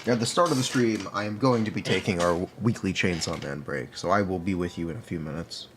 At the start of the stream, I am going to be taking our weekly Chainsaw Man break, so I will be with you in a few minutes.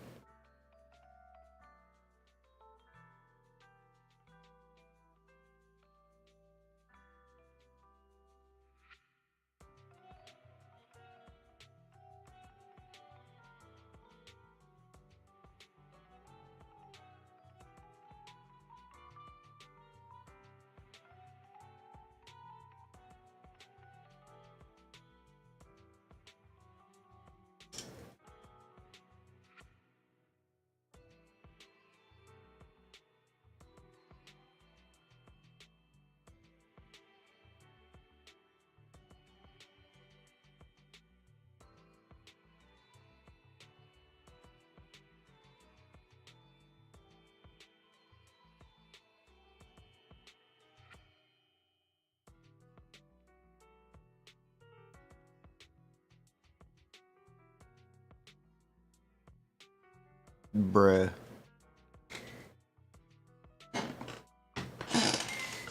Bruh.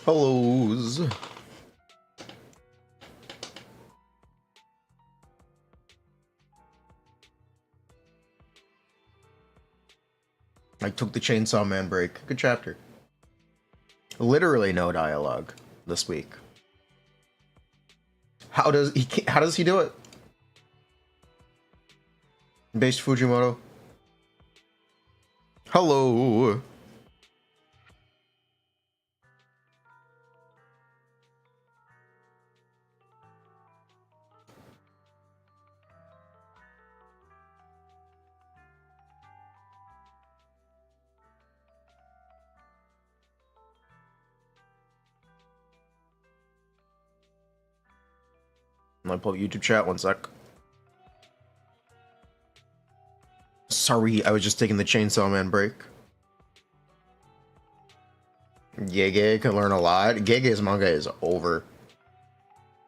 Hellos. I took the Chainsaw Man break. Good chapter. Literally no dialogue this week. How does he do it? Based Fujimoto. Hello. I'll pull up YouTube chat 1 sec. Sorry, I was just taking the Chainsaw Man break. Gege can learn a lot. Gege's manga is over.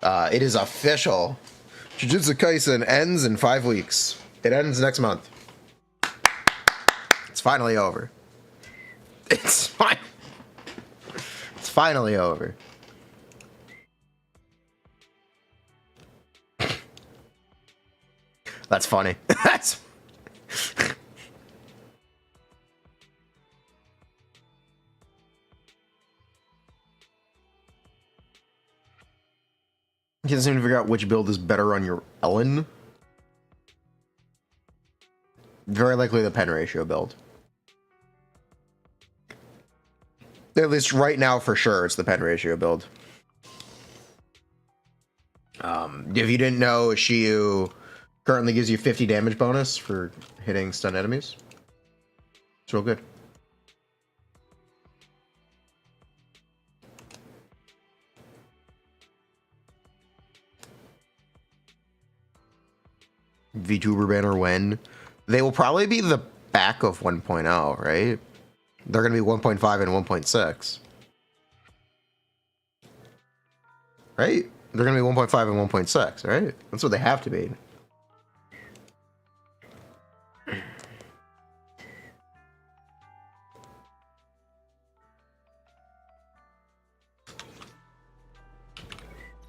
It is official. Jujutsu Kaisen ends in 5 weeks. It ends next month. It's finally over. It's finally over. That's funny. That's... You can't seem to figure out which build is better on your Ellen. Very likely the pen ratio build. At least right now, for sure, it's the pen ratio build. If you didn't know, Shiyu currently gives you 50 damage bonus for hitting stun enemies. It's real good. VTuber banner when? They will probably be the back of 1.0, right? They're going to be 1.5 and 1.6. Right? They're going to be 1.5 and 1.6, right? That's what they have to be.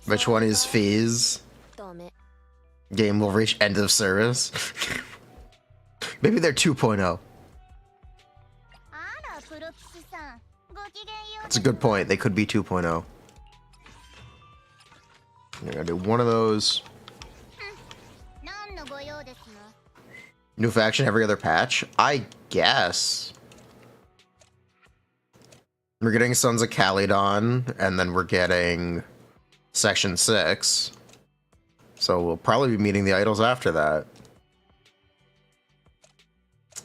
Which one is phase? Game will reach end of service. Maybe they're 2.0. That's a good point. They could be 2.0. I gotta do one of those. New faction every other patch? I guess. We're getting Sons of Calydon, and then we're getting Section 6. So we'll probably be meeting the idols after that.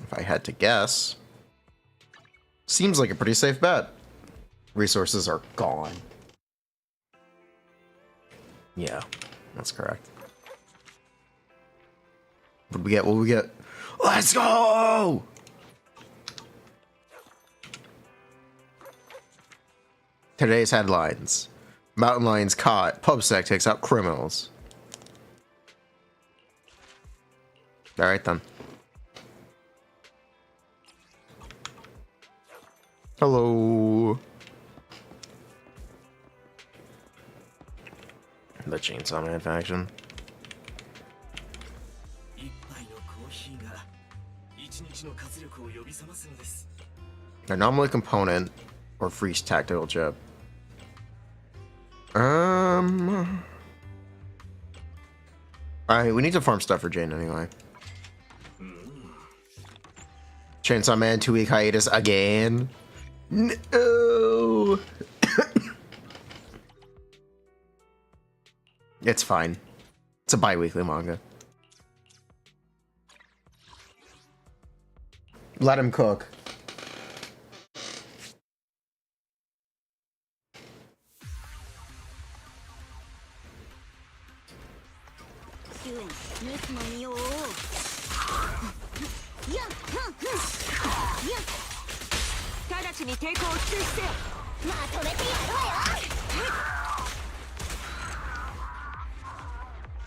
If I had to guess. Seems like a pretty safe bet. Resources are gone. Yeah, that's correct. What do we get? What do we get? Let's go! Today's headlines. Mountain lions caught. PubSec takes out criminals. Alright then. Hello. The Chainsaw Man faction. Anomaly component or freeze tactical chip. Alright, we need to farm stuff for Jane anyway. Chainsaw Man 2-week hiatus again. No. It's fine. It's a bi-weekly manga. Let him cook.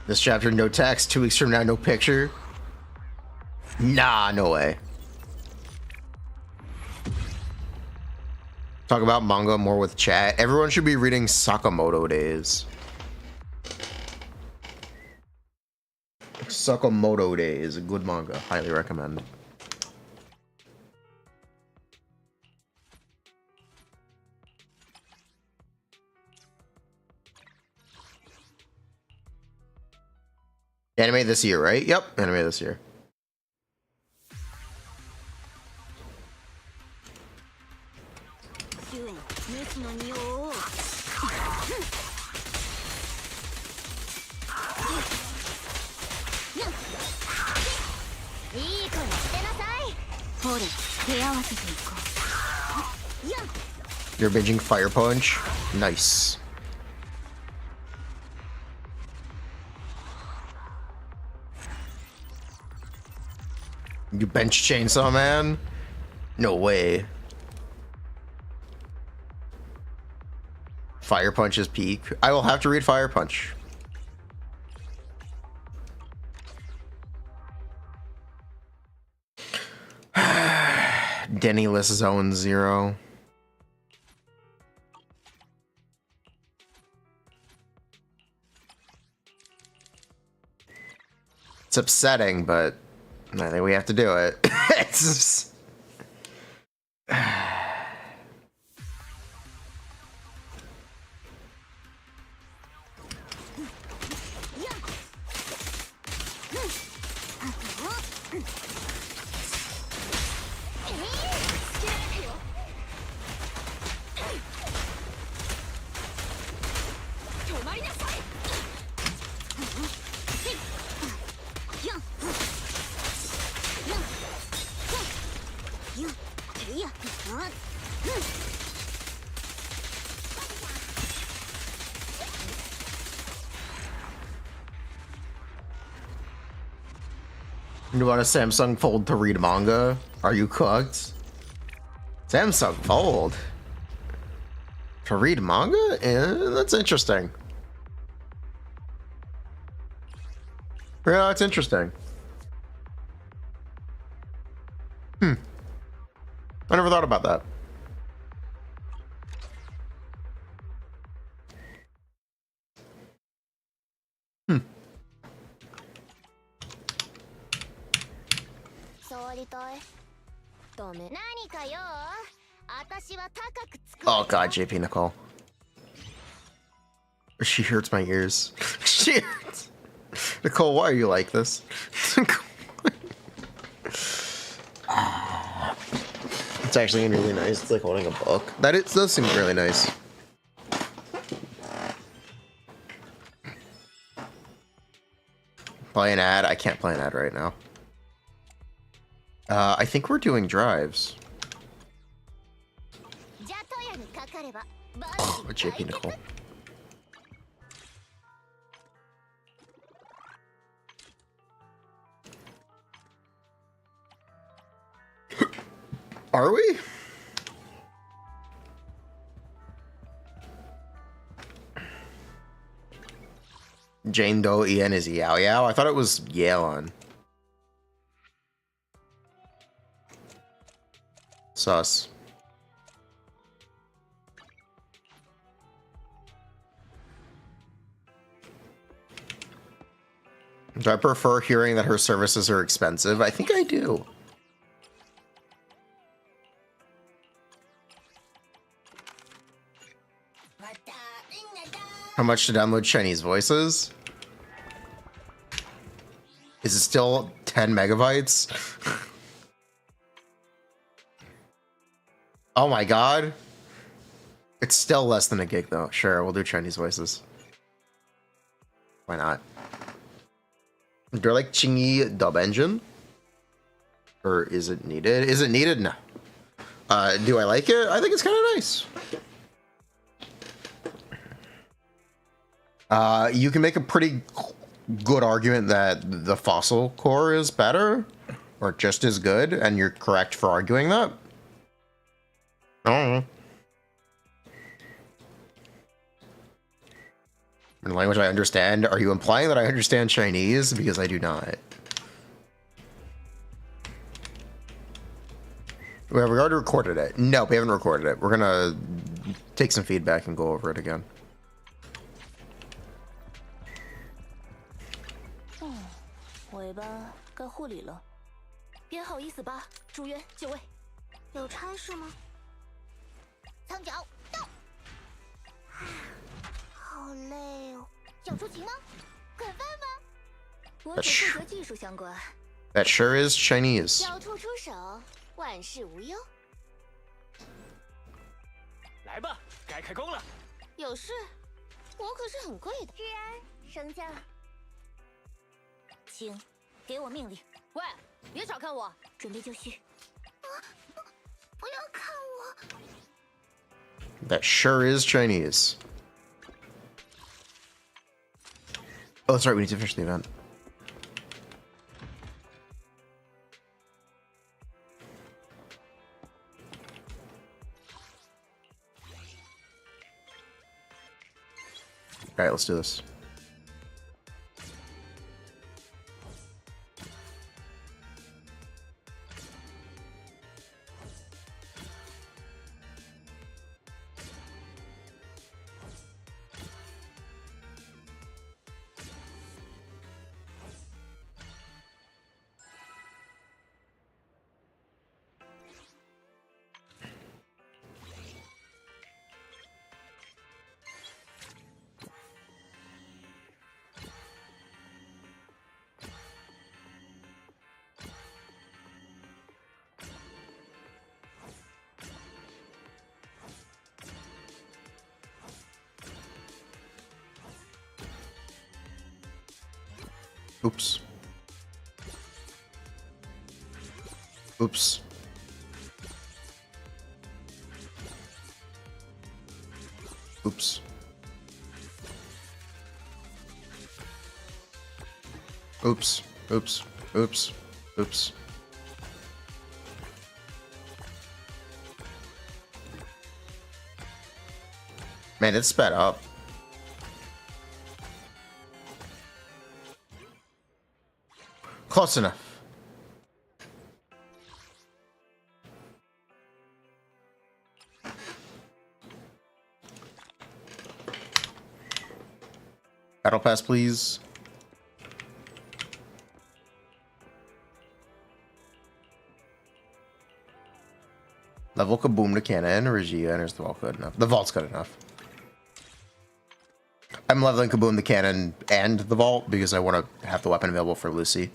This chapter, no text. 2 weeks from now, no picture. Nah, no way. Talk about manga more with chat. Everyone should be reading Sakamoto Days. Sakamoto Days, a good manga. Highly recommend. Anime this year, right? Yep, anime this year. You're binging Fire Punch? Nice. You bench Chainsaw Man? No way. Fire Punch is peak. I will have to read Fire Punch. Denny-less Zone 0. It's upsetting, but I think we have to do it. It's just... You want a Samsung Fold to read manga? Are you cooked? Samsung Fold to read manga? That's interesting. Yeah, that's interesting. I never thought about that. Oh god, JP Nicole. She hurts my ears. She hurts. Nicole, why are you like this? It's actually really nice. It's like holding a book. Does seem really nice. Play an ad? I can't play an ad right now. I think we're doing drives. Oh, JP Nicole. Are we? Jane Doe En is Yao Yao? I thought it was Yeon. Sus. Do I prefer hearing that her services are expensive? I think I do. How much to download Chinese voices? Is it still 10 megabytes? Oh my god. It's still less than a gig though. Sure, we'll do Chinese voices. Why not? Do I like Chingy dub engine? Or is it needed? Is it needed? No. Do I like it? I think it's kind of nice. You can make a pretty good argument that the fossil core is better or just as good, and you're correct for arguing that. I don't know. In language I understand, are you implying that I understand Chinese? Because I do not. We already recorded it. No, we haven't recorded it. We're gonna take some feedback and go over it again. That sure is Chinese. That sure is Chinese. Oh, that's right, we need to finish the event. Alright, let's do this. Oops. Oops. Oops. Oops. Oops. Oops. Oops. Man, it's sped up. Close enough. Battle pass, please. Level Kaboom to Cannon. Regia enters the vault. Good enough. The vault's good enough. I'm leveling Kaboom the Cannon and the vault because I want to have the weapon available for Lucy.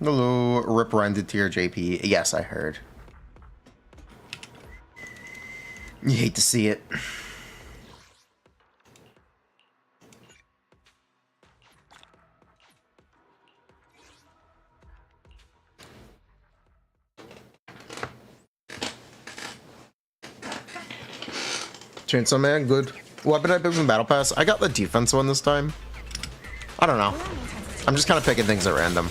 Hello, Rip Run to Tier JP. Yes, I heard. You hate to see it. Chainsaw Man, good. Weapon I picked from Battle Pass. I got the defense one this time. I don't know. I'm just kind of picking things at random.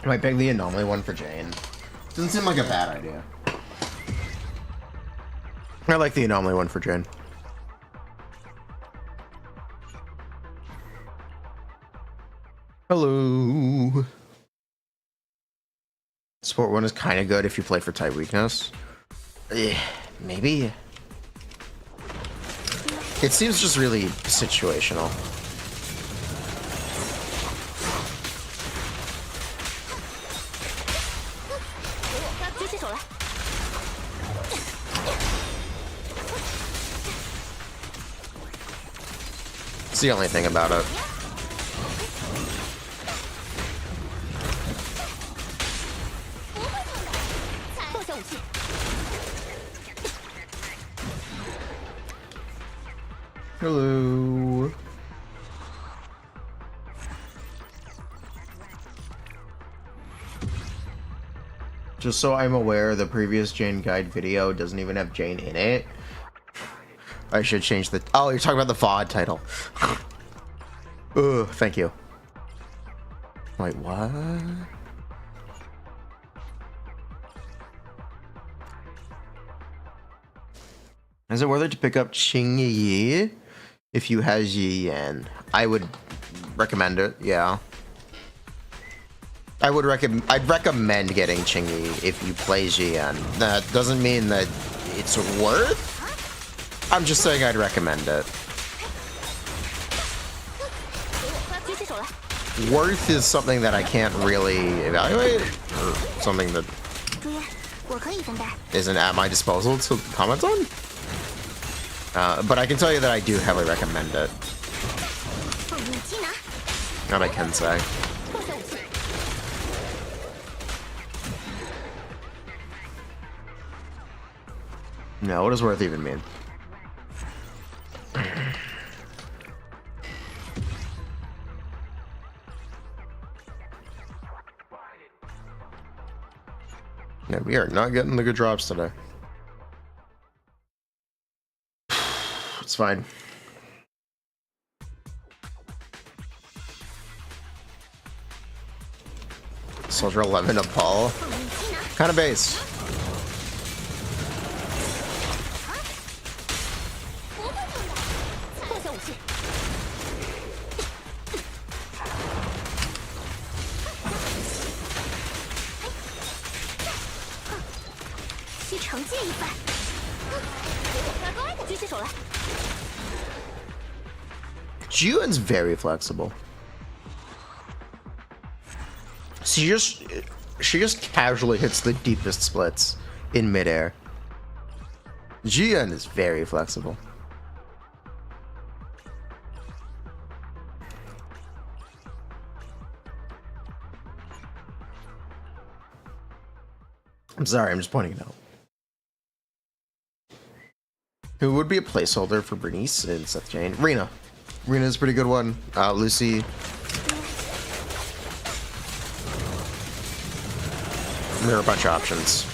I might pick the anomaly one for Jane. Doesn't seem like a bad idea. I like the anomaly one for Jane. Hello. Sport one is kind of good if you play for type weakness. Maybe. It seems just really situational. It's the only thing about it. Hello. Just so I'm aware, the previous Jane guide video doesn't even have Jane in it. I should change the... Oh, you're talking about the VOD title. Ugh, thank you. Wait, what? Is it worth it to pick up Qingyi if you have Jiyan? I would recommend it, yeah. I'd recommend getting Qingyi if you play Jiyan. That doesn't mean that it's worth. I'm just saying I'd recommend it. Worth is something that I can't really evaluate, or something that isn't at my disposal to comment on. But I can tell you that I do heavily recommend it. That I can say. No, what does worth even mean? Yeah, we are not getting the good drops today. It's fine. Soldier 11 to Paul. Kind of base. Juan's very flexible. She just casually hits the deepest splits in midair. Juan is very flexible. I'm sorry, I'm just pointing it out. Who would be a placeholder for Bernice and Seth Jane? Rena. Rena's a pretty good one. Lucy. There are a bunch of options.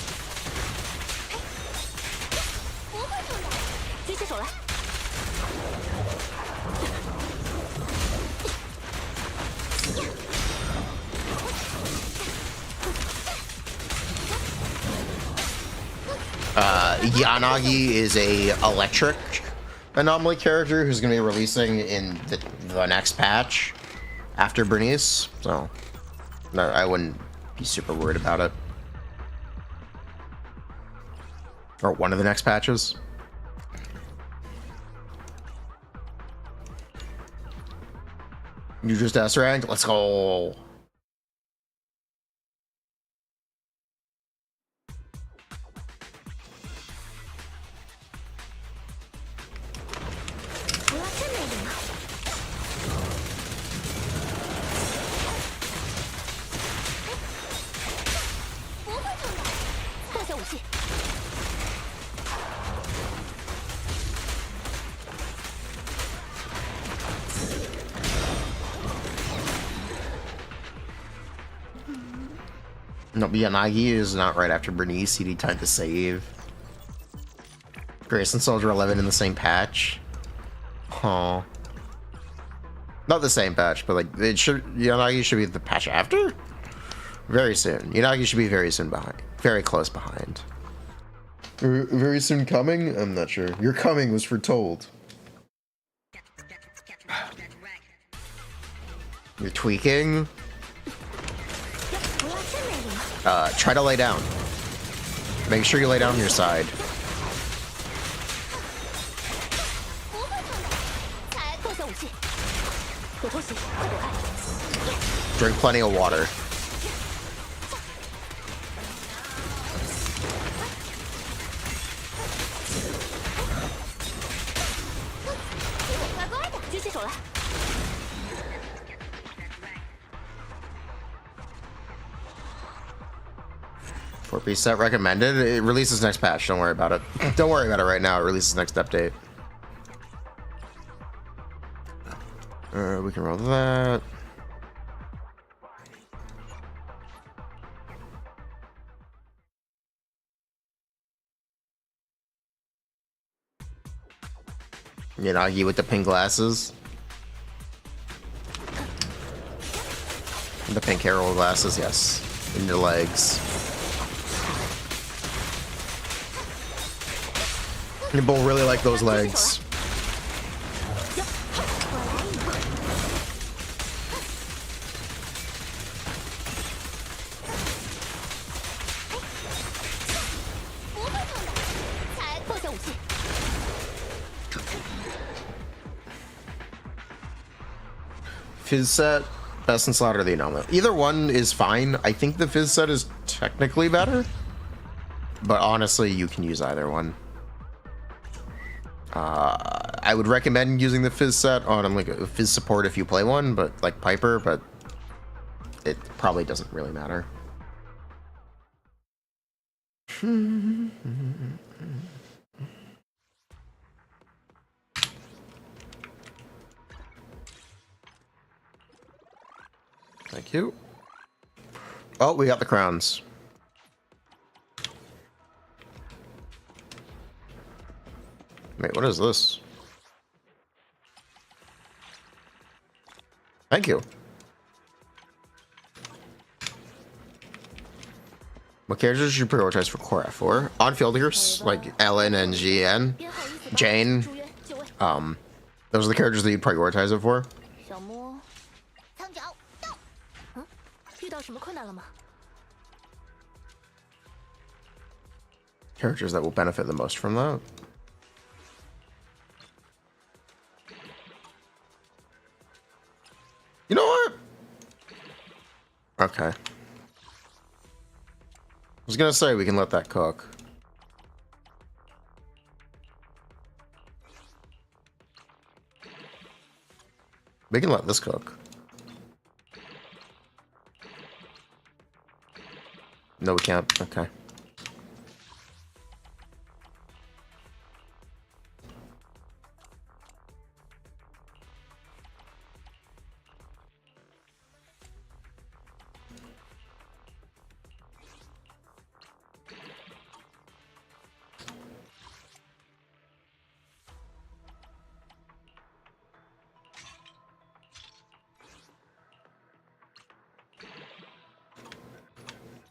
Yanagi is a electric anomaly character who's going to be releasing in the next patch after Bernice, so no, I wouldn't be super worried about it. Or one of the next patches. You just S-ranked? Let's go! No, Yanagi is not right after Bernice. You need time to save. Grace and Soldier 11 in the same patch. Huh. Not the same patch, but like it should. Yanagi should be the patch after. Very soon. You know, you should be very soon behind. Very close behind. Very soon coming? I'm not sure. Your coming was foretold. You're tweaking? Try to lay down. Make sure you lay down on your side. Drink plenty of water. Four-piece set recommended. It releases next patch. Don't worry about it. Don't worry about it right now. It releases next update. We can roll that. Yanagi with the pink glasses. The pink hair roll glasses, yes. In your legs. You both really like those legs. Fizz set, best in slot, or the anomaly. Either one is fine. I think the Fizz set is technically better, but honestly, you can use either one. I would recommend using the Fizz set on like a Fizz support if you play one, but like Piper, but it probably doesn't really matter. Thank you. Oh, we got the crowns. Wait, what is this? Thank you. What characters should you prioritize for core F4? On-fielders, like Ellen and GN. Jane. Those are the characters that you'd prioritize it for. Characters that will benefit the most from that. You know what? Okay. I was gonna say we can let that cook. We can let this cook. No, we can't. Okay.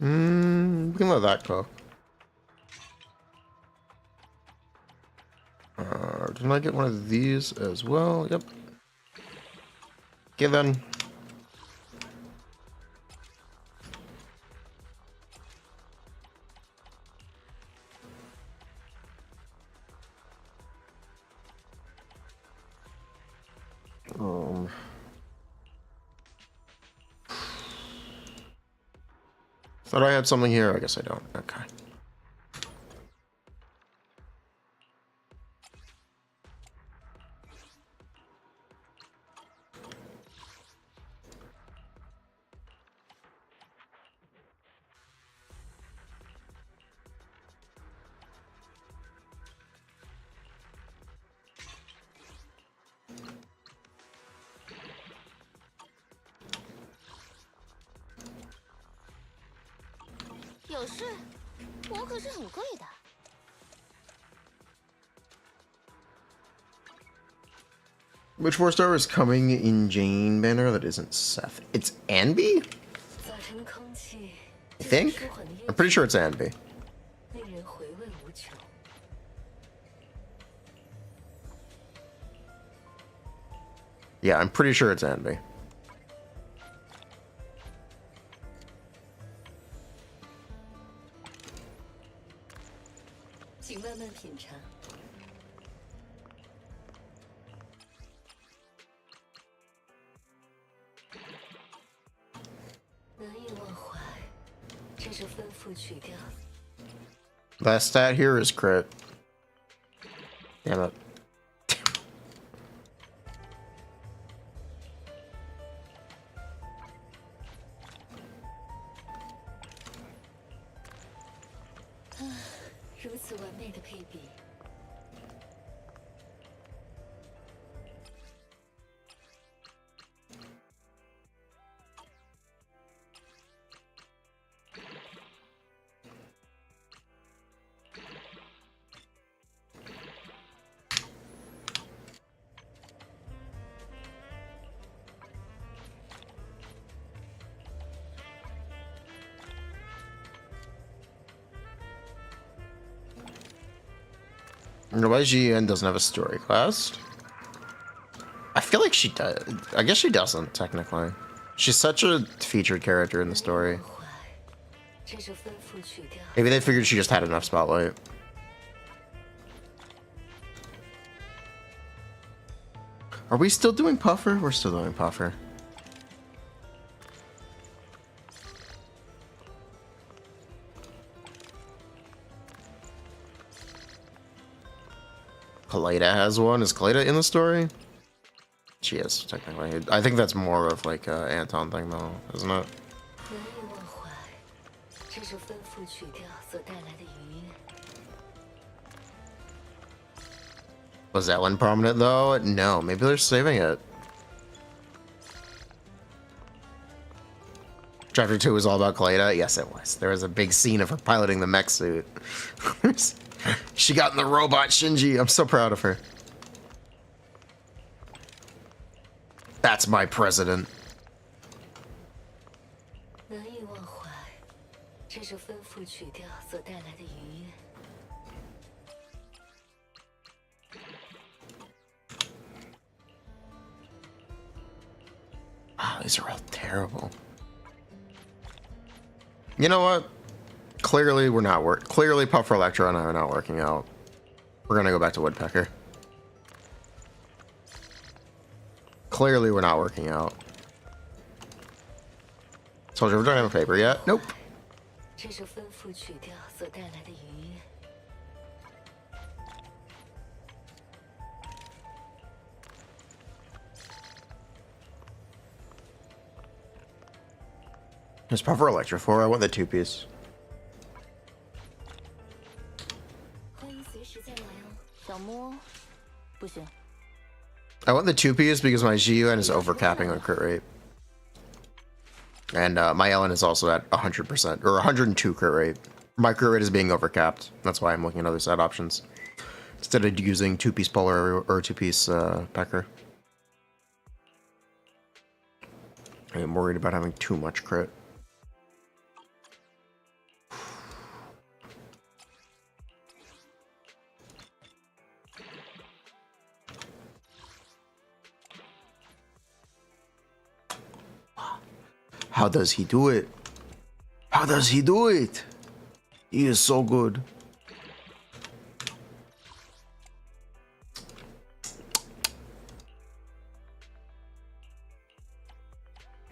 We can let that go. Didn't I get one of these as well? Yep. Okay then. Thought I had something here. I guess I don't. Okay. Which 4-star is coming in Jane banner that isn't Seth? It's Anby? I think? I'm pretty sure it's Anby. Yeah, I'm pretty sure it's Anby. Last stat here is crit. Damn it. Why GN doesn't have a story quest? I feel like she does. I guess she doesn't, technically. She's such a featured character in the story. Maybe they figured she just had enough spotlight. Are we still doing Puffer? We're still doing Puffer. Kaleda has one. Is Kaleda in the story? She is, technically. I think that's more of like a Anton thing, though, isn't it? Was that one prominent, though? No, maybe they're saving it. Chapter 2 was all about Kaleda? Yes, it was. There was a big scene of her piloting the mech suit. She got in the robot Shinji. I'm so proud of her. That's my president. Wow, these are all terrible. You know what? Clearly, we're not Clearly, Puffer Electro and I are not working out. We're gonna go back to Woodpecker. Clearly, we're not working out. Soldier, we don't have a paper yet. Nope. There's Puffer Electro 4. I want the 2-piece. I want the 2-piece because my GUN is overcapping on crit rate. And my LN is also at 100%, or 102 crit rate. My crit rate is being overcapped. That's why I'm looking at other side options. Instead of using 2-piece Polar or 2-piece Pecker. I'm worried about having too much crit. How does he do it? How does he do it? He is so good.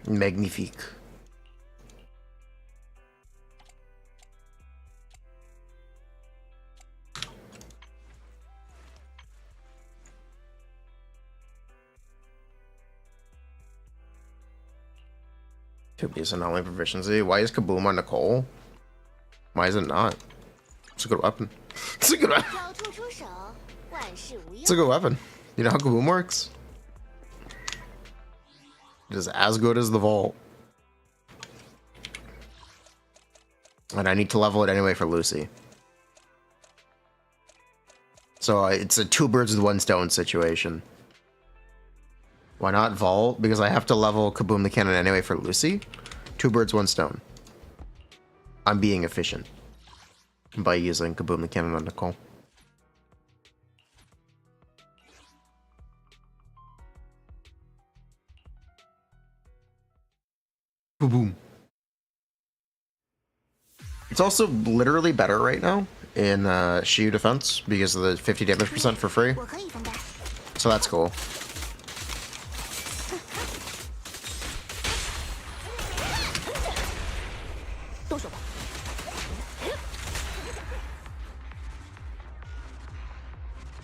Magnifique. Could be some only proficiency. Why is Kaboom on Nicole? Why is it not? It's a good weapon. It's a good weapon. It's a good weapon. You know how Kaboom works? It is as good as the Vault. And I need to level it anyway for Lucy. So it's a 2 birds with 1 stone situation. Why not Vault? Because I have to level Kaboom the Cannon anyway for Lucy. Two birds, one stone. I'm being efficient by using Kaboom the Cannon on Nicole. Boom. It's also literally better right now in Shiyu defense because of the 50 damage percent for free. So that's cool.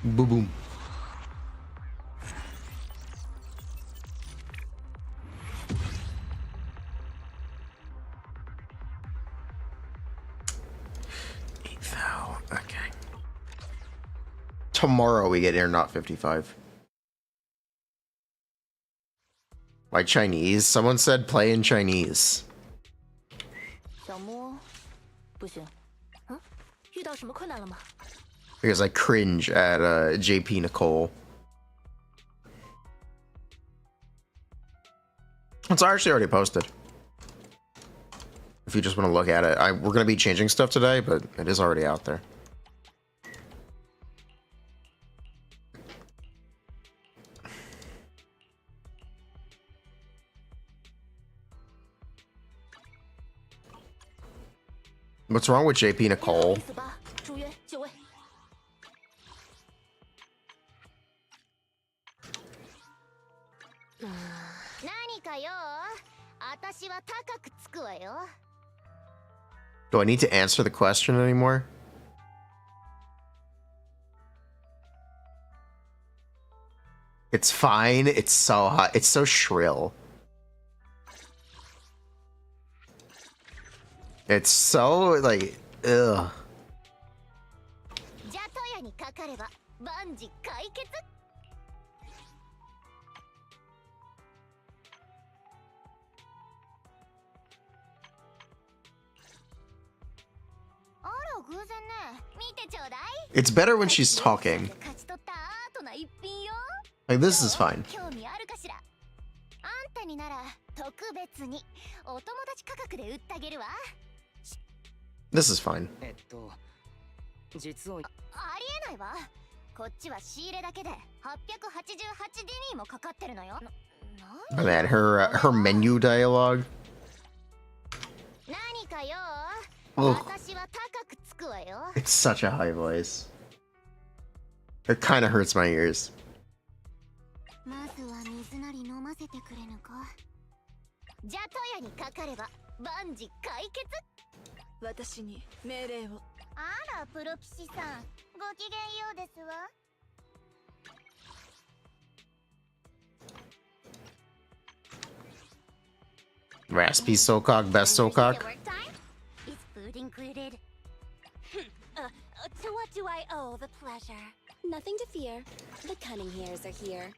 Boom boom. Okay. Tomorrow we get Air Not 55. Why Chinese? Someone said play in Chinese. Because I cringe at JP Nicole. It's actually already posted. If you just want to look at it. We're going to be changing stuff today, but it is already out there. What's wrong with JP Nicole? Do I need to answer the question anymore? It's fine. It's so hot. It's so shrill. It's so, like, ugh. It's better when she's talking. Like, this is fine. This is fine. Oh man, her menu dialogue. Ugh. It's such a high voice. It kind of hurts my ears. Raspy Sokok, best Sokok. Is food included? To what do I owe the pleasure? Nothing to fear. The cunning hairs are here.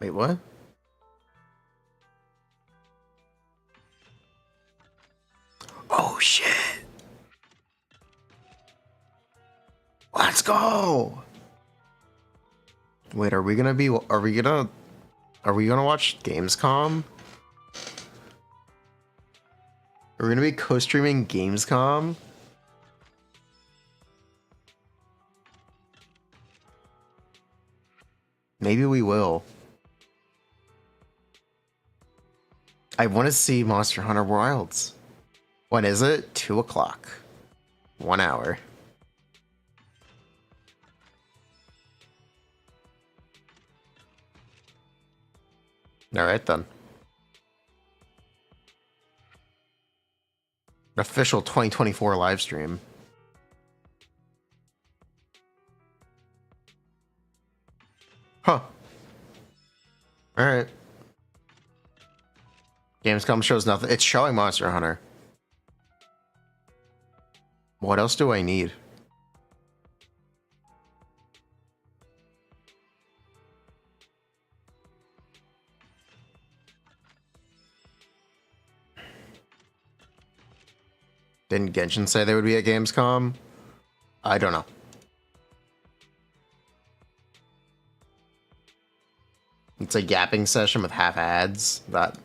Wait, what? Oh shit. Let's go. Wait, are we gonna watch Gamescom? Are we gonna be co-streaming Gamescom? Maybe we will. I want to see Monster Hunter Wilds. When is it? 2 o'clock. 1 hour. Alright then. Official 2024 live stream. Huh. Alright. Gamescom shows nothing. It's showing Monster Hunter. What else do I need? Didn't Genshin say they would be at Gamescom? I don't know. It's a yapping session with half ads. That,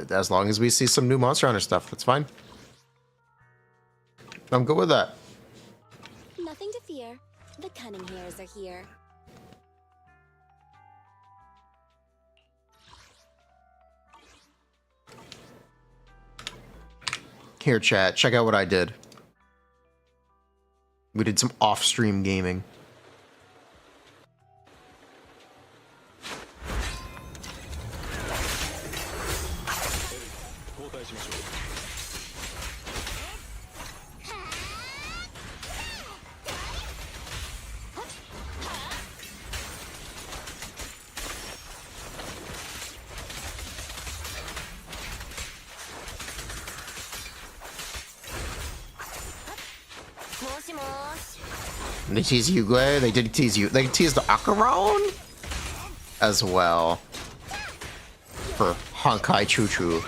as long as we see some new Monster Hunter stuff, that's fine. I'm good with that. Nothing to fear. The cunning hairs are here. Here, chat, check out what I did. We did some off-stream gaming. They tease Yugwe, they did tease you. They teased the Acheron as well for Honkai Choo Choo.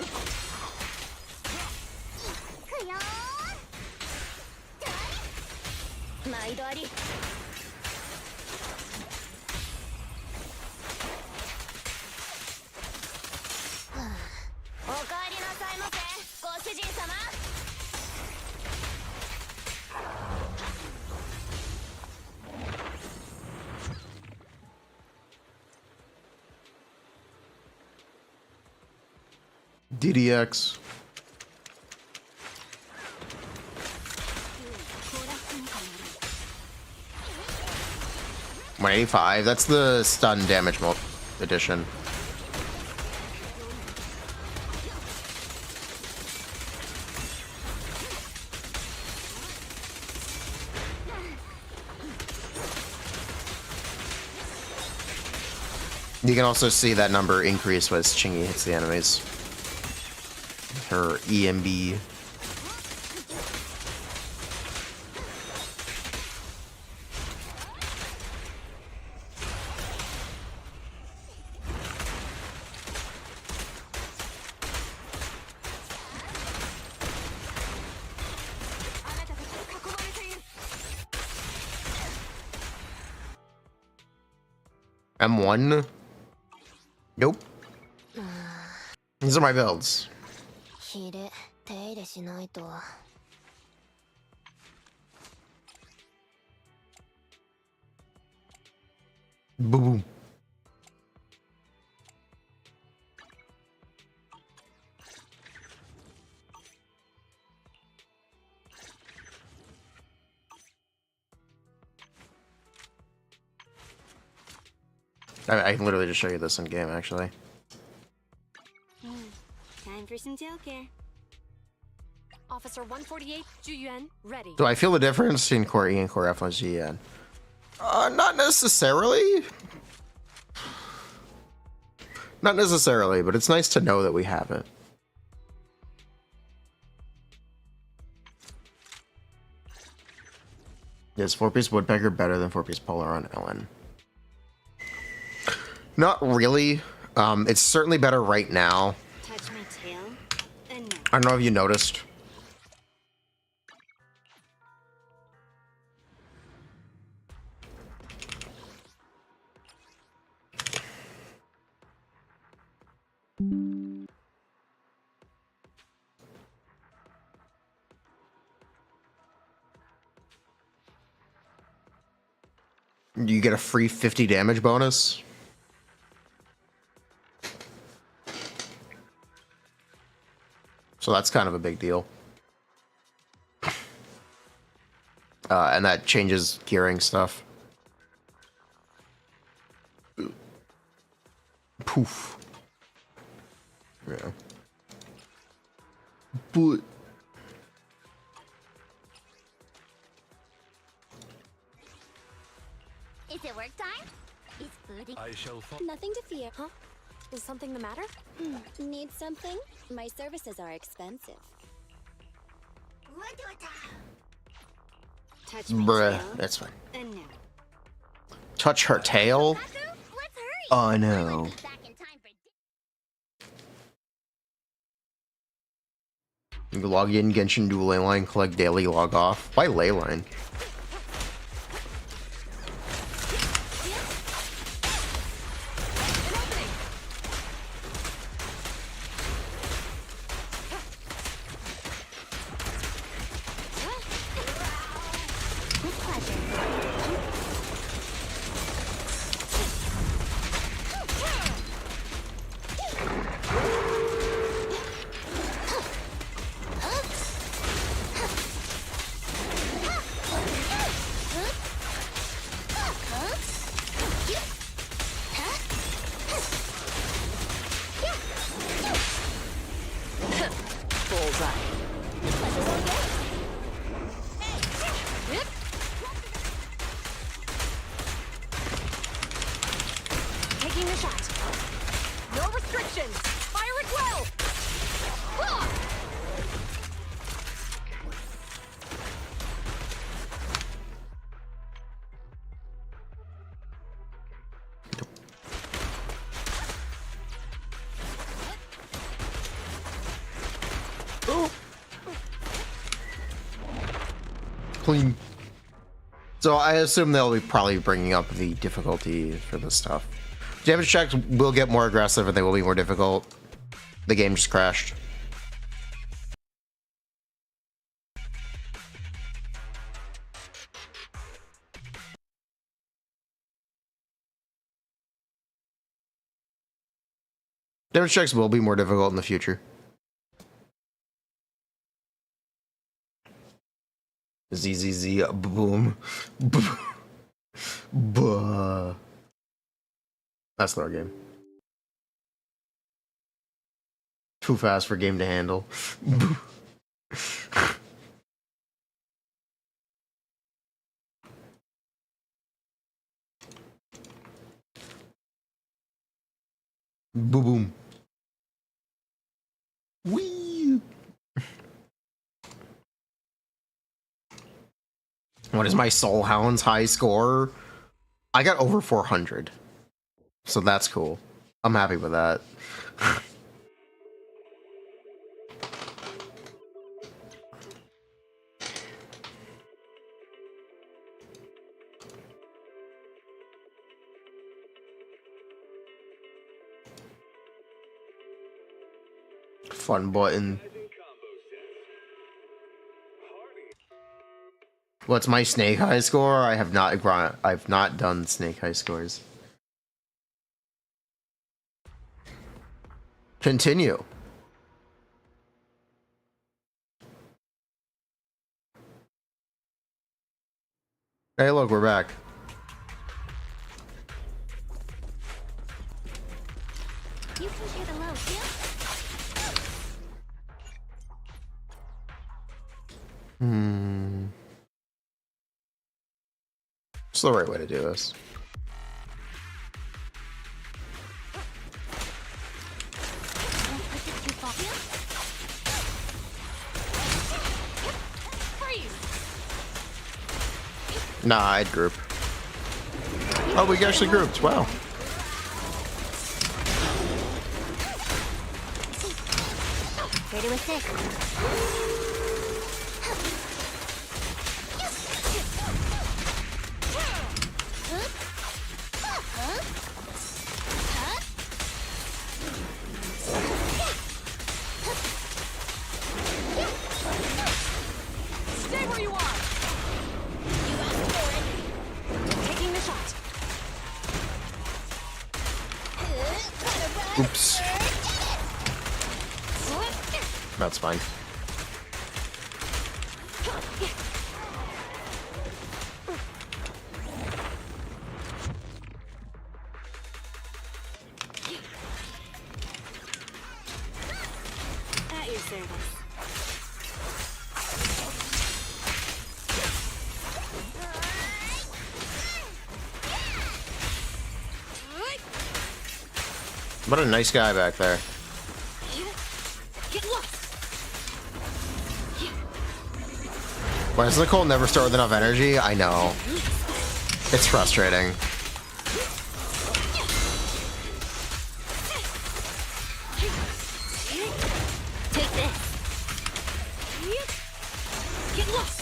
DDX. 185. That's the stun damage edition. You can also see that number increase as Chingy hits the enemies. Her EMB. M1? Nope. These are my builds. Boom. I can literally just show you this in game, actually. Time for some jail care. Officer 148, Juyuan, ready. Do I feel the difference between Core E and Core F on GN? Not necessarily. Not necessarily, but it's nice to know that we have it. Is 4-piece Woodpecker better than 4-piece Polar on LN? Not really. It's certainly better right now. Touch my tail, and no. I don't know if you noticed. You get a free 50 damage bonus. So that's kind of a big deal. And that changes gearing stuff. Poof. Yeah. But Is it work time? Is food? I shall Nothing to fear. Huh? Is something the matter? Need something? My services are expensive. Touch my bruh, tail, that's fine. and no. Touch her tail? Let's hurry. Oh no. Back in time You log in, Genshin, do leyline, collect daily, log off. Why leyline? With pleasure. Bullseye. Pleasure's all yours. Whip. Taking the shot. No restrictions. Fire at will. Ah! Clean. So I assume they'll be probably bringing up the difficulty for this stuff. Damage checks will get more aggressive and they will be more difficult. The game just crashed. Damage checks will be more difficult in the future. ZZZ, boom. Buh. That's our game. Too fast for game to handle. Boom boom. Wee. What is my Soul Hound's high score? I got over 400. So that's cool. I'm happy with that. Fun button. What's my Snake High score? I've not done Snake High scores. Continue. Hey, look, we're back. You can hear the low here. It's the right way to do this. Don't push it too far. Freeze. Nah, I'd group. Oh, we actually grouped. Wow. Here to assist. Stay where you are. Taking the shot. Oops. That's fine. At your service. What a nice guy back there. Get lost. Why does Nicole never start with enough energy? I know. It's frustrating. Take this. Get lost!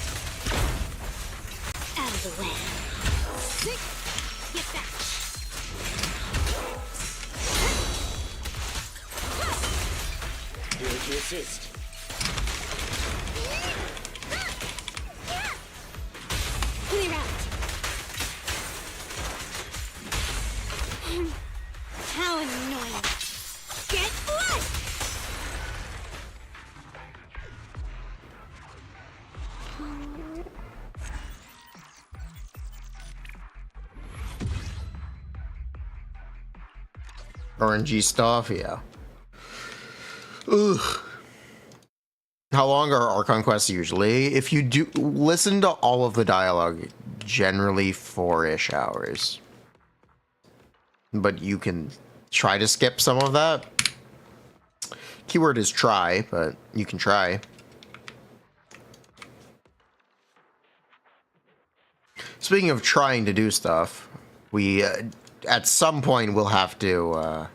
Out of the way. Get back! Here to assist. Clear out! How annoying. Get blood! RNG stuff, yeah. Ugh. How long are Archon quests usually? If you do listen to all of the dialogue, generally 4-ish hours. But you can try to skip some of that. Keyword is try, but you can try. Speaking of trying to do stuff, we at some point we'll have to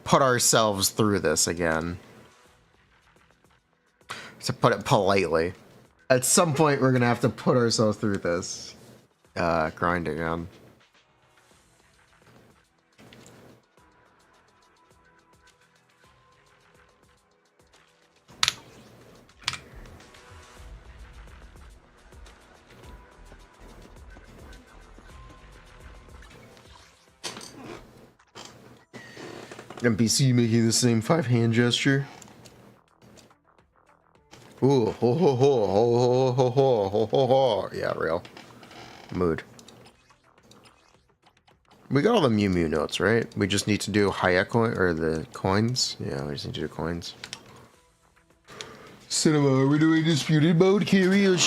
put ourselves through this again. To put it politely. At some point we're gonna have to put ourselves through this grind again. NPC making the same 5-hand gesture. Ooh, ho ho ho ho ho ho ho ho ho. Yeah, real. Mood. We got all the Mew Mew notes, right? We just need to do Hayek coin or the coins. Yeah, we just need to do coins. Cinema, are we doing disputed mode, Kiryu?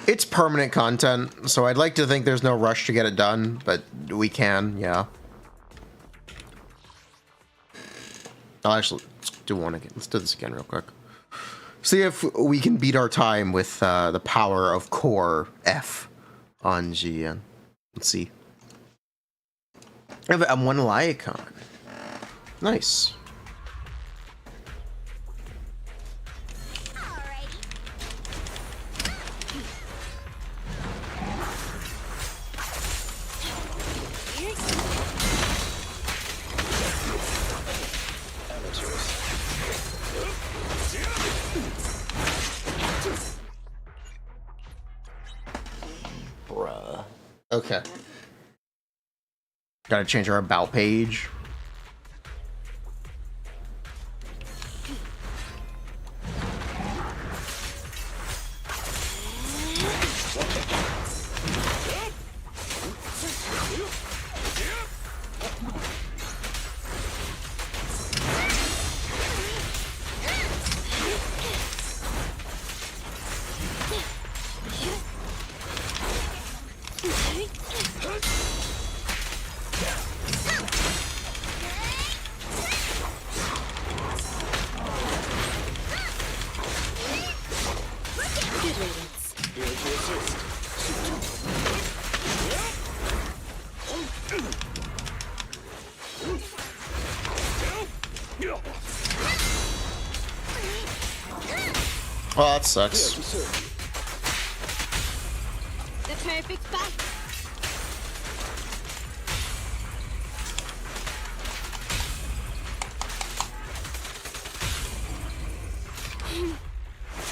It's permanent content, so I'd like to think there's no rush to get it done, but we can, yeah. I'll actually let's do one again. Let's do this again real quick. See if we can beat our time with the power of core F on GN. Let's see. I have one Lycon. Nice. Okay. Gotta change our about page. Oh, that sucks. The perfect spot.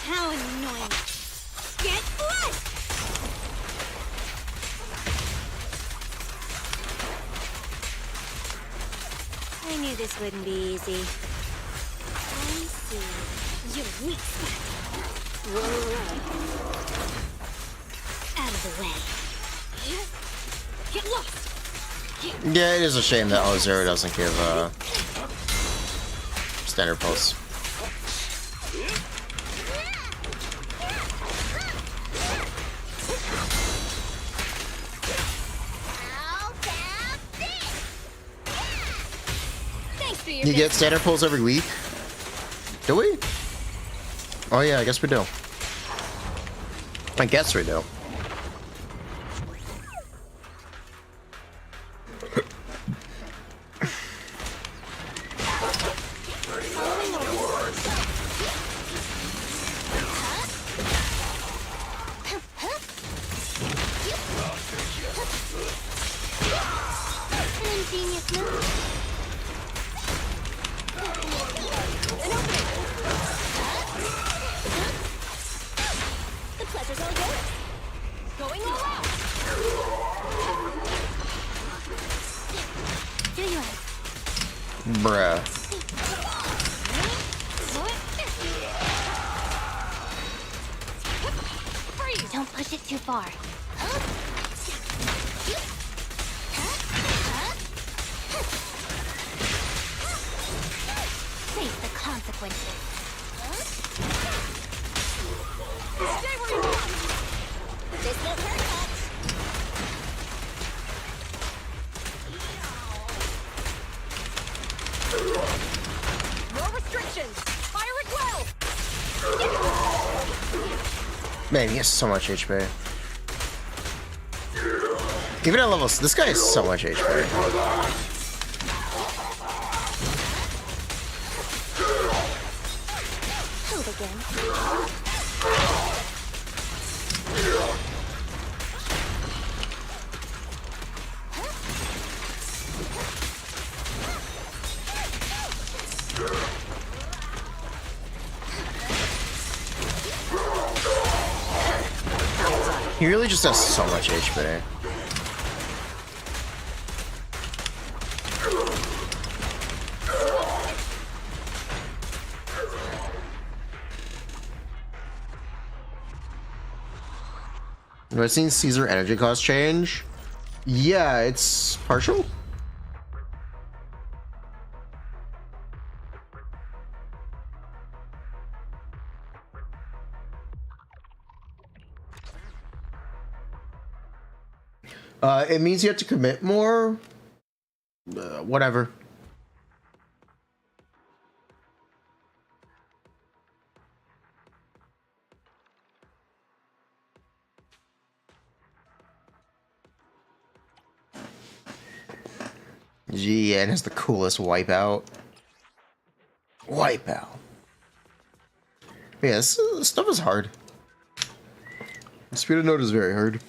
How annoying. Get blood! I knew this wouldn't be easy. I see. Your weak spot. Whoa. Out of the way. Get lost. Yeah, it is a shame that O0 doesn't give standard pulse. You get standard pulls every week? Do we? Oh yeah, I guess we do. I guess we do. Bruh. Don't push it too far. Face the consequences. Stay where you are. This won't hurt much. No restrictions. Fire it well. Man, he has so much HP. Even at levels, this guy has so much HP. Hold again. He really just has so much HP. Have I seen Caesar energy cost change? Yeah, it's partial. It means you have to commit more. Whatever. Yeah, and has the coolest wipeout. Wipeout. Yeah, this stuff is hard. Speed of note is very hard.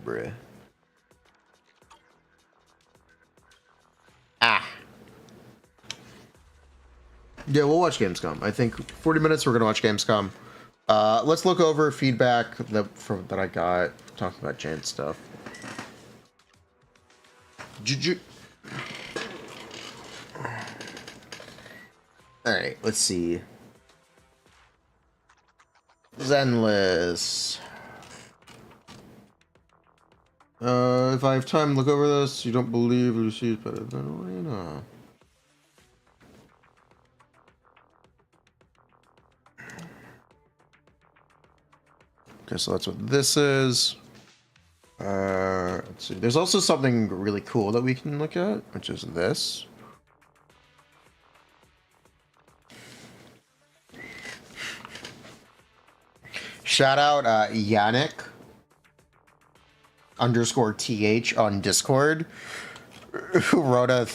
Bruh. Ah. Yeah, we'll watch Gamescom. I think 40 minutes we're gonna watch Gamescom. Let's look over feedback that I got talking about Jane stuff. Alright, let's see. Zenless. If I have time to look over this, you don't believe Lucy is better than Arena. Okay, so that's what this is. Let's see. There's also something really cool that we can look at, which is this. Shout out Yannick _th on Discord, who wrote a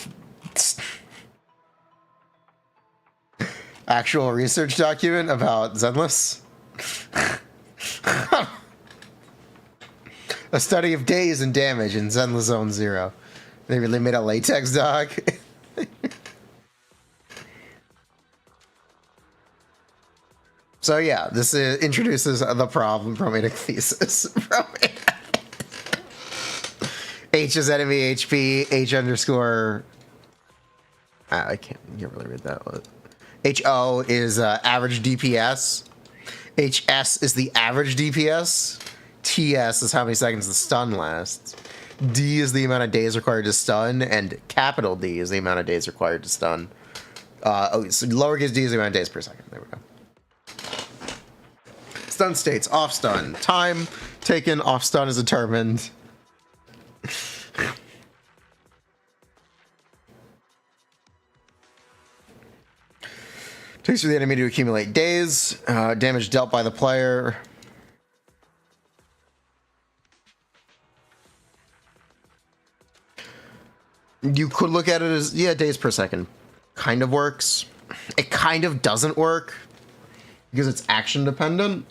actual research document about Zenless. A study of days and damage in Zenless Zone 0. They really made a latex doc. So yeah, this introduces the problem chromatic thesis. H is enemy HP, H underscore. I can't really read that one. HO is average DPS. HS is the average DPS. TS is how many seconds the stun lasts. D is the amount of days required to stun, and capital D is the amount of days required to stun. So lowercase d is the amount of days per second. There we go. Stun states, off stun. Time taken off stun is determined. Takes for the enemy to accumulate days. Damage dealt by the player. You could look at it as, yeah, days per second. Kind of works. It kind of doesn't work because it's action dependent,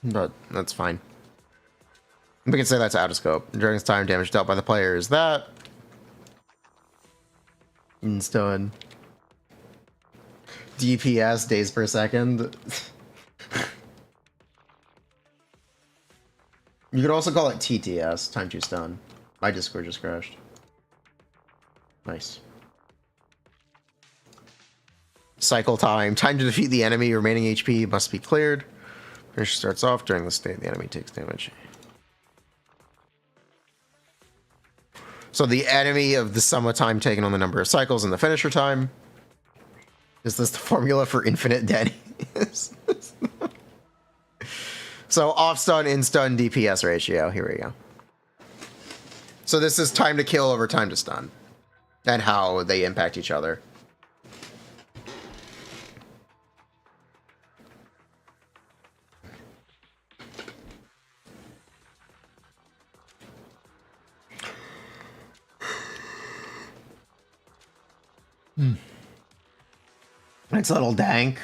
but that's fine. We can say that's out of scope. During this time, damage dealt by the player is that. And stun. DPS, days per second. You could also call it TTS, time to stun. My Discord just crashed. Nice. Cycle time. Time to defeat the enemy. Remaining HP must be cleared. Finish starts off during the state the enemy takes damage. So the enemy of the sum of time taken on the number of cycles and the finisher time. Is this the formula for infinite dead? So off stun, in stun, DPS ratio. Here we go. So this is time to kill over time to stun. And how they impact each other. It's a little dank.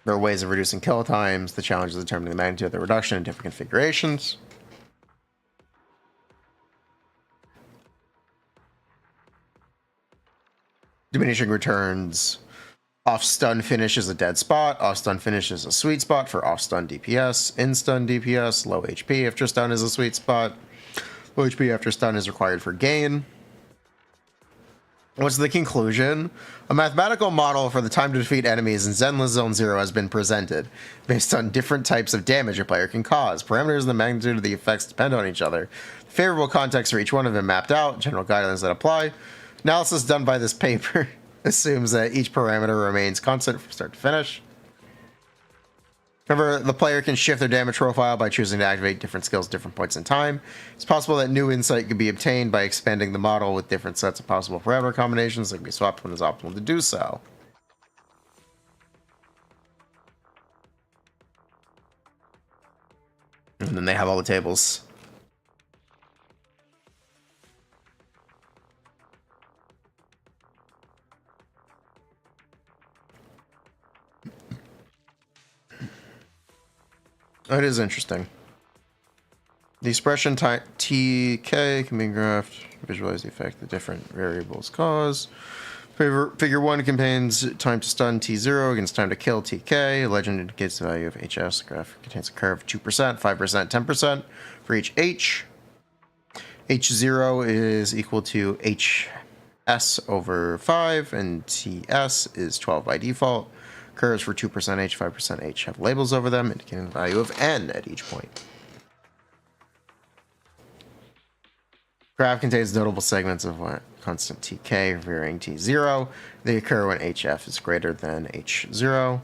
There are ways of reducing kill times. The challenge is determining the magnitude of the reduction in different configurations. Diminishing returns. Off stun finish is a dead spot. Off stun finish is a sweet spot for off stun DPS. In stun DPS. Low HP after stun is a sweet spot. Low HP after stun is required for gain. What's the conclusion? A mathematical model for the time to defeat enemies in Zenless Zone Zero has been presented, based on different types of damage a player can cause. Parameters and the magnitude of the effects depend on each other. Favorable context for each one have been mapped out, general guidelines that apply. Analysis done by this paper assumes that each parameter remains constant from start to finish. Remember, the player can shift their damage profile by choosing to activate different skills at different points in time. It's possible that new insight could be obtained by expanding the model with different sets of possible parameter combinations that can be swapped when it's optimal to do so. And then they have all the tables. It is interesting. The expression TK can be graphed, visualize the effect the different variables cause. Figure 1 contains time to stun T0 against time to kill TK. Legend indicates the value of HS. The graph contains a curve of 2%, 5%, 10% for each H. H0 is equal to HS over 5, and TS is 12 by default. Curves for 2% H, 5% H have labels over them, indicating the value of N at each point. Graph contains notable segments of constant TK varying T0. They occur when HF is greater than H0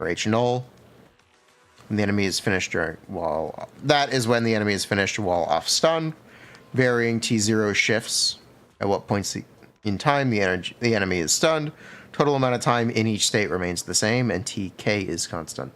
or H null. When the enemy is finished that is when the enemy is finished while off stun. Varying T0 shifts at what points in time the enemy is stunned. Total amount of time in each state remains the same, and TK is constant.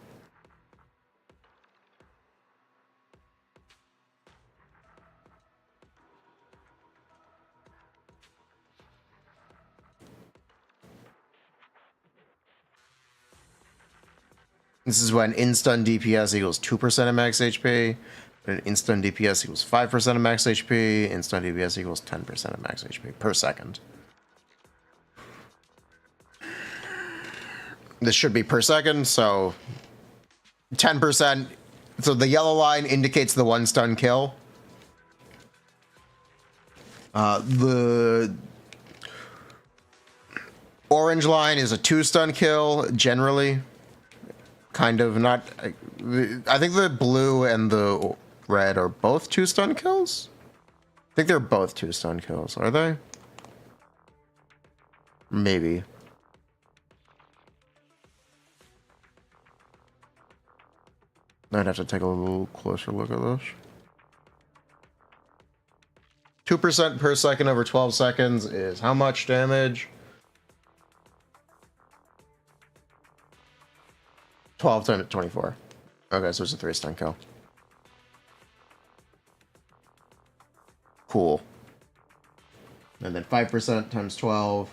This is when in-stun DPS equals 2% of max HP, and in-stun DPS equals 5% of max HP, in-stun DPS equals 10% of max HP per second. This should be per second, so 10%. So the yellow line indicates the 1 stun kill. The orange line is a 2 stun kill, generally. Kind of not. I think the blue and the red are both 2 stun kills. I think they're both 2 stun kills. Are they? Maybe. I'd have to take a little closer look at this. 2% per second over 12 seconds is how much damage? 12 times 24. Okay, so it's a 3 stun kill. Cool. And then 5% times 12.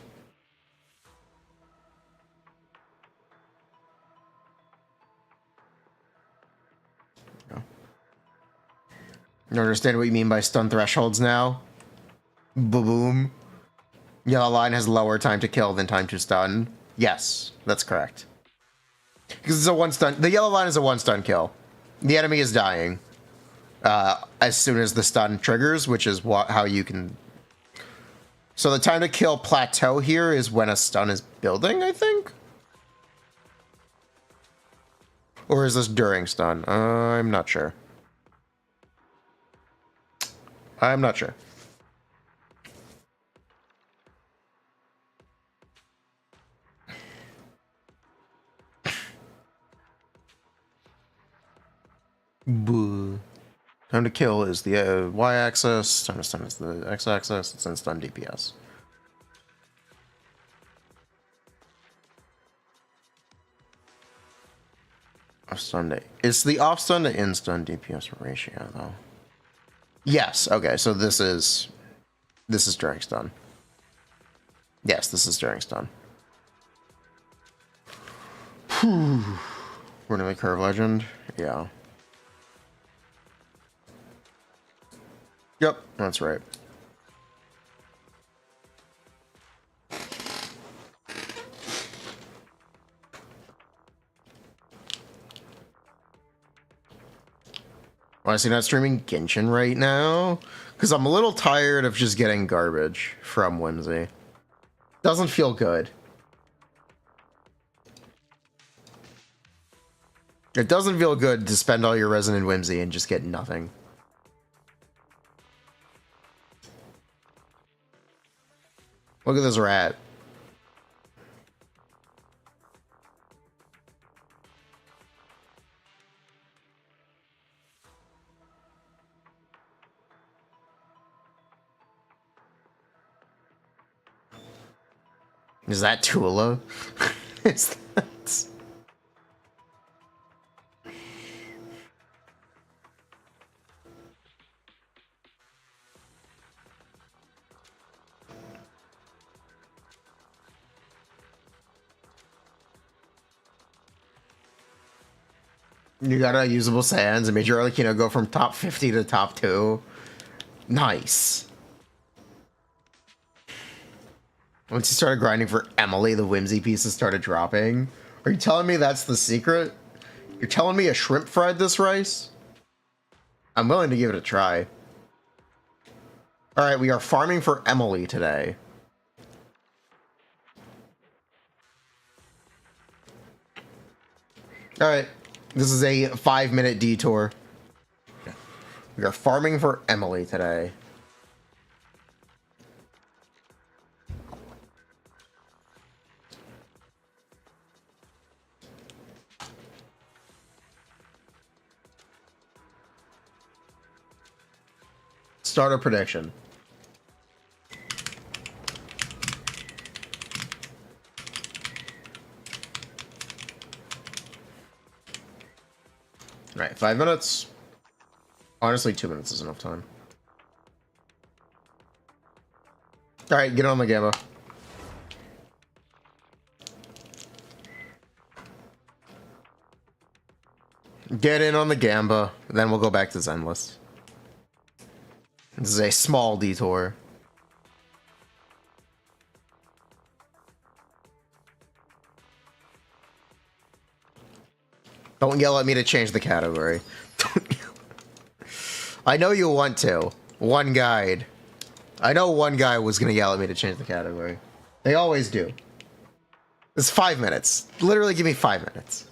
You understand what you mean by stun thresholds now? Boom. Yellow line has lower time to kill than time to stun. Yes, that's correct. Because it's a 1 stun. The yellow line is a 1 stun kill. The enemy is dying. as soon as the stun triggers, which is how you can. So the time to kill plateau here is when a stun is building, I think? Or is this during stun? I'm not sure. I'm not sure. Boo. Time to kill is the y-axis. Time to stun is the x-axis. It's in stun DPS. Off stun to, it's the off stun to in stun DPS ratio though. Yes. Okay. So this is during stun. Yes, this is during stun. We're gonna curve legend. Yeah. Yep, that's right. Honestly, not streaming Genshin right now because I'm a little tired of just getting garbage from Whimsy. Doesn't feel good. It doesn't feel good to spend all your resin in Whimsy and just get nothing. Look at this rat. Is that Tula? Is that... You got a usable sands and made your Arlecchino go from top 50 to top 2. Nice. Once you started grinding for Emily, the Whimsy pieces started dropping. Are you telling me that's the secret? You're telling me a shrimp fried this rice? I'm willing to give it a try. Alright, we are farming for Emily today. Alright. This is a 5-minute detour. We are farming for Emily today. Start a prediction. Alright, 5 minutes. Honestly, 2 minutes is enough time. Alright, get on the Gamma. Get in on the Gamba, then we'll go back to Zenless. This is a small detour. Don't yell at me to change the category. I know you want to. One guide. I know one guy was gonna yell at me to change the category. They always do. It's 5 minutes. Literally give me 5 minutes.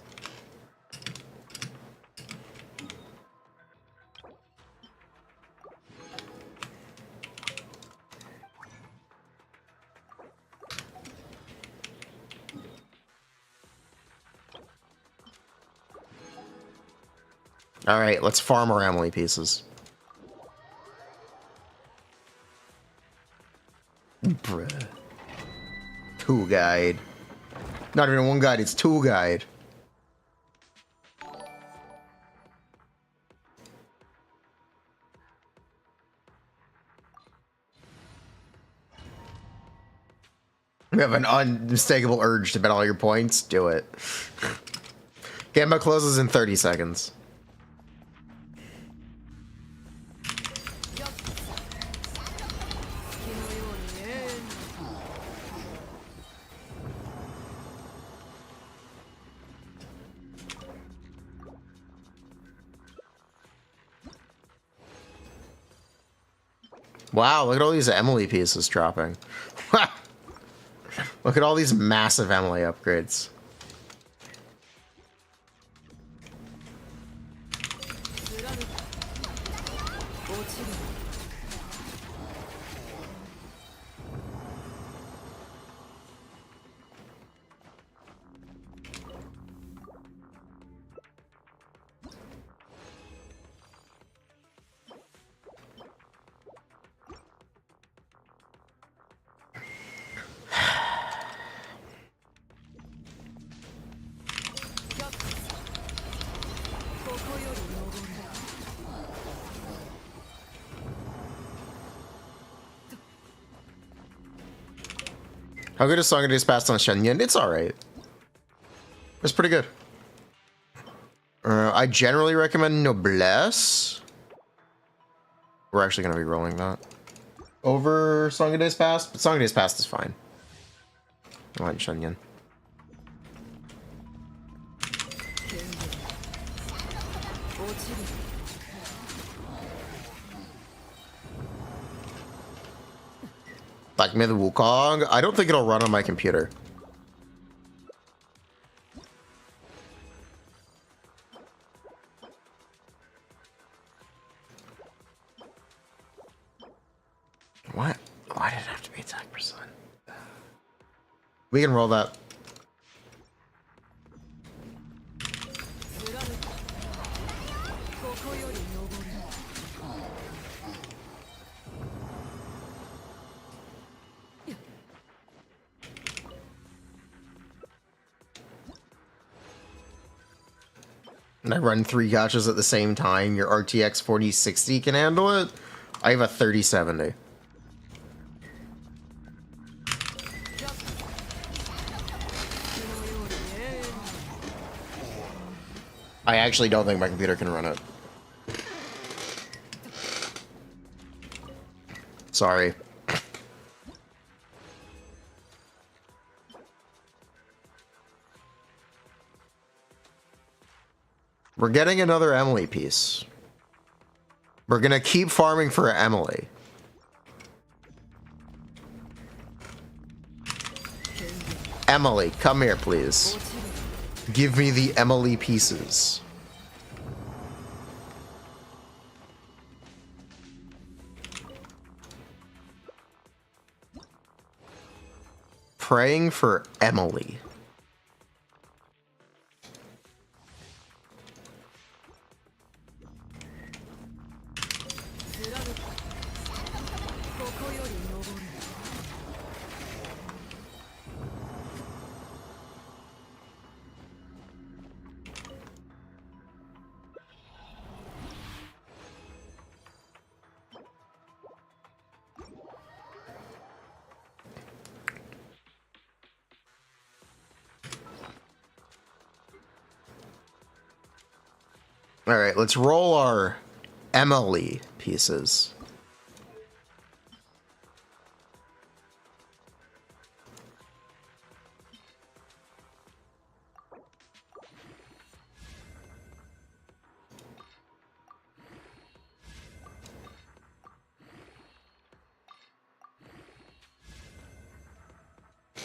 Alright, let's farm our Emily pieces. Bruh. 2 guide. Not even 1 guide, it's 2 guide. You have an unmistakable urge to bet all your points? Do it. Gamma closes in 30 seconds. Wow, look at all these Emily pieces dropping. Look at all these massive Emily upgrades. How good is Song of Days Past on Shenyan? It's alright. It's pretty good. I generally recommend Noblesse. We're actually going to be rolling that. Over Song of Days Past, but Song of Days Past is fine. I like Shenyan. Black Myth Wukong. I don't think it'll run on my computer. What? Why did it have to be attack percent? We can roll that. And I run 3 gotchas at the same time. Your RTX 4060 can handle it. I have a 3070. I actually don't think my computer can run it. Sorry. We're getting another Emily piece. We're gonna keep farming for Emily. Emily, come here, please. Give me the Emily pieces. Praying for Emily. All right, let's roll our Emily pieces.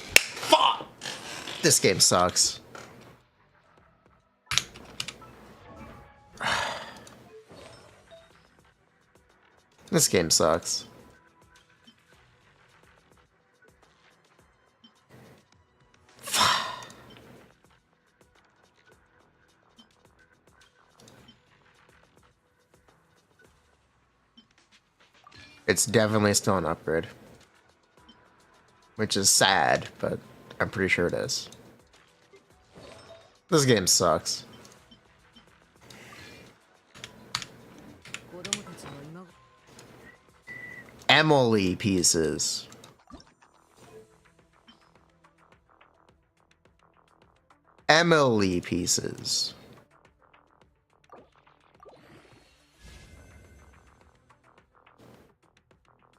Fuck! This game sucks. This game sucks. It's definitely still an upgrade. Which is sad, but I'm pretty sure it is. This game sucks. Emily pieces. Emily pieces.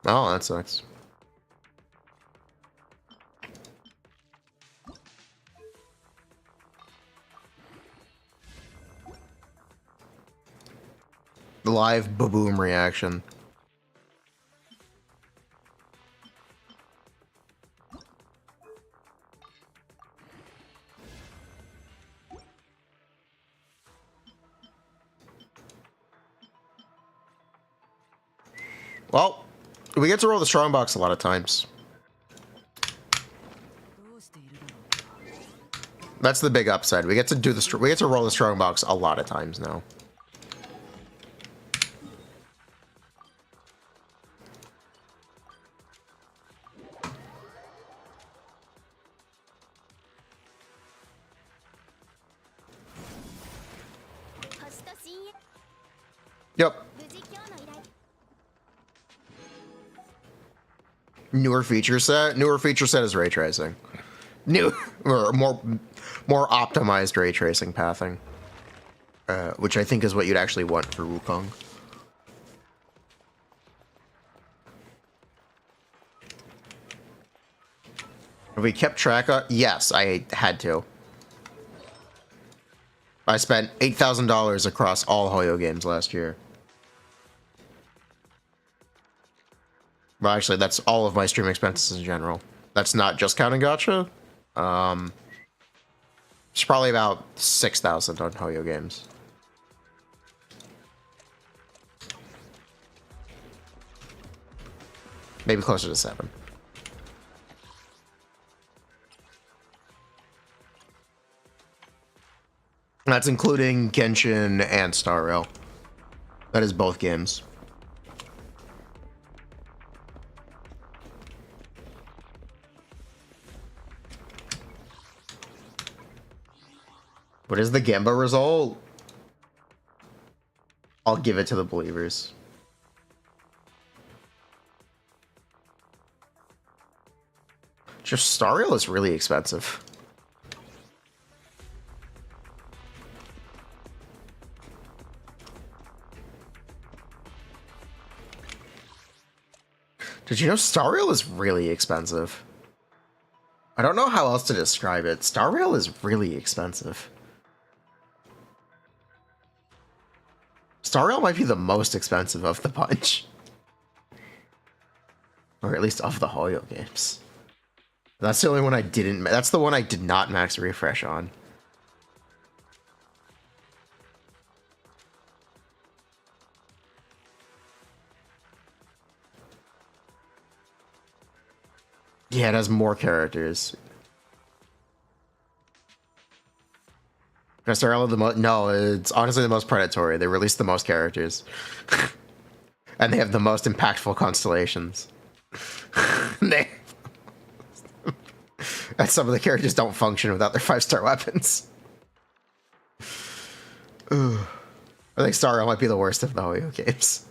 Oh, that sucks. Live ba-boom reaction. Well, we get to roll the strongbox a lot of times. That's the big upside. We get to do the we get to roll the strongbox a lot of times now. Yep. Newer feature set. Newer feature set is ray tracing. New or more optimized ray tracing pathing, which I think is what you'd actually want for Wukong. Have we kept track of? Yes, I had to. I spent $8,000 across all Hoyo games last year. Well, actually, that's all of my stream expenses in general. That's not just counting gacha. It's probably about 6,000 on Hoyo games. Maybe closer to 7. That's including Genshin and Star Rail. That is both games. What is the Gamba result? I'll give it to the believers. Just Star Rail is really expensive. Did you know Star Rail is really expensive? I don't know how else to describe it. Star Rail is really expensive. Star Rail might be the most expensive of the bunch. Or at least of the Hoyo games. That's the only one I didn't... That's the one I did not max refresh on. Yeah, it has more characters. Star Rail the most... No, it's honestly the most predatory. They released the most characters. And they have the most impactful constellations. And some of the characters don't function without their 5-star weapons. Ooh. I think Star Rail might be the worst of the Hoyo games.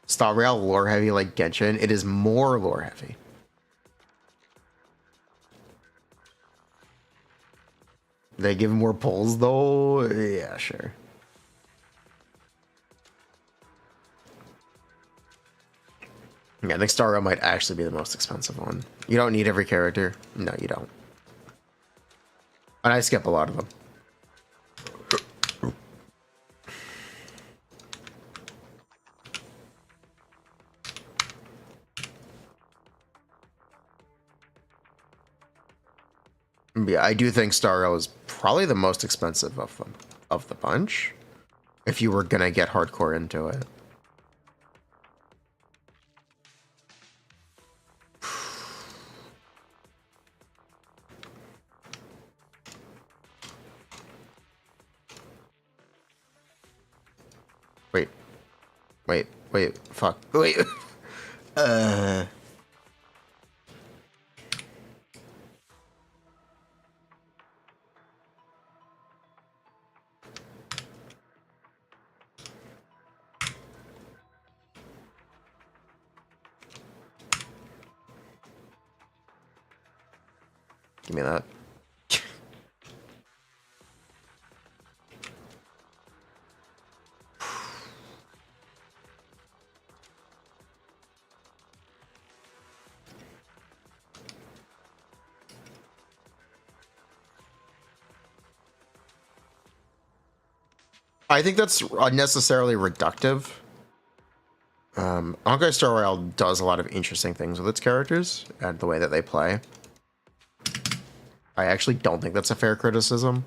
Star Rail lore heavy like Genshin. It is more lore heavy. They give more pulls though? Yeah, sure. Yeah, I think Star Rail might actually be the most expensive one. You don't need every character. No, you don't. And I skip a lot of them. Yeah, I do think Star Rail is probably the most expensive of them, of the bunch, if you were gonna get hardcore into it. Wait, fuck. Wait. Give me that. I think that's unnecessarily reductive. Honkai Star Rail does a lot of interesting things with its characters and the way that they play. I actually don't think that's a fair criticism.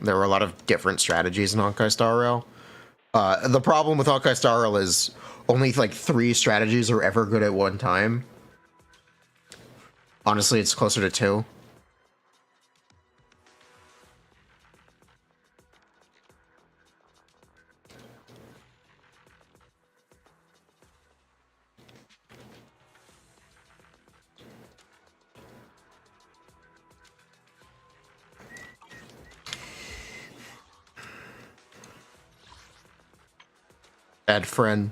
There were a lot of different strategies in Honkai Star Rail. The problem with Honkai Star Rail is only like 3 strategies are ever good at one time. Honestly, it's closer to 2. Bad friend.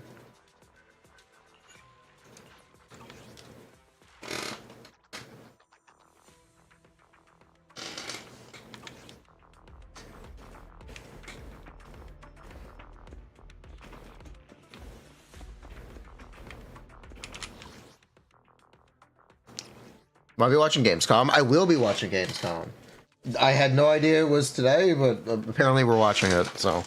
Might be watching Gamescom. I will be watching Gamescom. I had no idea it was today, but apparently we're watching it, so.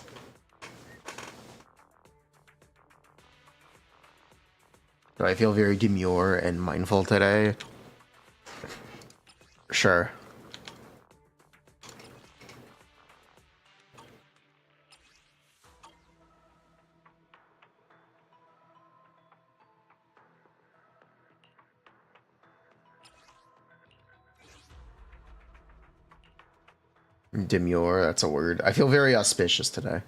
Do I feel very demure and mindful today? Sure. Demure, that's a word. I feel very auspicious today.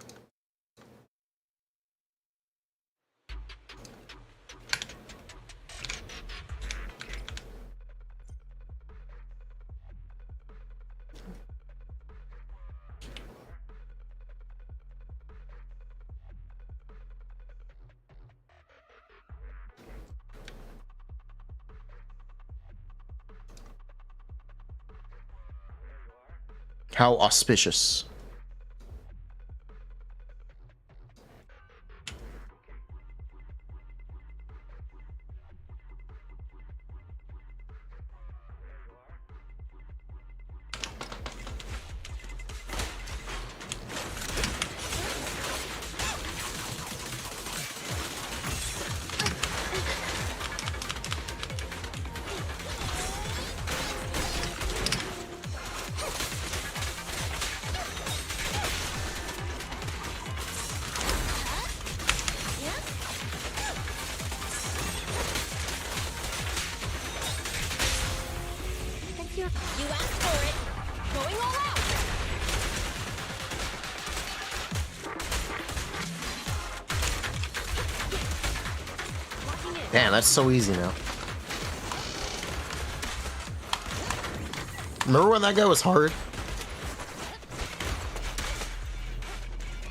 How auspicious. You asked for it. Going all out. Damn, that's so easy now. Remember when that guy was hard?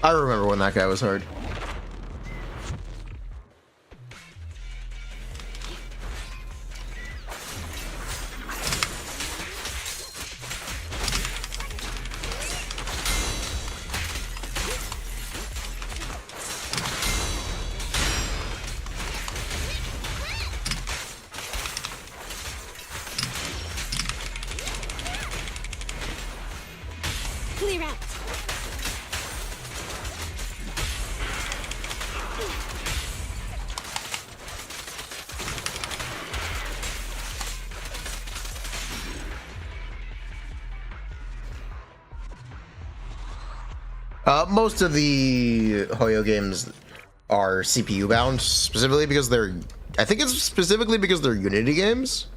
I remember when that guy was hard. Clear out. Most of the Hoyo games are CPU bound, specifically because they're, I think it's specifically because they're Unity games.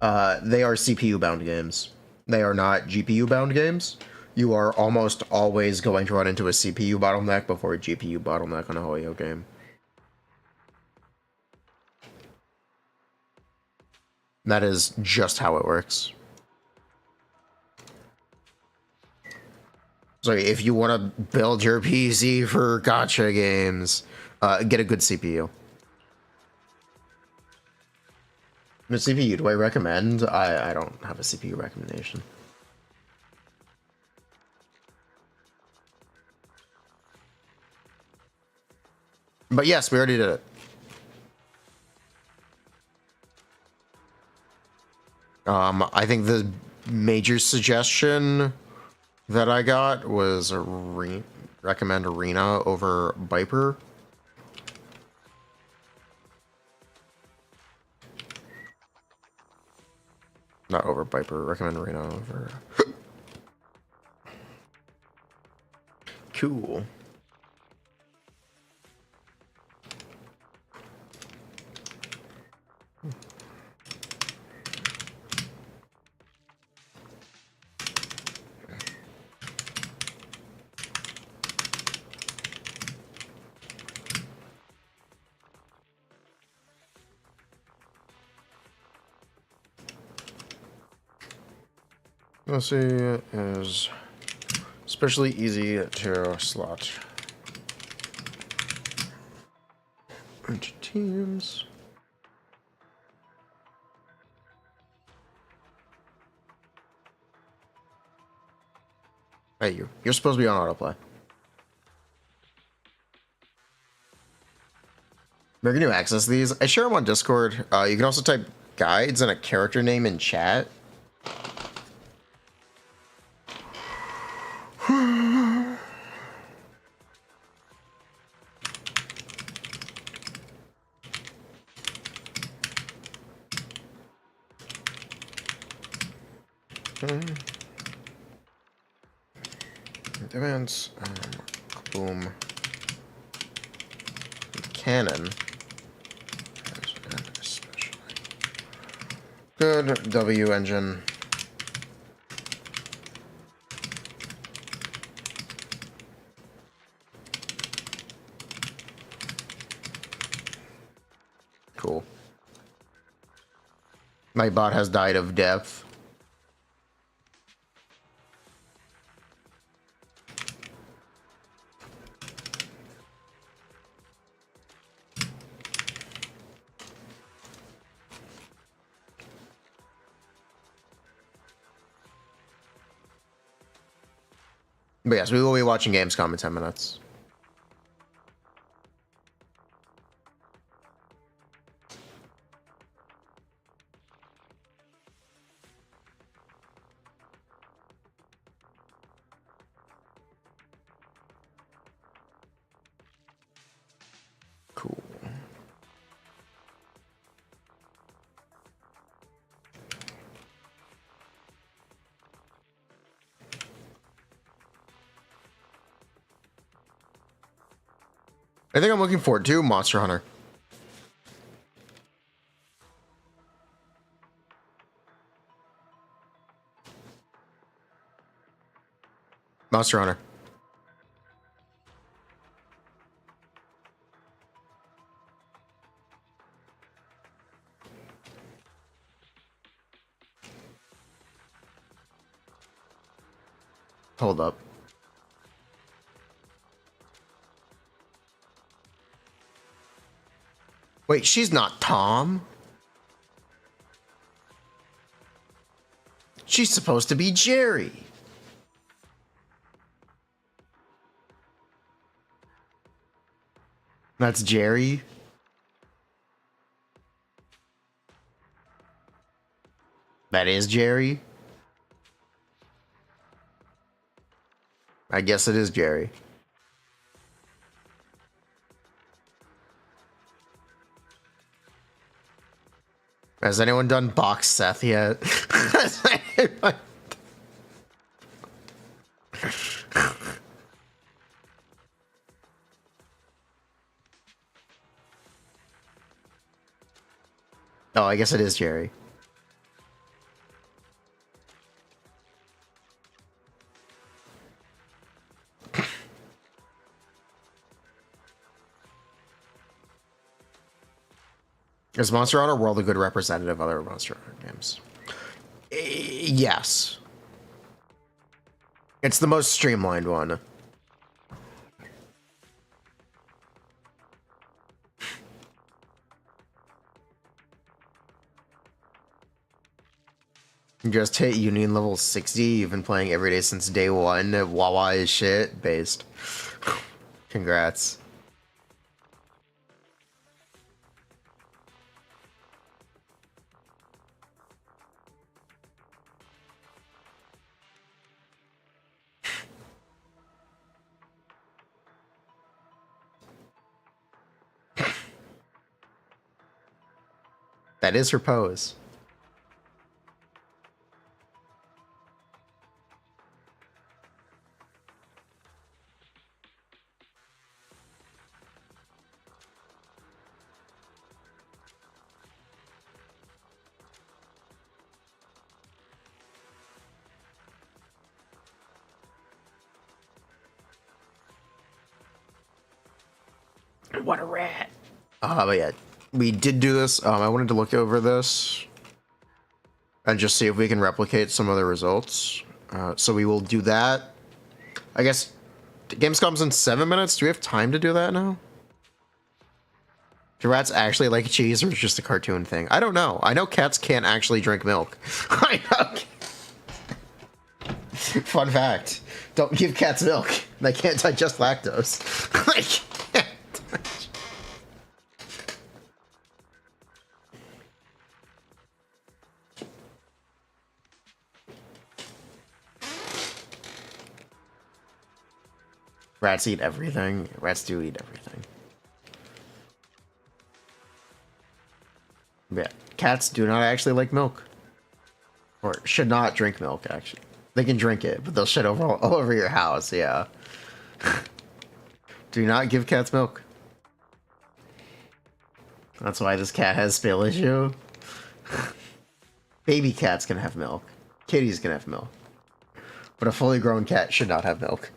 They are CPU bound games. They are not GPU bound games. You are almost always going to run into a CPU bottleneck before a GPU bottleneck on a Hoyo game. That is just how it works. So if you want to build your PC for gacha games, get a good CPU. The CPU, do I recommend? I don't have a CPU recommendation. But yes, we already did it. I think the major suggestion that I got was recommend Arena over Viper. Not over Viper, recommend Arena over... Cool. Let's see, is especially easy to slot into teams. Hey, you're supposed to be on autoplay. Where can you access these? I share them on Discord. You can also type guides and a character name in chat. Events, boom, cannon, especially good W engine. Cool. My bot has died of depth. But yes, we will be watching Gamescom in 10 minutes. Cool. I think I'm looking forward to Monster Hunter. Monster Hunter. Hold up. Wait, she's not Tom. She's supposed to be Jerry. That's Jerry. That is Jerry. I guess it is Jerry. Has anyone done Box Seth yet? Oh, I guess it is Jerry. Is Monster Hunter World a good representative of other Monster Hunter games? Yes. It's the most streamlined one. You just hit Union level 60. You've been playing every day since day one. Wawa is shit. Based. Congrats. That is her pose. want a rat. But yeah, we did do this. I wanted to look over this and just see if we can replicate some of the results. So we will do that. I guess Gamescom's in 7 minutes. Do we have time to do that now? Do rats actually like cheese, or is it just a cartoon thing? I don't know. I know cats can't actually drink milk. I know. Fun fact. Don't give cats milk. They can't digest lactose. They can't. Rats eat everything. Rats do eat everything. Yeah, cats do not actually like milk. Or should not drink milk, actually. They can drink it, but they'll shit all over your house, yeah. Do not give cats milk. That's why this cat has spill issue. Baby cats can have milk. Kitties can have milk. But a fully grown cat should not have milk.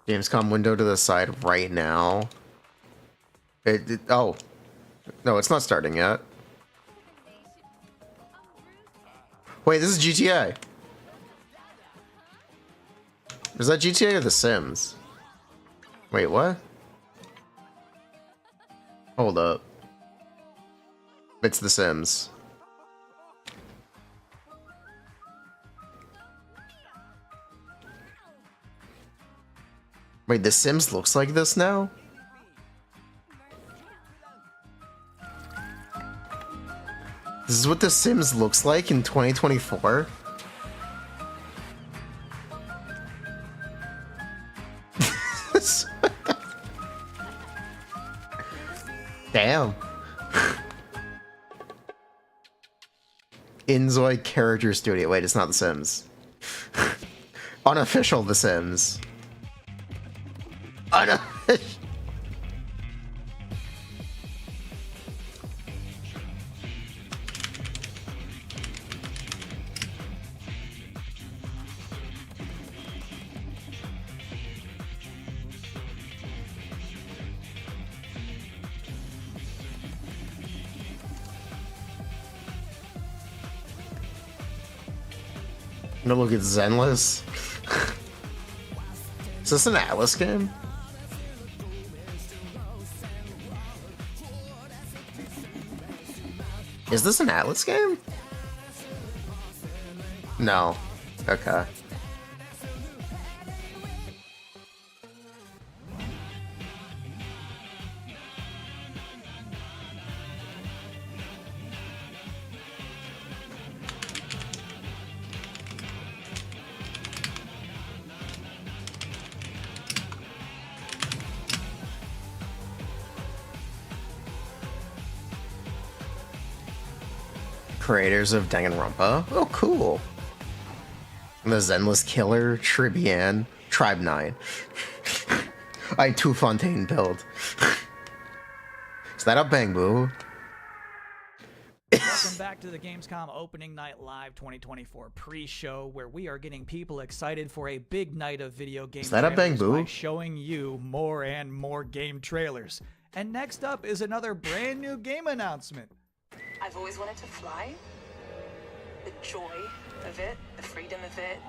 Gamescom window to the side right now. Oh. No, it's not starting yet. Wait, this is GTA. Is that GTA or The Sims? Wait, what? Hold up. It's The Sims. Wait, The Sims looks like this now? This is what The Sims looks like in 2024? Damn. Inzoi Character Studio. Wait, it's not The Sims. Unofficial The Sims. Unofficial. No, look, it's Zenless. Is this an Atlas game? Is this an Atlas game? No. Okay. Creators of Danganronpa. Oh, cool. The Zenless Killer, Tribian, Tribe 9. I two Fontaine build. Is that a Bangbu? Welcome back to the Gamescom Opening Night Live 2024 pre-show, where we are getting people excited for a big night of video game Is that a trailers Bangbu? by showing you more and more game trailers. And next up is another brand new game announcement. I've always wanted to fly. The joy of it, the freedom of it.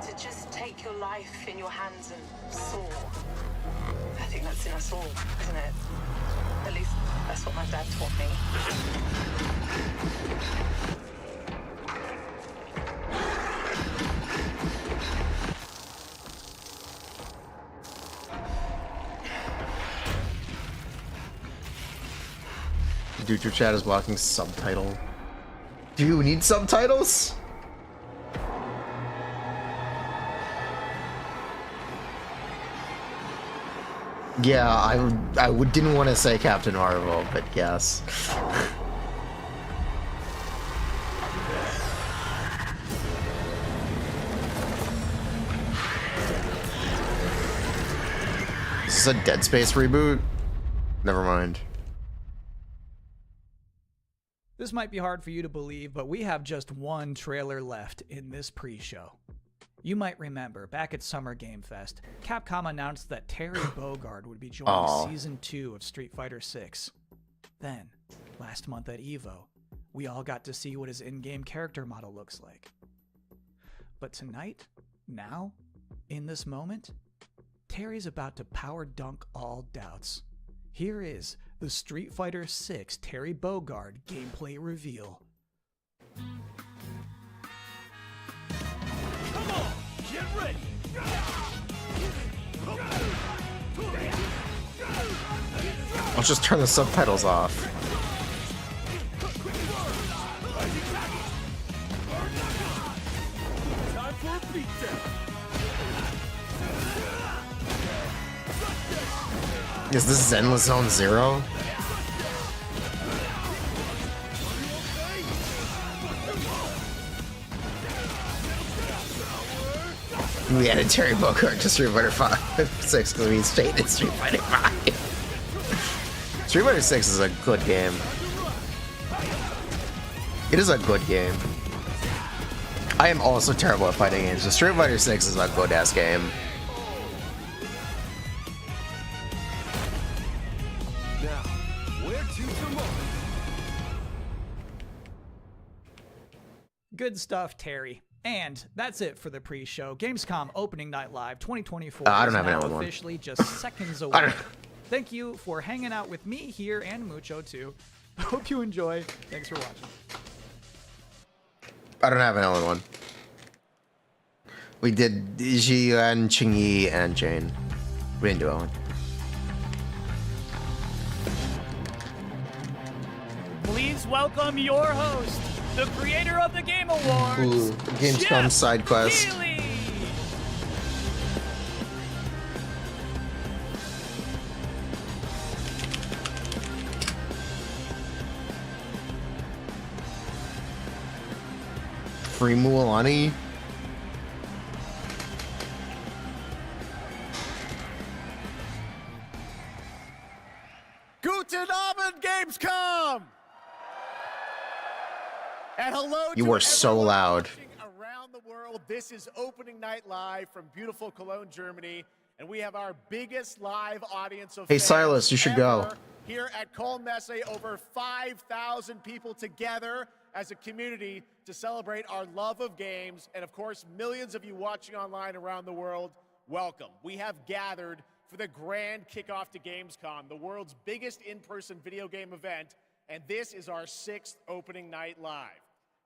To just take your life in your hands and soar. I think that's in us all, isn't it? At least that's what my dad taught me. Dude, your chat is blocking subtitle. Do you need subtitles? Yeah, didn't want to say Captain Marvel, but yes. Is this a Dead Space reboot? Never mind. This might be hard for you to believe, but we have just one trailer left in this pre-show. You might remember, back at Summer Game Fest, Capcom announced that Terry Bogard would be joining Aw. Season 2 of Street Fighter 6. Then, last month at EVO, we all got to see what his in-game character model looks like. But tonight, now, in this moment, Terry's about to power dunk all doubts. Here is the Street Fighter 6 Terry Bogard gameplay reveal. Get ready! I'll just turn the subtitles off. Time for a beatdown! Is this Zenless Zone Zero? We added Terry Bogard to Street Fighter 6 because we stayed in Street Fighter 5. Street Fighter 6 is a good game. It is a good game. I am also terrible at fighting games, so Street Fighter 6 is a good ass game. Now, where to tomorrow? Good stuff, Terry. And that's it for the pre-show. Gamescom Opening Night Live 2024 I don't is have now another one. officially just seconds away. Thank you for hanging out with me here and Mucho too. Hope you enjoy. Thanks for watching. I don't have an Ellen one. We did Ji and Qingyi and Jane. We didn't do Ellen. Please welcome your host, the creator of the Game Awards, Ooh, Gamescom Sidequest. Keighley. Free Mualani. Guten Abend, Gamescom! And hello You to were so everyone loud. watching around the world. This is Opening Night Live from beautiful Cologne, Germany, and we have our biggest live audience of Hey, fans Silas, you should go. ever here at Cologne Messe. Over 5,000 people together as a community to celebrate our love of games, and of course, millions of you watching online around the world. Welcome. We have gathered for the grand kickoff to Gamescom, the world's biggest in-person video game event, and this is our 6th Opening Night Live.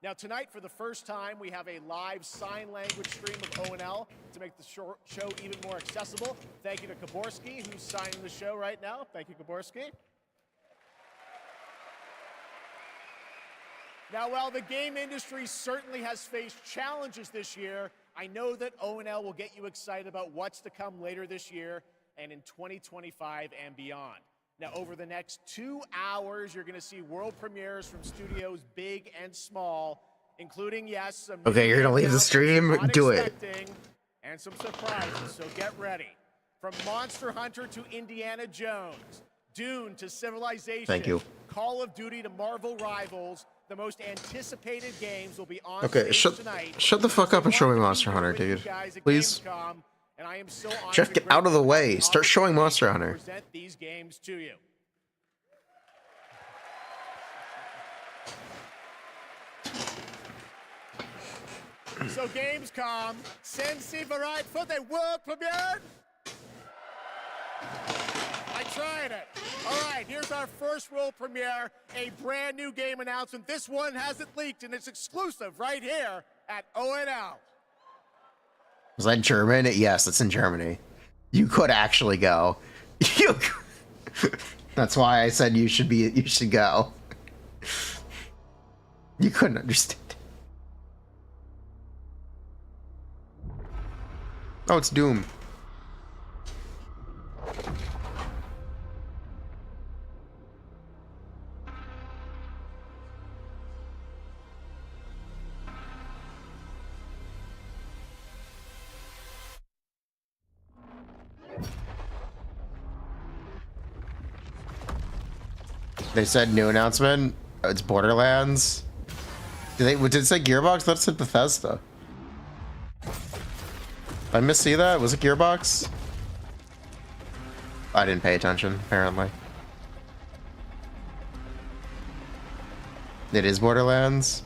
Now tonight, for the first time, we have a live sign language stream of ONL to make the show even more accessible. Thank you to Kaborski, who's signing the show right now. Thank you, Kaborski. Now, while the game industry certainly has faced challenges this year, I know that ONL will get you excited about what's to come later this year and in 2025 and beyond. Now, over the next 2 hours, you're going to see world premieres from studios big and small, including, yes, some Okay, you're gonna leave the stream? not Do it. expecting, and some surprises, so get ready. From Monster Hunter to Indiana Jones, Dune to Civilization, Thank you. Call of Duty to Marvel Rivals, the most anticipated games will be on Okay, stage tonight. shut the fuck up and show me Monster Hunter, dude. Please. And I am so honored Jeff, and get out of the grateful way. for the Start showing Monster opportunity Hunter. to present these games to you. So Gamescom, sind Sie bereit for the world premiere? I tried it. All right, here's our first world premiere, a brand new game announcement. This one hasn't leaked, and it's exclusive right here at ONL. Was that German? Yes, it's in Germany. You could actually go. You. That's why I said you should go. You couldn't understand. Oh, it's Doom. They said new announcement. It's Borderlands. Did it say Gearbox? That said Bethesda. I see that? Was it Gearbox? I didn't pay attention, apparently. It is Borderlands.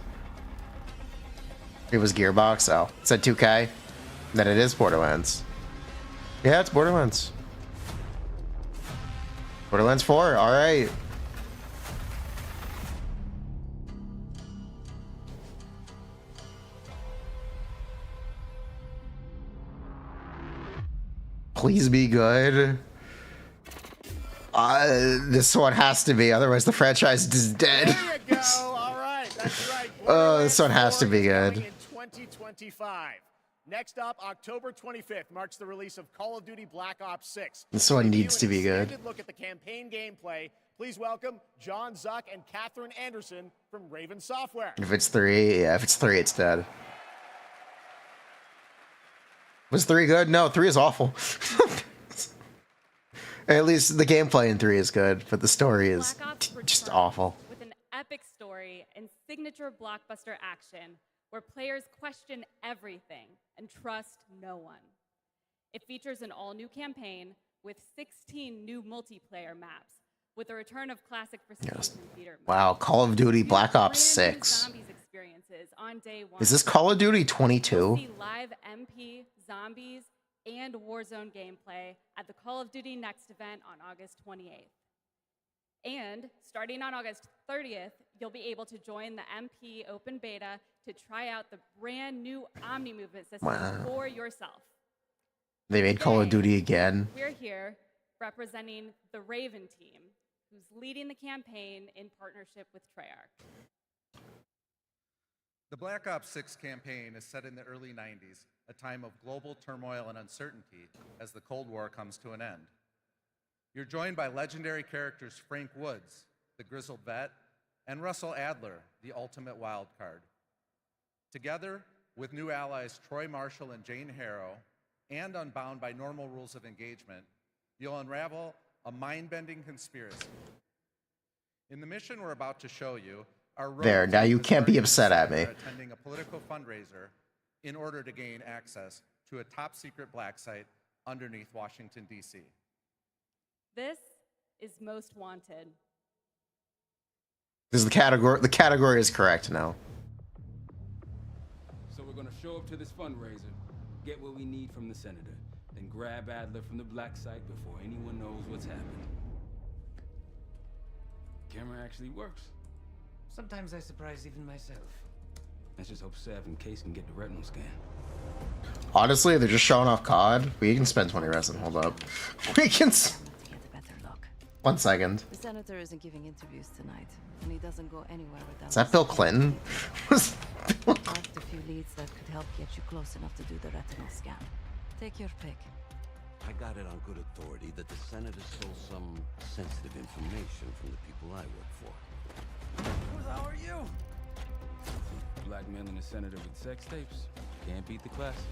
It was Gearbox. Oh, it said 2K. Then it is Borderlands. Yeah, it's Borderlands. Borderlands 4, alright. Please be good. This one has to be, otherwise the franchise is dead. There you go. All right, that's right. Oh, this one has to be Borderlands good. is coming in 2025. Next up, October 25th marks the release of Call of Duty Black Ops 6. This one Review needs to an be good. extended look at the campaign gameplay. Please welcome John Zuck and Catherine Anderson from Raven Software. If it's 3, yeah, if it's 3, it's dead. Was 3 good? No, 3 is awful. At least the gameplay in 3 is good, but the story is just awful. With an epic story and signature blockbuster action where players question everything and trust no one. It features an all-new campaign with 16 new multiplayer maps, with the return of classic first-person theater modes. Wow, Call of Duty Black Ops Brand new 6. zombies experiences on day one. Is this Call of Duty You'll 22? see live MP, zombies, and Warzone gameplay at the Call of Duty Next event on August 28th. And starting on August 30th, you'll be able to join the MP open beta to try out the brand new Omni movement system for yourself. They made Call of Duty again. We're here representing the Raven team, who's leading the campaign in partnership with Treyarch. The Black Ops 6 campaign is set in the early 90s, a time of global turmoil and uncertainty as the Cold War comes to an end. You're joined by legendary characters Frank Woods, the grizzled vet, and Russell Adler, the ultimate wild card. Together with new allies Troy Marshall and Jane Harrow, and unbound by normal rules of engagement, you'll unravel a mind-bending conspiracy. In the mission we're about to show you, our There, now you can't be upset at me. attending a political fundraiser in order to gain access to a top-secret black site underneath Washington, D.C. This is Most Wanted. This is the category. The category is correct now. So we're gonna show up to this fundraiser, get what we need from the senator, then grab Adler from the black site before anyone knows what's happened. Camera actually works. Sometimes I surprise even myself. Let's just hope Sev and Case can get the retinal scan. Honestly, they're just showing off COD. We can spend 20 resin. Hold up. We can. Get a better look. 1 second. The senator isn't giving interviews tonight, and he doesn't go anywhere without. Is that Bill Clinton? Marked a few leads that could help get you close enough to do the retinal scan. Take your pick. I got it on good authority that the senator stole some sensitive information from the people I work for. Who the hell are you? Blackmailing a senator with sex tapes. Can't beat the classics.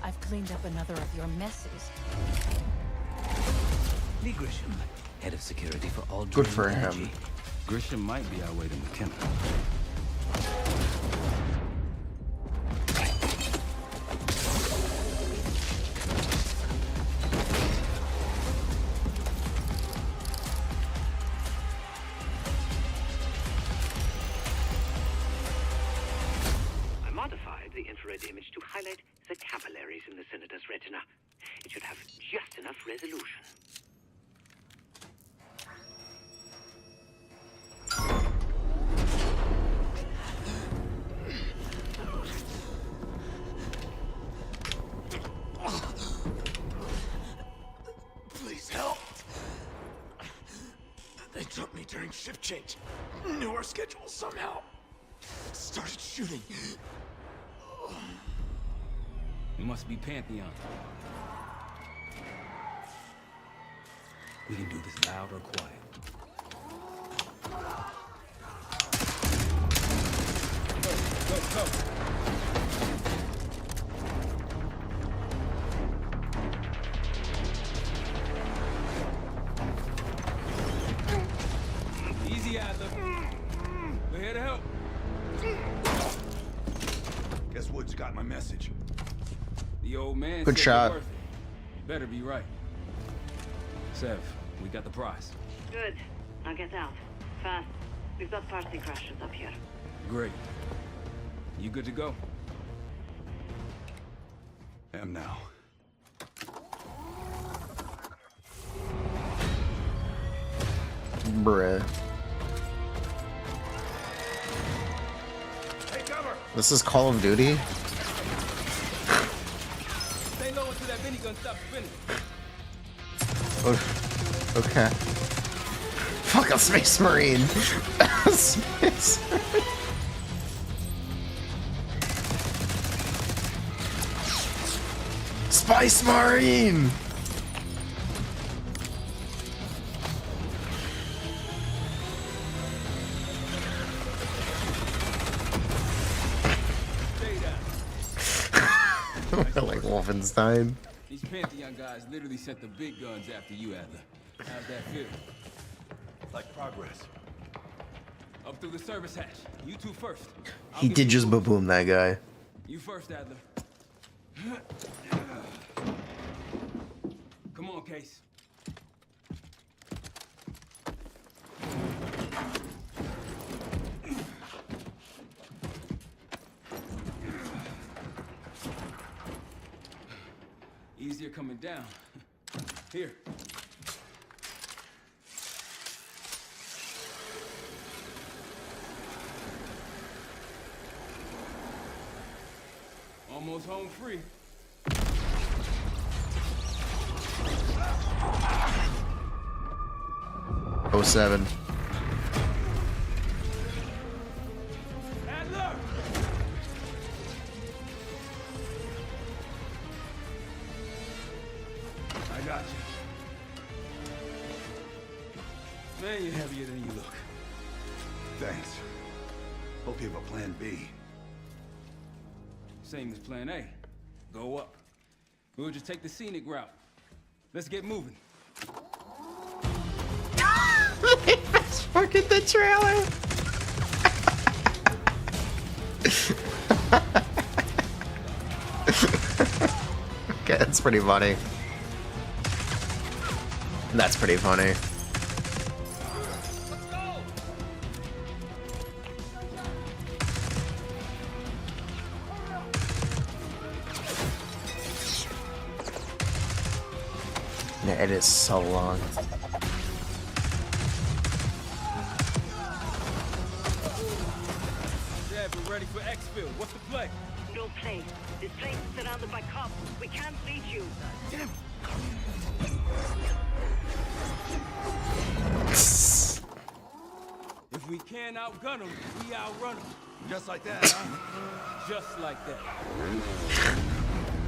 I've cleaned up another of your messes. Lee Grisham, head of security for all. Good for him. Energy. Grisham might be our way to McKenna. I modified the infrared image to highlight the capillaries in the senator's retina. It should have just enough resolution. Please help. They took me during shift change. Knew our schedule somehow. Started shooting. It must be Pantheon. We can do this loud or quiet. Go. Easy, Adler. We're here to help. Woods got my message. The old man Good said shot. you're worth it. You better be right. Sev, we got the prize. Good. Now get out. Fast. We've got party crashers up here. Great. You good to go? Am now. Bruh. Hey, cover! This is Call of Duty? Stay low until that minigun stops spinning. Oh, okay. Fuck a Space Marine. Space Marine. Spice Marine! Like Wolfenstein. These Pantheon guys literally sent the big guns after you, Adler. How's that feel? Like progress. Up through the service hatch. You two first. He did just boom that guy. You first, Adler. Come on, Case. Easier coming down. Here. Almost home free. Oh 07. Adler! I got you. Man, you're heavier than you look. Thanks. Hope you have a plan B. Same as plan A. Go up. We'll just take the scenic route. Let's get moving. That's fucking the trailer. Okay, that's pretty funny. That's pretty funny. Yeah, it is so long. Dad, we're ready for exfil. What's the play? No play. This place is surrounded by cops. We can't reach you. Damn. If we can't outgun them, we outrun them. Just like that, huh? Just like that.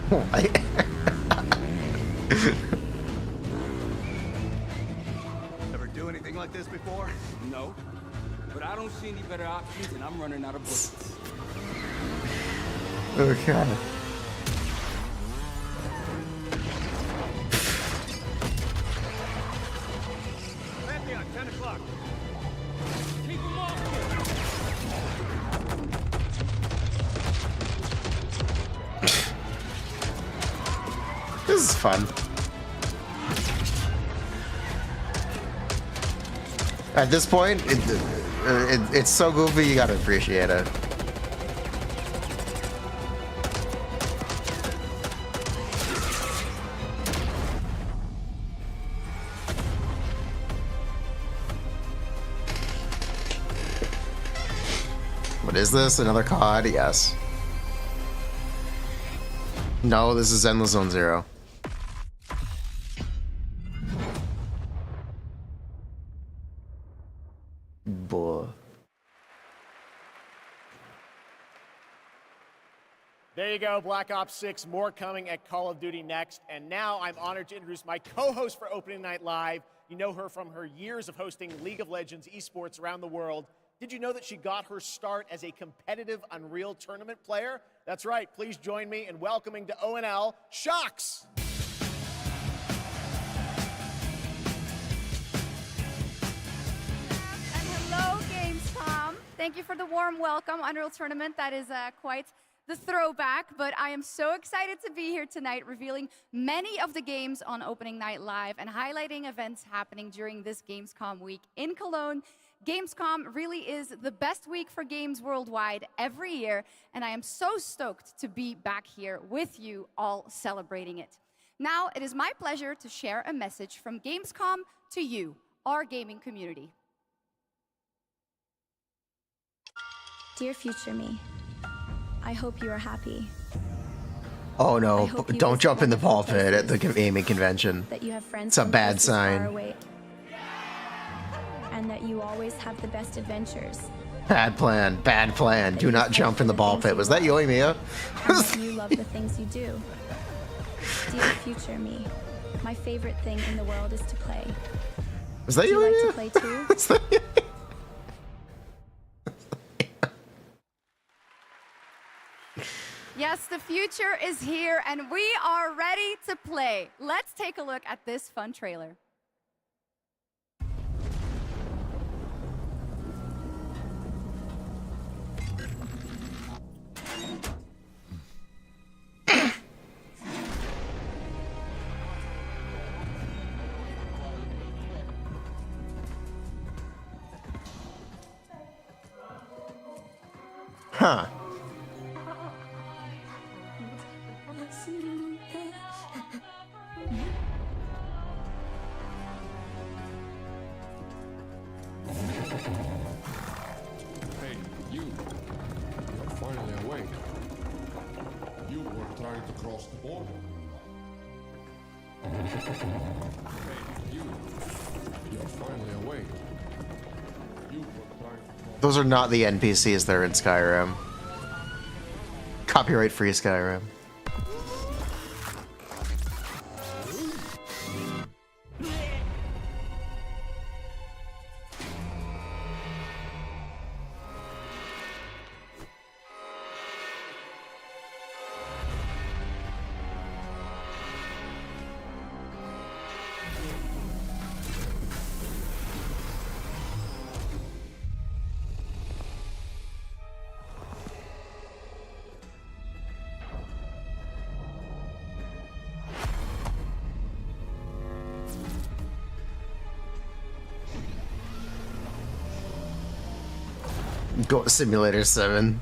What? Ever do anything like this before? No. But I don't see any better options, and I'm running out of bullets. Okay. Pantheon, 10 o'clock. Keep them off me. This is fun. At this point, it's so goofy, you gotta appreciate it. What is this? Another COD? Yes. No, this is Endless Zone Zero. Buh. There you go, Black Ops 6, more coming at Call of Duty next. And now I'm honored to introduce my co-host for Opening Night Live. You know her from her years of hosting League of Legends esports around the world. Did you know that she got her start as a competitive Unreal Tournament player? That's right, please join me in welcoming to ONL, Shocks! And hello, Gamescom. Thank you for the warm welcome. Unreal Tournament, that is quite the throwback, but I am so excited to be here tonight revealing many of the games on opening night live and highlighting events happening during this Gamescom week in Cologne. Gamescom really is the best week for games worldwide every year, and I am so stoked to be back here with you all celebrating it. Now, it is my pleasure to share a message from Gamescom to you, our gaming community. Dear future me, I hope you are happy. Oh no, don't jump in the ball pit at the gaming convention. That you have friends It's a from bad places far sign. away, and that you always have the best adventures. Bad plan, bad plan. Do not jump in the ball pit. Was that Yoimiya? And that you love the things you do. Dear future me, my favorite thing in the world is to play. Was that Do you Yoimiya? like to play too? Yes, the future is here and we are ready to play. Let's take a look at this fun trailer. Huh. Hey, you. You're finally awake. You were trying to cross the border. Hey, you. You're finally awake. You were trying to cross. Those are not the NPCs that are in Skyrim. Copyright free Skyrim. Goat Simulator 7.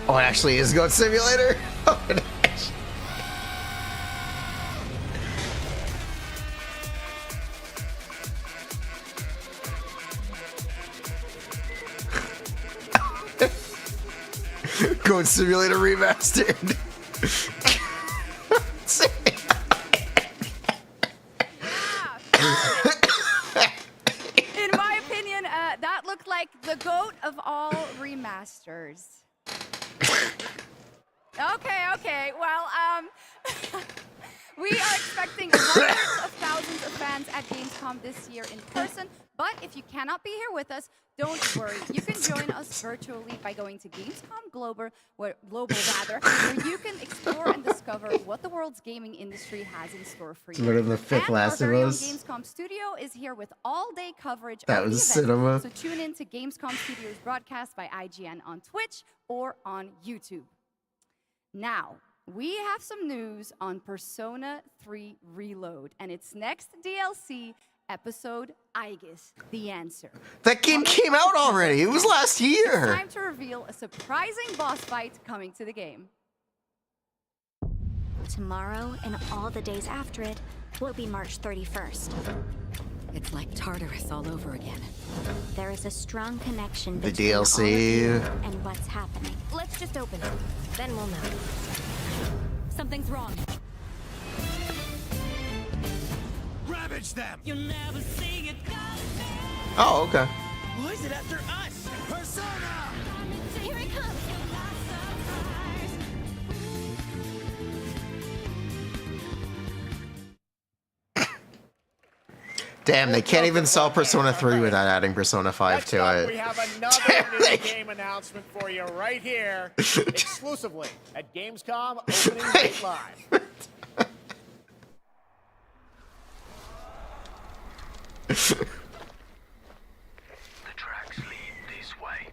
Oh, it actually is Goat Simulator? Goat Simulator Remastered. In my opinion, that looked like the GOAT of all remasters. Okay. Well, we are expecting hundreds of thousands of fans at Gamescom this year in person, but if you cannot be here with us, don't worry. You can join us virtually by going to Gamescom Global, where you can explore and discover what the world's gaming industry has in store for you. Better than the fifth And Last our of very own Us. Gamescom Studio is here with all-day coverage That of the was event. cinema. So tune in to Gamescom Studios broadcast by IGN on Twitch or on YouTube. Now, we have some news on Persona 3 Reload and its next DLC, episode Aegis, The Answer. That game came out already. It was last It's year. time to reveal a surprising boss fight coming to the game. Tomorrow and all the days after it will be March 31st. It's like Tartarus all over again. There is a strong connection The between all of DLC. you and what's happening. Let's just open it. Then we'll know. Something's wrong. Ravage them! You'll never see it coming. Oh, okay. Why is it after us? Persona! Here it comes. Damn, they can't even sell Persona 3 without adding Persona 5 Next to up, it. we have another new game announcement for you right here, exclusively at Gamescom Opening Night Live. The tracks lead this way.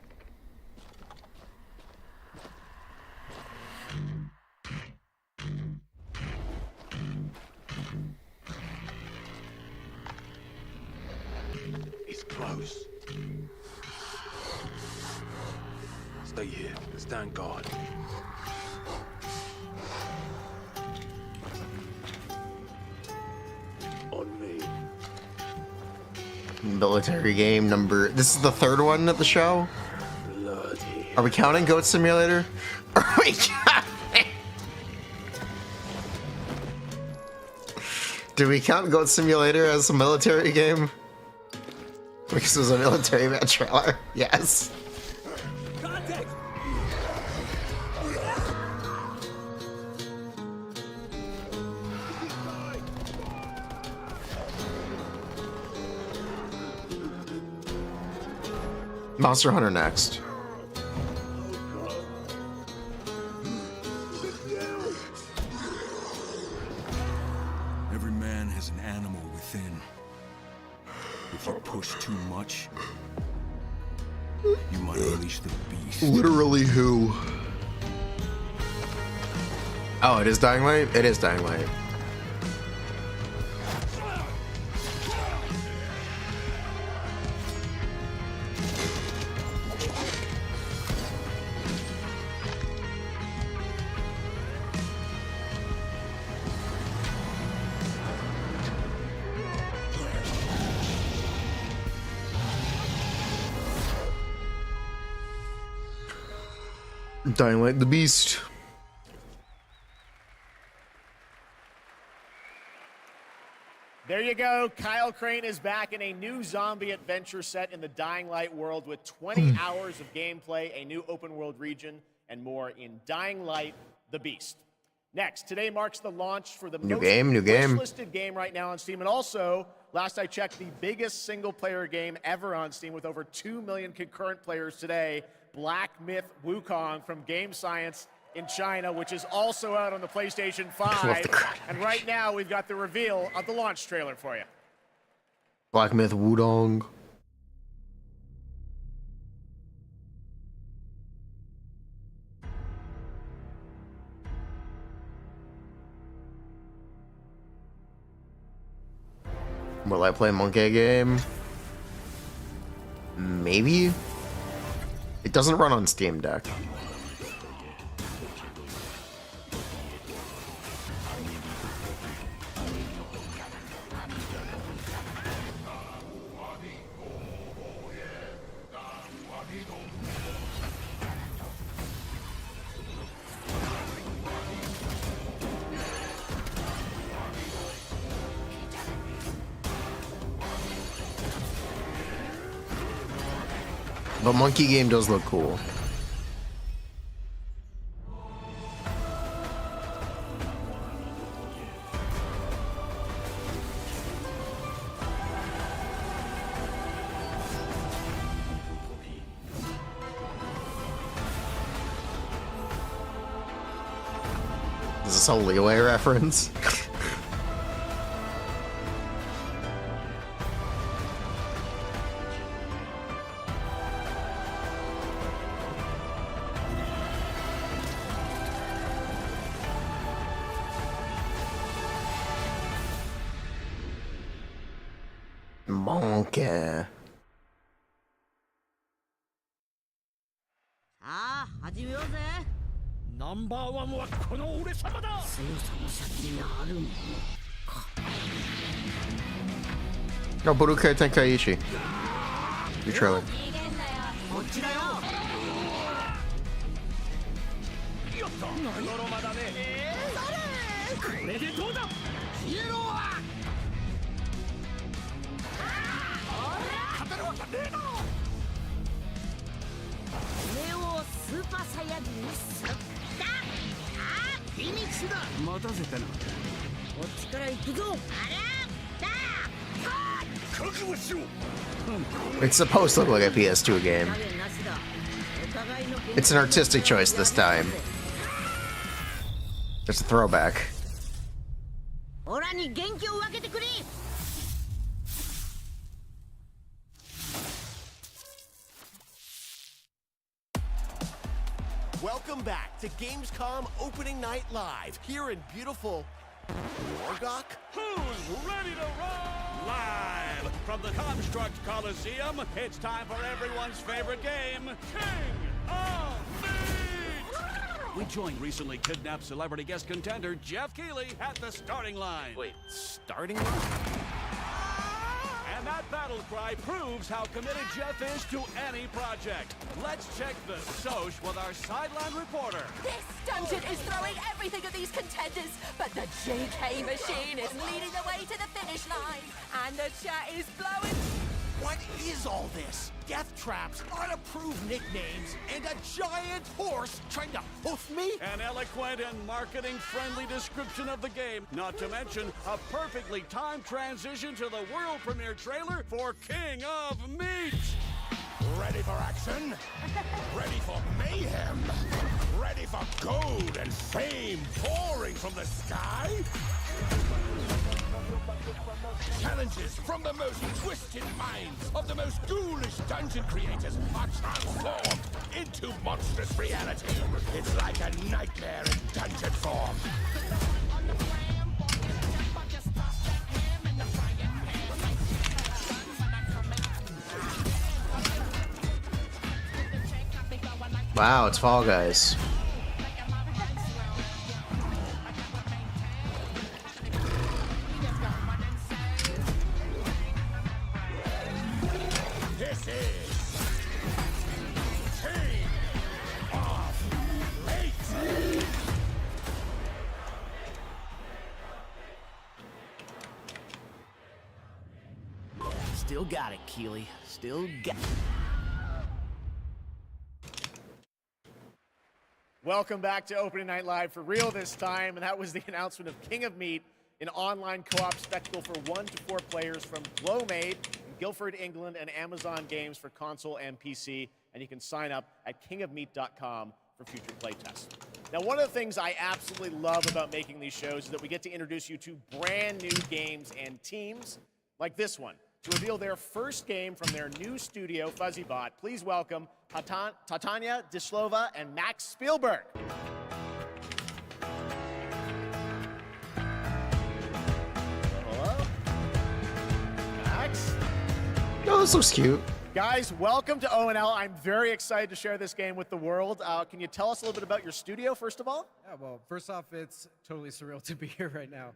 It's close. Stay here. Stand guard. On me. Military game number... This is the third one at the show? Bloody. Are we counting Goat Simulator? Are we counting... Do we count Goat Simulator as a military game? Because it was a military man trailer. Yes. Contact. Monster Hunter next. Every man has an animal within. If you push too much, you might unleash the beast. Literally who? Oh, it is Dying Light? It is Dying Light. Dying Light the Beast. There you go. Kyle Crane is back in a new zombie adventure set in the Dying Light world with 20 hours of gameplay, a new open world region, and more in Dying Light the Beast. Next, today marks the launch for the New game. listed game right now on Steam, and also, last I checked, the biggest single-player game ever on Steam with over 2 million concurrent players today, Black Myth Wukong from Game Science in China, which is also out on the PlayStation 5. And right now, we've got the reveal of the launch trailer for you. Black Myth Wudong. Will I play Monkey game? Maybe? It doesn't run on Steam Deck. The monkey game does look cool. Is this a Leeway reference? Monkey. さあ始めようぜナンバーワンはこの俺様だ強さの先にあるものか No, Budokai Tenkaichi. New trailer. こっちだよやったノロマだねこれでどうだヒーローは勝てるわけねえな俺をスーパーサイヤ人にすったフィニッシュだ待たせたなこっちから行くぞあらだこっち It's supposed to look like a PS2 game. It's an artistic choice this time. It's a throwback. オラに元気を分けてくれ Welcome back to Gamescom Opening Night Live here in beautiful Wargok. Who's ready to roll? Live from the Construct Coliseum, it's time for everyone's favorite game, King of Meat! We joined recently kidnapped celebrity guest contender Jeff Keighley at the starting line. Wait, starting line? And that battle cry proves how committed Jeff is to any project. Let's check the soch with our sideline reporter. This dungeon is throwing everything at these contenders, but the JK machine is leading the way to the finish line, and the chat is blowing. What is all this? Death traps, unapproved nicknames, and a giant horse trying to hoof me? An eloquent and marketing-friendly description of the game, not to mention a perfectly timed transition to the world premiere trailer for King of Meat. Ready for action? Ready for mayhem? Ready for gold and fame pouring from the sky? Challenges from the most twisted minds of the most ghoulish dungeon creators are transformed into monstrous reality. It's like a nightmare in dungeon form. Wow, it's Fall Guys. This is King of Meat. Still got it, Keighley. Still got it. Welcome back to Opening Night Live for real this time, and that was the announcement of King of Meat, an online co-op spectacle for 1 to 4 players from Glowmade in Guildford, England, and Amazon Games for console and PC, and you can sign up at kingofmeat.com for future playtests. Now, one of the things I absolutely love about making these shows is that we get to introduce you to brand new games and teams like this one. To reveal their first game from their new studio, FuzzyBot, please welcome Tatania Dislova and Max Spielberg. Hello? Max? Oh, this looks cute. Guys, welcome to O&L. I'm very excited to share this game with the world. Can you tell us a little bit about your studio, first of all? Yeah, well, first off, it's totally surreal to be here right now.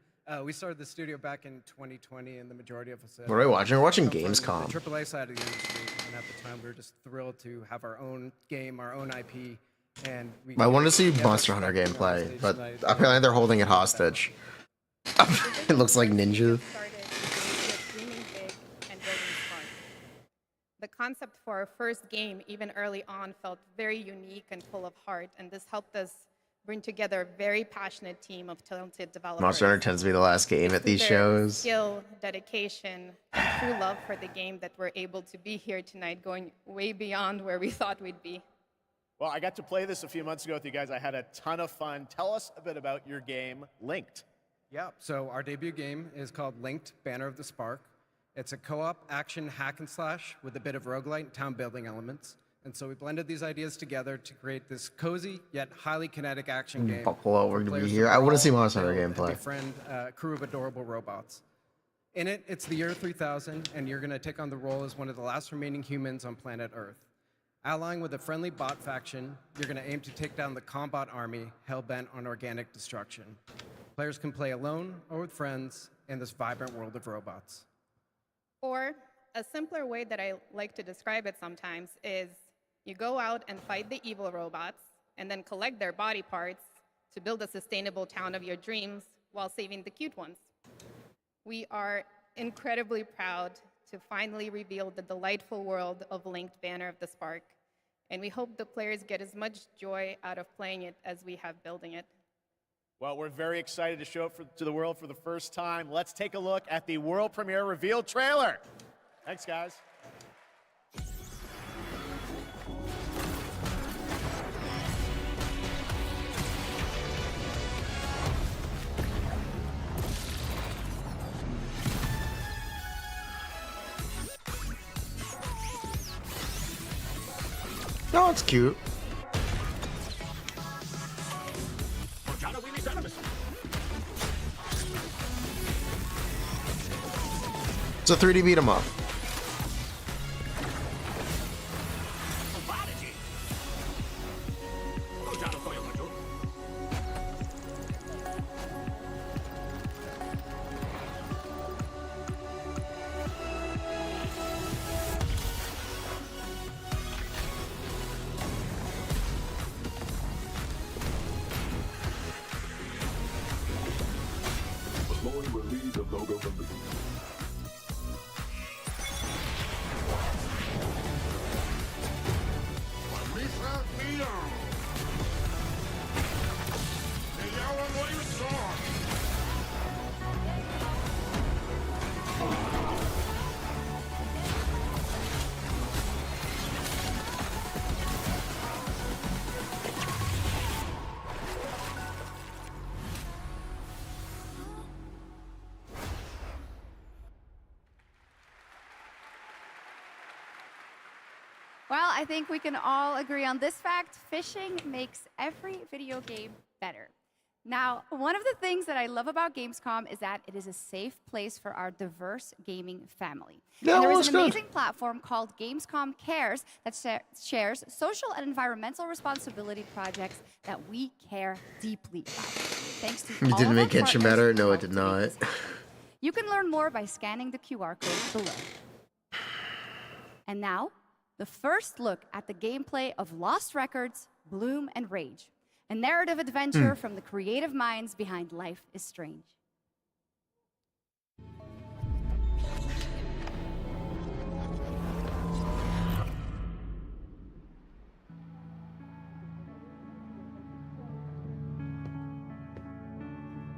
We started the studio back in 2020, and the majority of us... What are we watching? We're watching come from Gamescom. The AAA side of the industry, and at the time, we were just thrilled to have our own game, our own IP, and we... I wanted to see Monster Hunter gameplay, but apparently they're holding it hostage. It looks like Ninja. The concept for our first game, even early on, felt very unique and full of heart, and this helped us bring together a very passionate team of talented developers. Monster Hunter tends to be the last game at these shows. Skill, dedication, and true love for the game that we're able to be here tonight, going way beyond where we thought we'd be. Well, I got to play this a few months ago with you guys. I had a ton of fun. Tell us a bit about your game, Linked. Yeah, so our debut game is called Linked, Banner of the Spark. It's a co-op action hack and slash with a bit of roguelite and town building elements. And so we blended these ideas together to create this cozy yet highly kinetic action game. Buckle over to be here. I want to see Monster Hunter gameplay. Befriend a crew of adorable robots. In it, it's the year 3000, and you're going to take on the role as one of the last remaining humans on planet Earth. Allying with a friendly bot faction, you're going to aim to take down the Combot army hell-bent on organic destruction. Players can play alone or with friends in this vibrant world of robots. Or a simpler way that I like to describe it sometimes is you go out and fight the evil robots and then collect their body parts to build a sustainable town of your dreams while saving the cute ones. We are incredibly proud to finally reveal the delightful world of Linked Banner of the Spark, and we hope the players get as much joy out of playing it as we have building it. Well, we're very excited to show it to the world for the first time. Let's take a look at the world premiere reveal trailer. Thanks, guys. No, it's cute. It's a 3D beat 'em up. Well, I think we can all agree on this fact. Fishing makes every video game better. Now, one of the things that I love about Gamescom is that it is a safe place for our diverse gaming family. Yeah, and there well, is it's an good. amazing platform called Gamescom Cares that shares social and environmental responsibility projects that we care deeply about. Thanks to It all didn't of make our Genshin partners better? who No, it helped did to make not. this happen. You can learn more by scanning the QR code below. And now, the first look at the gameplay of Lost Records, Bloom and Rage, a narrative adventure from the creative minds behind Life is Strange.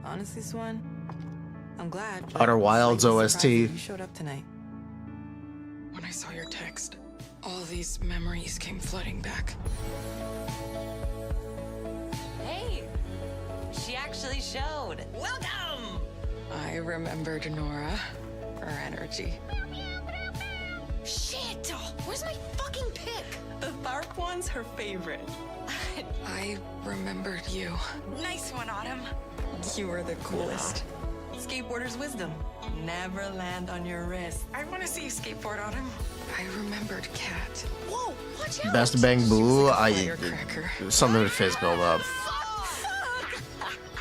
Honestly, Swan, I'm glad. Outer Wilds Slightly OST. surprised that you showed up tonight. When I saw your text, all these memories came flooding back. Hey, she actually showed. Welcome! I remembered Nora, her energy. Shit! Where's my fucking pick? The Tharp one's her favorite. I remembered you. Nice one, Autumn. You were the coolest. Skateboarder's wisdom. Never land on your wrist. I want to see you skateboard, Autumn. I remembered Kat. Whoa, watch out! Best Bang Boo. firecracker. Something to fizz build up.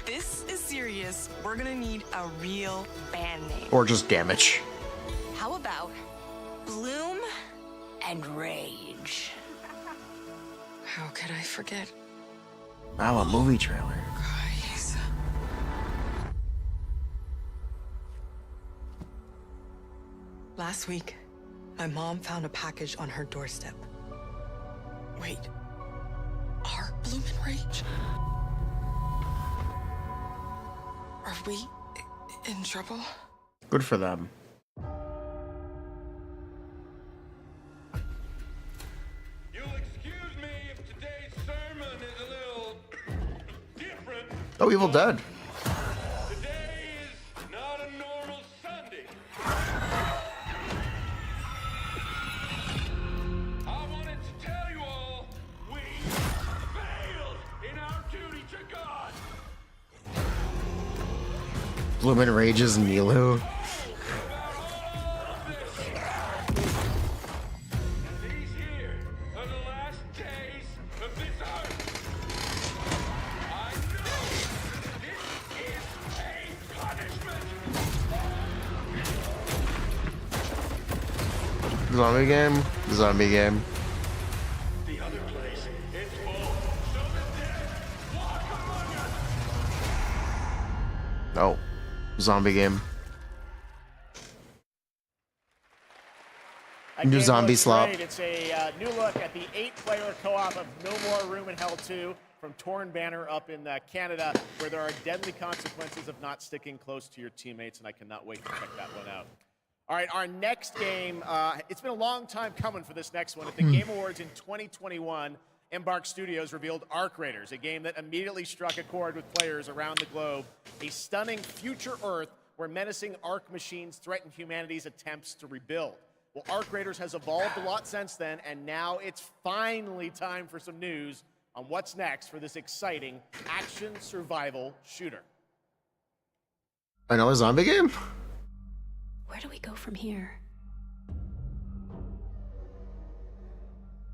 This is serious. We're gonna need a real band name. Or just damage. How about Bloom and Rage? How could I forget? Wow, a movie trailer. Guys. Last week, my mom found a package on her doorstep. Wait. Are Bloom and Rage? Are we in trouble? Good for them. You'll excuse me if today's sermon is a little different. Oh, Evil Dead. Today is not a normal Sunday. I wanted to tell you all, we failed in our duty to God. Bloomin' Rages Nilu. These here are the last days of this earth. I know this is a punishment. Zombie game? Zombie game. The other place, it's full. So the dead walk among us. Oh. Zombie game. That New game zombie looks slop. great. It's a new look at the 8-player co-op of No More Room in Hell 2 from Torn Banner up in Canada, where there are deadly consequences of not sticking close to your teammates, and I cannot wait to check that one out. All right, our next game, it's been a long time coming for this next one. At the Game Awards in 2021, Embark Studios revealed Arc Raiders, a game that immediately struck a chord with players around the globe. A stunning future Earth where menacing Arc machines threaten humanity's attempts to rebuild. Well, Arc Raiders has evolved a lot since then, and now it's finally time for some news on what's next for this exciting action survival shooter. Another zombie game? Where do we go from here?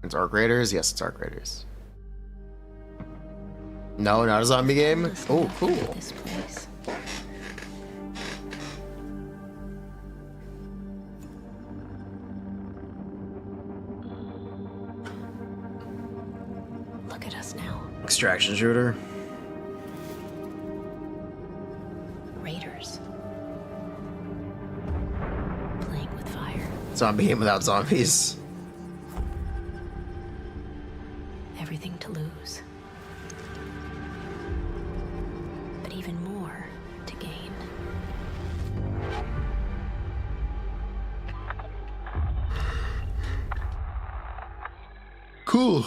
It's Arc Raiders? Yes, it's Arc Raiders. No, not a zombie game? Oh, cool. This place. Look at us now. Extraction shooter. Raiders. Playing with fire. Zombie game without zombies. Everything to lose. But even more to gain. Cool.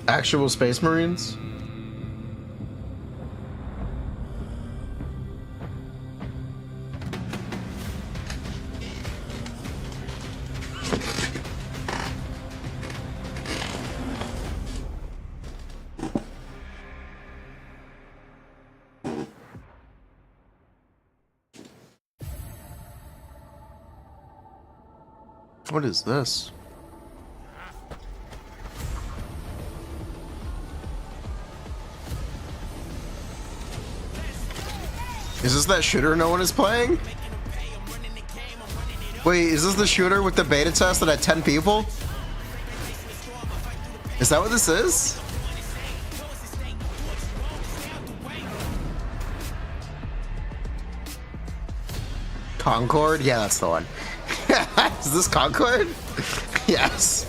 Actual Space Marines? What is this? Is this that shooter no one is playing? Wait, is this the shooter with the beta test that had 10 people? Is that what this is? Concord? Yeah, that's the one. Is this Concord? Yes.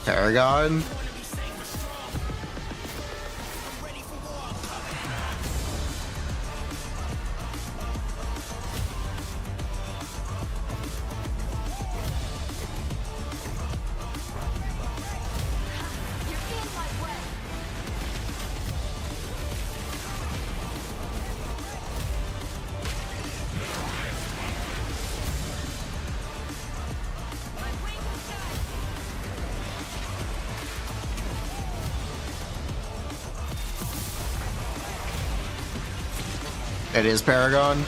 Paragon? It is Paragon.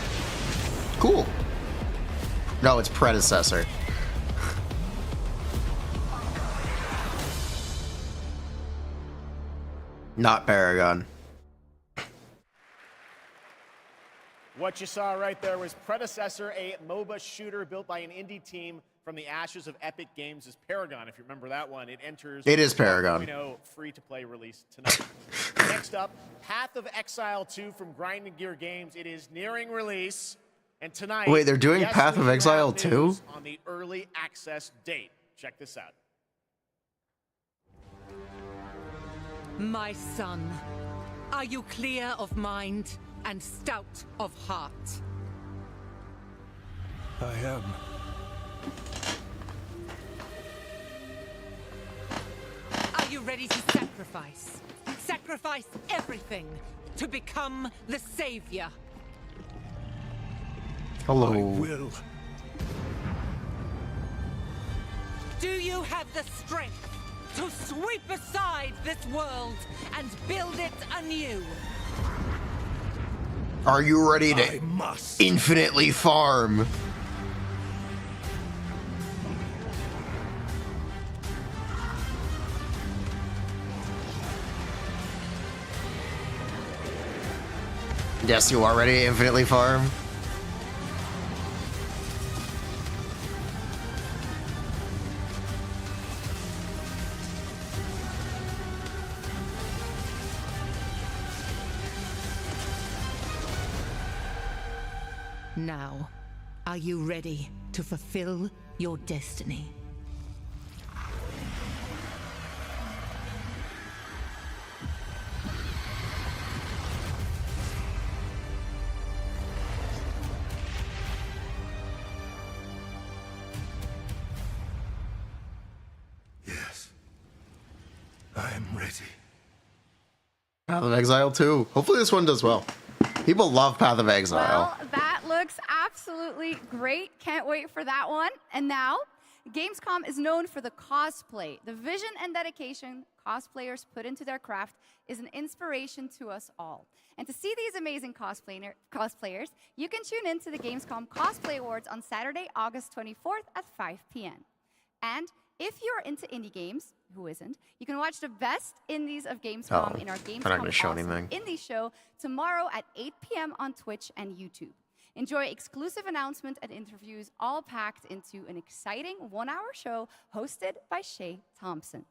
Cool. No, it's predecessor. Not Paragon. What you saw right there was Predecessor, a MOBA shooter built by an indie team from the ashes of Epic Games' Paragon. If you remember that one, it enters It is Paragon. 1.0 free-to-play release tonight. Next up, Path of Exile 2 from Grinding Gear Games. It is nearing release, and tonight... Wait, they're doing yes, Path we of do Exile have 2? news on the early access date. Check this out. My son, are you clear of mind and stout of heart? I am. Are you ready to sacrifice? Sacrifice everything to become the savior? Hello. I will. Do you have the strength to sweep aside this world and build it anew? Are you ready to infinitely farm? Yes, you are ready to infinitely farm. Now, are you ready to fulfill your destiny? Yes. I am ready. Path of Exile 2. Hopefully this one does well. People love Path of Exile. Well, that looks absolutely great. Can't wait for that one. And now, Gamescom is known for the cosplay. The vision and dedication cosplayers put into their craft is an inspiration to us all. And to see these amazing cosplayers, you can tune in to the Gamescom Cosplay Awards on Saturday, August 24th at 5 p.m. And if you're into indie games, who isn't, you can watch the best indies of Gamescom in our Gamescom Awesome Indie Show tomorrow at 8 p.m. on Twitch and YouTube. Enjoy exclusive announcements and interviews all packed into an exciting one-hour show hosted by Shay Thompson.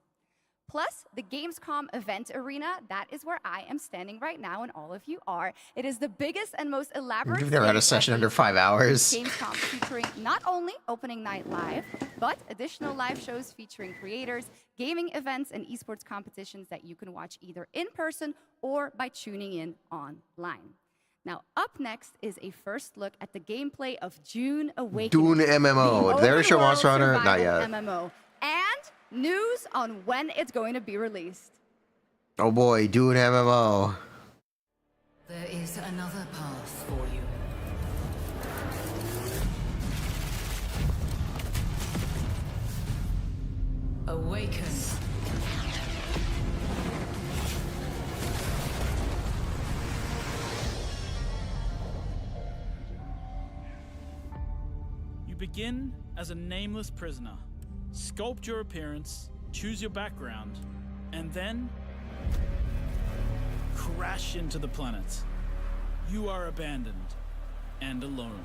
Plus, the Gamescom event arena, that is where I am standing right now and all of you are. It is the biggest and most elaborate... You've never had a session under 5 hours. Gamescom featuring not only opening night live, but additional live shows featuring creators, gaming events, and esports competitions that you can watch either in person or by tuning in online. Now, up next is a first look at the gameplay of Dune Awakening. Dune MMO. Did they ever show Monster Hunter? Not yet. MMO. And news on when it's going to be released. Oh boy, Dune MMO. There is another path for you. Awaken. You begin as a nameless prisoner. Sculpt your appearance, choose your background, and then crash into the planet. You are abandoned and alone.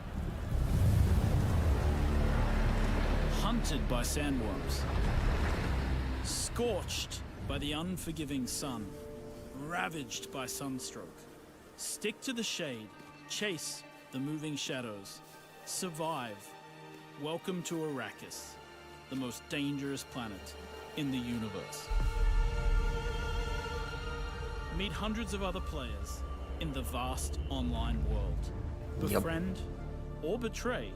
Hunted by sandworms. Scorched by the unforgiving sun. Ravaged by sunstroke. Stick to the shade. Chase the moving shadows. Survive. Welcome to Arrakis, the most dangerous planet in the universe. Meet hundreds of other players in the vast online world. Befriend or betray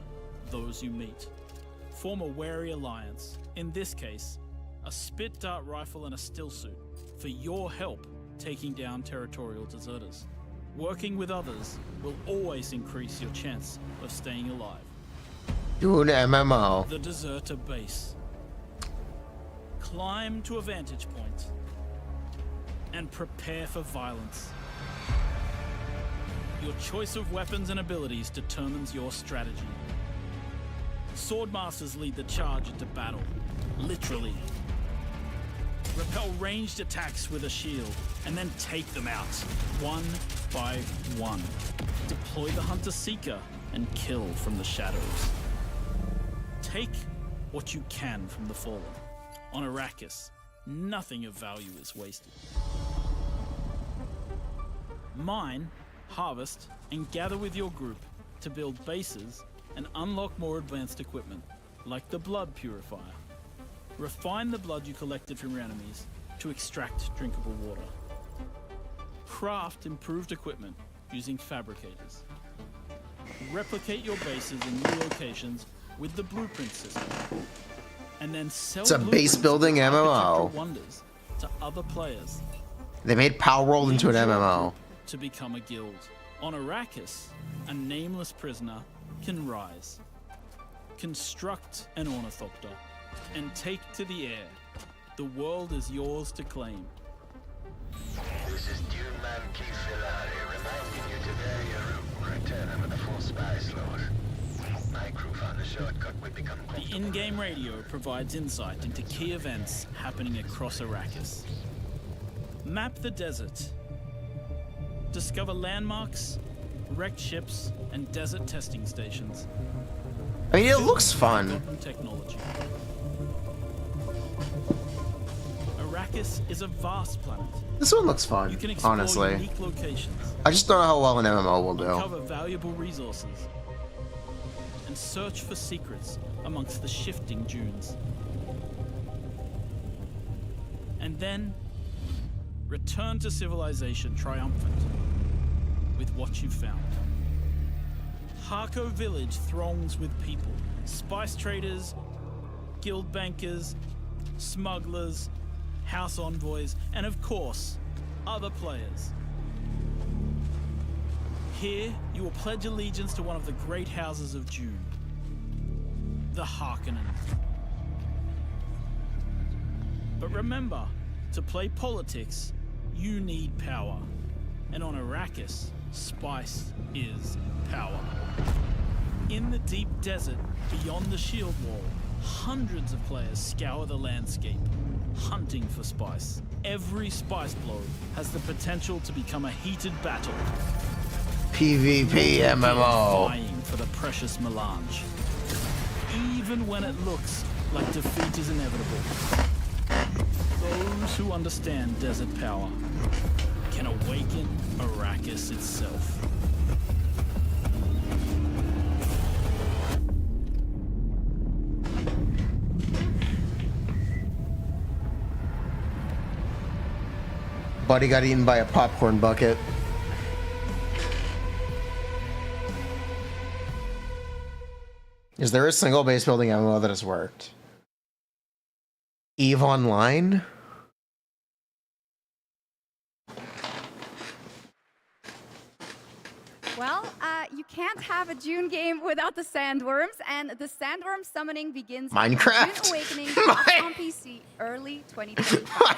those you meet. Form a wary alliance, in this case, a spit dart rifle and a still suit, for your help taking down territorial deserters. Working with others will always increase your chance of staying alive. Dune MMO. The deserter base. Climb to a vantage point and prepare for violence. Your choice of weapons and abilities determines your strategy. Swordmasters lead the charge into battle, literally. Repel ranged attacks with a shield, and then take them out, one by one. Deploy the Hunter-Seeker and kill from the shadows. Take what you can from the Fallen. On Arrakis, nothing of value is wasted. Mine, harvest, and gather with your group to build bases and unlock more advanced equipment, like the Blood Purifier. Refine the blood you collected from your enemies to extract drinkable water. Craft improved equipment using fabricators. Replicate your bases in new locations with the blueprint system. And then sell It's a base building MMO. wonders to other players. They made Power World into an MMO. To become a guild. On Arrakis, a nameless prisoner can rise, construct an ornithopter, and take to the air. The world is yours to claim. This is Dune Man Keith Filari reminding you to vary your route and return with a full spy slot. My crew found a shortcut we become The in-game radio provides insight into key events happening across Arrakis. Map the desert. Discover landmarks, wrecked ships, and desert testing stations. I mean, it looks fun. Forgotten technology. Arrakis is a vast planet. This one looks fun, You can explore honestly. unique locations, I just don't know how well an MMO will do. uncover valuable resources, and search for secrets amongst the shifting dunes. And then, return to civilization triumphant with what you found. Harko village throngs with people, spice traders, guild bankers, smugglers, house envoys, and of course, other players. Here, you will pledge allegiance to one of the great houses of Dune, the Harkonnen. But remember, to play politics, you need power. And on Arrakis, spice is power. In the deep desert, beyond the shield wall, hundreds of players scour the landscape, hunting for spice. Every spice blow has the potential to become a heated battle. PvP MMO. Vying for the precious melange. Even when it looks like defeat is inevitable. Those who understand desert power can awaken Arrakis itself. Buddy got eaten by a popcorn bucket. Is there a single base building MMO that has worked? EVE Online? Well, you can't have a Dune game without the sandworms, and the sandworm summoning begins in Minecraft? Dune Awakening on PC early 2025.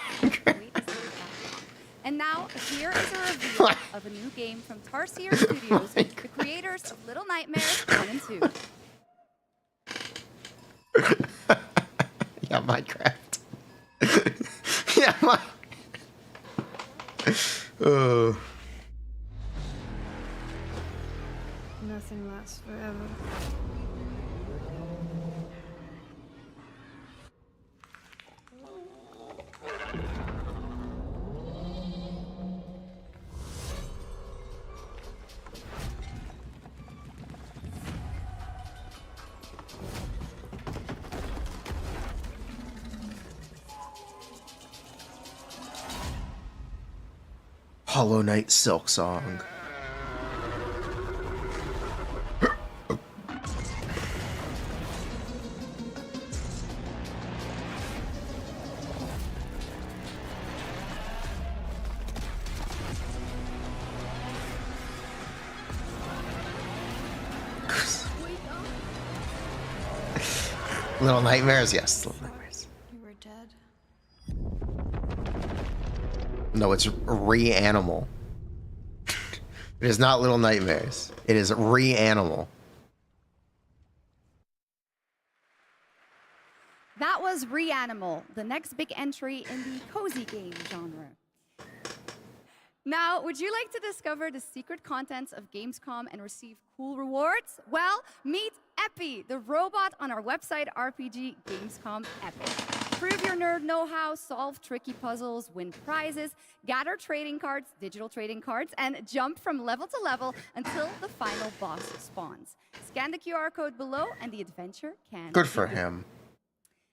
And now, here is a review of a new game from Tarsier Studios, the creators of Little Nightmares 1 and 2. Yeah, Minecraft. Yeah, Oh. Nothing lasts forever. Hollow Knight Silk Song. Little Nightmares, yes. Little Nightmares. You were dead. No, it's Reanimal. It is not Little Nightmares. It is Reanimal. That was Reanimal, the next big entry in the cozy game genre. Now, would you like to discover the secret contents of Gamescom and receive cool rewards? Well, meet Epi, the robot on our website RPG Gamescom Epi. Prove your nerd know-how, solve tricky puzzles, win prizes, gather trading cards, digital trading cards, and jump from level to level until the final boss spawns. Scan the QR code below and the adventure can Good for begin. him.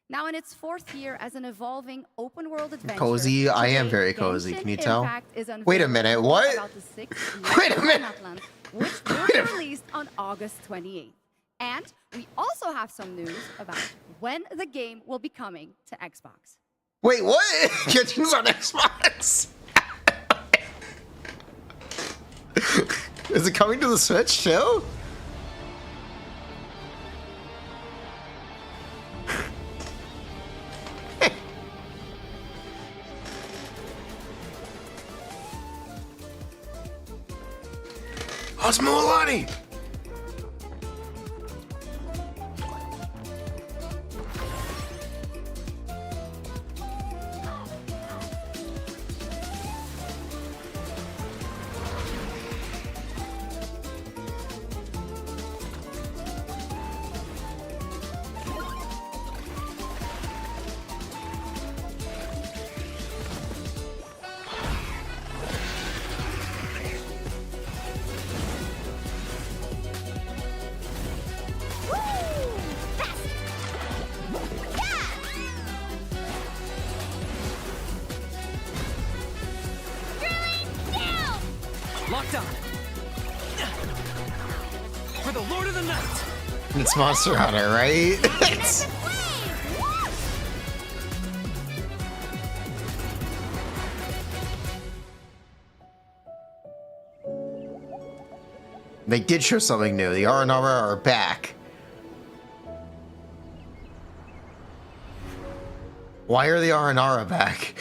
Now in its 4th year as an evolving open-world adventure, Cozy? I am today, very cozy. Genshin Can you tell? Impact is Wait a unveiling minute, more what? about the 6th Wait a minute. Atlant, which will be released on August 28th. And we also have some news about when the game will be coming to Xbox. Wait, what? Genshin's on Xbox? Is it coming to the Switch too? Osmolani! Locked on. For the Lord of the Night. It's Monster Hunter, right? They did show something new. The Aranara are back. Why are the Aranara back?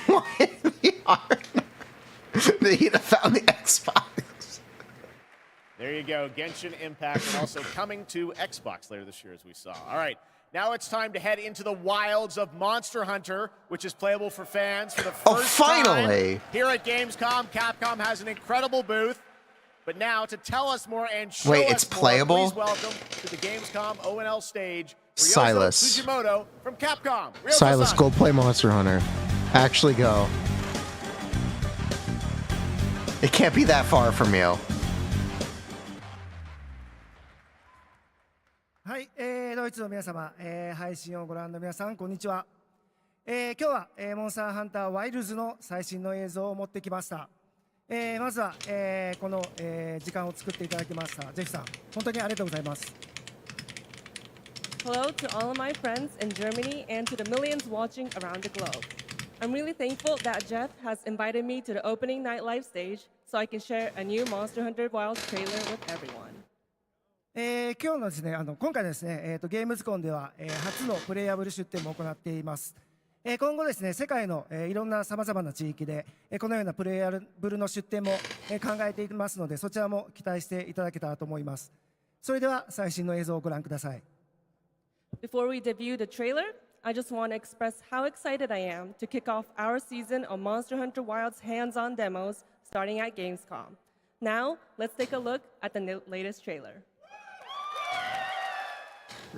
Why are the Aranara? They have found the Xbox. There you go, Genshin Impact, and also coming to Xbox later this year, as we saw. All right, now it's time to head into the wilds of Monster Hunter, which is playable for fans for the first finally. time. Here at Gamescom, Capcom has an incredible booth. But now, to tell us more and show Wait, us it's more, playable? please welcome to the Gamescom ONL stage, Ryozo Silas. Fujimoto from Capcom. Silas, Ryozo-san. go play Monster Hunter. Actually go. It can't be that far from you. はい、ドイツの皆様、配信をご覧の皆さん、こんにちは。今日は、モンスターハンターワイルズの最新の映像を持ってきました。まずは、この、時間を作っていただきましたジェフさん、本当にありがとうございます。Hello to all of my friends in Germany and to the millions watching around the globe. I'm really thankful that Jeff has invited me to the opening night live stage so I can share a new Monster Hunter Wilds trailer with everyone. 今日のですね、今回ですね、ゲームズコンでは、初のプレイアブル出展も行っています。今後ですね、世界の、いろんな様々な地域で、このようなプレイアブルの出展も、考えていますので、そちらも期待していただけたらと思います。それでは最新の映像をご覧ください。Before we debut the trailer, I just want to express how excited I am to kick off our season of Monster Hunter Wilds hands-on demos starting at Gamescom. Now, let's take a look at the latest trailer.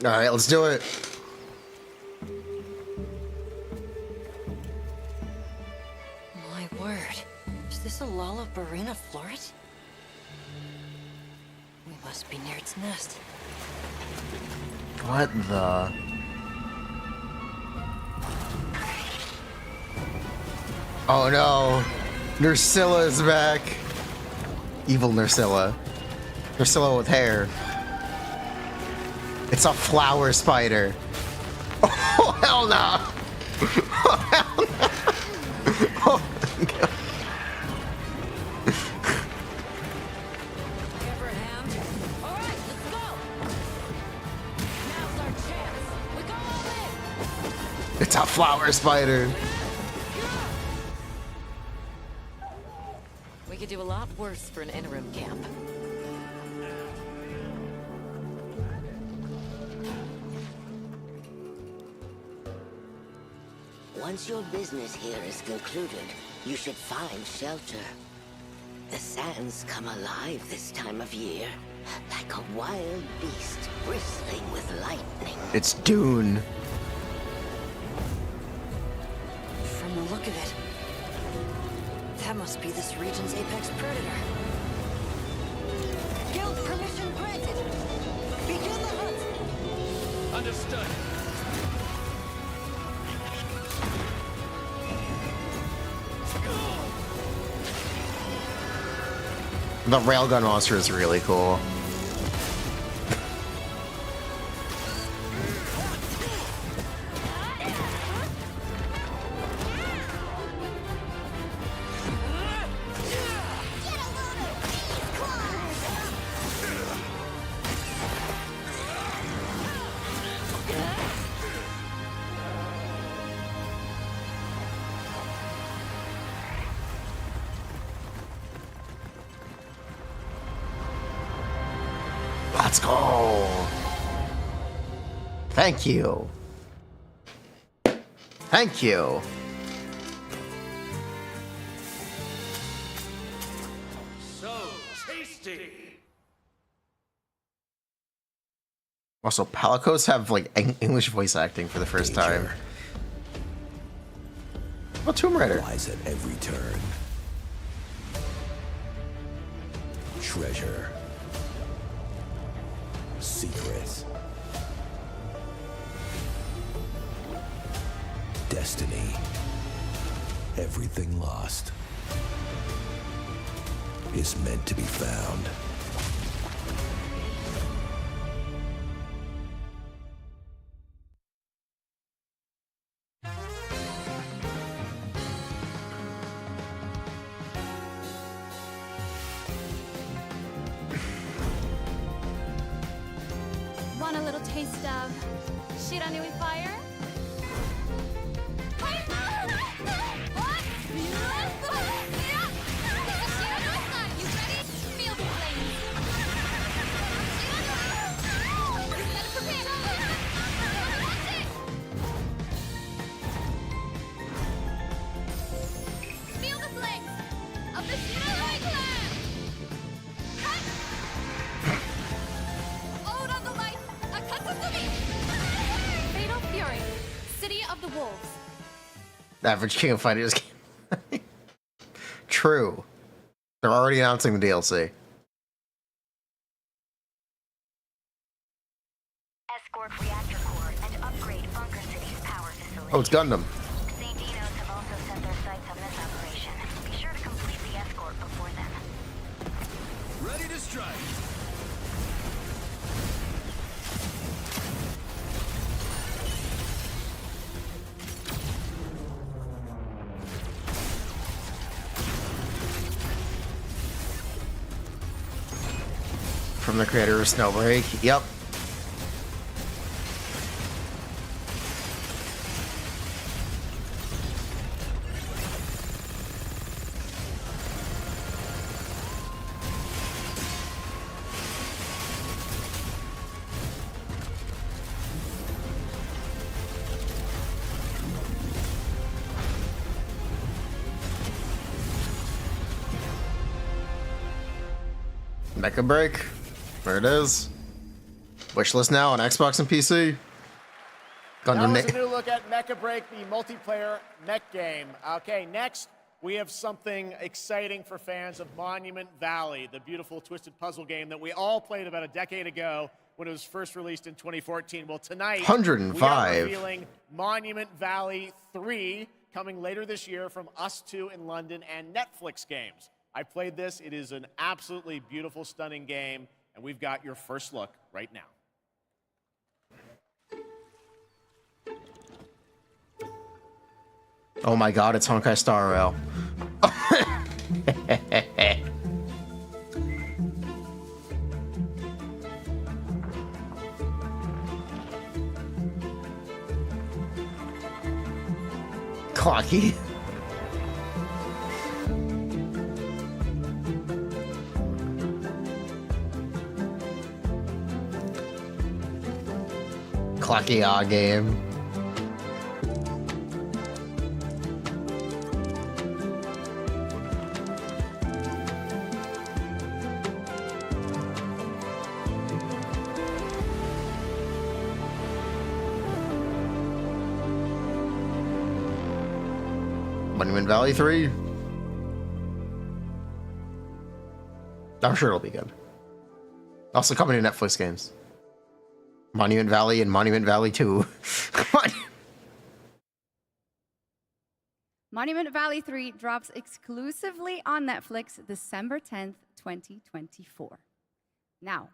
All right, let's do it. My word. Is this a Lala Furina floret? We must be near its nest. What the? Oh no. Nursilla is back. Evil Nursilla. Nursilla with hair. It's a flower spider. Oh, hell no. Oh, hell no. Oh, my God. It's a flower spider. We could do a lot worse for an interim camp. Once your business here is concluded, you should find shelter. The sands come alive this time of year, like a wild beast bristling with lightning. It's Dune. From the look of it, that must be this region's apex predator. Guild permission granted. Begin the hunt. Understood. The railgun monster is really cool. Let's go. Thank you. Thank you. So tasty. Also, Palicos have like English voice acting for the first time. What Tomb Raider? Lies at every turn. Treasure. Secrets. Destiny. Everything lost is meant to be found. Want a little taste of Shiranui fire? You ready? Feel the flames. Feel the flames of the Shiranui clan. Ode on the light, Akatsumi! Fatal Fury, City of the Wolves. Average King of Fighters game. True. They're already announcing the DLC. Escort reactor core and upgrade Bunker City's power facility. Oh, it's Gundam. St. Dino's have also set their sights on this operation. Be sure to complete the escort before then. Ready to strike. From the creator of Snowbreak. Yep. Mecha Break. There it is. Wishlist now on Xbox and PC. That was a new look at Mecha Break, the multiplayer mech game. Okay, next we have something exciting for fans of Monument Valley, the beautiful twisted puzzle game that we all played about a decade ago when it was first released in 2014. Well, tonight 105. we are revealing Monument Valley 3 coming later this year from Us2 in London and Netflix Games. I played this. It is an absolutely beautiful, stunning game, and we've got your first look right now. Oh my god, it's Honkai Star Rail. Clocky. Clocky game. Monument Valley 3. I'm sure it'll be good. Also coming to Netflix games. Monument Valley and Monument Valley 2. Come on. Monument Valley 3 drops exclusively on Netflix December 10th, 2024. Now,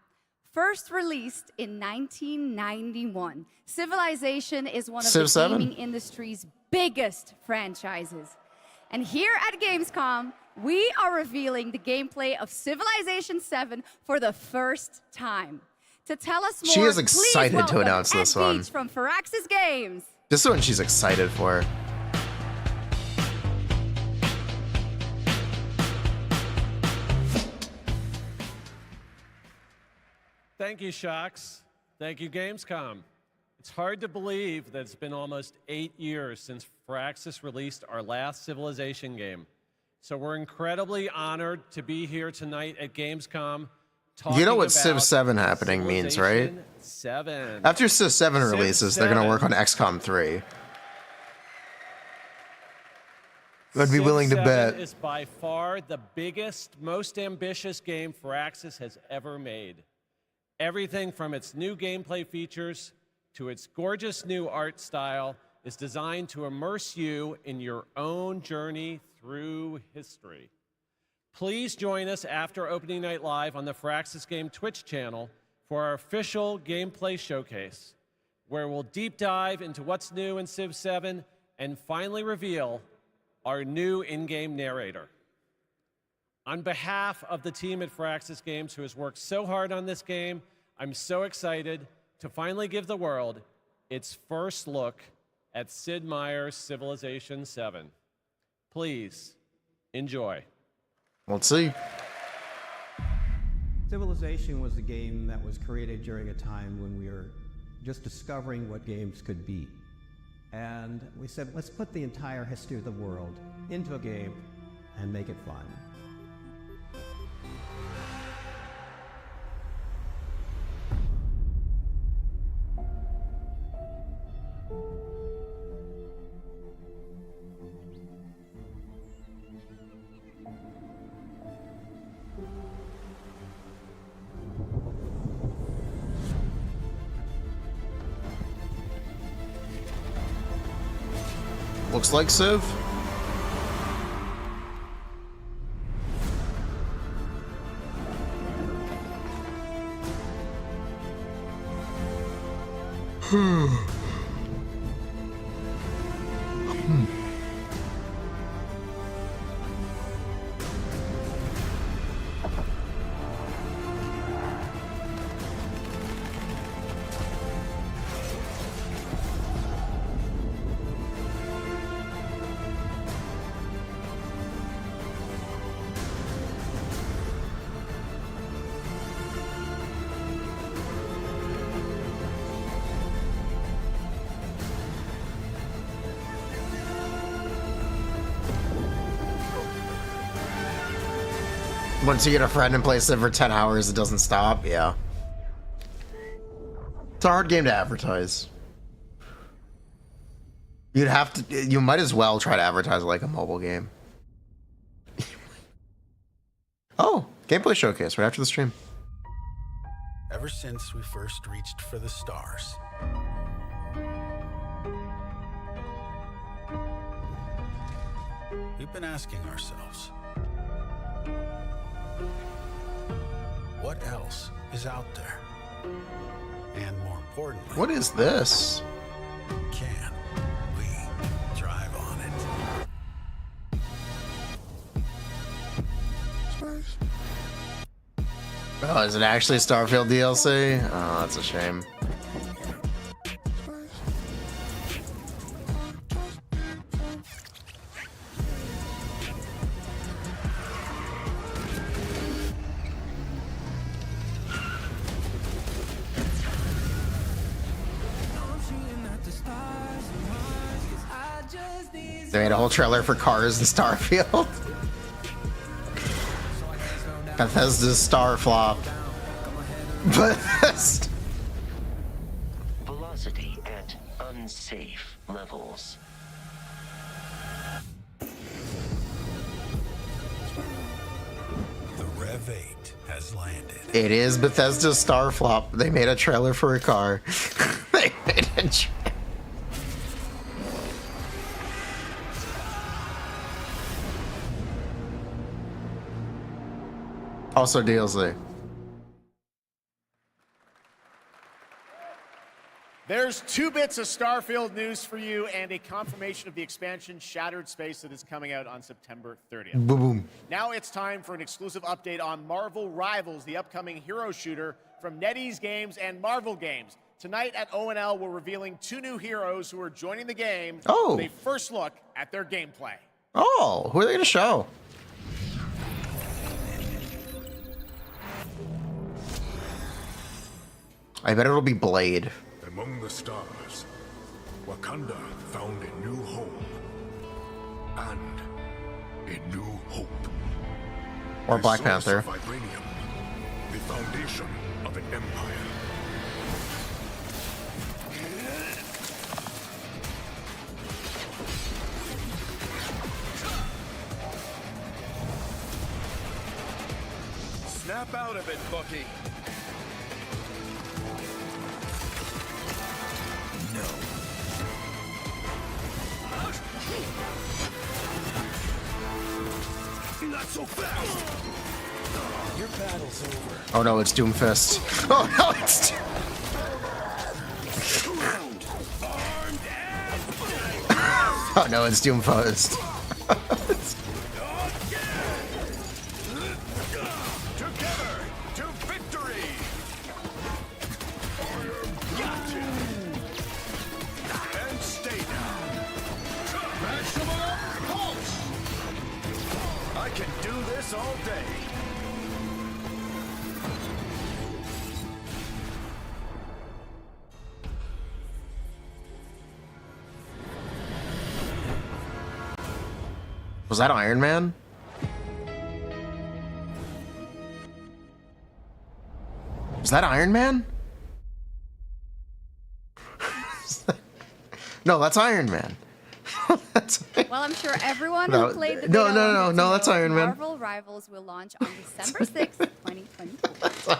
first released in 1991, Civilization is one of Civ the 7? gaming industry's biggest franchises. And here at Gamescom, we are revealing the gameplay of Civilization 7 for the first time. To tell us more, She is excited please to welcome announce Ed this one. Beach from Firaxis Games. This one she's excited for. Thank you, Shocks. Thank you, Gamescom. It's hard to believe that it's been almost 8 years since Firaxis released our last Civilization game. So we're incredibly honored to be here tonight at Gamescom. You know what Civ 7 happening means, right? 7. After Civ 7 releases, they're going to work on XCOM 3. I'd be willing to bet. Civ 7 is by far the biggest, most ambitious game Firaxis has ever made. Everything from its new gameplay features to its gorgeous new art style is designed to immerse you in your own journey through history. Please join us after opening night live on the Firaxis Game Twitch channel for our official gameplay showcase, where we'll deep dive into what's new in Civ 7 and finally reveal our new in-game narrator. On behalf of the team at Firaxis Games who has worked so hard on this game, I'm so excited to finally give the world its first look at Sid Meier's Civilization 7. Please, enjoy. Let's see. Civilization was a game that was created during a time when we were just discovering what games could be. And we said, let's put the entire history of the world into a game and make it fun. Looks like Civ. Once you get a friend and play Civ for 10 hours, it doesn't stop. Yeah. It's a hard game to advertise. You'd have to, you might as well try to advertise it like a mobile game. Oh, gameplay showcase right after the stream. Ever since we first reached for the stars, we've been asking ourselves, what else is out there? And more importantly, What is this? can we drive on it? Oh, is it actually Starfield DLC? Oh, that's a shame. They made a whole trailer for cars in Starfield. Bethesda's star flop. Bethesda. Velocity at unsafe levels. has landed. It is Bethesda's Starflop. They made a trailer for a car. They made a also DLC. There's 2 bits of Starfield news for you and a confirmation of the expansion Shattered Space that is coming out on September 30th. Boom, boom. Now it's time for an exclusive update on Marvel Rivals, the upcoming hero shooter from NetEase Games and Marvel Games. Tonight at ONL, we're revealing 2 new heroes who are joining the game. Oh. With a first look at their gameplay. Oh, who are they going to show? I bet it'll be Blade. Among the stars, Wakanda found a new home and a new hope. Or The Black source Panther. of vibranium, the foundation of an empire. Snap out of it, Bucky. Not so fast! Your battle's over. Oh no, it's Doomfist. Oh no, it's Oh no, it's Doomfist. Together to victory! Gotcha! And stay down. Maximum pulse! I can do this all day. Was that Iron Man? Was that Iron Man? No, that's Iron Man. Well, I'm sure everyone No, who played the no, beta no, no, wanted to no, know that's Iron Man. Marvel Rivals will launch on December 6th, 2024.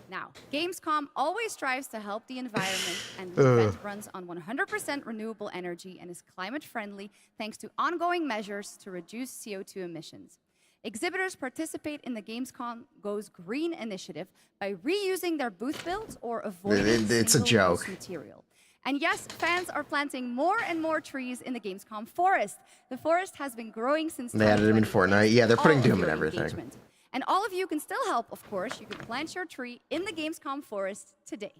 Now, Gamescom always strives to help the environment, and the event runs on 100% renewable energy and is climate friendly thanks to ongoing measures to reduce CO2 emissions. Exhibitors participate in the Gamescom Goes Green initiative by reusing their booth builds or avoiding It's a joke. material. And yes, fans are planting more and more trees in the Gamescom forest. The forest has been growing since They added him in 2020, Fortnite. thanks Yeah, they're to putting all of Doom in your everything. engagement. And all of you can still help, of course. You can plant your tree in the Gamescom forest today.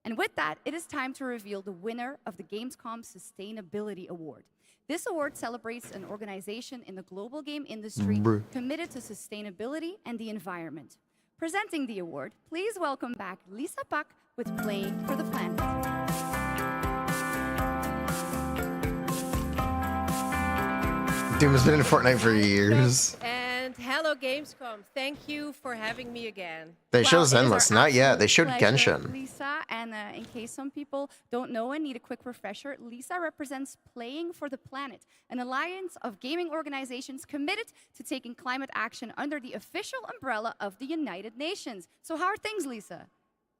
And with that, it is time to reveal the winner of the Gamescom Sustainability Award. This award celebrates an organization in the global game industry committed to sustainability and the environment. Presenting the award, please welcome back Lisa Pak with Playing for the Planet. Doom has been in Fortnite for years. And hello, Gamescom. Thank you for having me again. They showed Well, it is Zenless. our Not yet. absolute They showed pleasure, Genshin. Lisa, and in case some people don't know and need a quick refresher, Lisa represents Playing for the Planet, an alliance of gaming organizations committed to taking climate action under the official umbrella of the United Nations. So how are things, Lisa?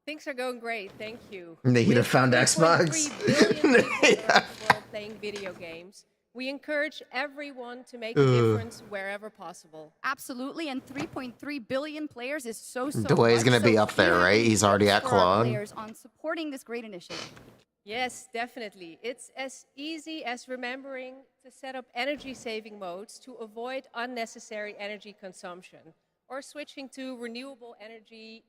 Things are going great. Thank you. They With have found 3.3 Xbox. billion people around the world playing video games. We encourage everyone to make a difference wherever possible. Absolutely, and 3.3 billion players is so Dwayne's much. gonna be So up there, do you have right? any He's already tips at for our Claude. players on supporting this great initiative. Yes, definitely. It's as easy as remembering to set up energy-saving modes to avoid unnecessary energy consumption, or switching to renewable energy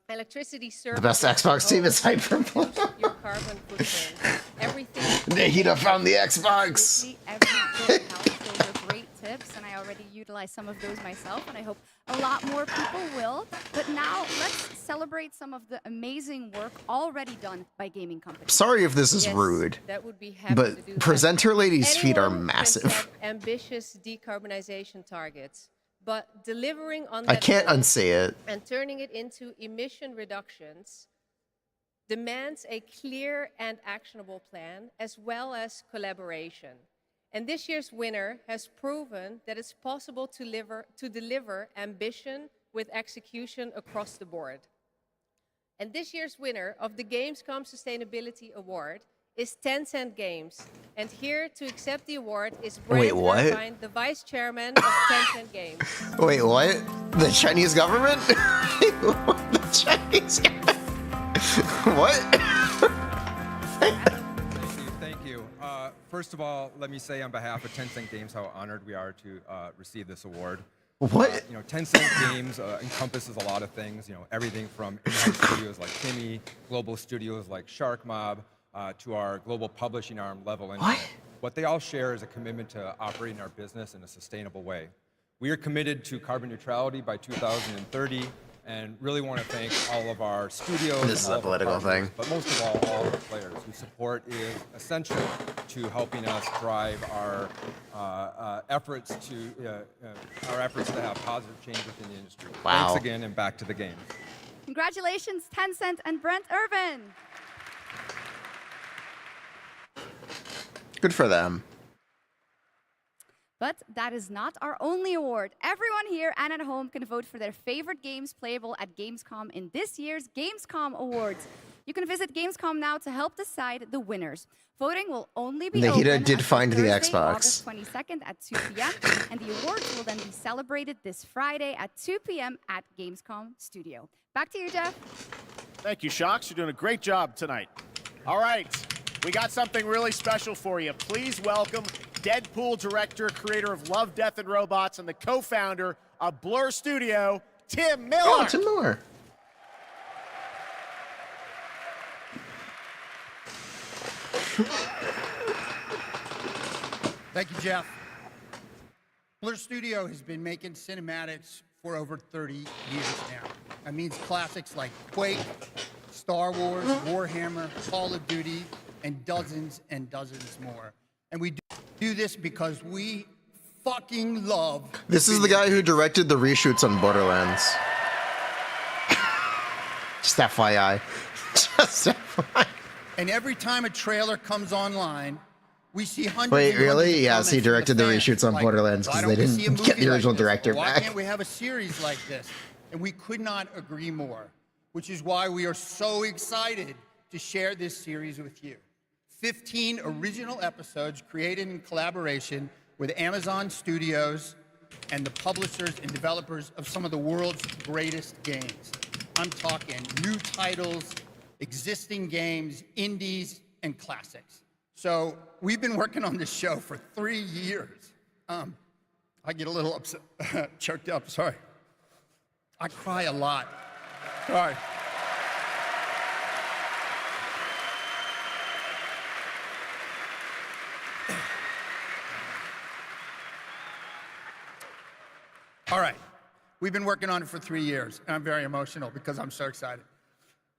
electricity services. The best Xbox team is Hyperplane. Your carbon footprint. Everything. Nahida found the Xbox. Absolutely, every bit helps. Those are great tips, and I already utilize some of those myself, and I hope a lot more people will. But now, let's celebrate some of the amazing work already done by gaming companies. Sorry if this is Yes, rude, that would be happy but to do that. presenter lady's feet are Anyone can massive. set ambitious decarbonization targets, but delivering on I that can't goal unsay it. and turning it into emission reductions demands a clear and actionable plan as well as collaboration. And this year's winner has proven that it's possible to deliver ambition with execution across the board. And this year's winner of the Gamescom Sustainability Award is Tencent Games. And here to accept the award is Brent Irvine, the vice chairman of Tencent Games. Wait, what? The Chinese government? The Chinese government? What? Thank you. First of all, let me say on behalf of Tencent Games how honored we are to receive this award. What? Tencent Games encompasses a lot of things. Everything from in-house studios like Timmy, global studios like Shark Mob, to our global publishing arm, Level Engine. What they all share is a commitment to operating our business in a sustainable way. We are committed to carbon neutrality by 2030, and really want to thank all of our studios. This is a political thing. But most of all of the players whose support is essential to helping us drive our efforts to have positive change within the industry. Wow. Thanks again, and back to the game. Congratulations, Tencent and Brent Irvin. Good for them. But that is not our only award. Everyone here and at home can vote for their favorite games playable at Gamescom in this year's Gamescom Awards. You can visit Gamescom now to help decide the winners. Voting will only be open did until find the Thursday, Xbox. August 22nd at 2 p.m. And the awards will then be celebrated this Friday at 2 p.m. at Gamescom Studio. Back to you, Jeff. Thank you, Shocks. You're doing a great job tonight. All right, we got something really special for you. Please welcome Deadpool director, creator of Love, Death, and Robots, and the co-founder of Blur Studio, Tim Miller. Oh, Tim Miller. Thank you, Jeff. Blur Studio has been making cinematics for over 30 years now. That means classics like Quake, Star Wars, Warhammer, Call of Duty, and dozens more. And we do this because we fucking love... This is the guy who directed the reshoots on Borderlands. Just FYI. Just FYI. And every time a trailer comes online, we see hundreds Wait, and hundreds really? of Yes, he comments from directed the fans, reshoots on like, Borderlands why because don't they we see a didn't movie get the like original this? director Why back. can't we have a series like this? And we could not agree more, which is why we are so excited to share this series with you. 15 original episodes created in collaboration with Amazon Studios and the publishers and developers of some of the world's greatest games. I'm talking new titles, existing games, indies, and classics. So we've been working on this show for 3 years. I get a little upset, choked up, sorry. I cry a lot, sorry. All right, we've been working on it for 3 years, and I'm very emotional because I'm so excited.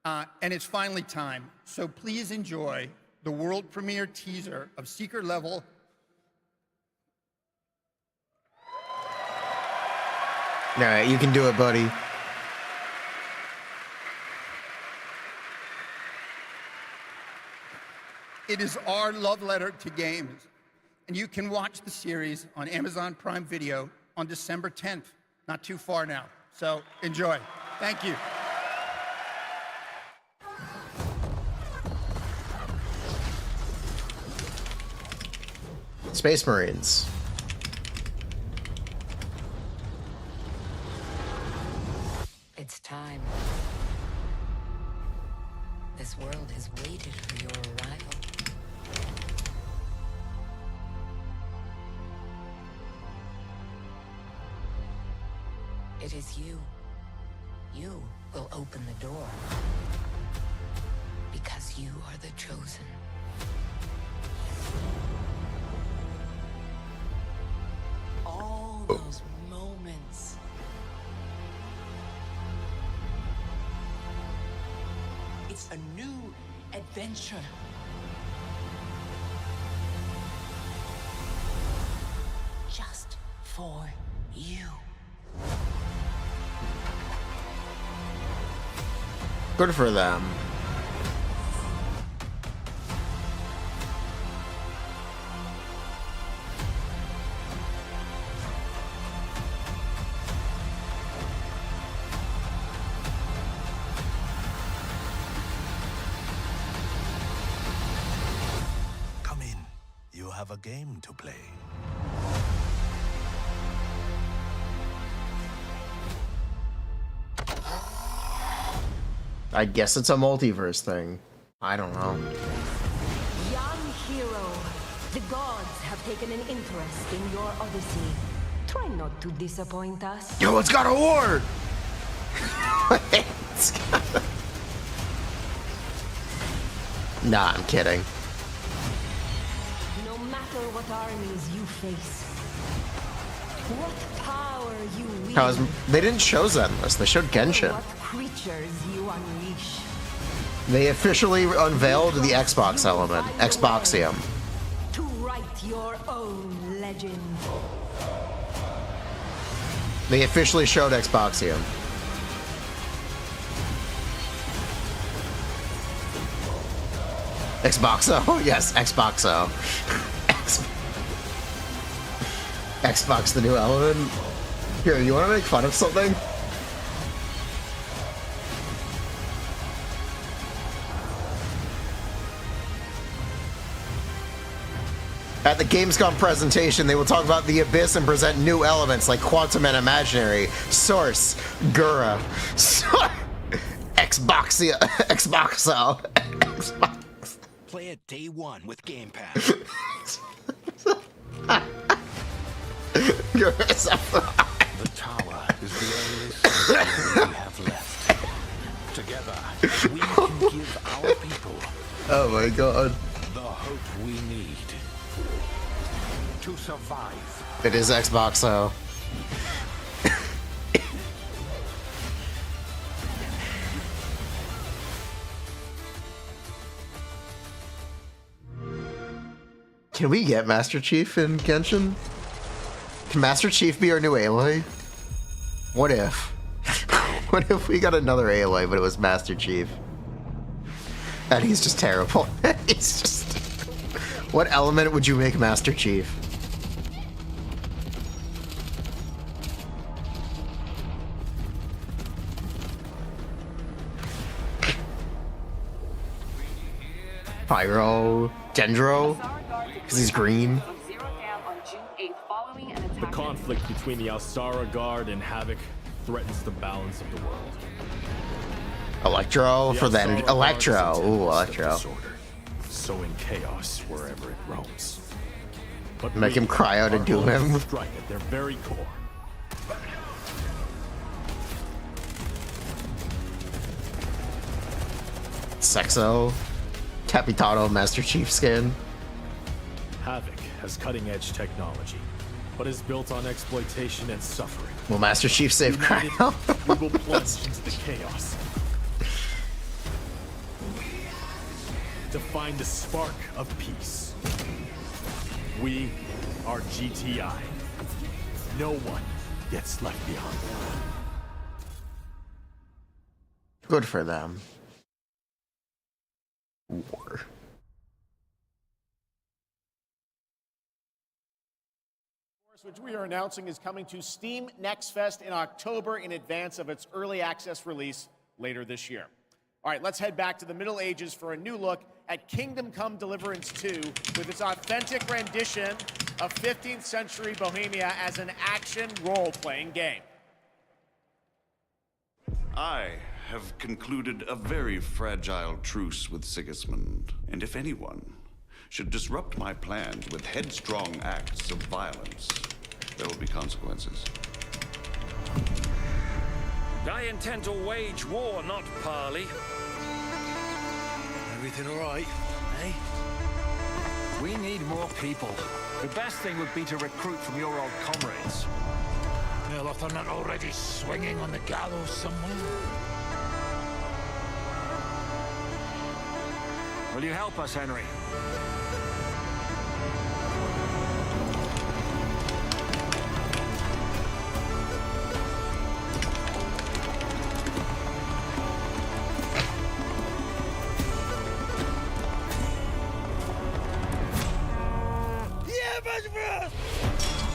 And it's finally time, so please enjoy the world premiere teaser of Secret Level. All right, you can do it, buddy. It is our love letter to games, and you can watch the series on Amazon Prime Video on December 10th. Not too far now, so enjoy. Thank you. Space Marines. It's time. This world has waited for your arrival. It is you. You will open the door. Because you are the chosen. All those moments. It's a new adventure. Just for you. Good for them. have a game to play. I guess it's a multiverse thing. I don't know. Young hero, the gods have taken an interest in your odyssey. Try not to disappoint us. Yo, it's got a war! Nah, I'm kidding. No matter what armies you face, what power you wield, They didn't show Zenless, they showed Genshin. what creatures you unleash. They officially unveiled the Xbox element, Xboxium. To write your own legend. They officially showed Xboxium. Xboxo? Yes, Xboxo. Xbox the new element? Here, you want to make fun of something? At the Gamescom presentation, they will talk about the Abyss and present new elements like Quantum and Imaginary, Source, Gura, Xboxia, Xboxo, Xbox. Play it day one with Game Pass. The tower is the only solution we have left. Together, we can give our people Oh my god. the hope we need to survive. It is Xboxo. Can we get Master Chief in Genshin? Can Master Chief be our new Aloy? What if? What if we got another Aloy, but it was Master Chief? And he's just terrible. He's just... What element would you make Master Chief? Pyro? Dendro? Because he's green? The conflict between the Alsara Guard and Havoc threatens the balance of the world. Electro for that. Electro. Ooh, Electro. Sowing chaos wherever it roams. But Make him cry out and do him. Strike at their very core. Sexo. Capitano Master Chief skin. Havoc has cutting-edge technology, but is built on exploitation and suffering. Will Master Chief save United, Cryo? we will plunge into the chaos to find a spark of peace. We are GTI. No one gets left behind. Good for them. War. Which we are announcing is coming to Steam Next Fest in October in advance of its early access release later this year. All right, let's head back to the Middle Ages for a new look at Kingdom Come Deliverance 2 with its authentic rendition of 15th century Bohemia as an action role-playing game. I have concluded a very fragile truce with Sigismund, and if anyone should disrupt my plans with headstrong acts of violence, there will be consequences. I intend to wage war, not parley. Everything all right, eh? We need more people. The best thing would be to recruit from your old comrades. Well, if they're not already swinging on the gallows somewhere. Will you help us, Henry?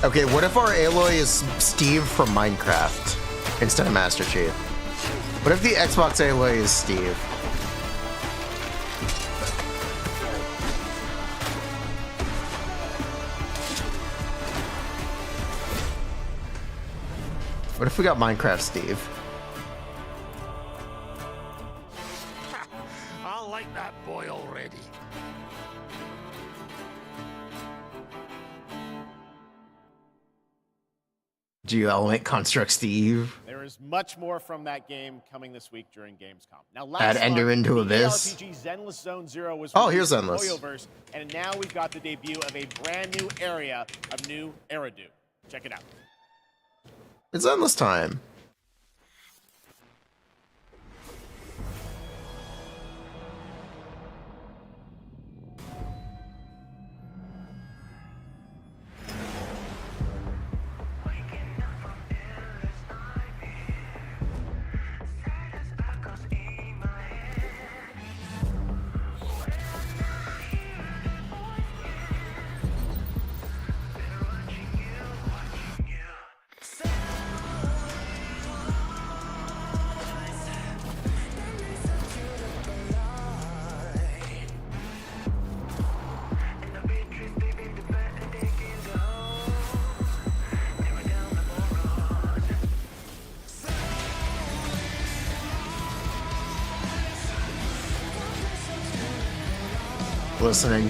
Okay, what if our Aloy is Steve from Minecraft instead of Master Chief? What if the Xbox Aloy is Steve? What if we got Minecraft Steve? I like that boy already. Geo-Element Construct Steve. There is much more from that game coming this week during Gamescom. Now, Add last Ender month, into the Abyss. RPG Zenless Zone Zero was Oh, here's released in Zenless. Hoyoverse, and now we've got the debut of a brand new area of New Eridu. Check it out. It's endless time. Listening.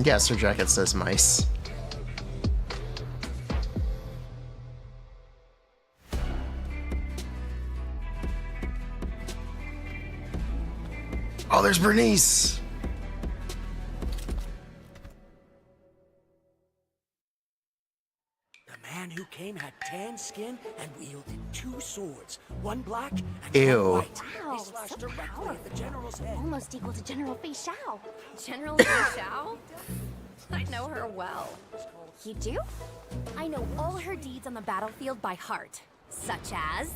Yes, her jacket says mice. Oh, there's Bernice. The man who came had tan skin and wielded 2 swords, one black and Ew. one white. Wow, They slashed so directly powerful. at the general's head. Almost equal to General Fei Xiao. General Fei Xiao? I know her well. You do? I know all her deeds on the battlefield by heart. Such as...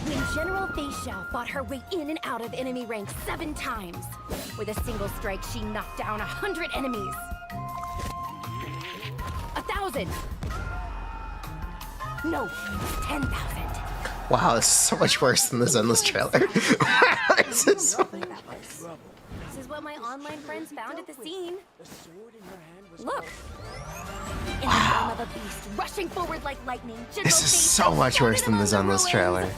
when General Fei Xiao fought her way in and out of enemy ranks 7 times. With a single strike, she knocked down 100 enemies. 1,000! No, 10,000. Wow, this is so much worse than this endless trailer. This is so- This is what my online friends found at the scene. Look. In the form of a beast, rushing forward like lightning. General This is Fei so Xiao much worse than this endless trailer.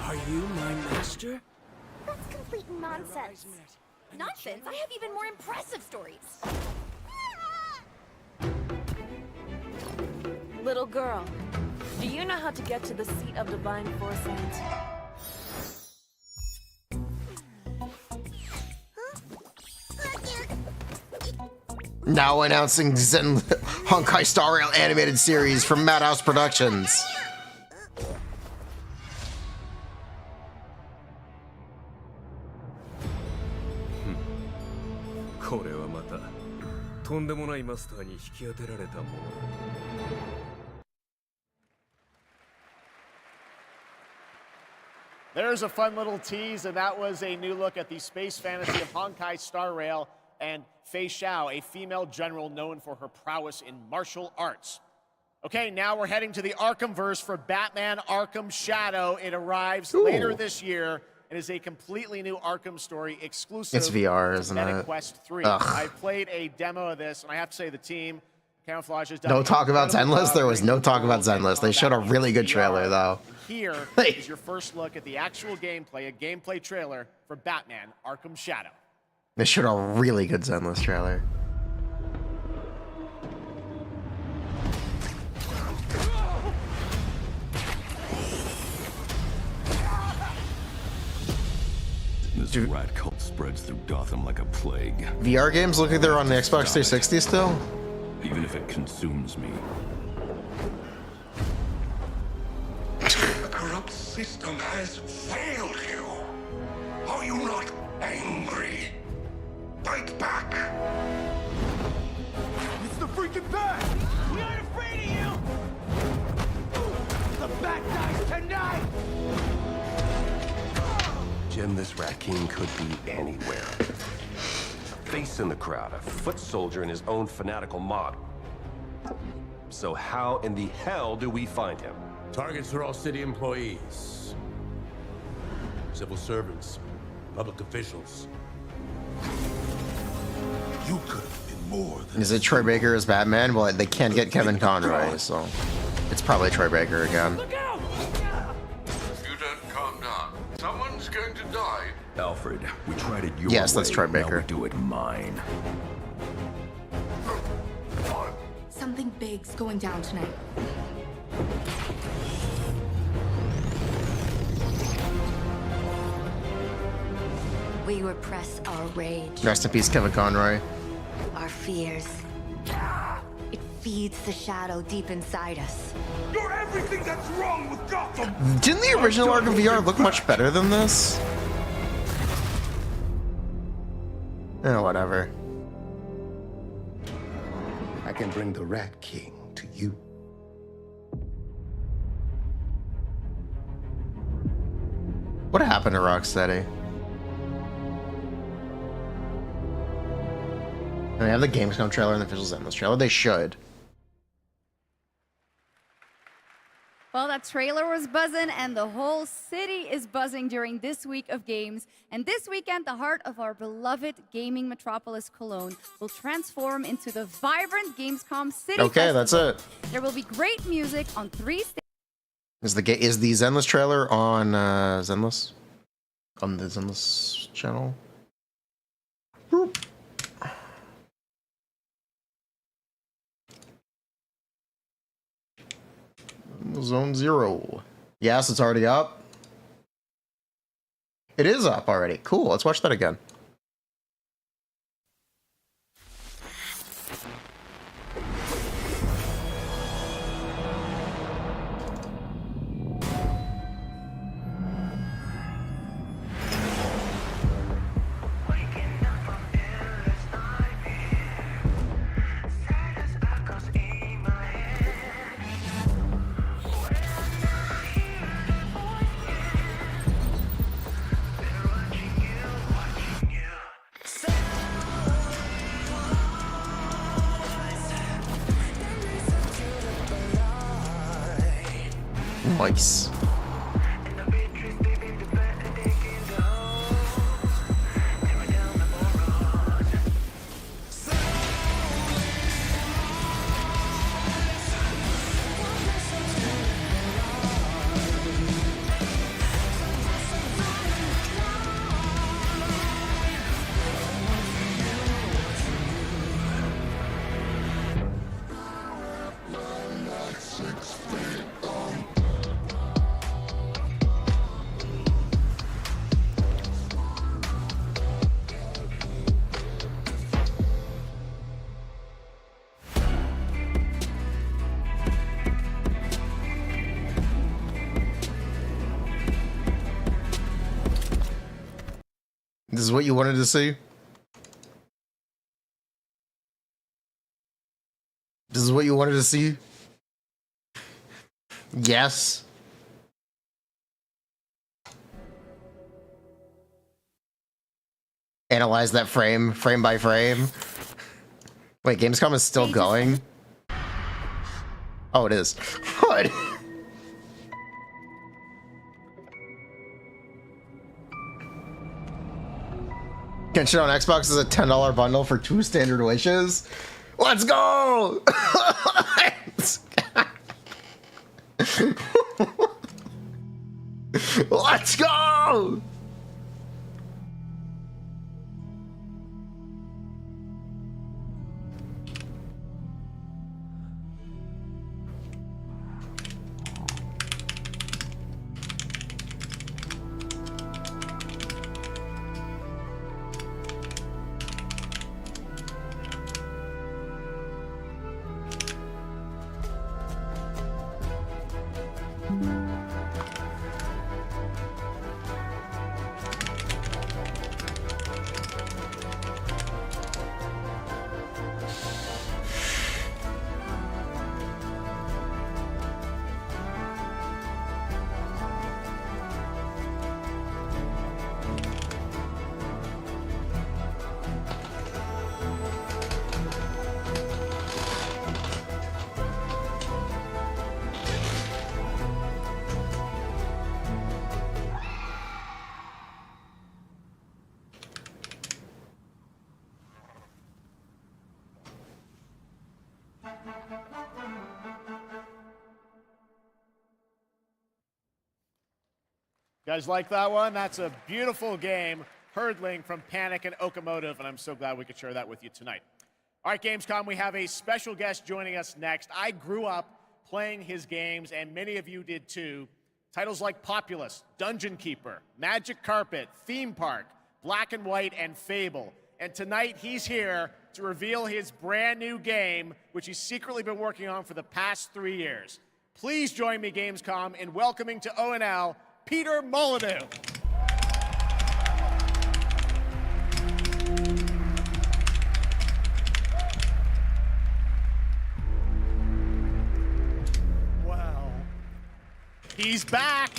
Are you my master? That's complete nonsense. Nonsense? I have even more impressive stories. Little girl, do you know how to get to the seat of divine foresight? Now announcing Zen Honkai Star Rail animated series from Madhouse Productions. There's a fun little tease, and that was a new look at the space fantasy of Honkai Star Rail and Fei Xiao, a female general known for her prowess in martial arts. Okay, now we're heading to the Arkhamverse for Batman Arkham Shadow. It arrives later this year. It is a completely new Arkham story exclusive It's VR, to isn't Meta it? Quest 3. Ugh. I played a demo of this, and I have to say the team, Camouflage, has done No an talk about incredible Zenless? job There was bringing no talk about the world Zenless. They showed a combat really good into trailer, VR. though. Here Hey. is your first look at the actual gameplay, a gameplay trailer for Batman Arkham Shadow. They showed a really good Zenless trailer. This rat cult spreads through Gotham like a plague. VR games look like they're on the Xbox 360 still? Even if it consumes me. The corrupt system has failed you. Are you not angry? Fight back. It's the freaking bat! We aren't afraid of you! The bat dies tonight! Jim, this Rat King could be anywhere. A face in the crowd, a foot soldier in his own fanatical mob. So how in the hell do we find him? Targets are all city employees, civil servants, public officials. You could have been more than. Is it Troy Baker as Batman? Well, they can't get Kevin Conroy, so it's probably Troy Baker again. If you don't calm down, someone's going to die. Alfred, we tried it your Yes, way. that's Troy Now Baker. we do it mine. Something big's going down tonight. We repress our rage, Rest in peace, Kevin Conroy. our fears. It feeds the shadow deep inside us. You're everything that's wrong with Gotham. Didn't the original Arkham VR look much better than this? Whatever. I can bring the Rat King to you. What happened to Rocksteady? They have the Gamescom trailer and the official Zenless trailer. They should. Well, that trailer was buzzing, and the whole city is buzzing during this week of games. And this weekend, the heart of our beloved gaming metropolis, Cologne, will transform into the vibrant Gamescom City Okay, that's Festival. it. There will be great music on 3 stages. Is the Zenless trailer on Zenless? On the Zenless channel? Boop. Zone 0. Yes, it's already up. It is up already. Cool, let's watch that again. Nice. This is what you wanted to see? This is what you wanted to see? Yes. Analyze that frame by frame. Wait, Gamescom is still going? Oh, it is. What? Genshin on Xbox is a $10 bundle for 2 standard wishes. Let's go! Let's go! Guys like that one? That's a beautiful game, Hurdling from Panic and Okamotive, and I'm so glad we could share that with you tonight. All right, Gamescom, we have a special guest joining us next. I grew up playing his games, and many of you did too. Titles like Populous, Dungeon Keeper, Magic Carpet, Theme Park, Black and White, and Fable. And tonight he's here to reveal his brand new game, which he's secretly been working on for the past 3 years. Please join me, Gamescom, in welcoming to ONL, Peter Molyneux. Wow. He's back.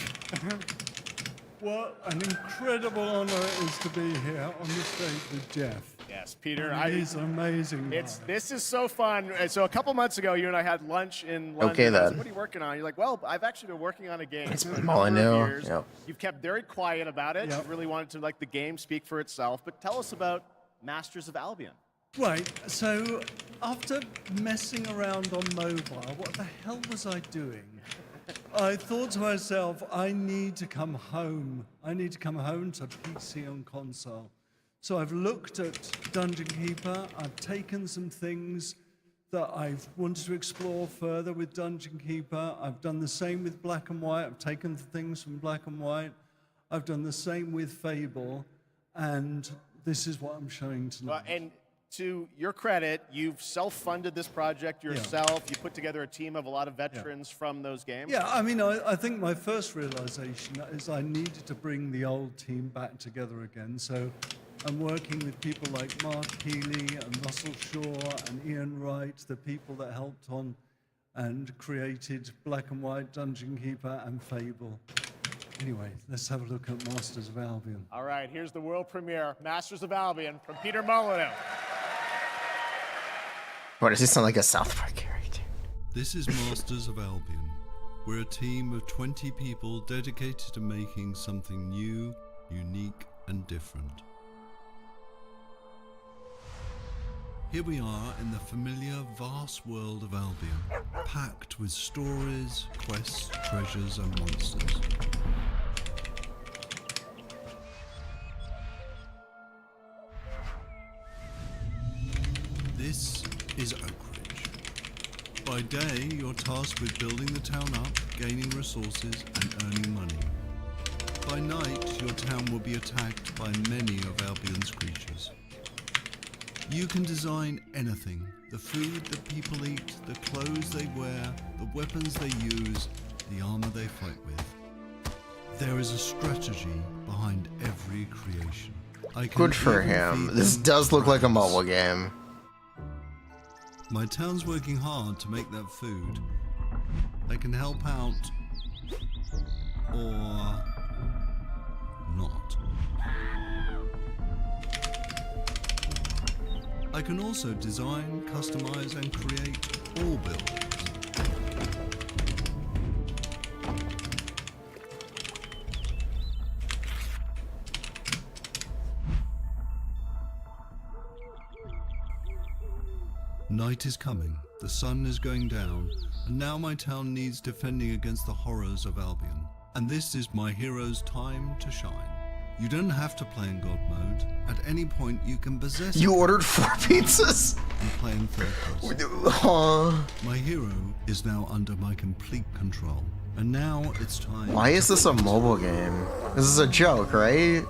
What an incredible honor it is to be here on the stage with Jeff. Yes, Peter. He's an amazing guy. This is so fun. So a couple months ago, you and I had lunch in London. Okay, I was then. like, what are you working on? You're like, well, I've actually been working on a game That's for a all I number know. of years. Yep. You've kept very quiet about it. Yep. You really wanted to let the game speak for itself. But tell us about Masters of Albion. Right, so after messing around on mobile, what the hell was I doing? I thought to myself, I need to come home. I need to come home to PC and console. So I've looked at Dungeon Keeper. I've taken some things that I've wanted to explore further with Dungeon Keeper. I've done the same with Black and White. I've taken things from Black and White. I've done the same with Fable. And this is what I'm showing tonight. And to your credit, you've self-funded this project yourself. You put together a team of a lot of veterans from those games. Yeah, I mean, I think my first realization is I needed to bring the old team back together again. So I'm working with people like Mark Healy and Russell Shaw and Ian Wright, the people that helped on and created Black and White, Dungeon Keeper, and Fable. Anyway, let's have a look at Masters of Albion. All right, here's the world premiere, Masters of Albion, from Peter Molyneux. What, does he sound like a South Park character? This is Masters of Albion. We're a team of 20 people dedicated to making something new, unique, and different. Here we are in the familiar, vast world of Albion, packed with stories, quests, treasures, and monsters. This is Oak Ridge. By day, you're tasked with building the town up, gaining resources, and earning money. By night, your town will be attacked by many of Albion's creatures. You can design anything: the food that people eat, the clothes they wear, the weapons they use, the armor they fight with. There is a strategy behind every creation. Good for him. This does look like a mobile game. My town's working hard to make that food. I can help out, or not. I can also design, customize, and create all buildings. Night is coming, the sun is going down, and now my town needs defending against the horrors of Albion. And this is my hero's time to shine. You don't have to play in God mode. At any point, you can possess. You ordered 4 pizzas? And play in third person. My hero is now under my complete control. And now it's time. Why is this a mobile game? This is a joke, right?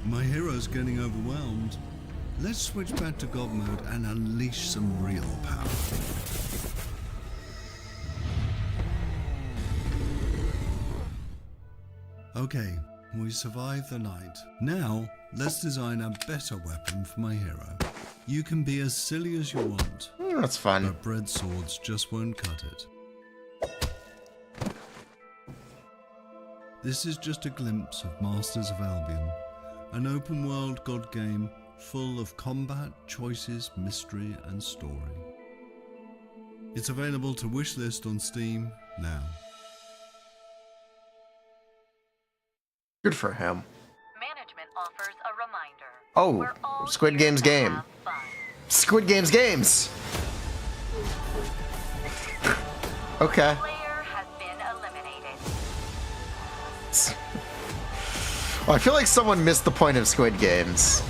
My hero's getting overwhelmed. Let's switch back to God mode and unleash some real power. Okay, we survived the night. Now, let's design a better weapon for my hero. You can be as silly as you want. That's fun. But bread swords just won't cut it. This is just a glimpse of Masters of Albion, an open-world God game full of combat, choices, mystery, and story. It's available to wishlist on Steam now. Good for him. Management offers a reminder. Oh, Squid Game's game. Squid Game's games. Okay. Player has been eliminated. Well, I feel like someone missed the point of Squid Games.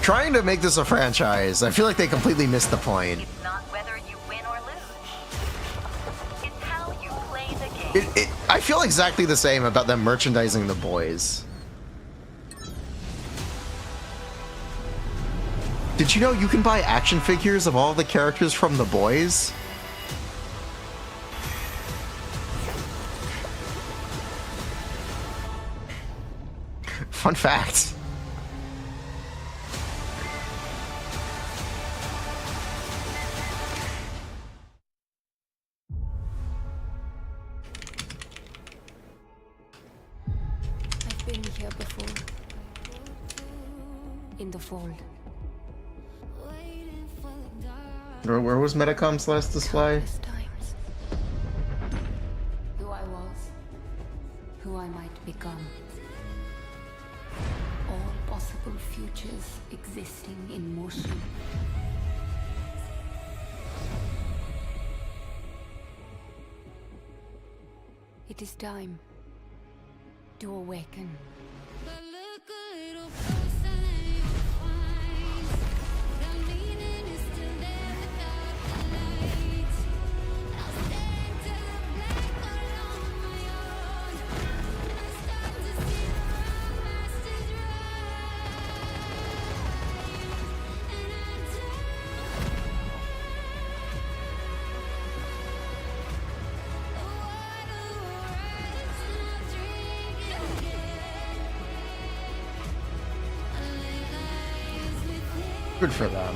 Trying to make this a franchise, I feel like they completely missed the point. It's not whether you win or lose. It's how you play the game. I feel exactly the same about them merchandising the boys. Did you know you can buy action figures of all the characters from the boys? Fun fact. I've been here before. In the fold. Where was Metacom's last display? Who I was. Who I might become. All possible futures existing in motion. It is time to awaken. Good for them.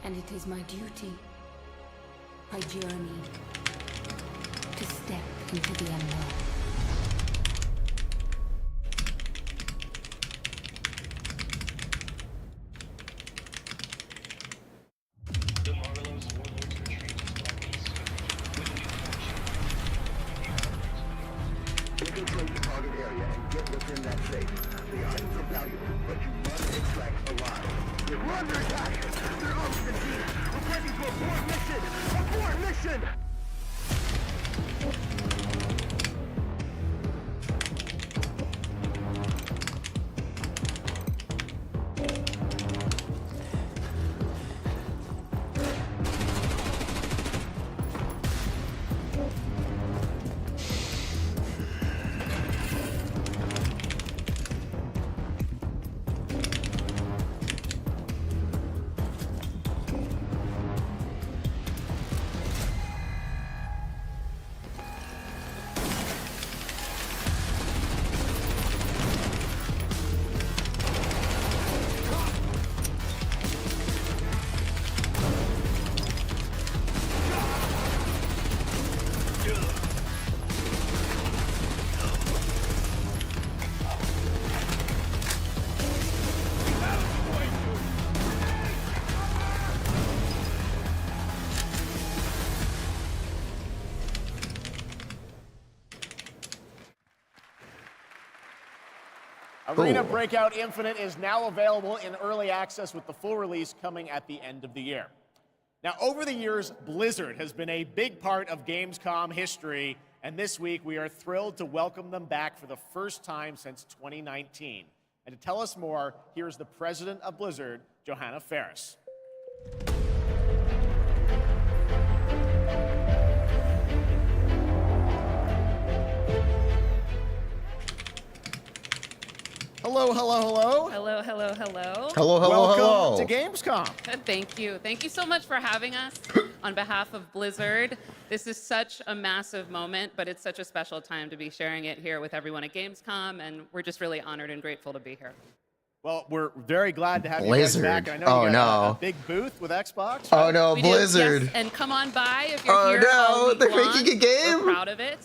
And it is my duty, my journey, to step into the unknown. Infiltrate the target area and get within that safe. The items are valuable, but you must extract alive. We're under attack! They're off the team! We're ready to abort mission! Abort mission! Arena Breakout Infinite is now available in early access with the full release coming at the end of the year. Now, over the years, Blizzard has been a big part of Gamescom history, and this week we are thrilled to welcome them back for the first time since 2019. And to tell us more, here's the president of Blizzard, Johanna Ferris. Hello, hello, hello. Hello, hello, hello. Hello, hello, Welcome hello. to Gamescom. Thank you. Thank you so much for having us on behalf of Blizzard. This is such a massive moment, but it's such a special time to be sharing it here with everyone at Gamescom, and we're just really honored and grateful to be here. Well, we're very glad to have Blizzard. you guys back. I know you got no. a big booth with Xbox. Oh no, We do, Blizzard. yes, and come on by if you're Oh, here. no, all week they're long. making a game? We're proud of it.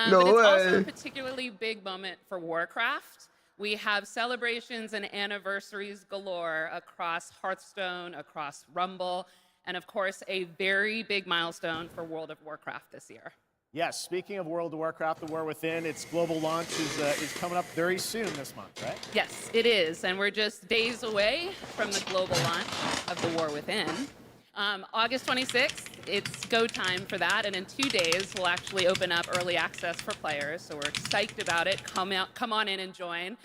No but it's also way. a particularly big moment for Warcraft. We have celebrations and anniversaries galore across Hearthstone, across Rumble, and of course, a very big milestone for World of Warcraft this year. Yes, speaking of World of Warcraft, The War Within, its global launch is coming up very soon this month, right? Yes, it is, and we're just days away from the global launch of The War Within. August 26th, it's go time for that, and in 2 days, we'll actually open up early access for players, so we're psyched about it. Come on in and join.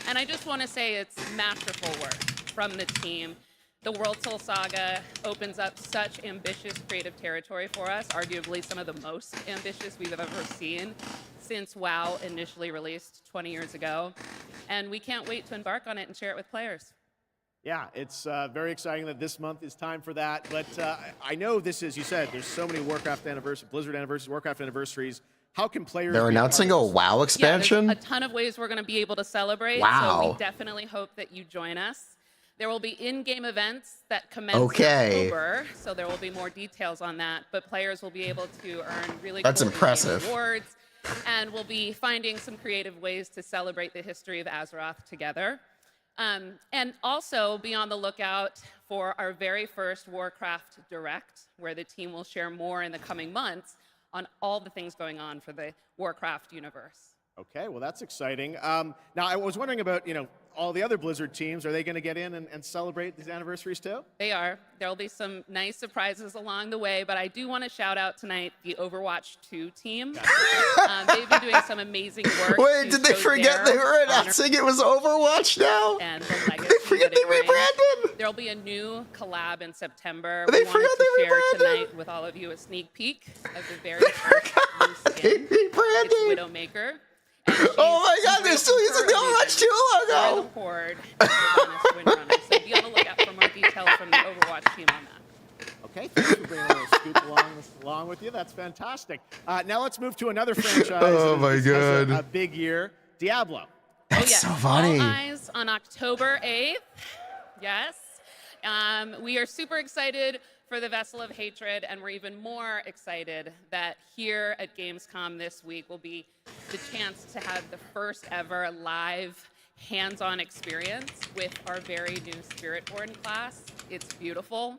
And I just want to say it's masterful work from the team. The World Soul Saga opens up such ambitious creative territory for us, arguably some of the most ambitious we've ever seen since WoW initially released 20 years ago. And we can't wait to embark on it and share it with players. Yeah, it's very exciting that this month is time for that. But I know this is, you said, there's so many Warcraft anniversaries, Blizzard anniversaries, Warcraft anniversaries. How can players? They're announcing a WoW expansion? Yeah, there's a ton of ways we're going to be able to celebrate. Wow. So we definitely hope that you join us. There will be in-game events that commence in October, so there will be more details on that. But players will be able to earn really cool impressive rewards, and we'll be finding some creative ways to celebrate the history of Azeroth together. And also be on the lookout for our very first Warcraft Direct, where the team will share more in the coming months on all the things going on for the Warcraft universe. Okay, well, that's exciting. Now, I was wondering about, all the other Blizzard teams. Are they going to get in and celebrate these anniversaries too? They are. There'll be some nice surprises along the way, but I do want to shout out tonight the Overwatch 2 team. They've been doing some amazing work. Wait, did they forget they were announcing it was Overwatch now? And the legacy They forget they rebranded? There'll be a new collab in September. They We wanted forgot to they share rebranded? tonight with all of you a sneak peek of the very first new skin. It's Widowmaker. Oh my god, they're still using the Overwatch 2 logo! The Horde, so be on the lookout for more details from the Overwatch team on that. Okay, thanks for bringing a little scoop along with you. That's fantastic. Now let's move to another franchise. Oh my has God. a big year, Diablo. That's so funny. All eyes on October 8th. Yes. We are super excited for the Vessel of Hatred, and we're even more excited that here at Gamescom this week will be the chance to have the first ever live hands-on experience with our very new Spiritborn class. It's beautiful,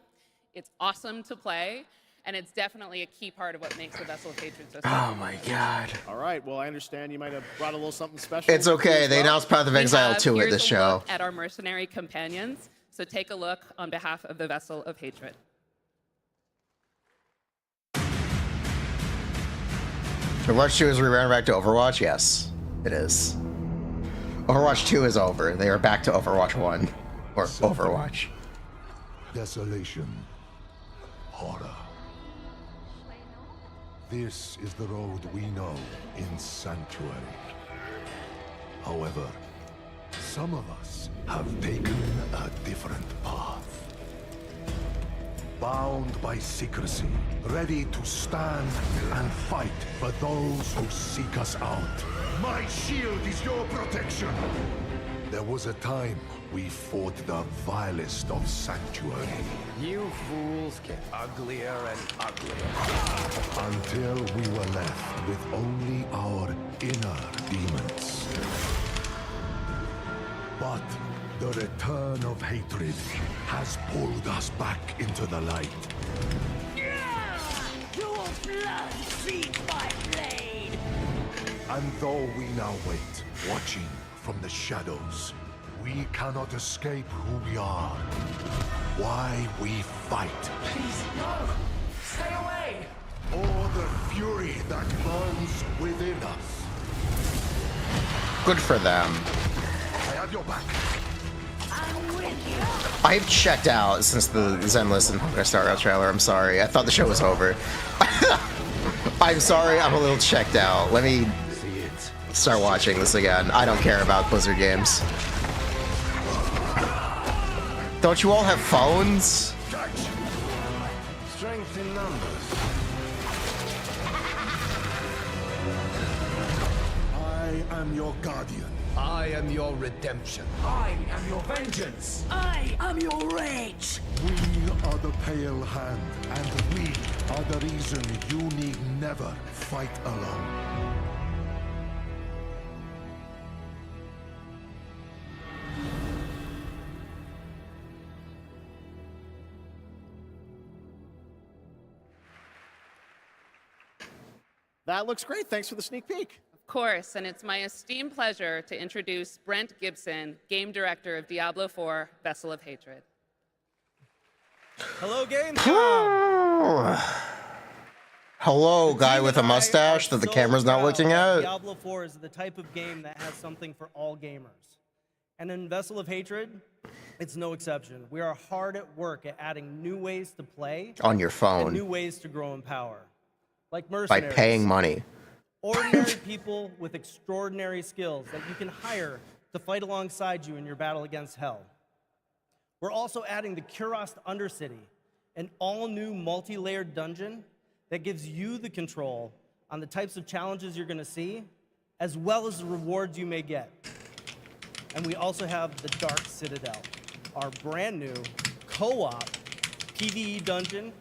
it's awesome to play, and it's definitely a key part of what makes the Vessel of Hatred so special. Oh my god. All right, well, I understand you might have brought a little something special. It's okay, they announced Path of Exile 2 at Here's this a show. look at our mercenary companions, so take a look on behalf of the Vessel of Hatred. Overwatch 2 is rebranded back to Overwatch? Yes, it is. Overwatch 2 is over. They are back to Overwatch 1. Or Overwatch. Desolation. Horror. This is the road we know in Sanctuary. However, some of us have taken a different path. Bound by secrecy, ready to stand and fight for those who seek us out. My shield is your protection! There was a time we fought the vilest of Sanctuary. You fools get uglier and uglier. Until we were left with only our inner demons. But the return of hatred has pulled us back into the light. Your blood feeds my blade! And though we now wait, watching from the shadows, we cannot escape who we are. Why we fight. Please, no! Stay away! Or the fury that burns within us. Good for them. I have your back. I've checked out since the Zenless and Honkai Star Rail trailer. I'm sorry. I thought the show was over. I'm sorry. I'm a little checked out. Let me start watching this again. I don't care about Blizzard games. Don't you all have phones? Strength in numbers. I am your guardian. I am your redemption. I am your vengeance! I am your rage! We are the Pale Hand, and we are the reason you need never fight alone. That looks great. Thanks for the sneak peek. Of course, and it's my esteemed pleasure to introduce Brent Gibson, Game Director of Diablo IV, Vessel of Hatred. Hello, Gamescom! Hello, guy with a mustache that the camera's not looking at. Diablo 4 is the type of game that has something for all gamers. And in Vessel of Hatred, it's no exception. We are hard at work at adding new ways to play On your phone. and new ways to grow in power. Like By mercenaries. paying money. Ordinary people with extraordinary skills that you can hire to fight alongside you in your battle against hell. We're also adding the Kurast Undercity, an all-new multi-layered dungeon that gives you the control on the types of challenges you're going to see, as well as the rewards you may get. And we also have the Dark Citadel, our brand new co-op PvE dungeon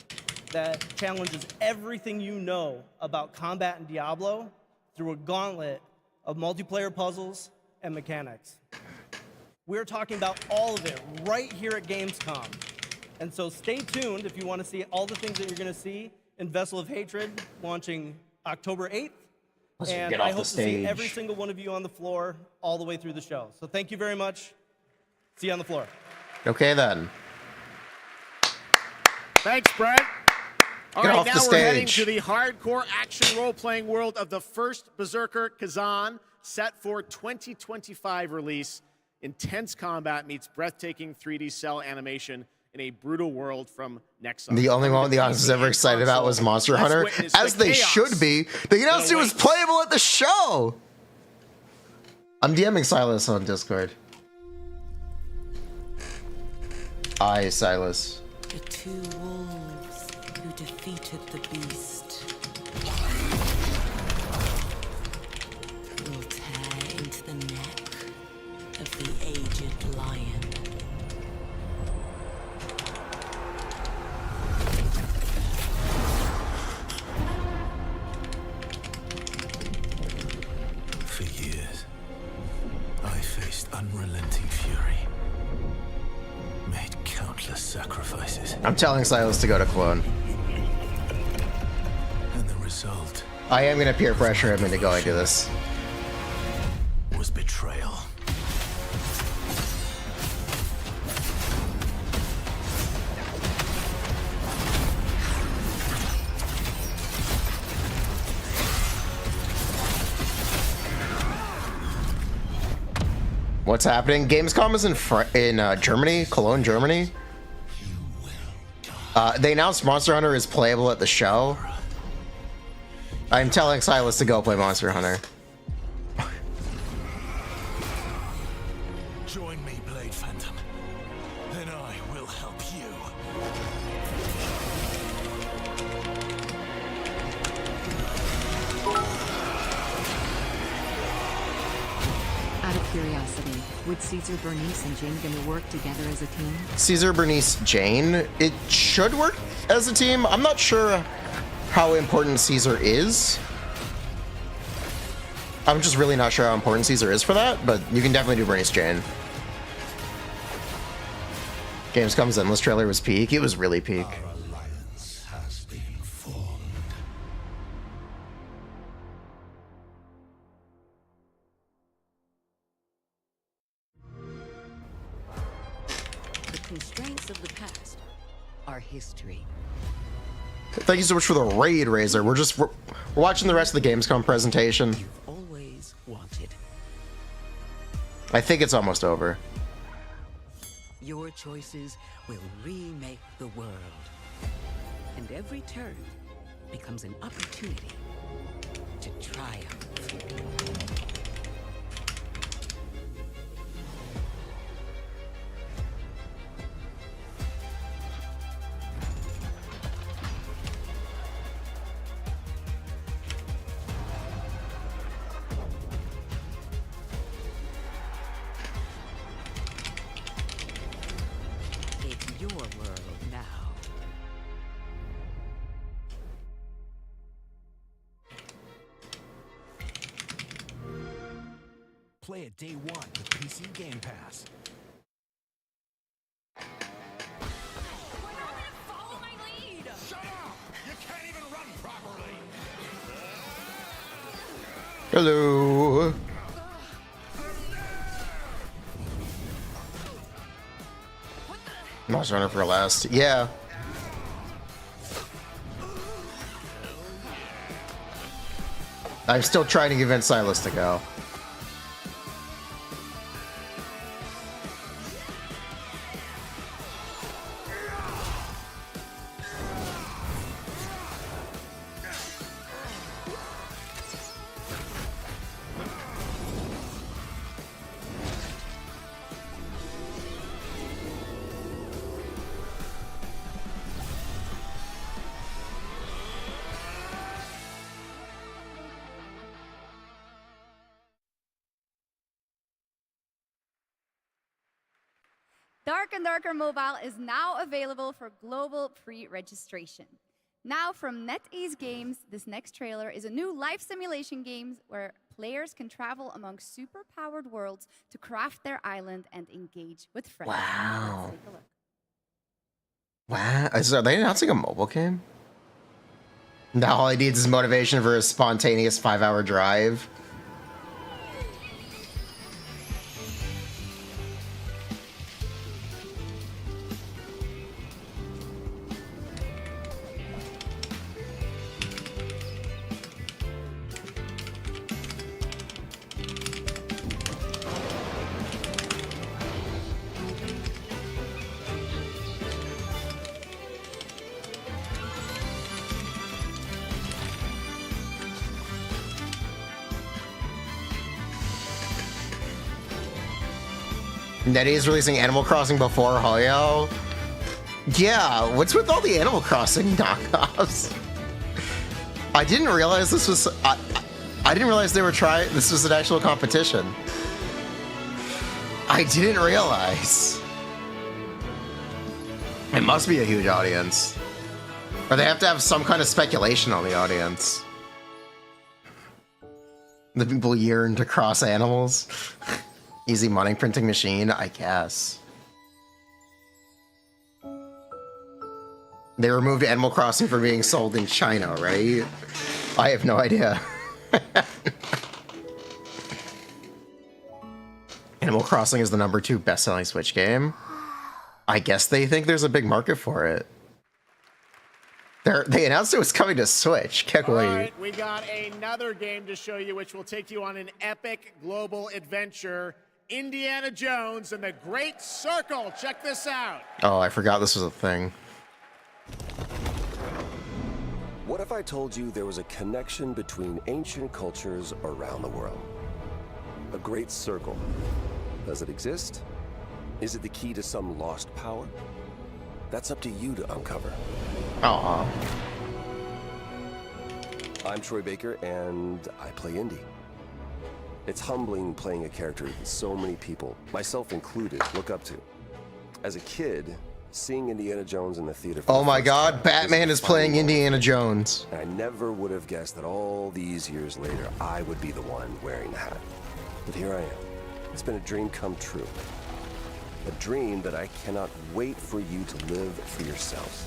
that challenges everything you know about combat in Diablo through a gauntlet of multiplayer puzzles and mechanics. We're talking about all of it right here at Gamescom. And so stay tuned if you want to see all the things that you're going to see in Vessel of Hatred, launching October 8th. And I hope to see every single one of you on the floor all the way through the show. So thank you very much. See you on the floor. Okay, then. Thanks, Brent. All Get right, off now the we're heading stage. to the hardcore action role-playing world of the first Berserker Kazan, set for 2025 release. Intense combat meets breathtaking 3D cell animation in a brutal world from Nexon. The only one the audience was ever excited about was Monster Hunter, as they should be. They announced it was playable at the show. I'm DMing Silas on Discord. Aye, Silas. The two wolves who defeated the beast will tear into the neck of the aged lion. For years, I faced unrelenting fury, made countless sacrifices. I'm telling Silas to go to Clone. And the result I am going to peer pressure him into going to this. was betrayal. What's happening? Gamescom is in Germany, Cologne, Germany. They announced Monster Hunter is playable at the show. I'm telling Silas to go play Monster Hunter. Join me, Blade Phantom, and I will help you. Out of curiosity, would Caesar, Bernice, and Jane gonna work together as a team? Caesar, Bernice, Jane. It should work as a team. I'm not sure how important Caesar is. I'm just really not sure how important Caesar is for that, but you can definitely do Bernice, Jane. Gamescom's Endless trailer was peak. It was really peak. The constraints of the past are history. Thank you so much for the raid, Razor. We're watching the rest of the Gamescom presentation. Always wanted. I think it's almost over. Your choices will remake the world. And every turn becomes an opportunity to triumph. It's your world now. Play it day one with PC Game Pass. Shut up! You can't even run properly! Hello. Monster Hunter for last. Yeah. I'm still trying to convince Silas to go. Dark and Darker Mobile is now available for global pre-registration. Now from NetEase Games, this next trailer is a new life simulation game where players can travel among super-powered worlds to craft their island and engage with friends. Wow. Let's take a look. Wow. Are they announcing a mobile game? Now all he needs is motivation for a spontaneous 5-hour drive. NetEase releasing Animal Crossing before Hoyo. Yeah, what's with all the Animal Crossing knockoffs? I didn't realize this was. I didn't realize they were trying. This was an actual competition. I didn't realize. It must be a huge audience, or they have to have some kind of speculation on the audience. The people yearn to cross animals. Easy money printing machine, I guess. They removed Animal Crossing for being sold in China, right? I have no idea. Animal Crossing is the #2 best-selling Switch game. I guess they think there's a big market for it. They announced it was coming to Switch. Can't wait. All right, we got another game to show you, which will take you on an epic global adventure. Indiana Jones and the Great Circle. Check this out. Oh, I forgot this was a thing. What if I told you there was a connection between ancient cultures around the world? A great circle. Does it exist? Is it the key to some lost power? That's up to you to uncover. Aww. I'm Troy Baker, and I play Indy. It's humbling playing a character that so many people, myself included, look up to. As a kid, seeing Indiana Jones in the theater. Oh my God, Batman is playing Indiana Jones. I never would have guessed that all these years later, I would be the one wearing the hat. But here I am. It's been a dream come true. A dream that I cannot wait for you to live for yourselves.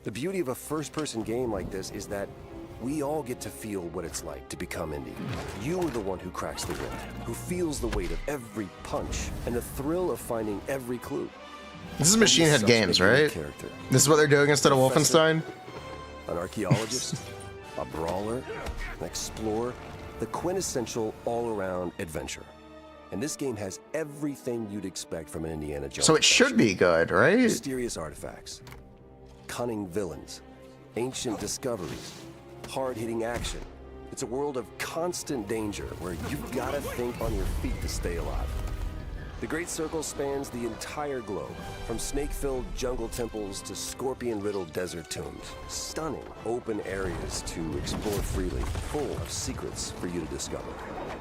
The beauty of a first-person game like this is that we all get to feel what it's like to become Indy. You are the one who cracks the whip, who feels the weight of every punch and the thrill of finding every clue. This is Machine Head Games, right? This is what they're doing instead of Wolfenstein? An archaeologist, a brawler, an explorer, the quintessential all-around adventure. And this game has everything you'd expect from an Indiana Jones. So it should be good, right? Mysterious artifacts, cunning villains, ancient discoveries, hard-hitting action. It's a world of constant danger where you've got to think on your feet to stay alive. The Great Circle spans the entire globe, from snake-filled jungle temples to scorpion-riddled desert tombs. Stunning open areas to explore freely, full of secrets for you to discover.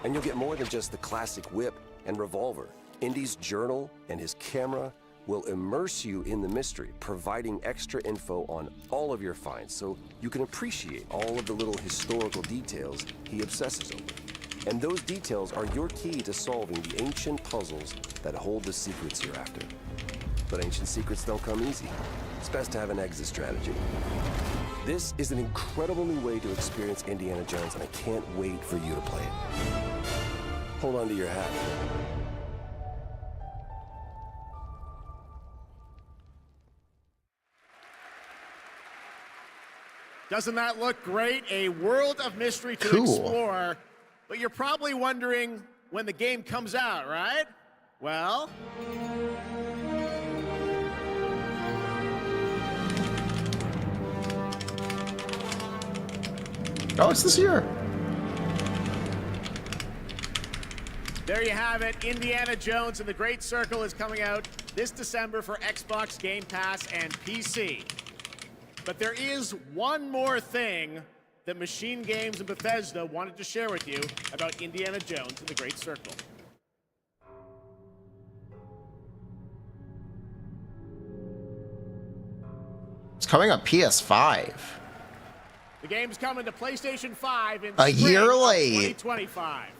And you'll get more than just the classic whip and revolver. Indy's journal and his camera will immerse you in the mystery, providing extra info on all of your finds so you can appreciate all of the little historical details he obsesses over. And those details are your key to solving the ancient puzzles that hold the secrets you're after. But ancient secrets don't come easy. It's best to have an exit strategy. This is an incredible new way to experience Indiana Jones, and I can't wait for you to play it. Hold on to your hat. Doesn't that look great? A world of mystery to Cool. explore. But you're probably wondering when the game comes out, right? Well, Oh, it's this year. there you have it. Indiana Jones and the Great Circle is coming out this December for Xbox Game Pass and PC. But there is one more thing that Machine Games and Bethesda wanted to share with you about Indiana Jones and the Great Circle. It's coming on PS5. The game's coming to PlayStation 5 in A year spring of late. 2025.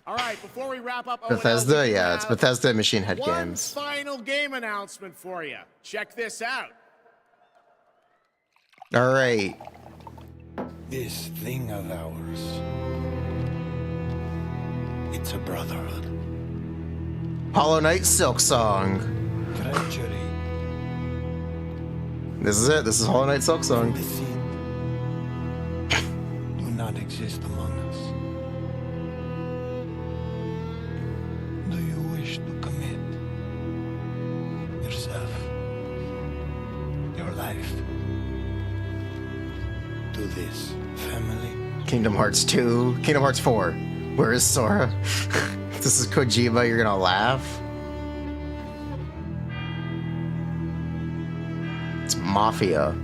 All right, before we wrap up, Bethesda, ONL, we yeah, it's have Bethesda and Machine Head one Games. final game announcement for you. Check this out. All right. This thing of ours, it's a brotherhood. Hollow Knight Silk Song. Treachery. This is it. This is Hollow Knight Silk Song. Do not exist among us. Do you wish to commit yourself, your life, to this family? Kingdom Hearts 2. Kingdom Hearts 4. Where is Sora? This is Kojima. You're gonna laugh. It's Mafia.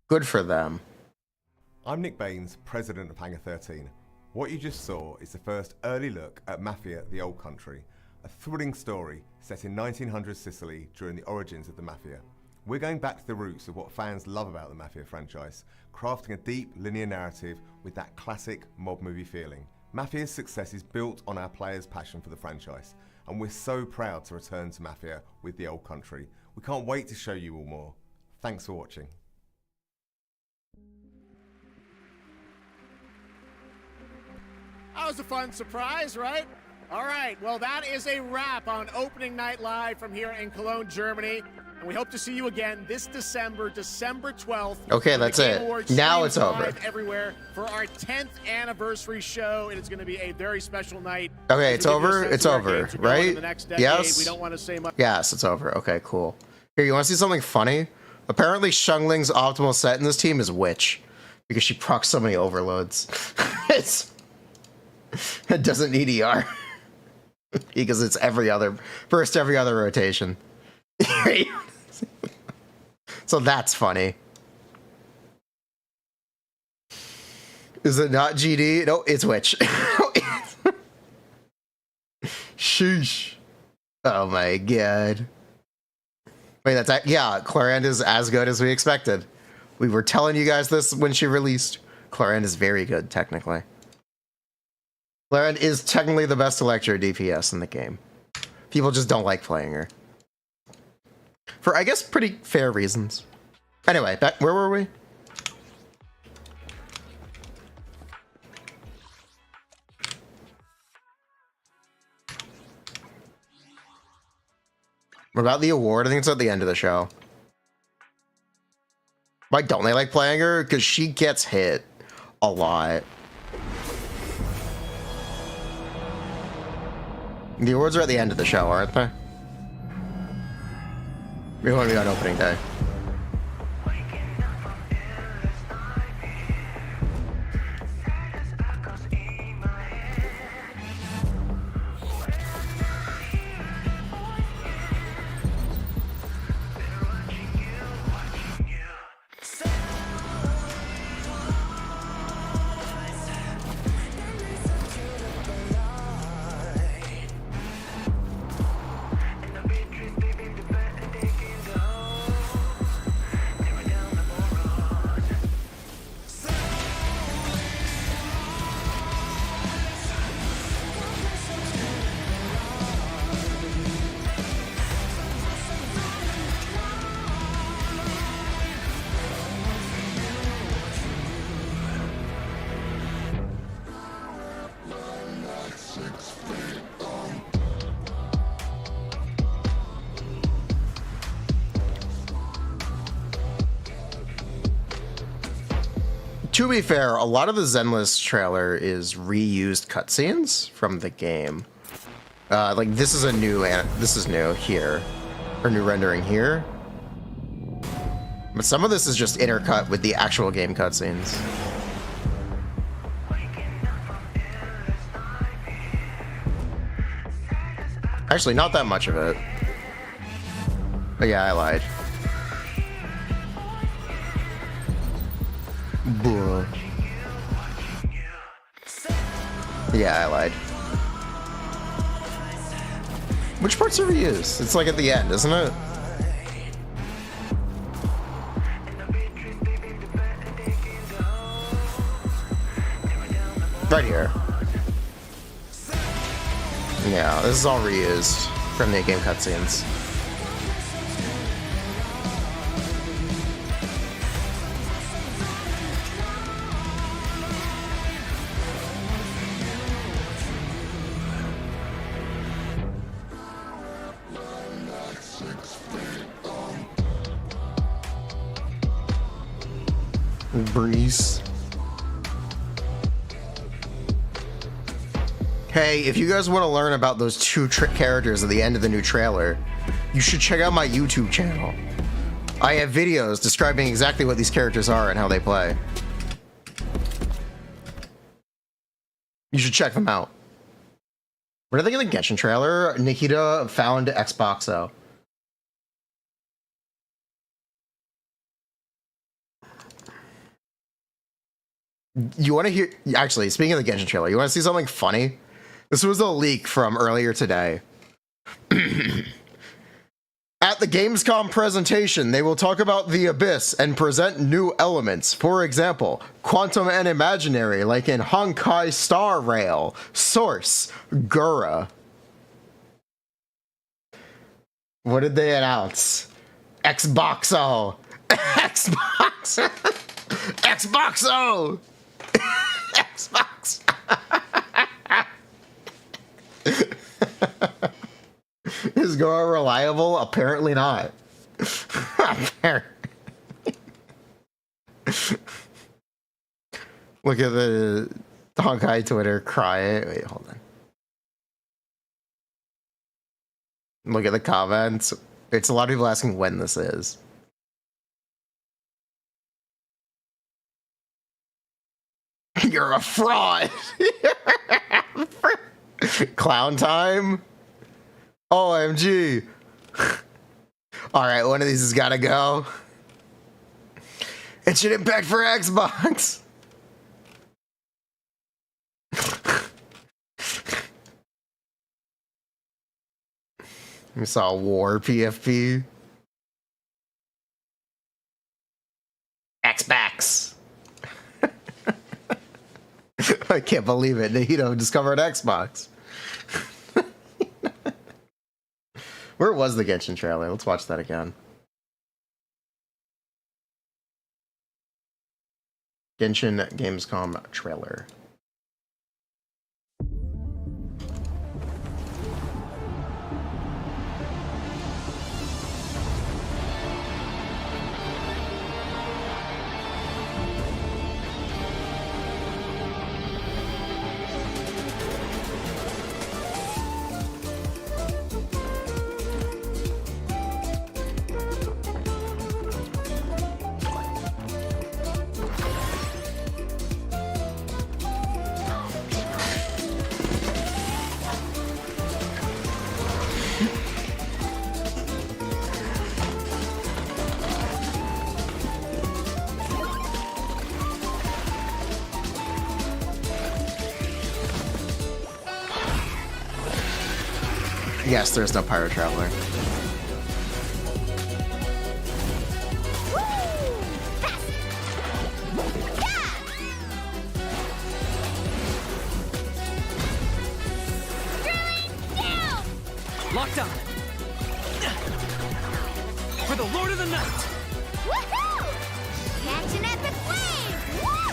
Good for them. I'm Nick Baines, president of Hangar 13. What you just saw is the first early look at Mafia: The Old Country, a thrilling story set in 1900 Sicily during the origins of the Mafia. We're going back to the roots of what fans love about the Mafia franchise, crafting a deep, linear narrative with that classic mob movie feeling. Mafia's success is built on our players' passion for the franchise, and we're so proud to return to Mafia with The Old Country. We can't wait to show you all more. Thanks for watching. That was a fun surprise, right? All right, well, that is a wrap on Opening Night Live from here in Cologne, Germany. And we hope to see you again this December, December 12th. Okay, when the that's Game it. Awards Now streams it's over. live everywhere for our 10th anniversary show. It is going to be a very special night. Okay, As it's we give you a over. sense It's of where over, games are going in right? the next decade. Yes. We don't want to say much. Yes, it's over. Okay, cool. Here, you want to see something funny? Apparently, Shungling's optimal set in this team is Witch, because she procs so many overloads. It doesn't need ER because it's every other rotation. So that's funny. Is it not GD? No, it's Witch. Sheesh. Oh my god. Wait, yeah, Clarand is as good as we expected. We were telling you guys this when she released. Clarand is very good, technically. Clarand is technically the best Electro DPS in the game. People just don't like playing her. For, I guess, pretty fair reasons. Anyway, back, where were we? What about the award? I think it's at the end of the show. Why don't they like playing her? Because she gets hit a lot. The awards are at the end of the show, aren't they? We want to be on opening day. To be fair, a lot of the Zenless trailer is reused cutscenes from the game. Like this is new here, or new rendering here. But some of this is just intercut with the actual game cutscenes. Actually, not that much of it. But yeah, I lied. Buh. Yeah, I lied. Which parts are reused? It's like at the end, isn't it? Right here. Yeah, this is all reused from the game cutscenes. Breeze. Hey, if you guys want to learn about those two characters at the end of the new trailer, you should check out my YouTube channel. I have videos describing exactly what these characters are and how they play. You should check them out. What do I think of the Genshin trailer? Nikita found Xboxo. You want to hear... Actually, speaking of the Genshin trailer, you want to see something funny? This was a leak from earlier today. At the Gamescom presentation, they will talk about the Abyss and present new elements. For example, quantum and imaginary, like in Honkai Star Rail, Source, Gura. What did they announce? Xboxo! Xbox! Xboxo! Xbox! Is Gura reliable? Apparently not. Look at the Honkai Twitter cry. Wait, hold on. Look at the comments. It's a lot of people asking when this is. You're a fraud. Clown time. OMG. All right, one of these has got to go. It should impact for Xbox. We saw War PFP. Xbox. I can't believe it. Nahito discovered Xbox. Where was the Genshin trailer? Let's watch that again. Genshin Gamescom trailer. Yes, there's no Pirate Traveler. Locked on. For the Lord of the Night. Woohoo! Catch an epic flame! Woo!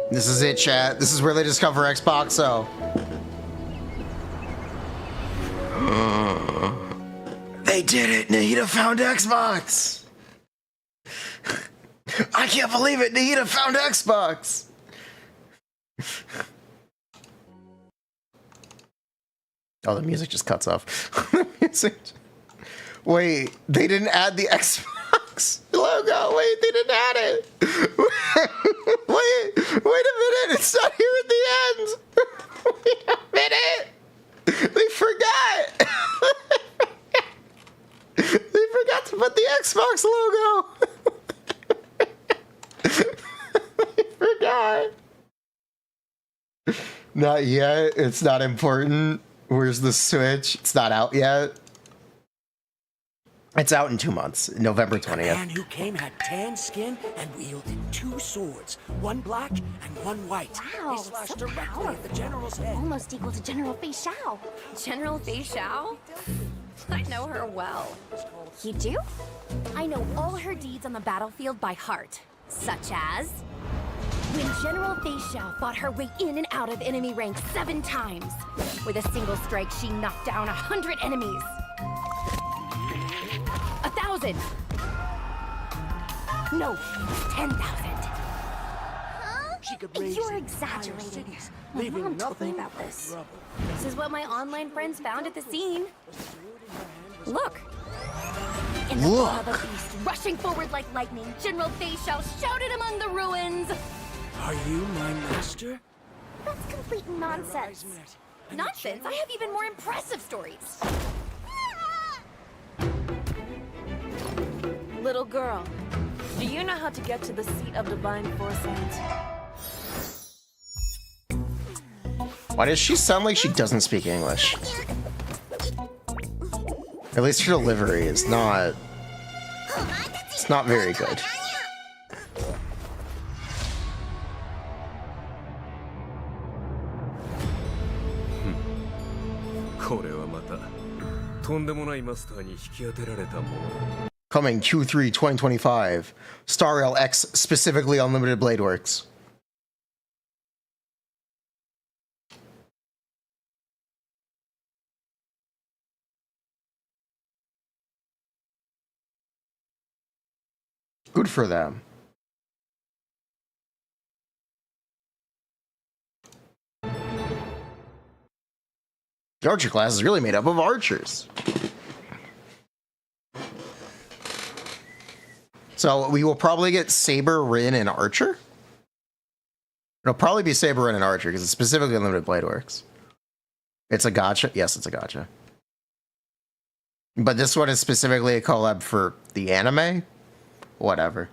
This is it, chat. This is where they discover Xboxo. They did it! Nahida found Xbox! I can't believe it! Nahida found Xbox! Oh, the music just cuts off. The music. Wait, they didn't add the Xbox logo. Wait, they didn't add it. Wait a minute. It's not here at the end. Wait a minute. They forgot. They forgot to put the Xbox logo. They forgot. Not yet. It's not important. Where's the Switch? It's not out yet. It's out in 2 months, November 20th. The man who came had tan skin and wielded 2 swords, one black and one white. Wow, They slashed so directly at the general's head. Almost equal to General Fei Xiao. General Fei Xiao? I know her well. You do? I know all her deeds on the battlefield by heart, such as when General Fei Xiao fought her way in and out of enemy ranks 7 times. With a single strike, she knocked down 100 enemies. 1,000. No, 10,000. She could raise You're the exaggerating. entire cities, My leaving mom told me nothing about this. but rubble. This is what my online friends found at the scene. Look. In the form of a beast rushing forward like lightning, General Fei Xiao shouted among the ruins. Are you my master? That's complete nonsense. Nonsense? I have even more impressive stories. Little girl, do you know how to get to the seat of divine foresight? Why does she sound like she doesn't speak English? At least her delivery is not... It's not very good. Coming Q3 2025, Star Rail X specifically Unlimited Blade Works. Good for them. The archer class is really made up of archers. So we will probably get Saber, Rin, and Archer. It'll probably be Saber, Rin, and Archer because it's specifically Unlimited Blade Works. It's a gacha. Yes, it's a gacha. But this one is specifically a collab for the anime. Whatever.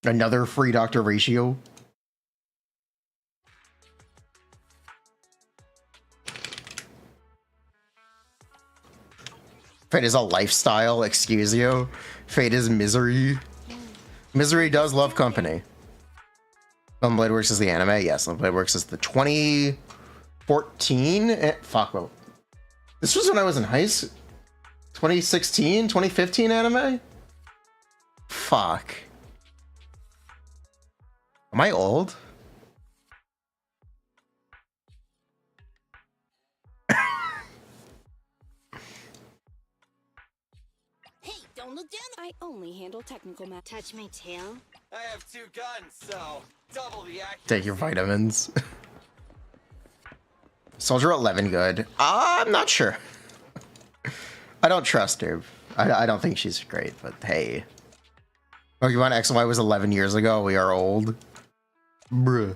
Another free Dr. Ratio. Fate is a lifestyle, excuse you. Fate is misery. Misery does love company. Blade Works is the anime. Yes, Blade Works is the 2014. Fuck, well. This was when I was in high school. 2016, 2015 anime? Fuck. Am I old? Hey, don't look down. I only handle technical matters. Touch my tail. I have 2 guns, so double the action. Take your vitamins. Soldier 11 good. I'm not sure. I don't trust her. I don't think she's great, but hey. Pokemon X and Y was 11 years ago. We are old. Bruh.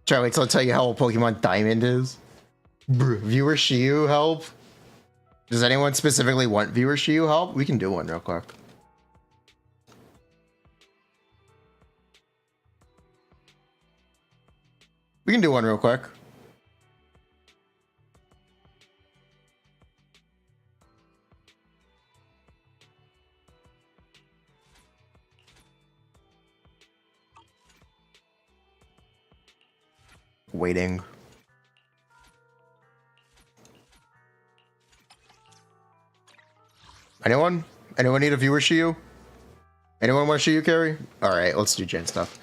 Shall I wait till I tell you how Pokemon Diamond is? Brr, viewer Shiyu help? Does anyone specifically want viewer Shiyu help? We can do one real quick. We can do one real quick. Waiting. Anyone? Anyone need a viewer Shiyu? Anyone want a Shiyu carry? Alright, let's do gen stuff.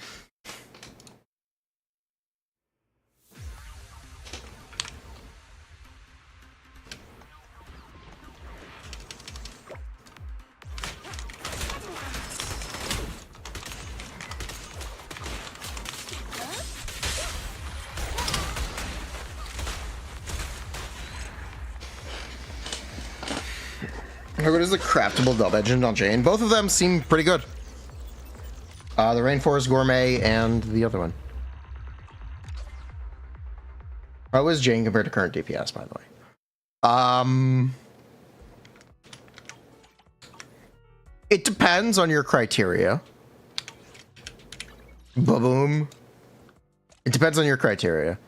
How good is the craftable dub engine on Jane? Both of them seem pretty good. The Rainforest Gourmet and the other one. How is Jane compared to current DPS, by the way? It depends on your criteria. Ba-boom. It depends on your criteria.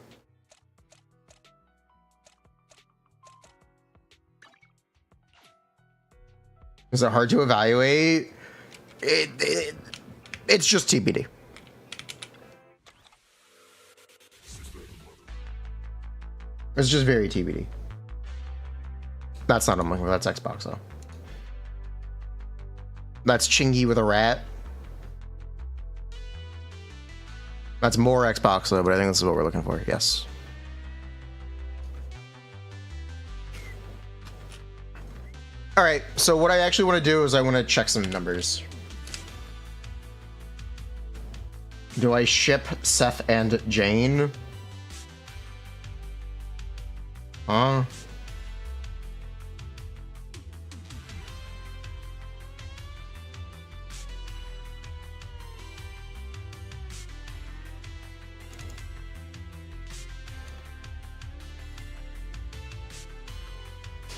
Is it hard to evaluate? It's just TBD. It's just very TBD. That's not a monkey, that's Xbox though. That's Chingy with a rat. That's more Xbox though, but I think this is what we're looking for, yes. All right, so what I actually want to do is I want to check some numbers. Do I ship Seth and Jane?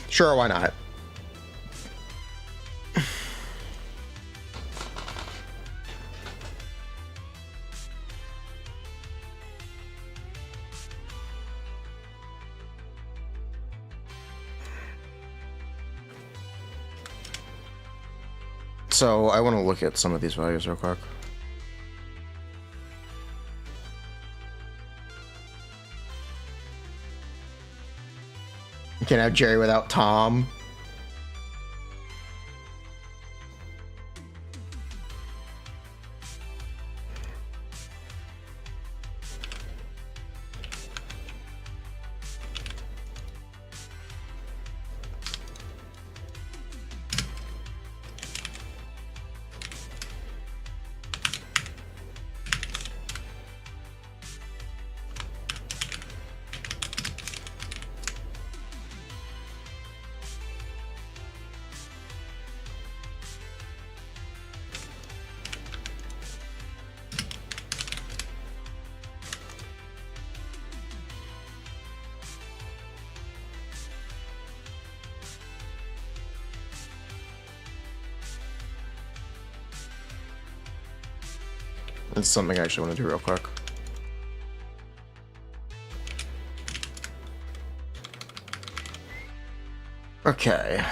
Sure, why not? So I want to look at some of these values real quick. You can't have Jerry without Tom. It's something I actually want to do real quick. Okay.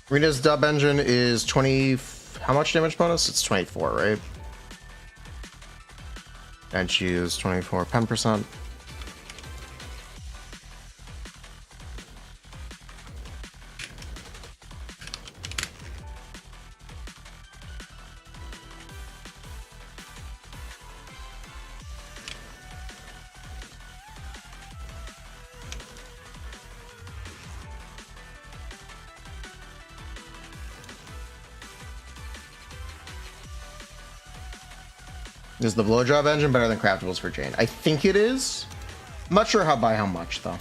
Rita's dub engine is 20. How much damage bonus? It's 24, right? And she is 24, 10%. Is the blowjob engine better than craftables for Jane? I think it is. I'm not sure by how much though.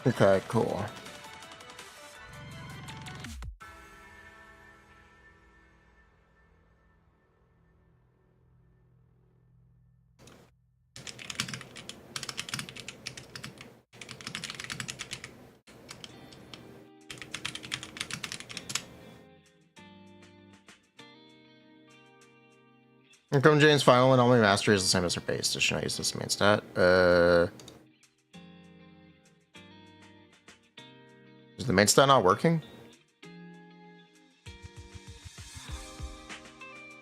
Okay, cool. Income Jane's final and only mastery is the same as her base. Does she not use this main stat? Is the main stat not working?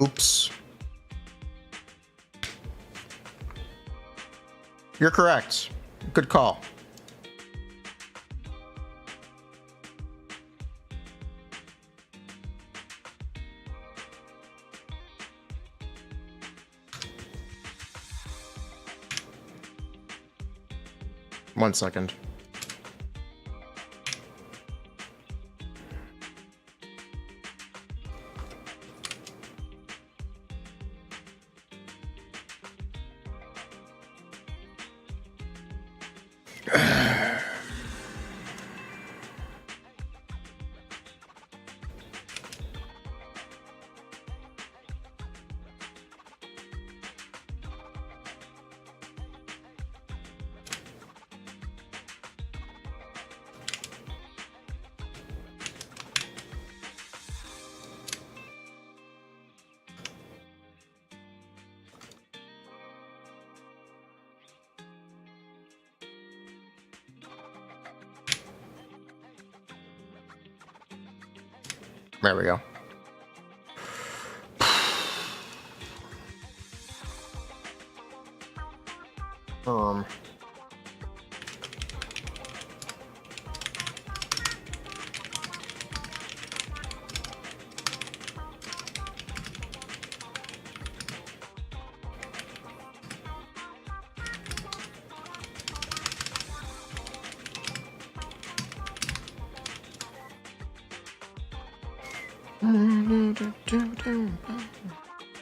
Oops. You're correct. Good call. One second. There we go.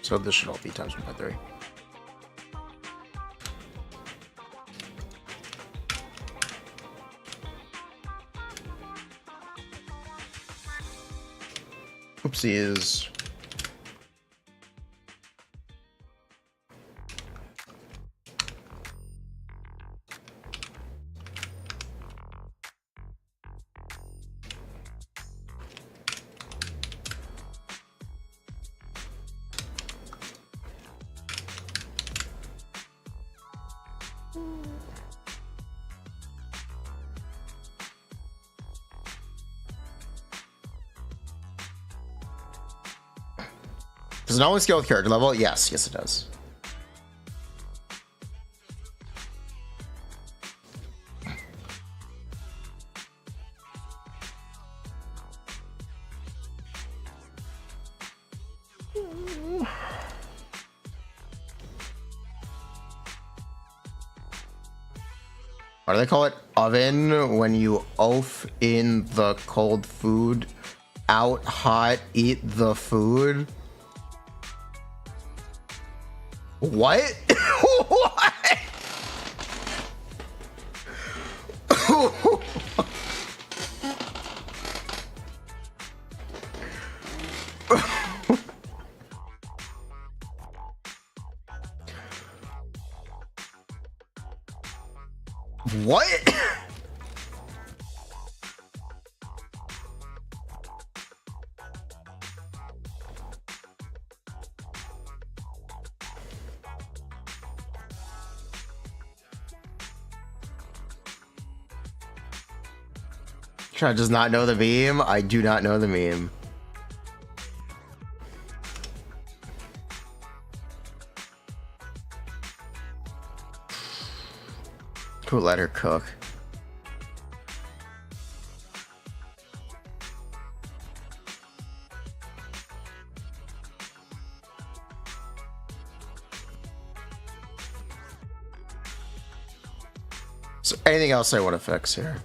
So this should all be times 1.3. Oopsies. Does it only scale with character level? Yes, yes it does. What do they call it? Oven, when you oaf in the cold food. Out hot, eat the food. What? What? What? Chad does not know the meme. I do not know the meme. Who let her cook? So anything else I want to fix here?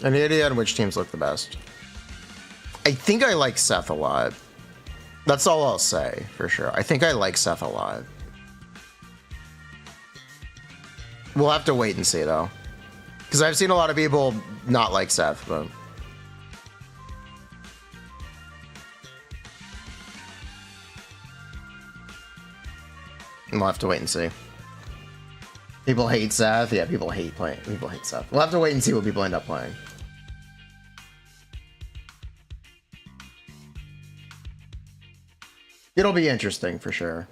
Any idea on which teams look the best? I think I like Seth a lot. That's all I'll say, for sure. I think I like Seth a lot. We'll have to wait and see, though. Because I've seen a lot of people not like Seth, but... we'll have to wait and see. People hate Seth? Yeah, people hate Seth. We'll have to wait and see what people end up playing. It'll be interesting, for sure.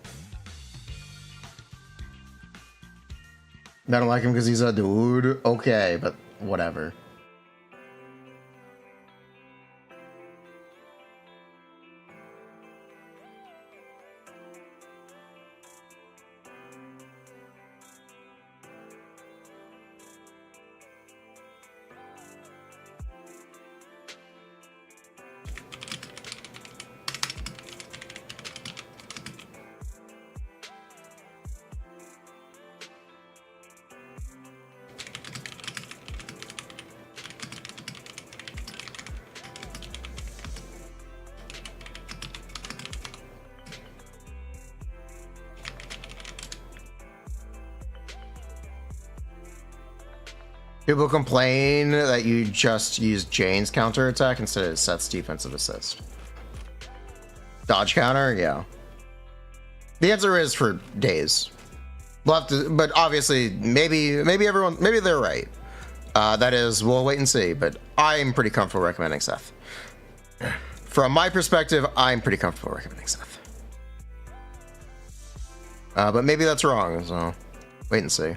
I don't like him because he's a dude. Okay, but whatever. People complain that you just use Jane's counterattack instead of Seth's defensive assist. Dodge counter? Yeah. The answer is for days. We'll have to, but obviously, maybe they're right. That is, we'll wait and see, but I'm pretty comfortable recommending Seth. From my perspective, I'm pretty comfortable recommending Seth. But maybe that's wrong, so wait and see.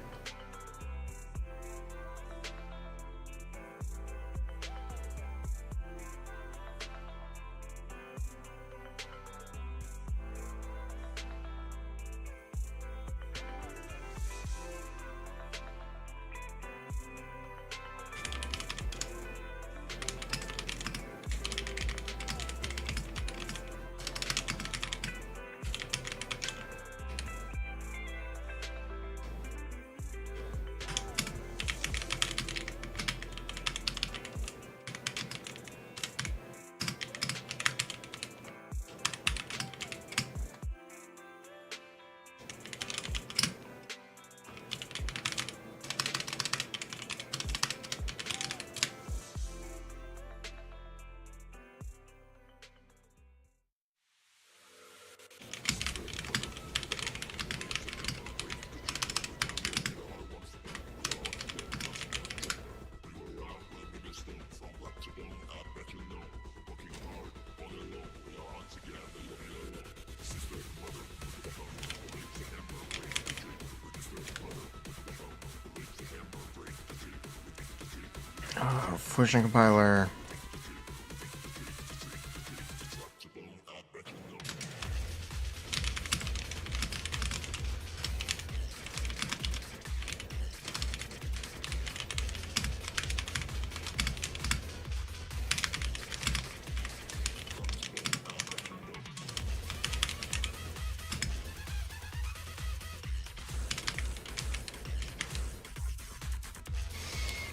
Fusion compiler.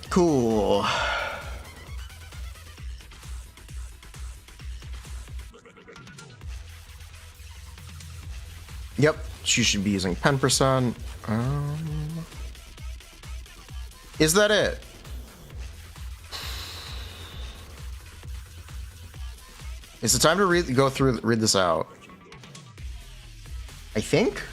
Cool. Yep, she should be using 10%. Is that it? Is it time to read this out? I think.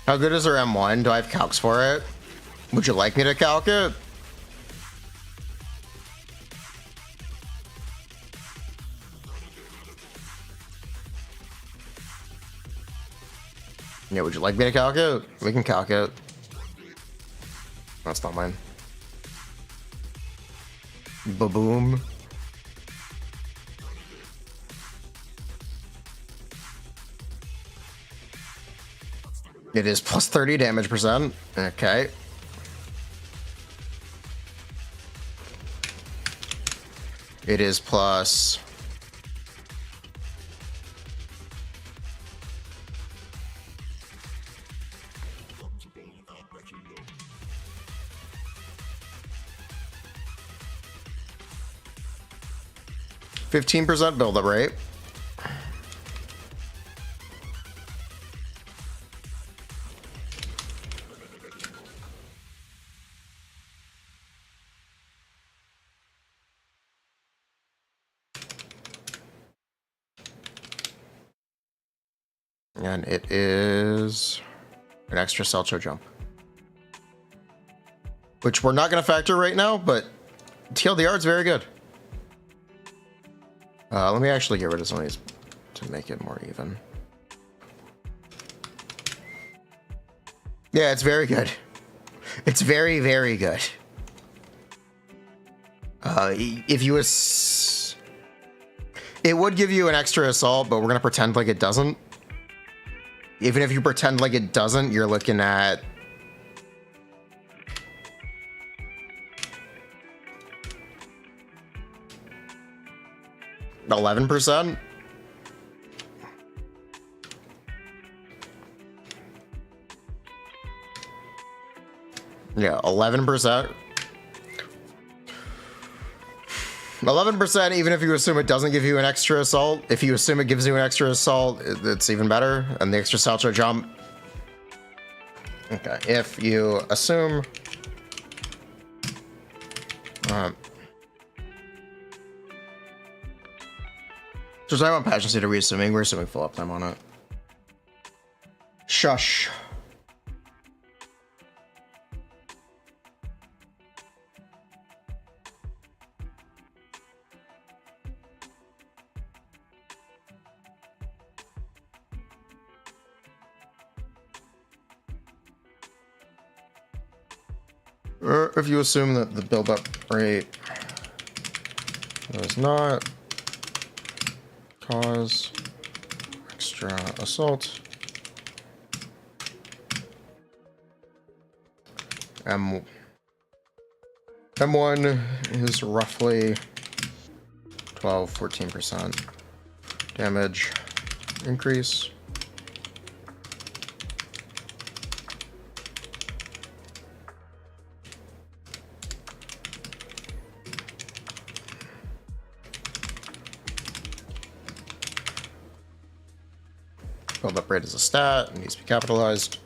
How good is her M1? Do I have calcs for it? Would you like me to calc it? Yeah, would you like me to calc it? We can calc it. That's not mine. Ba-boom. It is plus 30 damage percent. Okay. It is plus... %15 buildup rate. And it is an extra Seltzer jump, which we're not going to factor right now, but TLDR is very good. Let me actually get rid of some of these to make it more even. Yeah, it's very good. It's very, very good. If you it would give you an extra assault, but we're going to pretend like it doesn't. Even if you pretend like it doesn't, you're looking at 11%. Yeah, 11%. 11%, even if you assume it doesn't give you an extra assault. If you assume it gives you an extra assault, it's even better. And the extra Seltzer jump. Okay, if you assume... So talking about pageancy, are we assuming? We're assuming full uptime on it. Shush. If you assume that the build-up rate does not cause extra assault, M1 is roughly 12-14% damage increase. Build up rate is a stat. It needs to be capitalized.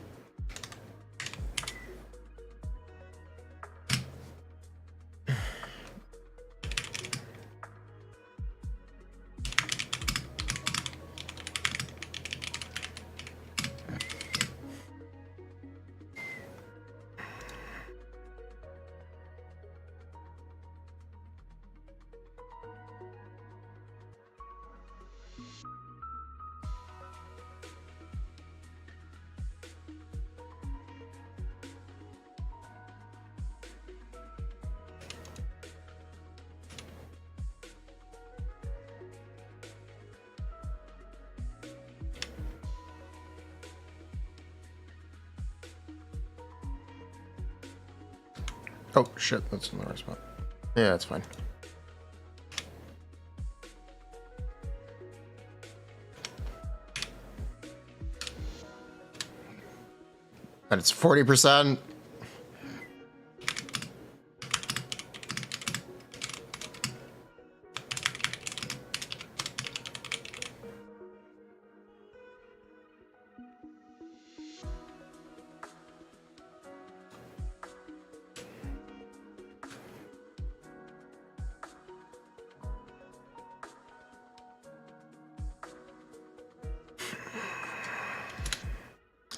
Oh shit, that's in the right spot. Yeah, it's fine. And it's 40%.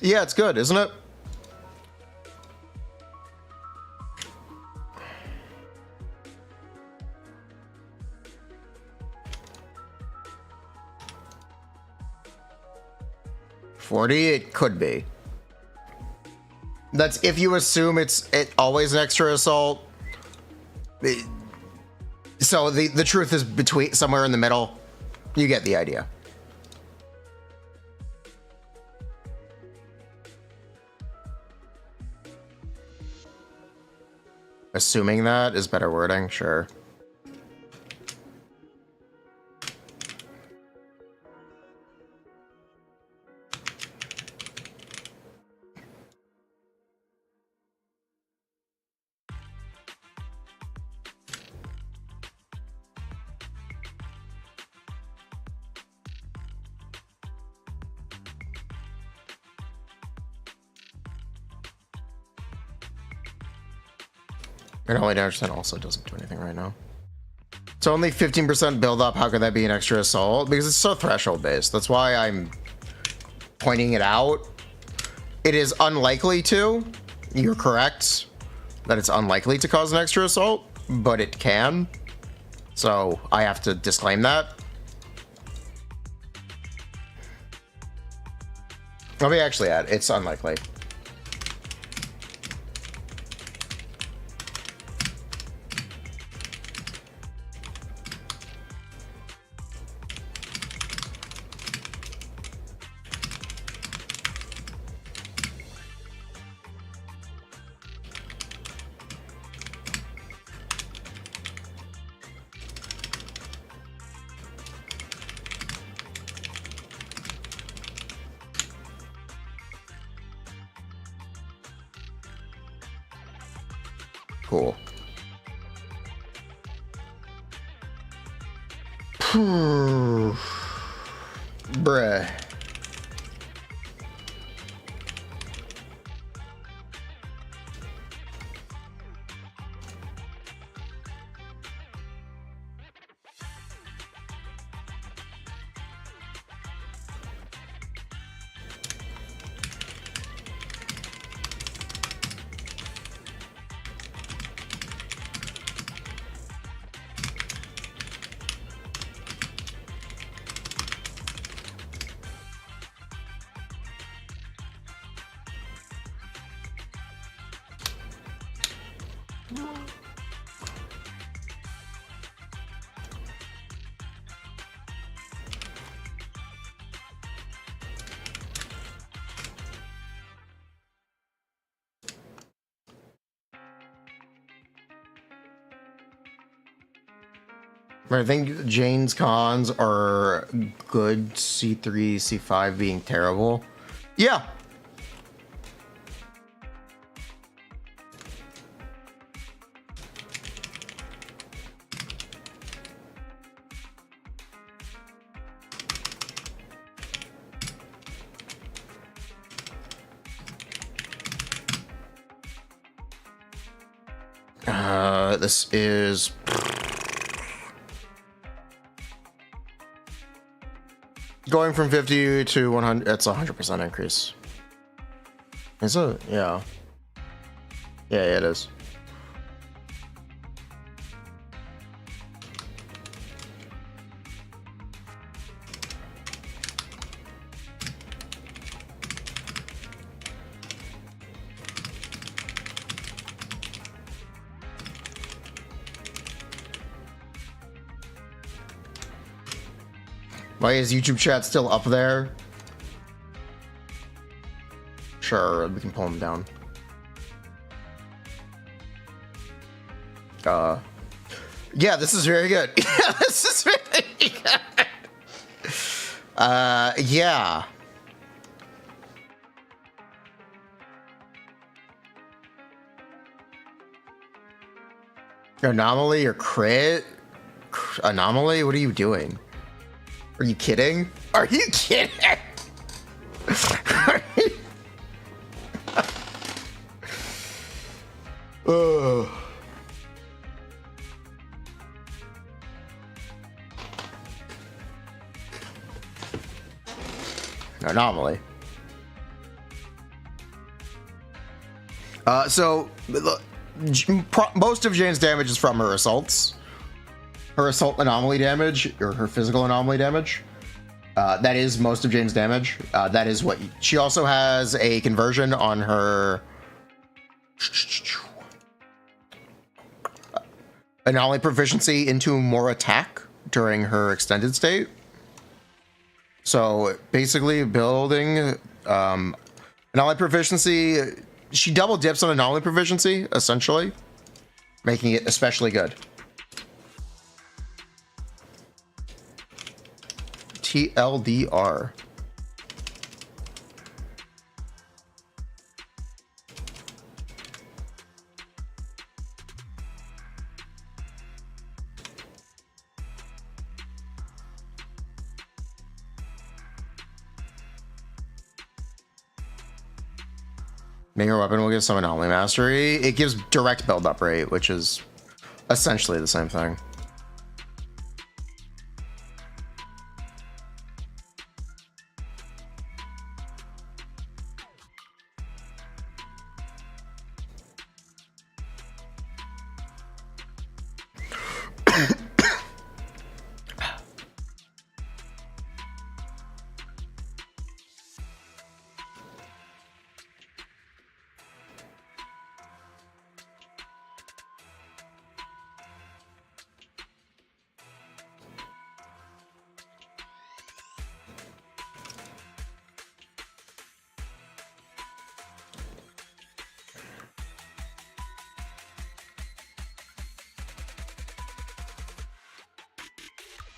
Yeah, it's good, isn't it? It could be. That's if you assume it's always an extra assault. So the truth is between somewhere in the middle. You get the idea. Assuming that is better wording, sure. And only damage 10 also doesn't do anything right now. It's only 15% build up. How could that be an extra assault? Because it's so threshold based. That's why I'm pointing it out. It is unlikely to. You're correct that it's unlikely to cause an extra assault, but it can. So I have to disclaim that. Let me actually add, it's unlikely. Cool. Bruh. I think Jane's cons are good, C3, C5 being terrible. Yeah. This is going from 50 to 100. It's a 100% increase. Is it? Yeah. Yeah, it is. Why is YouTube chat still up there? Sure, we can pull him down. Yeah, this is very good. Yeah, this is really good. Yeah. Anomaly or crit? Anomaly? What are you doing? Are you kidding? Are you kidding? Oh. Anomaly. So look, most of Jane's damage is from her assaults. Her assault anomaly damage, or her physical anomaly damage. That is most of Jane's damage. That is what she also has a conversion on her anomaly proficiency into more attack during her extended state. So basically building anomaly proficiency, she double dips on anomaly proficiency, essentially, making it especially good. TLDR. Making her weapon will give some anomaly mastery. It gives direct build up rate, which is essentially the same thing.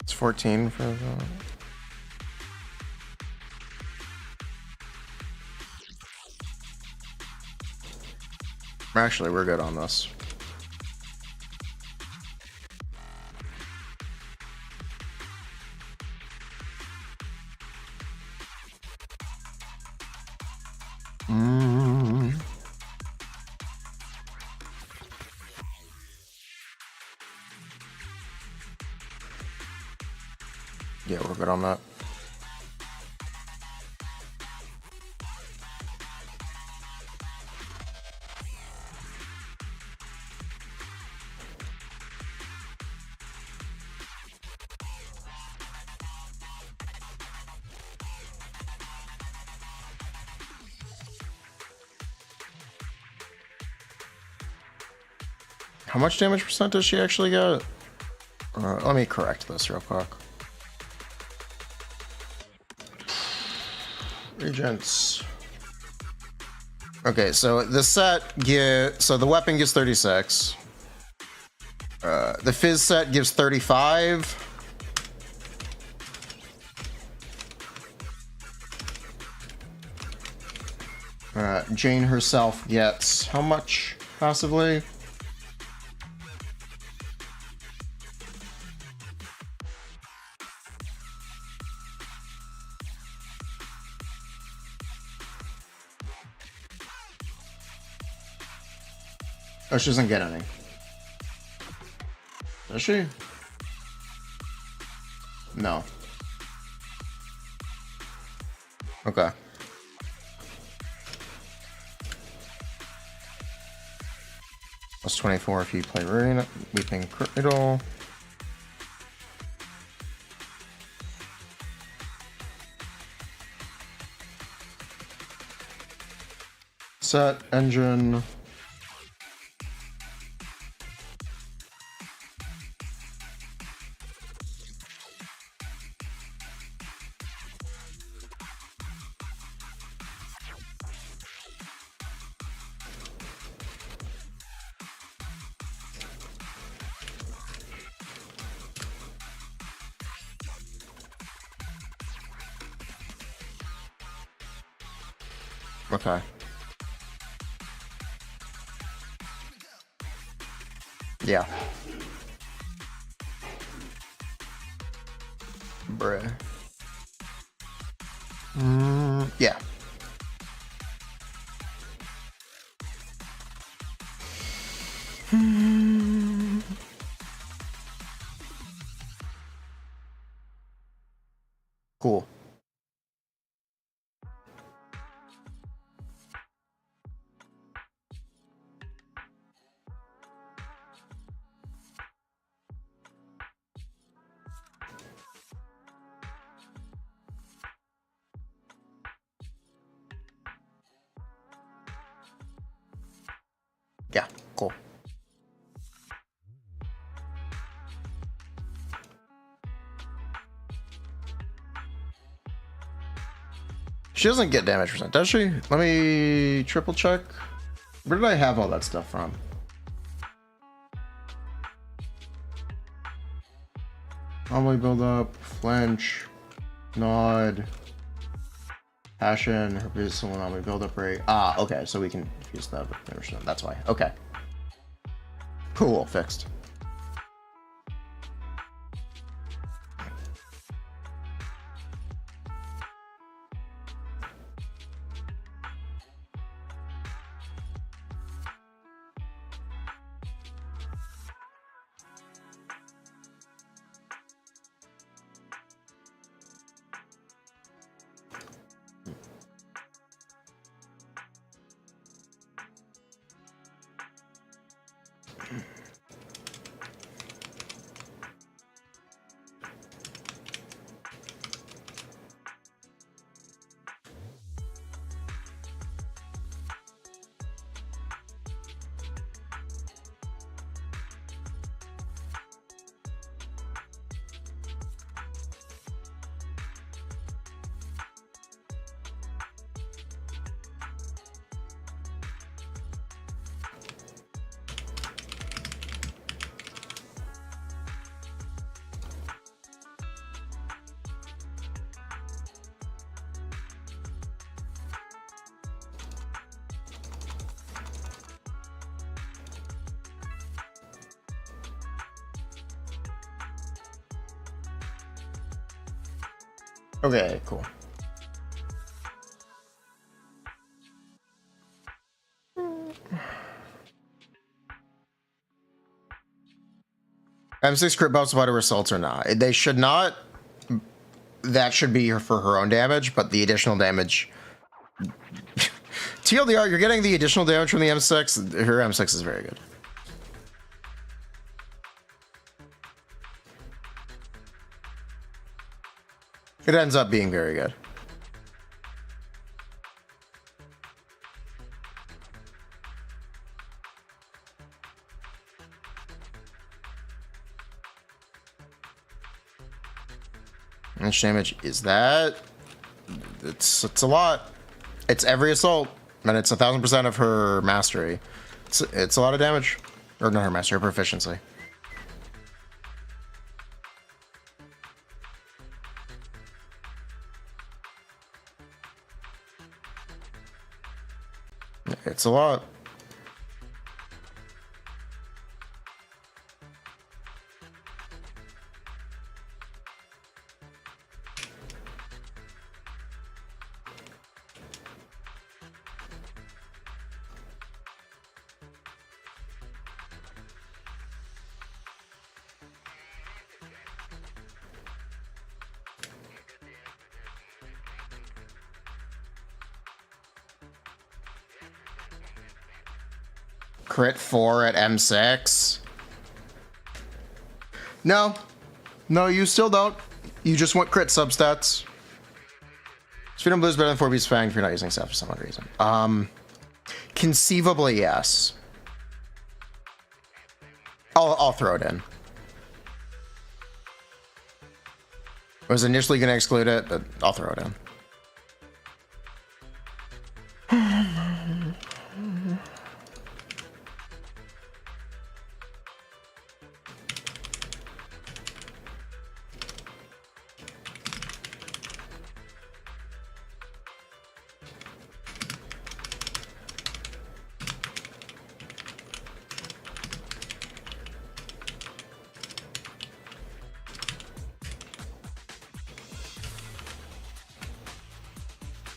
It's 14 for the... Actually, we're good on this. Yeah, we're good on that. How much damage percent does she actually get? Let me correct this real quick. Regents. Okay, so the set so the weapon gives 36. The fizz set gives 35. Jane herself gets how much passively? Oh, she doesn't get any. Does she? No. Okay. Plus 24 if you play Furina, Weeping Cradle. Set, engine. Okay. Yeah. Bruh. Yeah. Cool. Yeah, cool. She doesn't get damage percent, does she? Let me triple check. Where did I have all that stuff from? Normally build up, flinch, nod, passion, her physical normally build up rate. Ah, okay, so we can use that with damage percent. That's why. Okay. Cool, fixed. Okay, cool. M6 crit buffs apply to results or not? They should not. That should be for her own damage, but the additional damage. TLDR, you're getting the additional damage from the M6. Her M6 is very good. It ends up being very good. How much damage is that? It's a lot. It's every assault, and it's 1000% of her mastery. It's a lot of damage, or not her mastery, her proficiency. It's a lot. Crit 4 at M6. No. No, you still don't. You just want crit substats. Speed and Blue is better than 4-piece Fang if you're not using stuff for some odd reason. Conceivably, yes. I'll throw it in. I was initially going to exclude it, but I'll throw it in.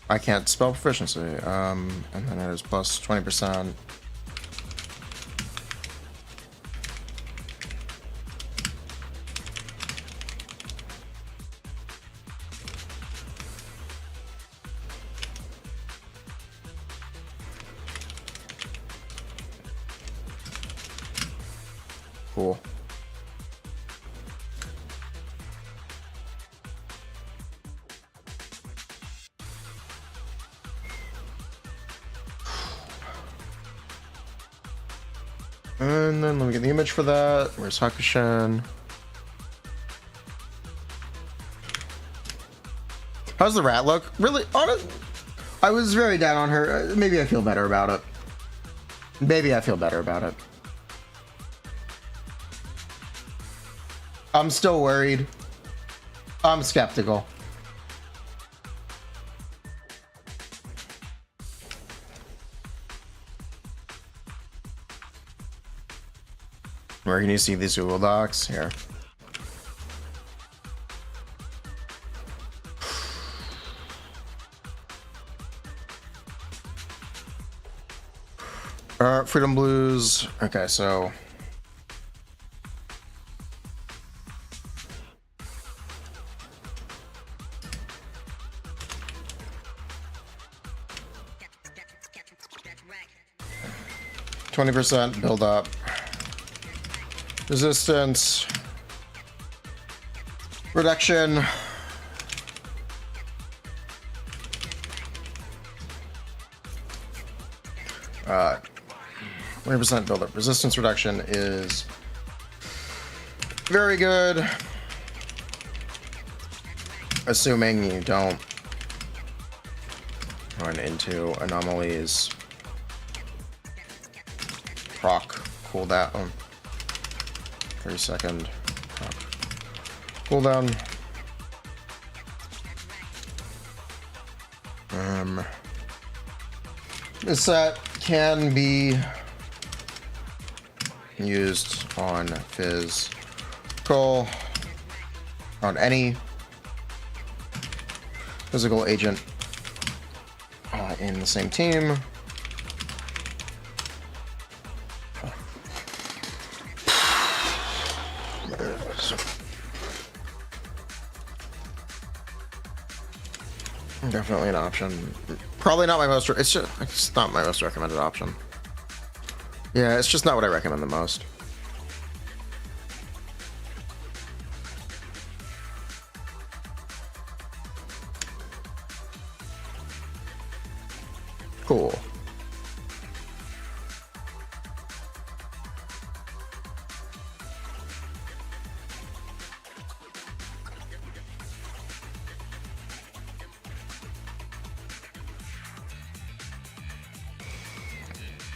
I can't spell proficiency. And then it is plus 20%. Cool. And then let me get the image for that. Where's Hakushin? How's the rat look? Really, honest, I was very down on her. Maybe I feel better about it. Maybe I feel better about it. I'm still worried. I'm skeptical. Where can you see these Google Docs? Here. Freedom Blues. Okay, so. %, build up. Resistance. Reduction. Uh, 20% build up. Resistance reduction is very good. Assuming you don't run into anomalies. Proc cooldown. 30-second proc cooldown. This set can be used on physical, on any physical agent in the same team. Definitely an option. Probably not my most. It's not my most recommended option. Yeah, it's just not what I recommend the most. Cool.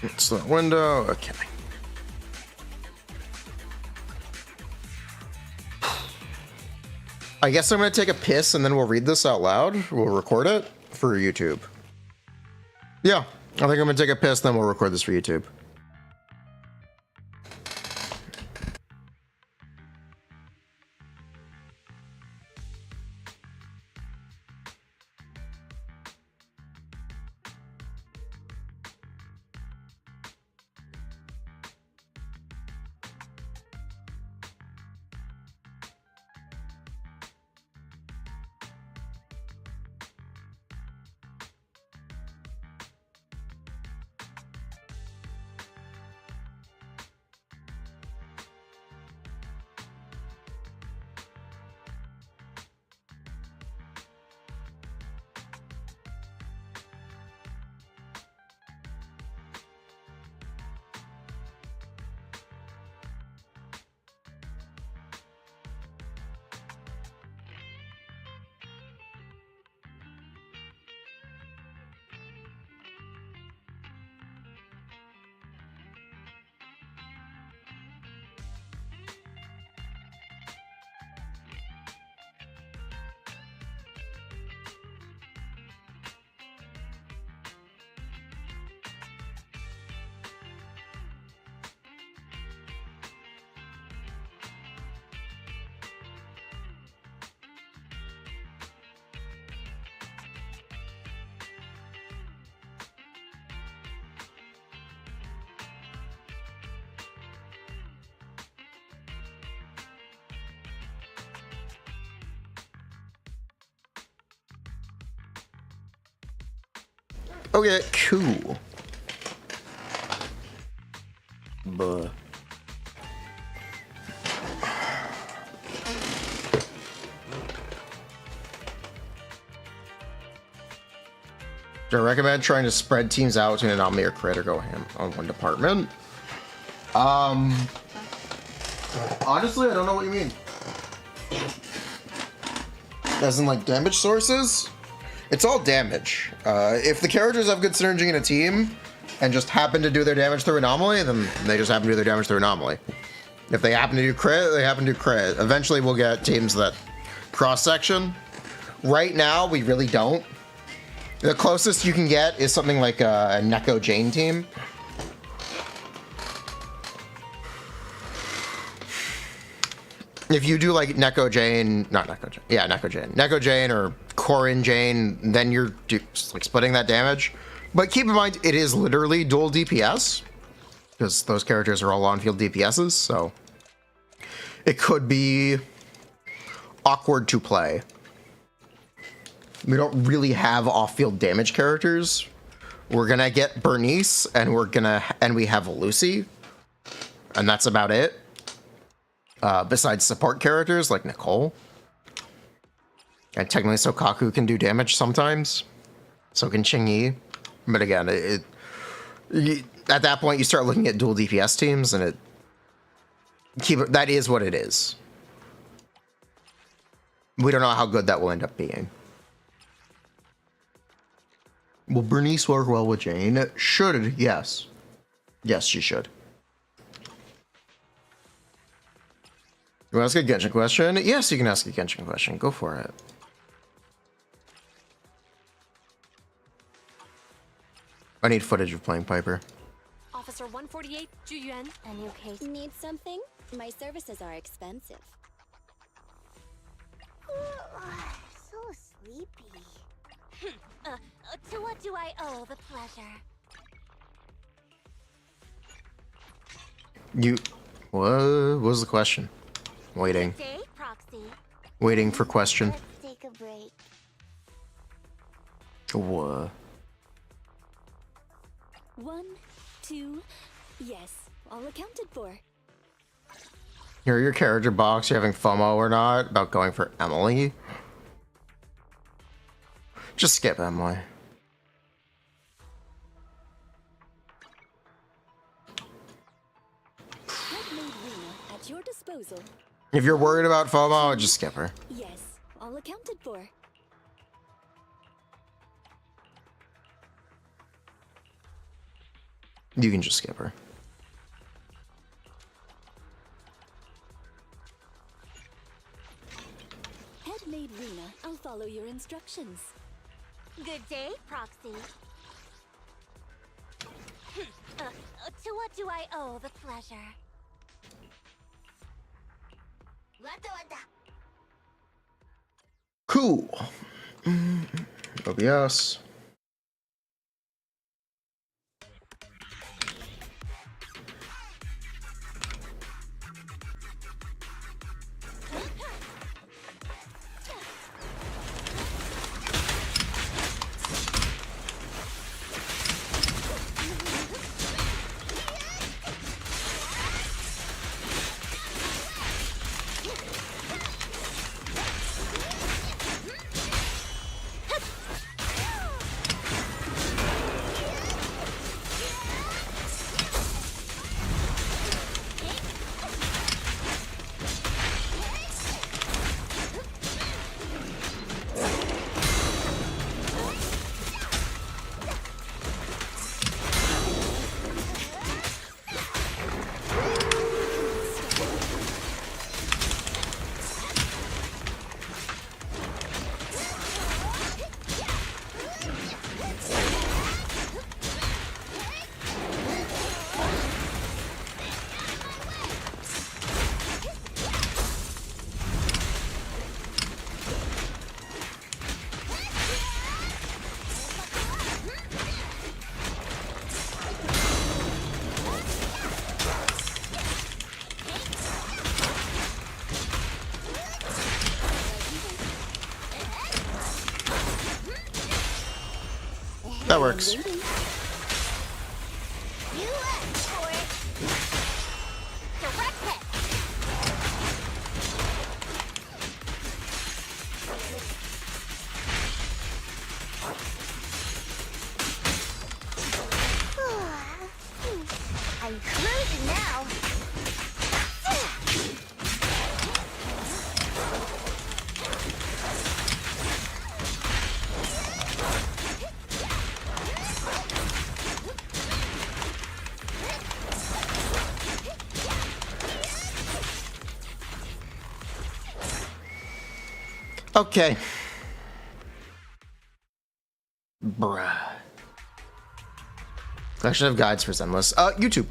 It's that window. Okay. I guess I'm going to take a piss and then we'll read this out loud. We'll record it for YouTube. Yeah, I think I'm going to take a piss, then we'll record this for YouTube. Okay, cool. Buh. Do I recommend trying to spread teams out to an anomaly or crit or go ham on one department? Honestly, I don't know what you mean. As in, like, damage sources? It's all damage. If the characters have good synergy in a team and just happen to do their damage through anomaly, then they just happen to do their damage through anomaly. If they happen to do crit, they happen to do crit. Eventually, we'll get teams that cross-section. Right now, we really don't. The closest you can get is something like a Neko Jane team. If you do like Neko Jane, not Neko Jane, yeah, Neko Jane or Korin Jane, then you're like splitting that damage. But keep in mind, it is literally dual DPS because those characters are all on-field DPSs, so it could be awkward to play. We don't really have off-field damage characters. We're gonna get Bernice, and we have Lucy, and that's about it. Besides support characters like Nicole, and technically Sokaku can do damage sometimes. So can Qingyi, but again, at that point you start looking at dual DPS teams, and that is what it is. We don't know how good that will end up being. Will Bernice work well with Jane? Should, yes. Yes, she should. You want to ask a Genshin question? Yes, you can ask a Genshin question. Go for it. I need footage of playing Piper. Officer 148, Juyuan. Any case? Need something? My services are expensive. So sleepy. To what do I owe the pleasure? What was the question? Waiting. Day, Proxy. Waiting for question. Let's take a break. What? 1, 2, yes, all accounted for. Hear your character box, you're having FOMO or not about going for Emily? Just skip Emily. At your disposal. If you're worried about FOMO, just skip her. Yes, all accounted for. You can just skip her. Headmaid Rena, I'll follow your instructions. Good day, Proxy. To what do I owe the pleasure? Cool. OBS. That works. I'm cruising now. Okay. Bruh. Collection of guides for Zenless. YouTube.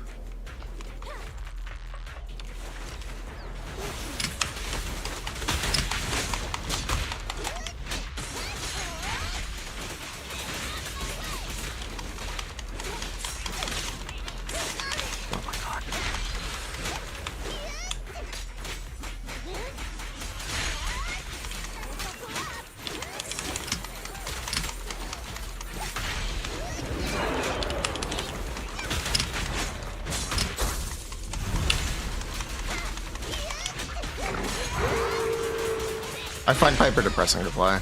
I find Piper depressing to play.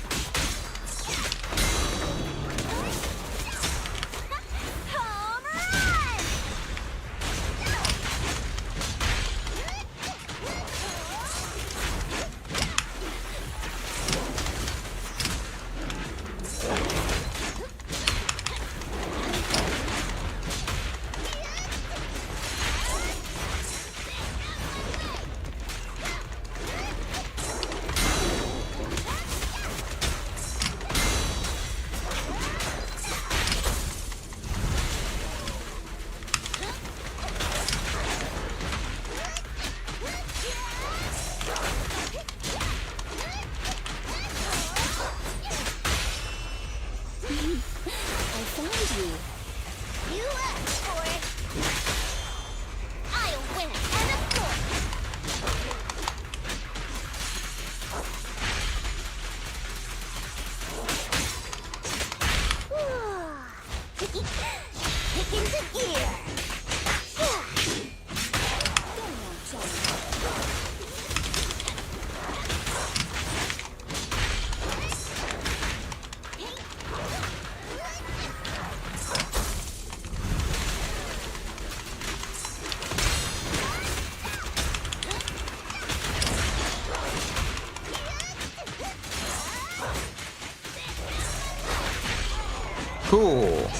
Cool.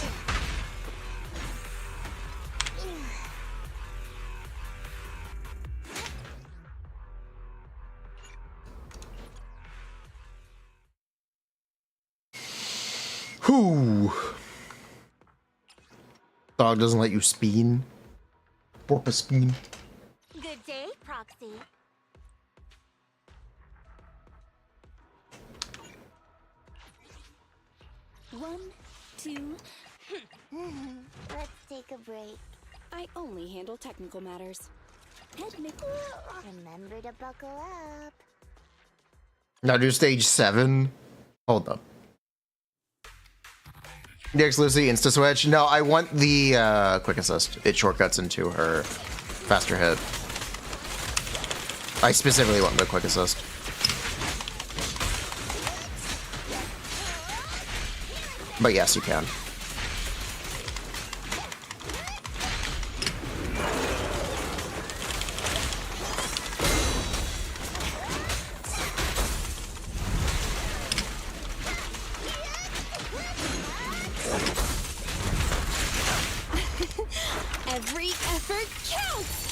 Whoo. Dog doesn't let you spin. Porpoise spin. Good day, Proxy. One, two. Let's take a break. I only handle technical matters. Remember to buckle up. Now do stage 7. Hold up. The exclusive insta switch. No, I want the quick assist. It shortcuts into her faster hit. I specifically want the quick assist. But yes, you can. Every effort counts!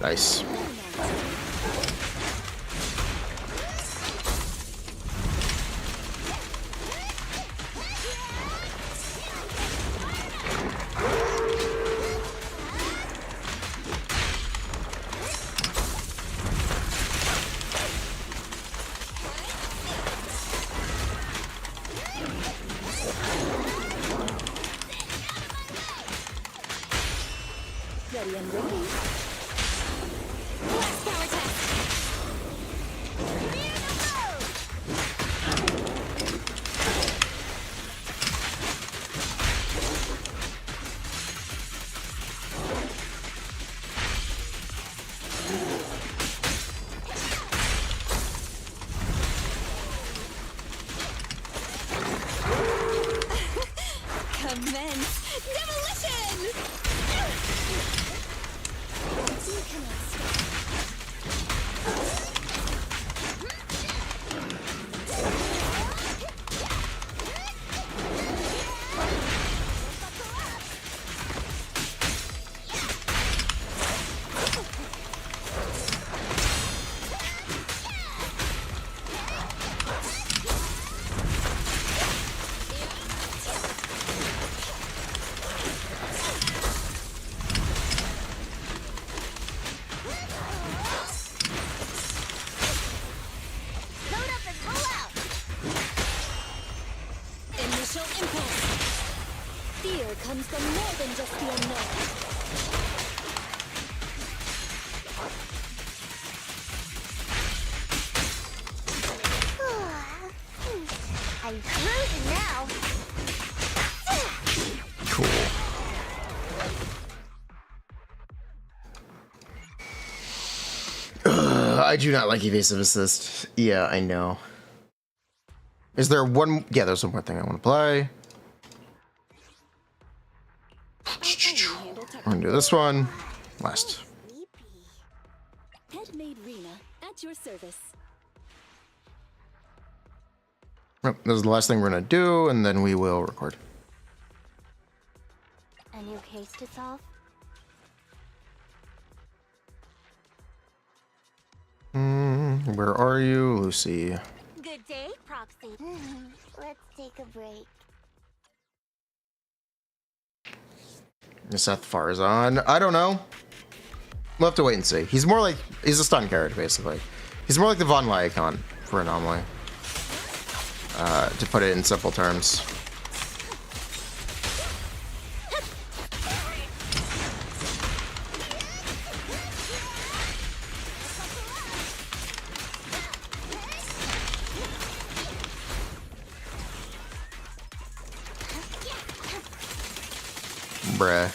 Nice. Ready and ready. Let's power test. Commence demolition! You cannot stop. Load up and roll out! Initial impulse. Fear comes from more than just the unknown. I'm frozen now. Cool. I do not like evasive assist. Yeah, I know. Is there one? Yeah, there's one more thing I want to play. We're gonna do this one last. Headmaid Rena at your service. Yep, this is the last thing we're gonna do, and then we will record. A new case to solve? Where are you, Lucy? Good day, Proxy. Let's take a break. Is Seth Farzan? I don't know. We'll have to wait and see. He's more like, he's a stun character, basically. He's more like the Von Lycon for Anomaly. To put it in simple terms. Bruh.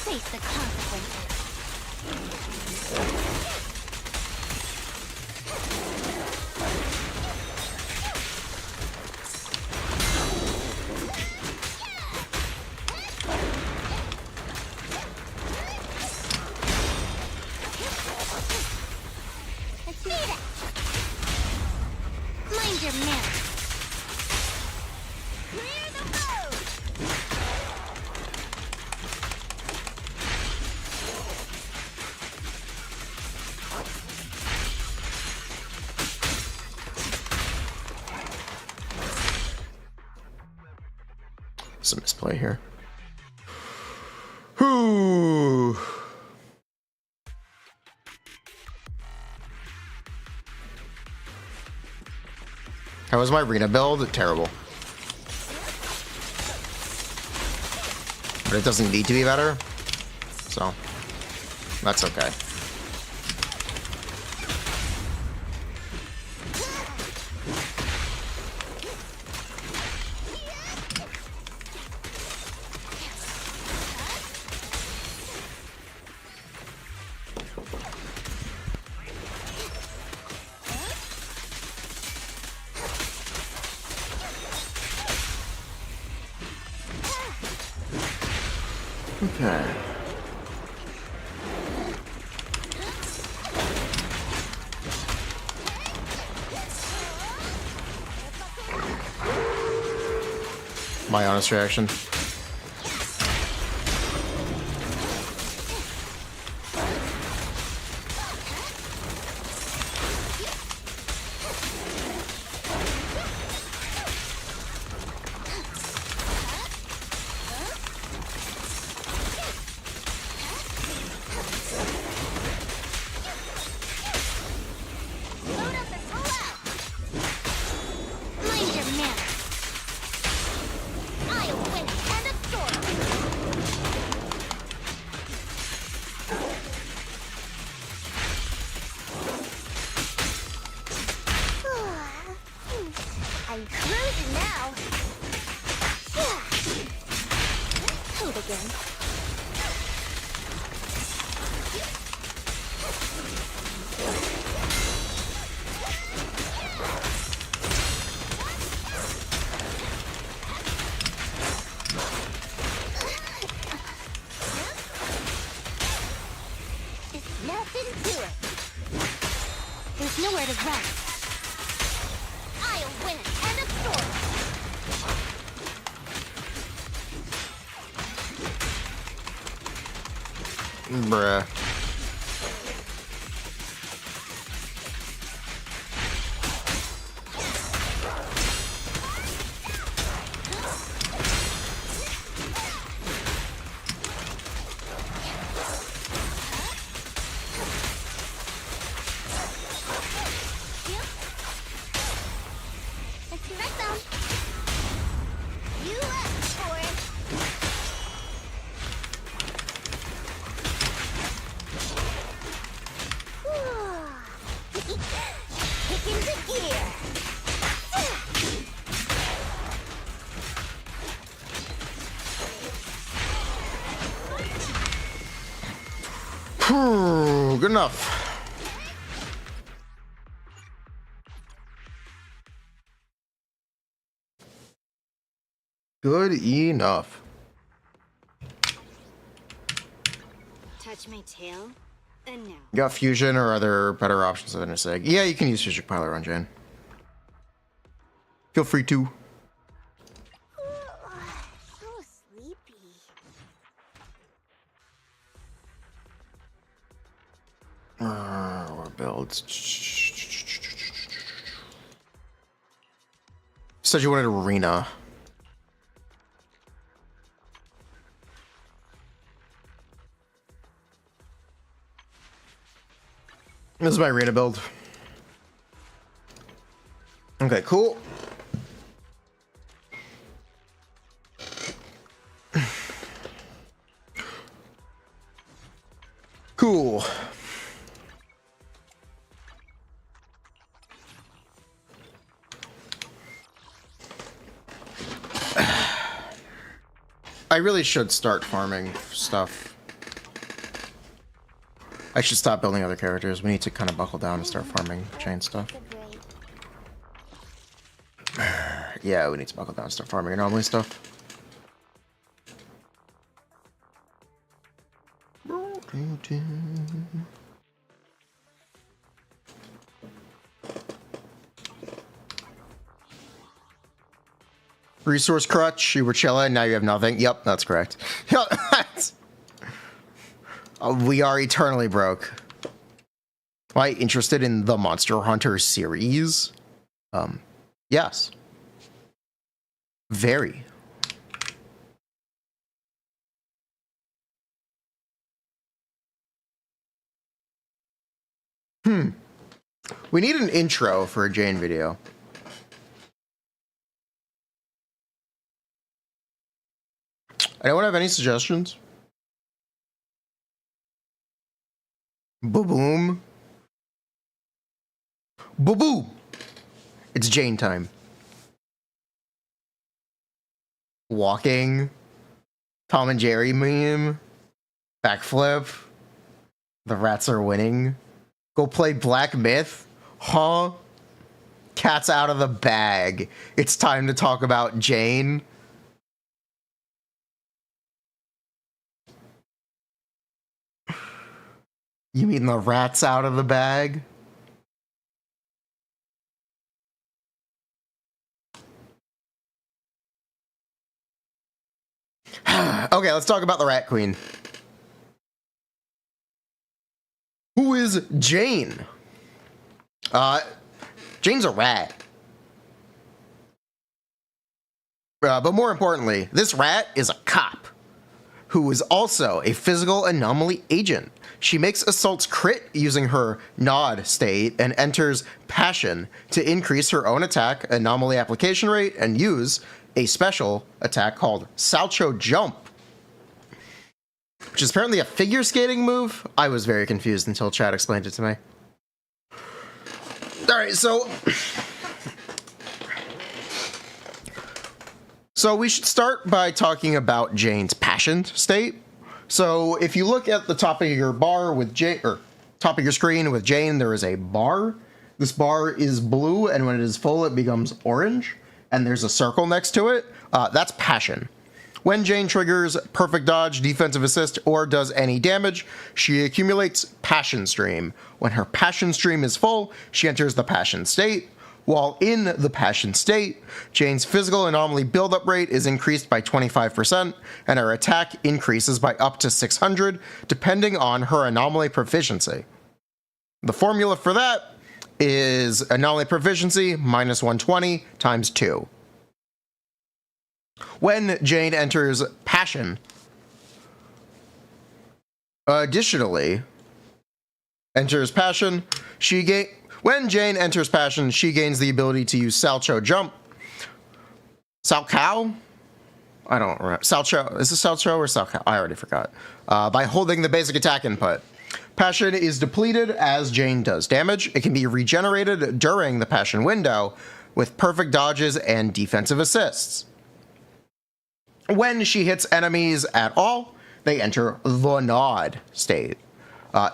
Face the consequences. Let's see that. Mind your manners. Clear the road. Some misplay here. Whoo. How was my Rena build? Terrible. But it doesn't need to be better, so that's okay. Okay. my honest reaction. I'm cruising now. Move again. There's nothing to it. There's nowhere to run. I'll win. End of story. Bruh. Let's be right down. You asked for it. Kick into gear. Good enough. Good enough. Touch my tail, and no. You got fusion or other better options than a seg? Yeah, you can use fusion pilot on Jane. Feel free to. So sleepy. What builds? Said you wanted arena. This is my arena build. Okay, cool. Cool. I really should start farming stuff. I should stop building other characters. We need to kind of buckle down and start farming chain stuff. Yeah, we need to buckle down and start farming anomaly stuff. Resource crutch, you were chilling, now you have nothing. Yep, that's correct. We are eternally broke. Why, interested in the Monster Hunter series? Yes. Very. We need an intro for a Jane video. Anyone have any suggestions? Boom. Boo-boo. It's Jane time. Walking. Tom and Jerry meme. Backflip. The rats are winning. Go play Black Myth. Huh? Cat's out of the bag. It's time to talk about Jane. You mean the rat's out of the bag? let's talk about the Rat Queen. Who is Jane? Jane's a rat. But more importantly, this rat is a cop who is also a physical anomaly agent. She makes assaults crit using her nod state and enters passion to increase her own attack anomaly application rate and use a special attack called Salcho Jump, which is apparently a figure skating move. I was very confused until Chad explained it to me. All right, so we should start by talking about Jane's passion state. So if you look at the top of your bar with Jane, or top of your screen with Jane, there is a bar. This bar is blue, and when it is full, it becomes orange, and there's a circle next to it. That's passion. When Jane triggers perfect dodge, defensive assist, or does any damage, she accumulates passion stream. When her passion stream is full, she enters the passion state. While in the passion state, Jane's physical anomaly buildup rate is increased by 25%, and her attack increases by up to 600, depending on her anomaly proficiency. The formula for that is anomaly proficiency minus 120 times 2. When Jane enters passion, additionally, when Jane enters passion, she gains the ability to use Salcho Jump. Salcow? I don't remember. Salcho. Is this Salcho or Salcow? I already forgot. By holding the basic attack input. Passion is depleted as Jane does damage. It can be regenerated during the passion window with perfect dodges and defensive assists. When she hits enemies at all, they enter the nod state.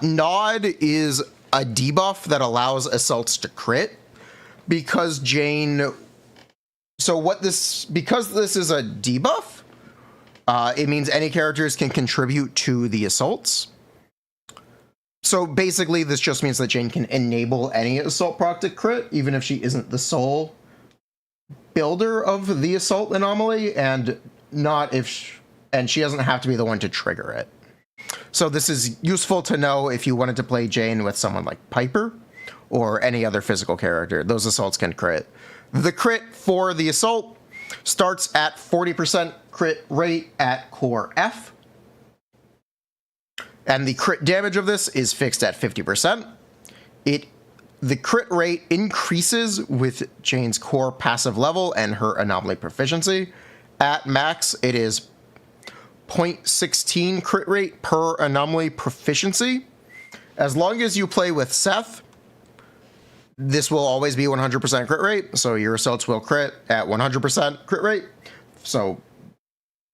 Nod is a debuff that allows assaults to crit because Jane. Because this is a debuff, it means any characters can contribute to the assaults. So basically, this just means that Jane can enable any assault proc to crit, even if she isn't the sole builder of the assault anomaly, and she doesn't have to be the one to trigger it. So this is useful to know if you wanted to play Jane with someone like Piper or any other physical character. Those assaults can crit. The crit for the assault starts at 40% crit rate at core F. And the crit damage of this is fixed at 50%. The crit rate increases with Jane's core passive level and her anomaly proficiency. At max, it is 0.16 crit rate per anomaly proficiency. As long as you play with Seth, this will always be 100% crit rate, so your assaults will crit at 100% crit rate. So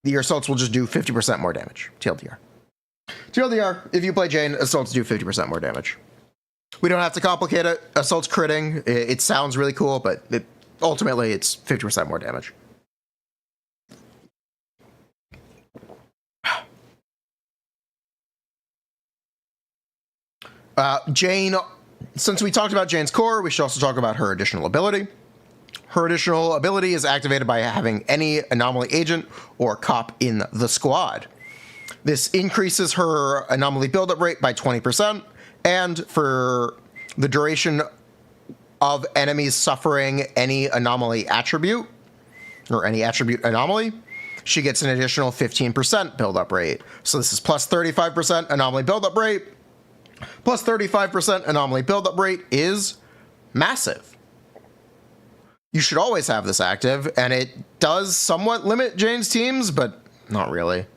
your assaults will just do 50% more damage. TLDR. TLDR, if you play Jane, assaults do 50% more damage. We don't have to complicate it. Assaults critting, it sounds really cool, but ultimately it's 50% more damage. Jane, since we talked about Jane's core, we should also talk about her additional ability. Her additional ability is activated by having any anomaly agent or cop in the squad. This increases her anomaly buildup rate by 20%, and for the duration of enemies suffering any anomaly attribute, or any attribute anomaly, she gets an additional 15% buildup rate. So this is plus 35% anomaly buildup rate. Plus 35% anomaly buildup rate is massive. You should always have this active, and it does somewhat limit Jane's teams, but not really.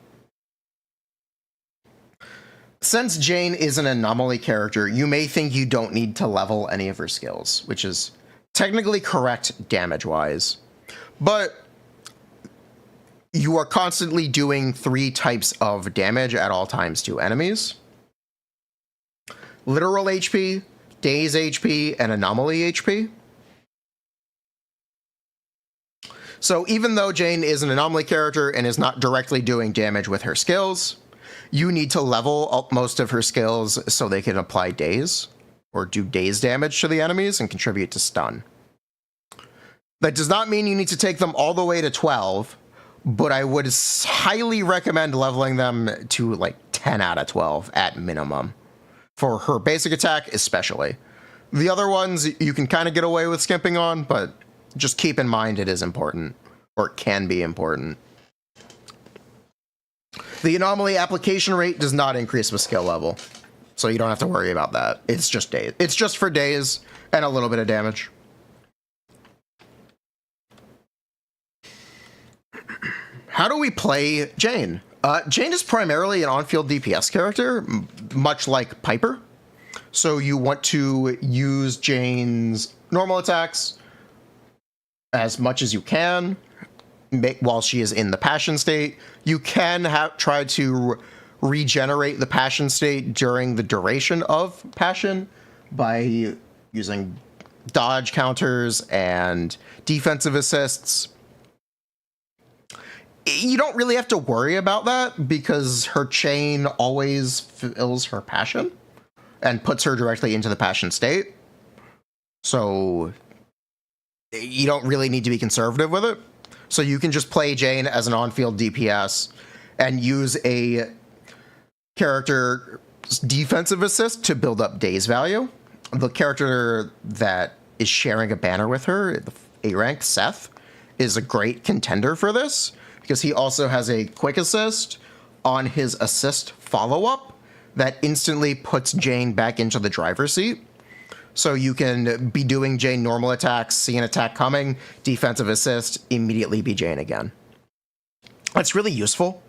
Since Jane is an anomaly character, you may think you don't need to level any of her skills, which is technically correct damage-wise. But you are constantly doing 3 types of damage at all times to enemies. Literal HP, Daze HP, and Anomaly HP. So even though Jane is an anomaly character and is not directly doing damage with her skills, you need to level up most of her skills so they can apply Daze, or do Daze damage to the enemies and contribute to stun. That does not mean you need to take them all the way to 12, but I would highly recommend leveling them to like 10 out of 12 at minimum. For her basic attack especially. The other ones you can kind of get away with skimping on, but just keep in mind it is important, or it can be important. The anomaly application rate does not increase with skill level, so you don't have to worry about that. It's just days. It's just for days and a little bit of damage. How do we play Jane? Jane is primarily an on-field DPS character, much like Piper. So you want to use Jane's normal attacks as much as you can while she is in the passion state. You can try to regenerate the passion state during the duration of passion by using dodge counters and defensive assists. You don't really have to worry about that because her chain always fills her passion and puts her directly into the passion state. So you don't really need to be conservative with it. So you can just play Jane as an on-field DPS and use a character's defensive assist to build up days value. The character that is sharing a banner with her, the A-rank Seth, is a great contender for this because he also has a quick assist on his assist follow-up that instantly puts Jane back into the driver's seat. So you can be doing Jane normal attacks, see an attack coming, defensive assist, immediately be Jane again. That's really useful,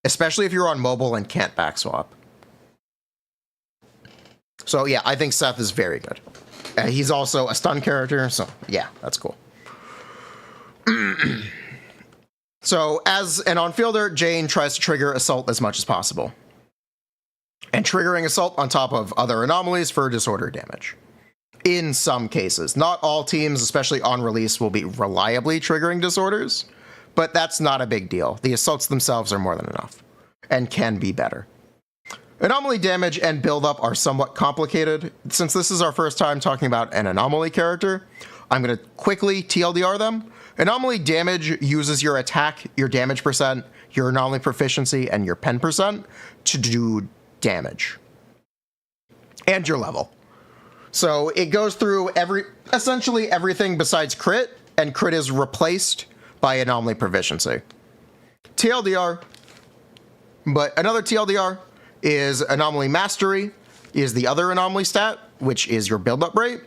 especially if you're on mobile and can't backswap. So yeah, I think Seth is very good. He's also a stun character, so yeah, that's cool. So as an on-fielder, Jane tries to trigger Assault as much as possible. And triggering Assault on top of other anomalies for disorder damage. In some cases. Not all teams, especially on release, will be reliably triggering disorders, but that's not a big deal. The assaults themselves are more than enough, and can be better. Anomaly damage and build-up are somewhat complicated. Since this is our first time talking about an anomaly character, I'm going to quickly TLDR them. Anomaly damage uses your attack, your damage percent, your anomaly proficiency, and your pen percent to do damage. And your level. So it goes through essentially everything besides crit, and crit is replaced by anomaly proficiency. TLDR, but another TLDR is anomaly mastery is the other anomaly stat, which is your build-up rate.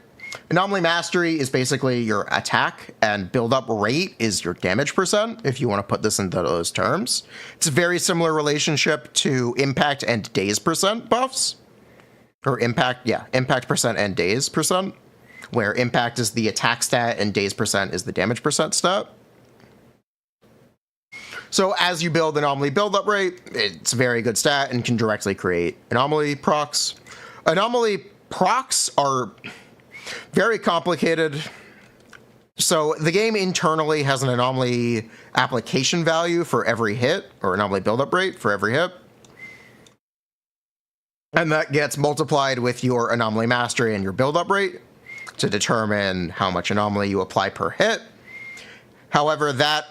Anomaly mastery is basically your attack, and build-up rate is your damage percent, if you want to put this into those terms. It's a very similar relationship to impact and days percent buffs. Or impact percent and days percent, where impact is the attack stat and days percent is the damage percent stat. So as you build anomaly build-up rate, it's a very good stat and can directly create anomaly procs. Anomaly procs are very complicated. So the game internally has an anomaly application value for every hit, or anomaly build-up rate for every hit. And that gets multiplied with your anomaly mastery and your build-up rate to determine how much anomaly you apply per hit. However, that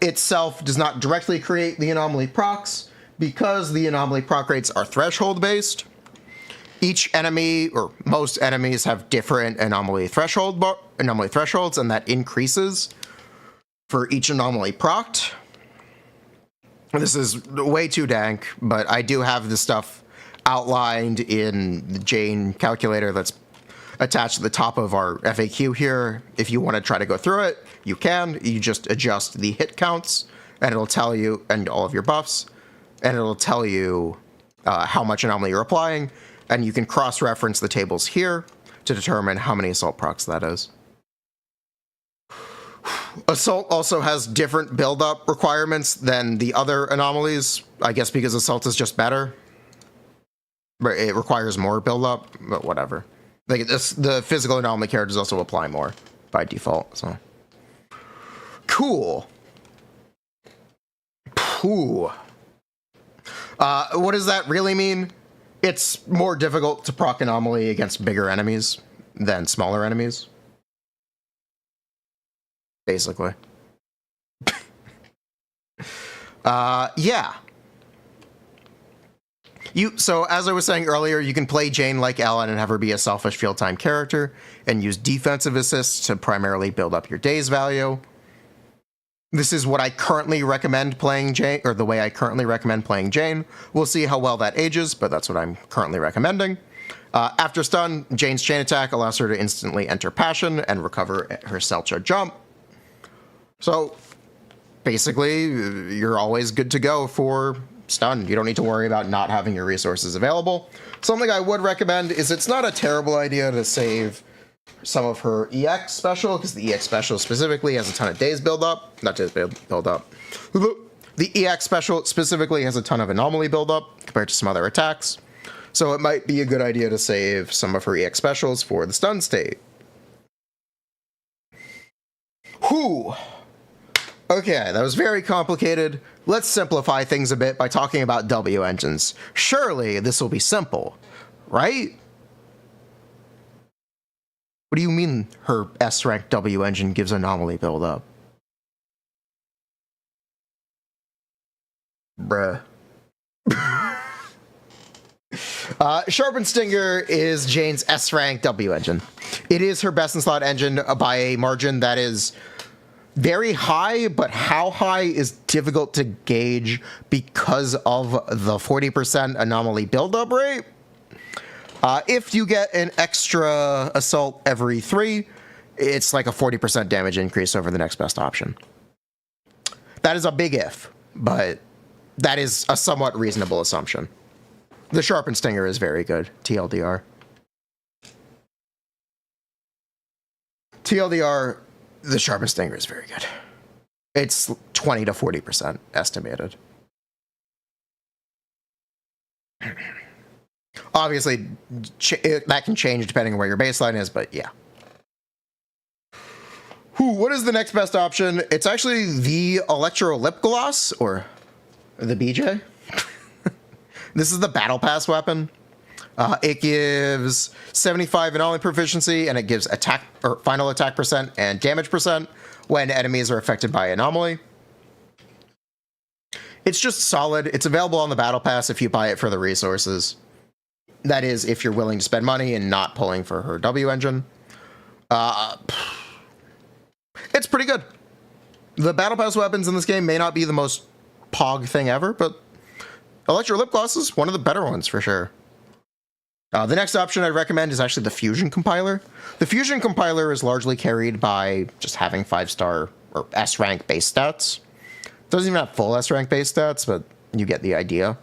itself does not directly create the anomaly procs because the anomaly proc rates are threshold-based. Each enemy, or most enemies, have different anomaly thresholds, and that increases for each anomaly procced. This is way too dank, but I do have this stuff outlined in the Jane calculator that's attached to the top of our FAQ here. If you want to try to go through it, you can. You just adjust the hit counts, and it'll tell you, and all of your buffs, and it'll tell you how much anomaly you're applying, and you can cross-reference the tables here to determine how many assault procs that is. Assault also has different build-up requirements than the other anomalies, I guess because Assault is just better. But it requires more build-up, but whatever. The physical anomaly characters also apply more by default, so. Cool. Ooh. What does that really mean? It's more difficult to proc anomaly against bigger enemies than smaller enemies. Basically. Yeah. So, as I was saying earlier, you can play Jane like Ellen and have her be a selfish field time character, and use defensive assists to primarily build up your days value. This is what I currently recommend playing Jane, or the way I currently recommend playing Jane. We'll see how well that ages, but that's what I'm currently recommending. After stun, Jane's chain attack allows her to instantly enter passion and recover her Selcha jump. So, basically, you're always good to go for stun. You don't need to worry about not having your resources available. Something I would recommend is it's not a terrible idea to save some of her EX special, because the EX special specifically has a ton of days build up. Not days build up. The EX special specifically has a ton of anomaly build up compared to some other attacks. So it might be a good idea to save some of her EX specials for the stun state. Whew. Okay, that was very complicated. Let's simplify things a bit by talking about W engines. Surely this will be simple, right? What do you mean her S-rank W engine gives anomaly build-up? Bruh. Sharpened Stinger is Jane's S-rank W engine. It is her best in slot engine by a margin that is very high, but how high is difficult to gauge because of the 40% anomaly buildup rate. If you get an extra assault every 3, it's like a 40% damage increase over the next best option. That is a big if, but that is a somewhat reasonable assumption. The Sharpened Stinger is very good, TLDR. TLDR, the Sharpened Stinger is very good. It's 20 to 40% estimated. Obviously, that can change depending on where your baseline is, but yeah. What is the next best option? It's actually the Electro Lip Gloss, or the BJ. This is the Battle Pass weapon. It gives 75 anomaly proficiency, and it gives attack or final attack percent and damage percent when enemies are affected by anomaly. It's just solid. It's available on the Battle Pass if you buy it for the resources. That is, if you're willing to spend money and not pulling for her W engine. It's pretty good. The Battle Pass weapons in this game may not be the most pog thing ever, but Electro Lip Gloss is one of the better ones for sure. The next option I'd recommend is actually the Fusion Compiler. The Fusion Compiler is largely carried by just having 5-star or S-rank base stats. It doesn't even have full S-rank base stats, but you get the idea.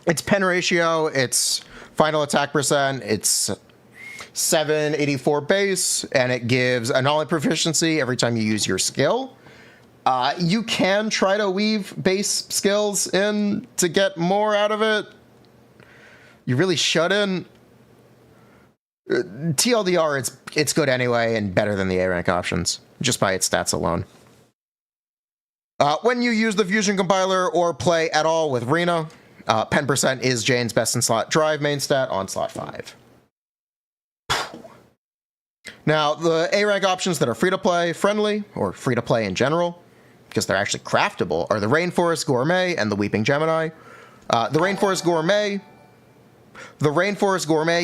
Its pen ratio, its final attack percent, it's 784 base, and it gives anomaly proficiency every time you use your skill. You can try to weave base skills in to get more out of it. You really shouldn't. TLDR, it's good anyway and better than the A-rank options, just by its stats alone. When you use the Fusion Compiler or play at all with Rena, pen percent is Jane's best in slot drive main stat on slot 5. Now, the A-rank options that are free-to-play friendly, or free-to-play in general, because they're actually craftable, are the Rainforest Gourmet and the Weeping Gemini. The Rainforest Gourmet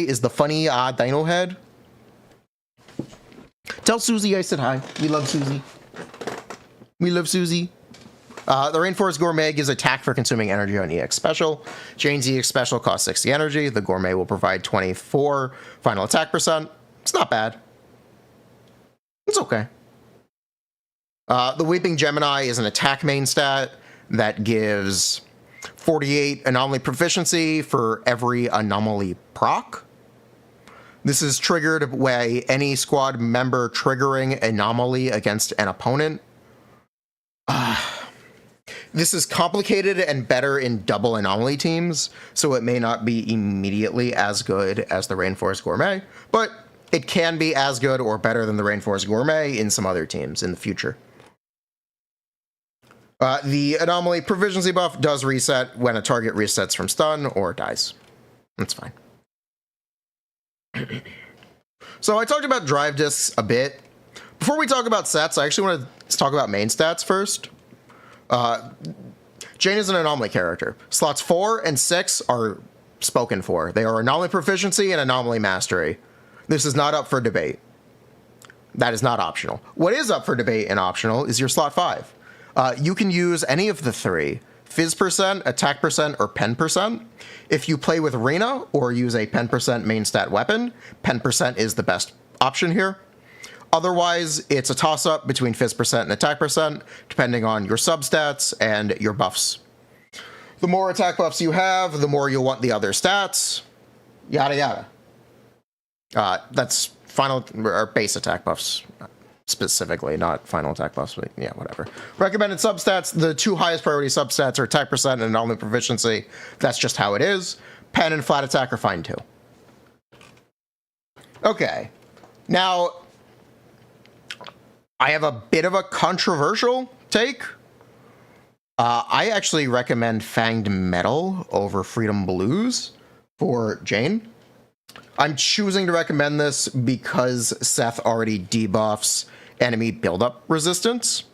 is the funny dino head. Tell Susie I said hi. We love Susie. We love Susie. The Rainforest Gourmet gives attack for consuming energy on EX Special. Jane's EX Special costs 60 energy. The Gourmet will provide 24 final attack percent. It's not bad. It's okay. The Weeping Gemini is an attack main stat that gives 48 anomaly proficiency for every anomaly proc. This is triggered by any squad member triggering anomaly against an opponent. This is complicated and better in double anomaly teams, so it may not be immediately as good as the Rainforest Gourmet, but it can be as good or better than the Rainforest Gourmet in some other teams in the future. The anomaly proficiency buff does reset when a target resets from stun or dies. That's fine. So I talked about drive discs a bit. Before we talk about sets, I actually want to talk about main stats first. Jane is an anomaly character. Slots 4 and 6 are spoken for. They are anomaly proficiency and anomaly mastery. This is not up for debate. That is not optional. What is up for debate and optional is your slot 5. You can use any of the 3, Fizz %, attack %, or pen %. If you play with Rena or use a pen % main stat weapon, pen % is the best option here. Otherwise, it's a toss-up between Fizz % and attack %, depending on your substats and your buffs. The more attack buffs you have, the more you'll want the other stats, yada yada. That's final or base attack buffs specifically, not final attack buffs, but yeah, whatever. Recommended substats, the 2 highest priority substats are attack % and anomaly proficiency. That's just how it is. Pen and flat attack are fine too. Okay, now I have a bit of a controversial take. I actually recommend Fanged Metal over Freedom Blues for Jane. I'm choosing to recommend this because Seth already debuffs enemy buildup resistance.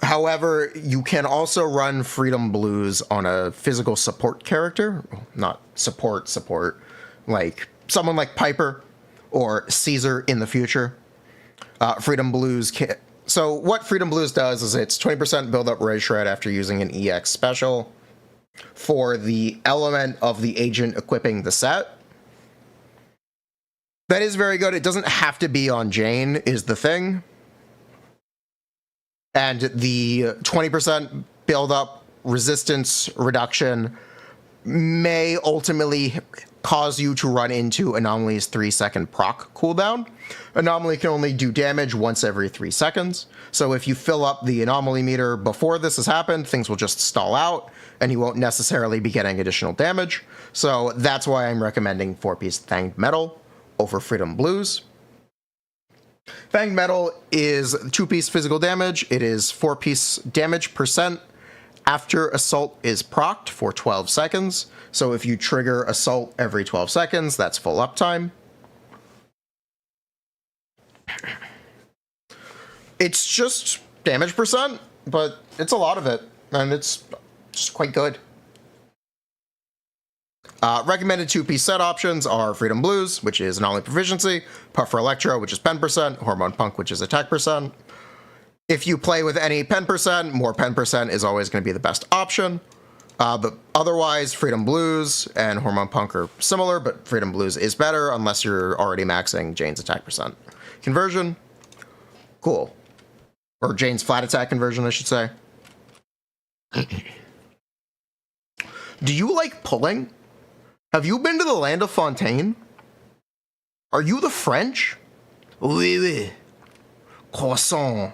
However, you can also run Freedom Blues on a physical support character. Not support, like someone like Piper or Caesar in the future. Freedom Blues so what Freedom Blues does is it's 20% build-up Ray Shred after using an EX special for the element of the agent equipping the set. That is very good. It doesn't have to be on Jane, is the thing. And the 20% build-up resistance reduction may ultimately cause you to run into Anomaly's 3-second proc cooldown. Anomaly can only do damage once every 3 seconds. So if you fill up the Anomaly meter before this has happened, things will just stall out, and you won't necessarily be getting additional damage. So that's why I'm recommending 4-piece Fanged Metal over Freedom Blues. Fanged Metal is 2-piece physical damage. It is 4-piece damage % after Assault is procced for 12 seconds. So if you trigger Assault every 12 seconds, that's full uptime. It's just damage %, but it's a lot of it, and it's just quite good. Recommended 2-piece set options are Freedom Blues, which is anomaly proficiency, Puff for Electro, which is pen %, Hormone Punk, which is attack %. If you play with any pen %, more pen % is always going to be the best option. But otherwise, Freedom Blues and Hormone Punk are similar, but Freedom Blues is better unless you're already maxing Jane's attack %. Conversion, cool. Or Jane's flat attack conversion, I should say. Do you like pulling? Have you been to the land of Fontaine? Are you the French? Oui, oui. Croissant.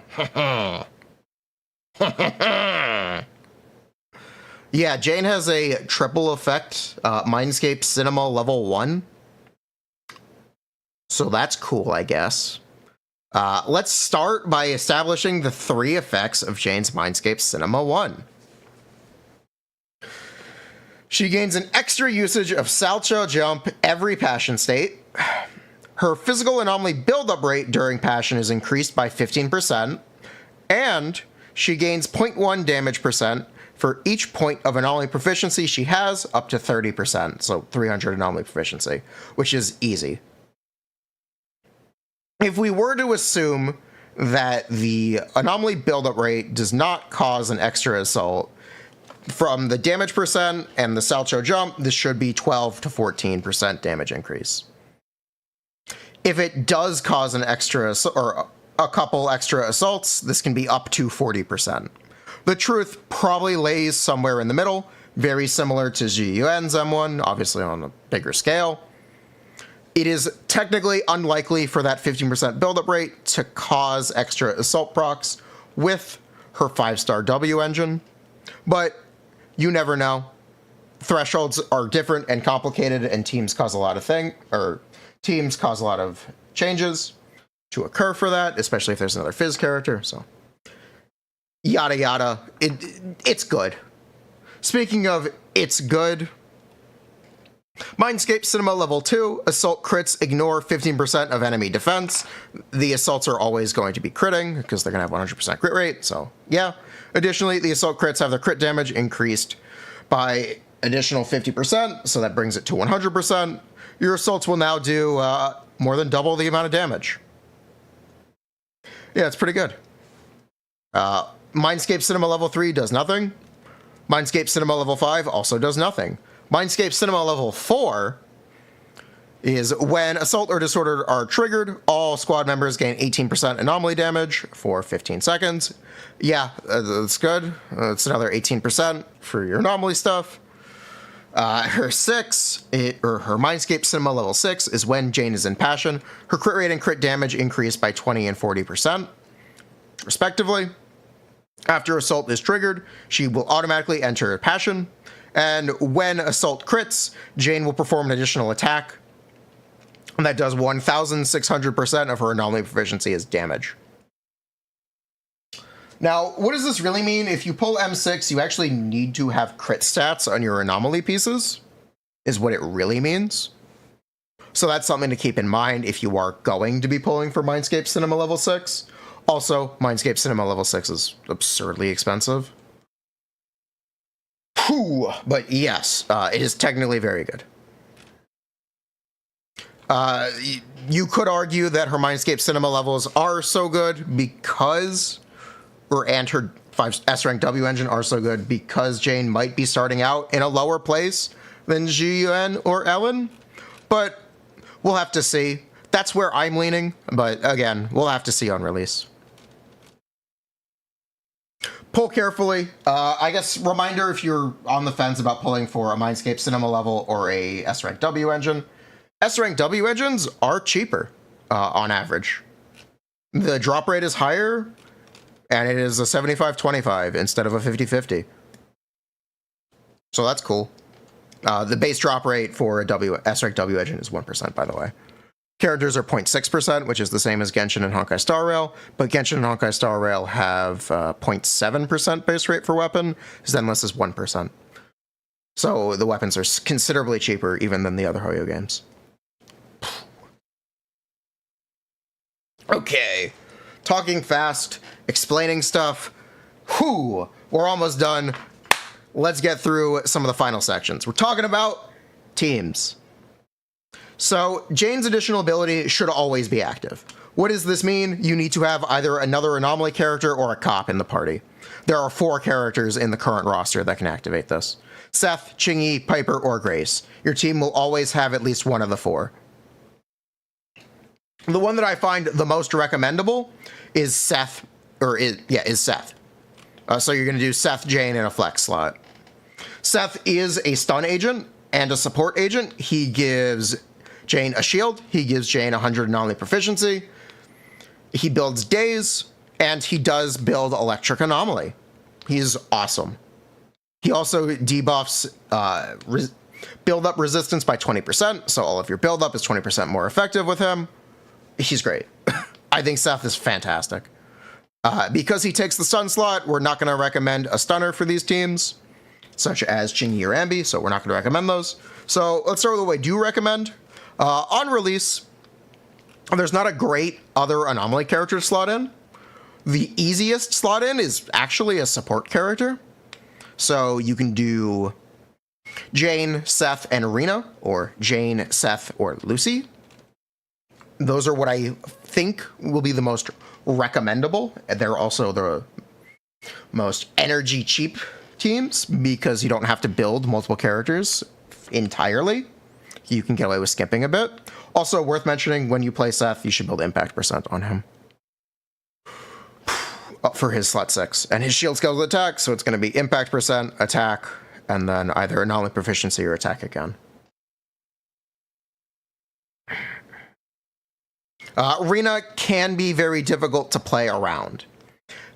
Yeah, Jane has a triple effect, Mindscape Cinema level 1. So that's cool, I guess. Let's start by establishing the 3 effects of Jane's Mindscape Cinema 1. She gains an extra usage of Salcho Jump every Passion state. Her physical anomaly buildup rate during Passion is increased by 15%, and she gains 0.1 damage % for each point of anomaly proficiency she has, up to 30%, so 300 anomaly proficiency, which is easy. If we were to assume that the anomaly buildup rate does not cause an extra assault, from the damage % and the Salcho Jump, this should be 12 to 14% damage increase. If it does cause an extra or a couple extra assaults, this can be up to 40%. The truth probably lays somewhere in the middle, very similar to Zhiyuan's M1, obviously on a bigger scale. It is technically unlikely for that 15% buildup rate to cause extra assault procs with her 5-star W engine, but you never know. Thresholds are different and complicated, and teams cause a lot of changes to occur for that, especially if there's another Fizz character, so yada yada. It's good. Speaking of it's good, Mindscape Cinema level 2, assault crits ignore 15% of enemy defense. The assaults are always going to be critting because they're going to have 100% crit rate, so yeah. Additionally, the assault crits have their crit damage increased by additional 50%, so that brings it to 100%. Your assaults will now do more than double the amount of damage. Yeah, it's pretty good. Mindscape Cinema level 3 does nothing. Mindscape Cinema level 5 also does nothing. Mindscape Cinema level 4 is when Assault or Disorder are triggered, all squad members gain 18% anomaly damage for 15 seconds. Yeah, that's good. It's another 18% for your anomaly stuff. Her Mindscape Cinema level 6 is when Jane is in Passion. Her crit rate and crit damage increase by 20 and 40%, respectively. After Assault is triggered, she will automatically enter Passion. And when Assault crits, Jane will perform an additional attack. And that does 1,600% of her anomaly proficiency as damage. Now, what does this really mean? If you pull M6, you actually need to have crit stats on your anomaly pieces, is what it really means. So that's something to keep in mind if you are going to be pulling for Mindscape Cinema level 6. Also, Mindscape Cinema level 6 is absurdly expensive. Whew, but yes, it is technically very good. You could argue that her Mindscape Cinema levels are so good because, and her 5 S-Rank W engine are so good because Jane might be starting out in a lower place than Ji-Yuan or Ellen, but we'll have to see. That's where I'm leaning, but again, we'll have to see on release. Pull carefully. I guess reminder if you're on the fence about pulling for a Mindscape Cinema level or a S-Rank W engine. S-Rank W engines are cheaper on average. The drop rate is higher, and it is a 75-25 instead of a 50-50. So that's cool. The base drop rate for a S-Rank W engine is 1%, by the way. Characters are 0.6%, which is the same as Genshin and Honkai Star Rail, but Genshin and Honkai Star Rail have 0.7% base rate for weapon, Zenless is 1%. So the weapons are considerably cheaper even than the other Hoyo games. Okay, talking fast, explaining stuff. Whew, we're almost done. Let's get through some of the final sections. We're talking about teams. So Jane's additional ability should always be active. What does this mean? You need to have either another anomaly character or a cop in the party. There are 4 characters in the current roster that can activate this. Seth, Chingy, Piper, or Grace. Your team will always have at least one of the 4. The one that I find the most recommendable is Seth, is Seth. So you're going to do Seth, Jane, and a flex slot. Seth is a stun agent and a support agent. He gives Jane a shield. He gives Jane 100 anomaly proficiency. He builds daze, and he does build electric anomaly. He's awesome. He also debuffs build-up resistance by 20%, so all of your build-up is 20% more effective with him. He's great. I think Seth is fantastic. Because he takes the stun slot, we're not going to recommend a stunner for these teams, such as Chingy or Ambi, so we're not going to recommend those. So let's start with what I do recommend. On release, there's not a great other anomaly character to slot in. The easiest slot in is actually a support character. So you can do Jane, Seth, and Rena, or Jane, Seth, or Lucy. Those are what I think will be the most recommendable. They're also the most energy cheap teams because you don't have to build multiple characters entirely. You can get away with skipping a bit. Also worth mentioning, when you play Seth, you should build impact % on him for his slot 6. And his shield skills attack, so it's going to be impact %, attack, and then either anomaly proficiency or attack again. Rena can be very difficult to play around.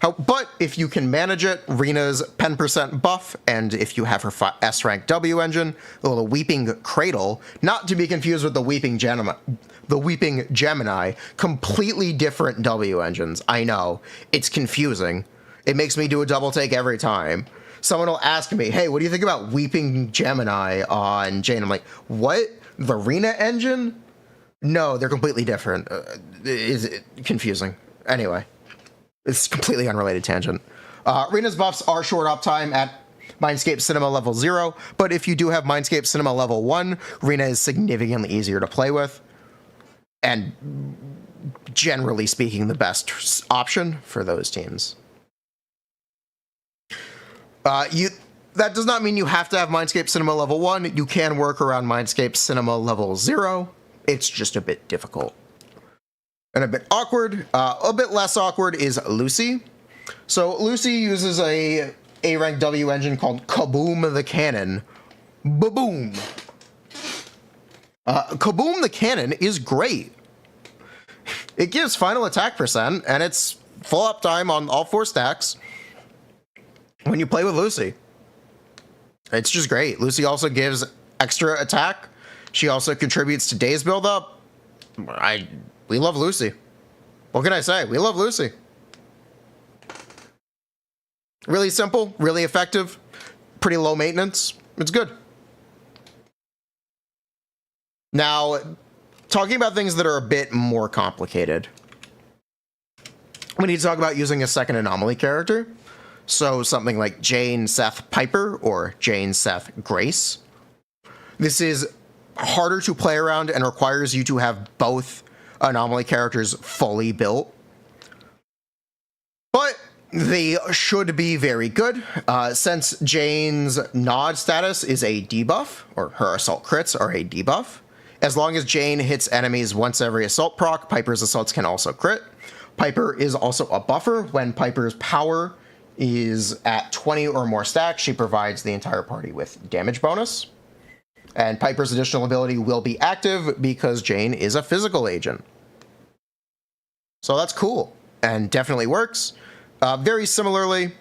But if you can manage it, Rena's pen % buff, and if you have her S-Rank W engine, the Weeping Cradle, not to be confused with the Weeping Gemini, completely different W engines. I know, it's confusing. It makes me do a double take every time. someone will ask me, hey, what do you think about Weeping Gemini on Jane? I'm like, what? The Rena engine? No, they're completely different. Is it confusing? Anyway, it's completely unrelated tangent. Rena's buffs are short uptime at Mindscape Cinema level 0, but if you do have Mindscape Cinema level 1, Rena is significantly easier to play with, and generally speaking, the best option for those teams. That does not mean you have to have Mindscape Cinema level 1. You can work around Mindscape Cinema level 0. It's just a bit difficult. And a bit awkward. A bit less awkward is Lucy. So Lucy uses a rank W engine called Kaboom the Cannon. Ba-boom! Kaboom the Cannon is great. It gives final attack %, and it's full uptime on all 4 stacks when you play with Lucy. It's just great. Lucy also gives extra attack. She also contributes to days buildup. We love Lucy. What can I say? We love Lucy. Really simple, really effective, pretty low maintenance. It's good. Now, talking about things that are a bit more complicated, we need to talk about using a second anomaly character. So something like Jane Seth Piper or Jane Seth Grace. This is harder to play around and requires you to have both anomaly characters fully built. But they should be very good. Since Jane's nod status is a debuff, or her assault crits are a debuff, as long as Jane hits enemies once every assault proc, Piper's assaults can also crit. Piper is also a buffer. When Piper's power is at 20 or more stacks, she provides the entire party with damage bonus. And Piper's additional ability will be active because Jane is a physical agent. So that's cool and definitely works. Very similarly,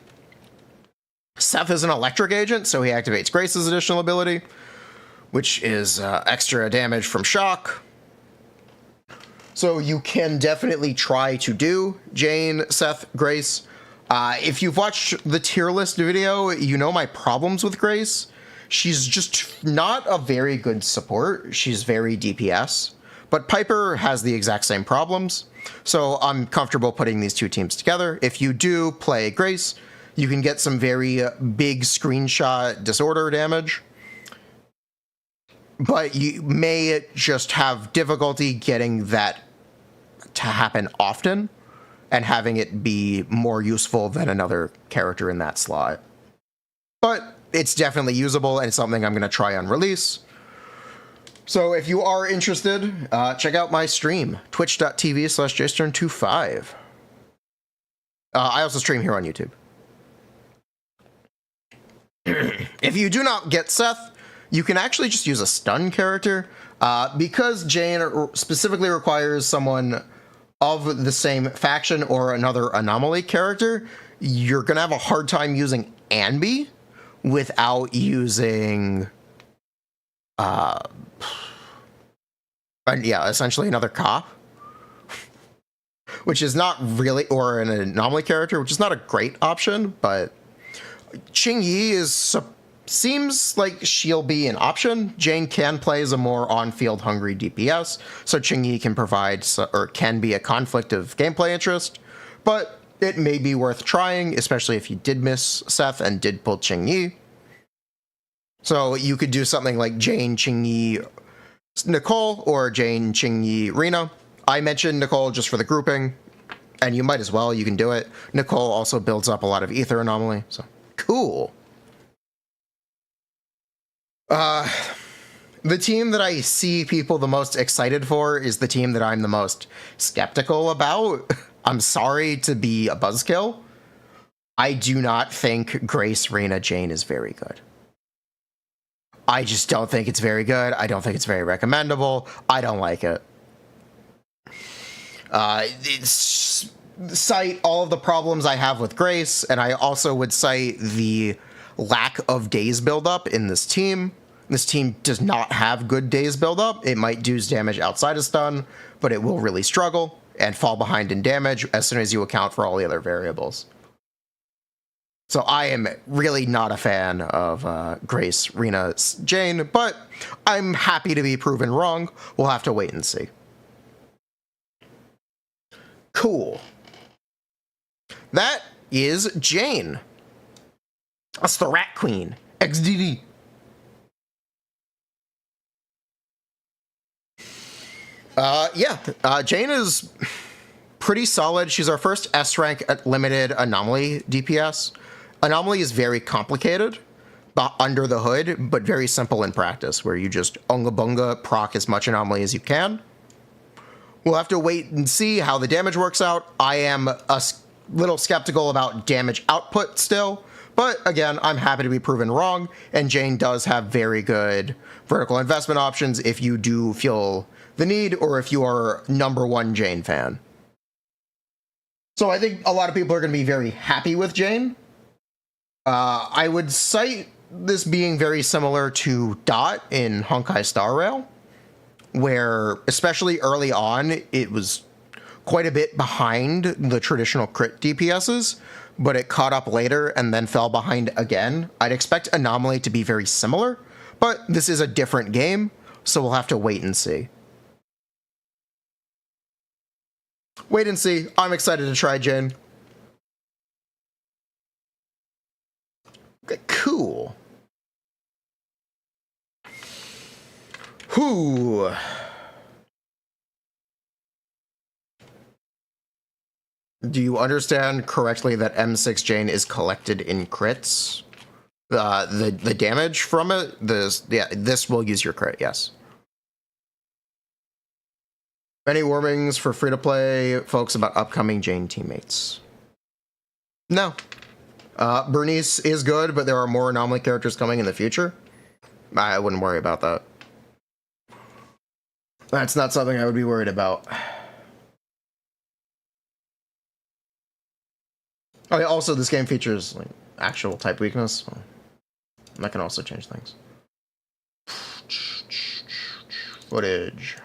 Seth is an electric agent, so he activates Grace's additional ability, which is extra damage from shock. So you can definitely try to do Jane, Seth, Grace. If you've watched the tier list video, you know my problems with Grace. She's just not a very good support. She's very DPS. But Piper has the exact same problems. So I'm comfortable putting these two teams together. If you do play Grace, you can get some very big screenshot disorder damage. But you may just have difficulty getting that to happen often and having it be more useful than another character in that slot. But it's definitely usable and it's something I'm going to try on release. So if you are interested, check out my stream, twitch.tv/jstern25. I also stream here on YouTube. If you do not get Seth, you can actually just use a stun character. Because Jane specifically requires someone of the same faction or another anomaly character, you're going to have a hard time using Anby without using essentially another cop, which is not really, or an anomaly character, which is not a great option. But Qing Yi seems like she'll be an option. Jane can play as a more on-field hungry DPS, so Qing Yi can provide or can be a conflict of gameplay interest, but it may be worth trying, especially if you did miss Seth and did pull Qing Yi. So you could do something like Jane, Qing Yi, Nicole, or Jane, Qing Yi, Rena. I mentioned Nicole just for the grouping, and you might as well, you can do it. Nicole also builds up a lot of ether anomaly, so cool. The team that I see people the most excited for is the team that I'm the most skeptical about. I'm sorry to be a buzzkill. I do not think Grace, Rena, Jane is very good. I just don't think it's very good. I don't think it's very recommendable. I don't like it. Cite all of the problems I have with Grace, and I also would cite the lack of days buildup in this team. This team does not have good days buildup. It might do damage outside of stun, but it will really struggle and fall behind in damage as soon as you account for all the other variables. So I am really not a fan of Grace, Rena, Jane, but I'm happy to be proven wrong. We'll have to wait and see. Cool. That is Jane. That's the Rat Queen. XDD. Jane is pretty solid. She's our first S-rank at limited anomaly DPS. Anomaly is very complicated under the hood, but very simple in practice, where you just unga bunga proc as much anomaly as you can. We'll have to wait and see how the damage works out. I am a little skeptical about damage output still, but again, I'm happy to be proven wrong, and Jane does have very good vertical investment options if you do feel the need, or if you are #1 Jane fan. So I think a lot of people are going to be very happy with Jane. I would cite this being very similar to Dot in Honkai Star Rail, where especially early on, it was quite a bit behind the traditional crit DPSs, but it caught up later and then fell behind again. I'd expect Anomaly to be very similar, but this is a different game, so we'll have to wait and see. Wait and see. I'm excited to try Jane. Okay, cool. Whew. Do you understand correctly that M6 Jane is collected in crits? The damage from it? This will use your crit, yes. Any warnings for free-to-play folks about upcoming Jane teammates? No. Bernice is good, but there are more anomaly characters coming in the future. I wouldn't worry about that. That's not something I would be worried about. Oh, yeah, also, this game features like actual type weakness. Well, that can also change things. Footage.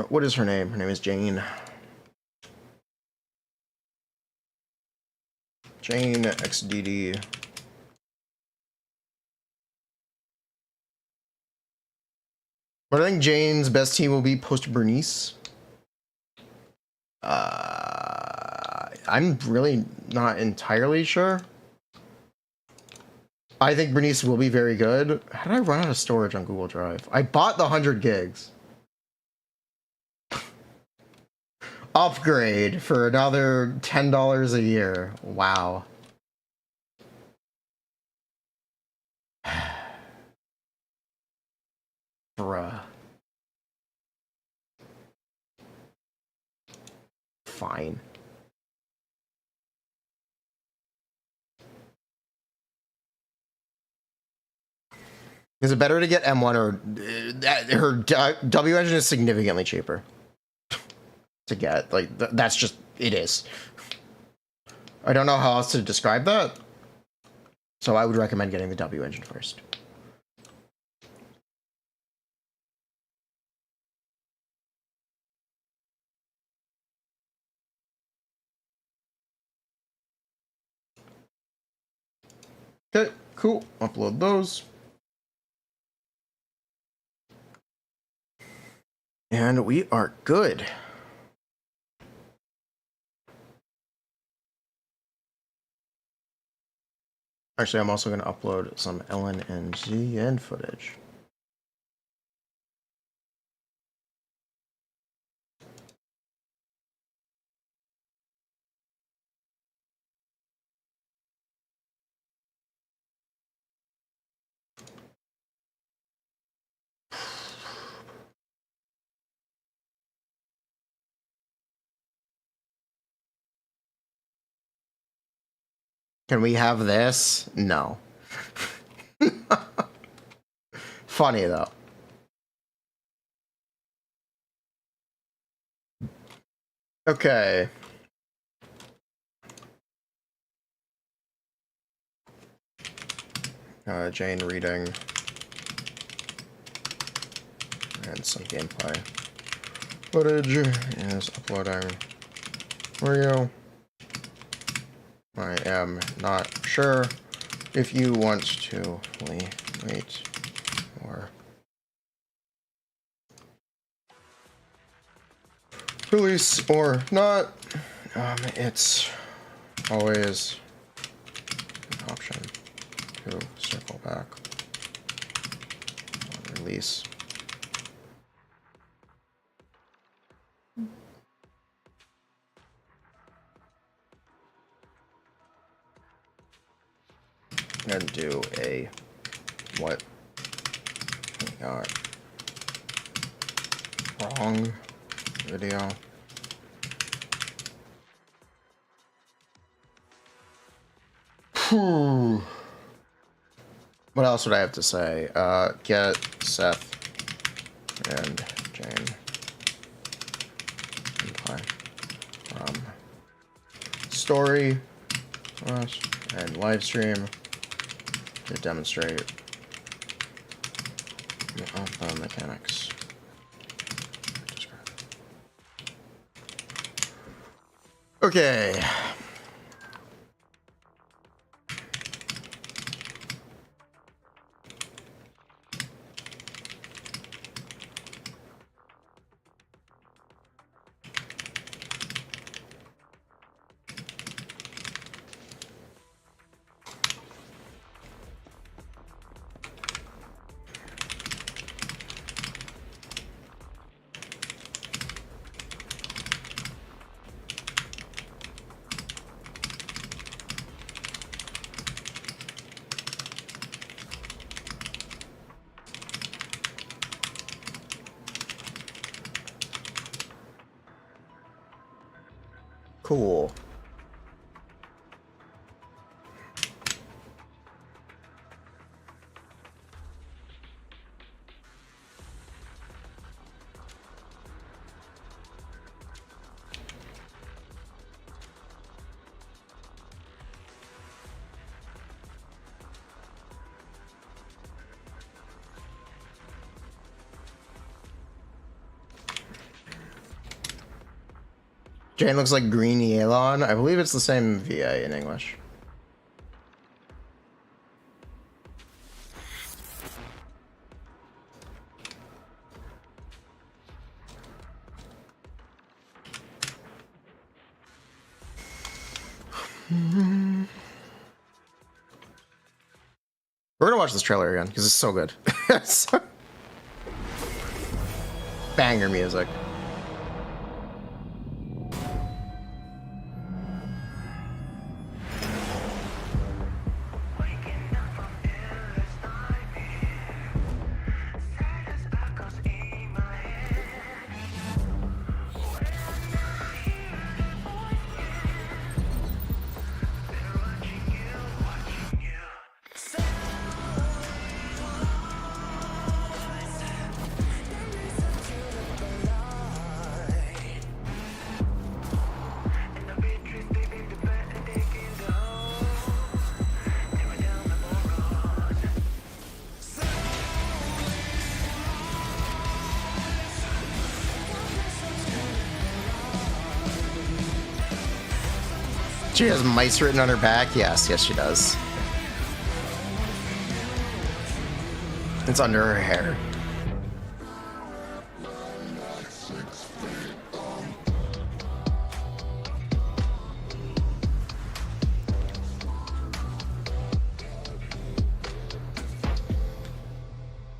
What is her name? Her name is Jane. Jane XDD. But I think Jane's best team will be post Bernice. I'm really not entirely sure. I think Bernice will be very good. How did I run out of storage on Google Drive? I bought the 100 gigs. Upgrade for another $10 a year. Wow. Bruh. Fine. Is it better to get M1 or her W engine is significantly cheaper to get? Like, that's just, it is. I don't know how else to describe that. So I would recommend getting the W engine first. Okay, cool. Upload those. And we are good. Actually, I'm also going to upload some Ellen and GN footage. Can we have this? No. Funny, though. Okay. Jane reading, and some gameplay footage is uploading for you. I am not sure if you want to fully wait or release or not. It's always an option to circle back on release. And do a what we got wrong video. Whew. What else would I have to say? Get Seth and Jane and play story and live stream to demonstrate the mechanics. Okay. Cool. Jane looks like Green Elon. I believe it's the same VA in English. We're gonna watch this trailer again because it's so good. Banger music. She has mice written on her back? Yes, yes she does. It's under her hair.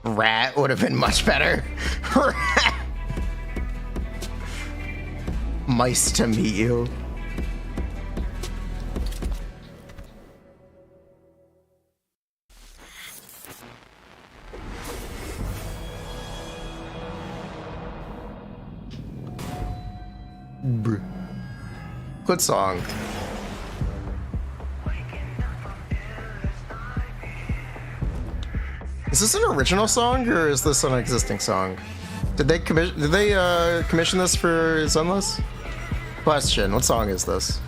Rat would have been much better. Mice to meet you. Good song. Is this an original song or is this an existing song? Did they commission this for Sunless? Question, what song is this?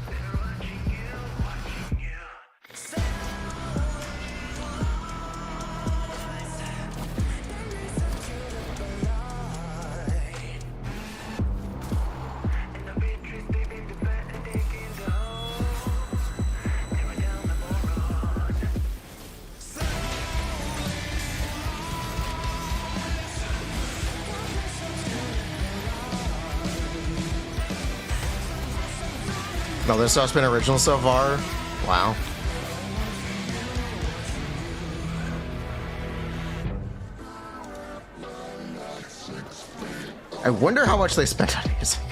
No, this stuff's been original so far. Wow. I wonder how much they spent on music.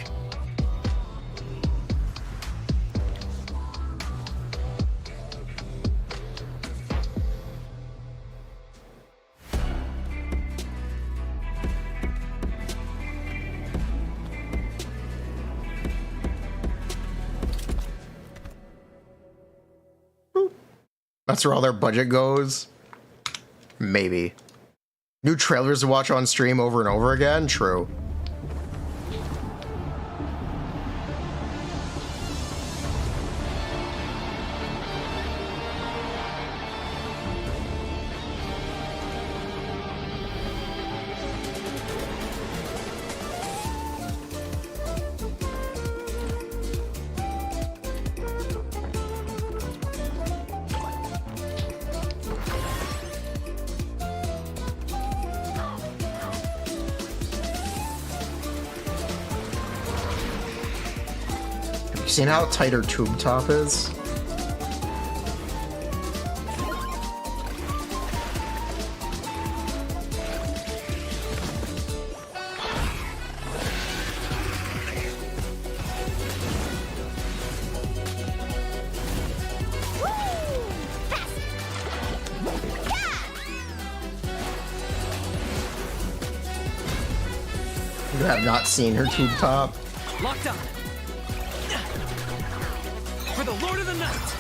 That's where all their budget goes. Maybe. New trailers to watch on stream over and over again? True. Seen how tight her tube top is? You have not seen her tube top. Locked on. For the Lord of the Night!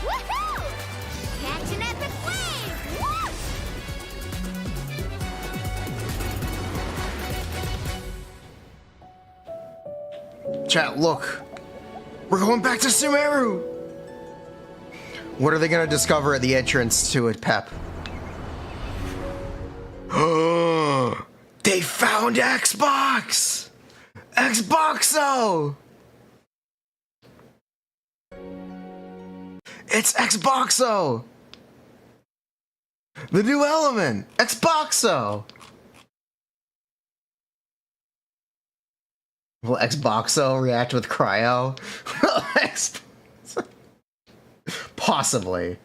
Woohoo! Catch an epic wave! Chat, look. We're going back to Sumeru! What are they gonna discover at the entrance to it, Pep? They found Xbox! Xboxo! It's Xboxo! The new element! Xboxo! Will Xboxo react with cryo? Possibly.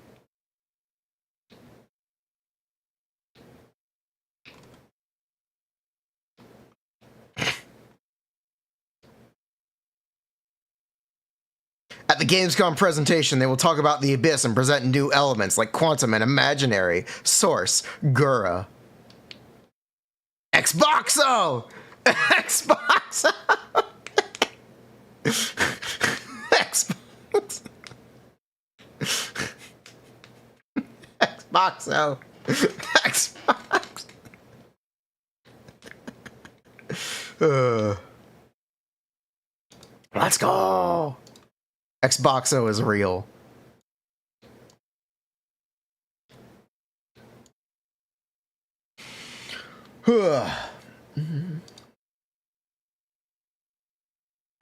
At the Gamescom presentation, they will talk about the Abyss and present new elements like Quantum and Imaginary, Source, Gura. Xboxo! Xboxo! Xbox. Xboxo. Xbox. Let's go! Xboxo is real.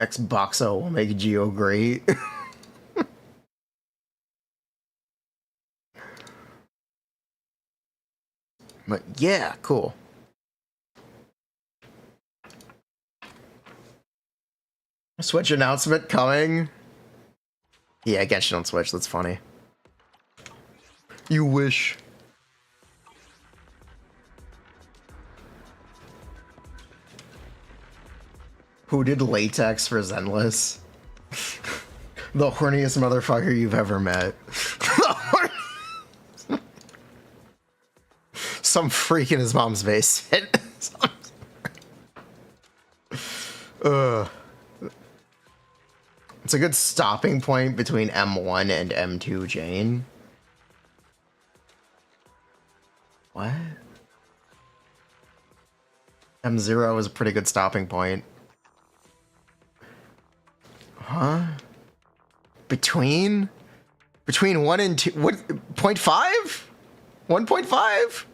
Xboxo will make Geo great. But yeah, cool. Switch announcement coming. Yeah, Genshin on Switch, that's funny. You wish. Who did latex for Zenless? The horniest motherfucker you've ever met. Some freak in his mom's basement. It's a good stopping point between M1 and M2 Jane. What? M0 is a pretty good stopping point. Huh? Between 1 and 2, what, 0.5? 1.5?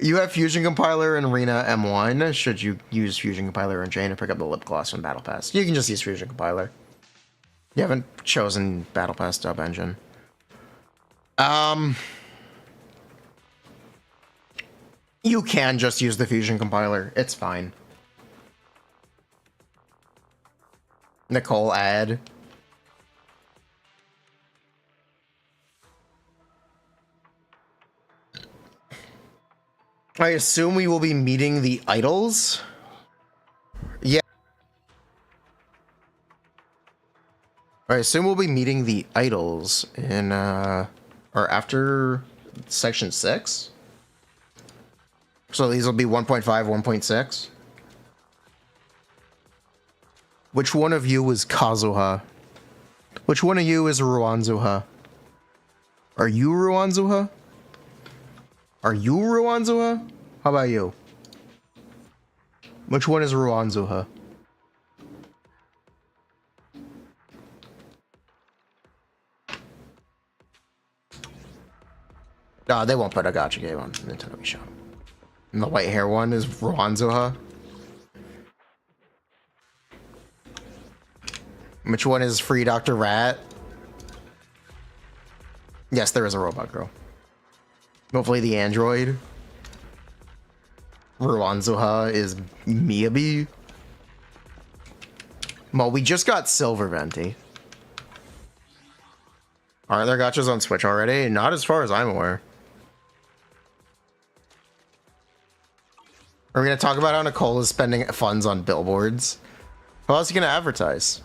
You have Fusion Compiler and Arena M1. Should you use Fusion Compiler and Jane to pick up the lip gloss from Battle Pass? You can just use Fusion Compiler. You haven't chosen Battle Pass dub engine. You can just use the Fusion Compiler. It's fine. Nicole ad. I assume we will be meeting the idols. Yeah. I assume we'll be meeting the idols in, or after section 6. So these will be 1.5, 1.6. Which one of you is Kazuha? Which one of you is Ruanzuha? Are you Ruanzuha? Are you Ruanzuha? How about you? Which one is Ruanzuha? No, they won't put a gacha game on Nintendo eShop. And the white hair one is Ruanzuha. Which one is Free Dr. Rat? Yes, there is a robot girl. Hopefully the android. Ruanzuha is Miyabi. Well, we just got Silver Venti. Aren't there gachas on Switch already? Not as far as I'm aware. Are we going to talk about how Nicole is spending funds on billboards? How else are you going to advertise?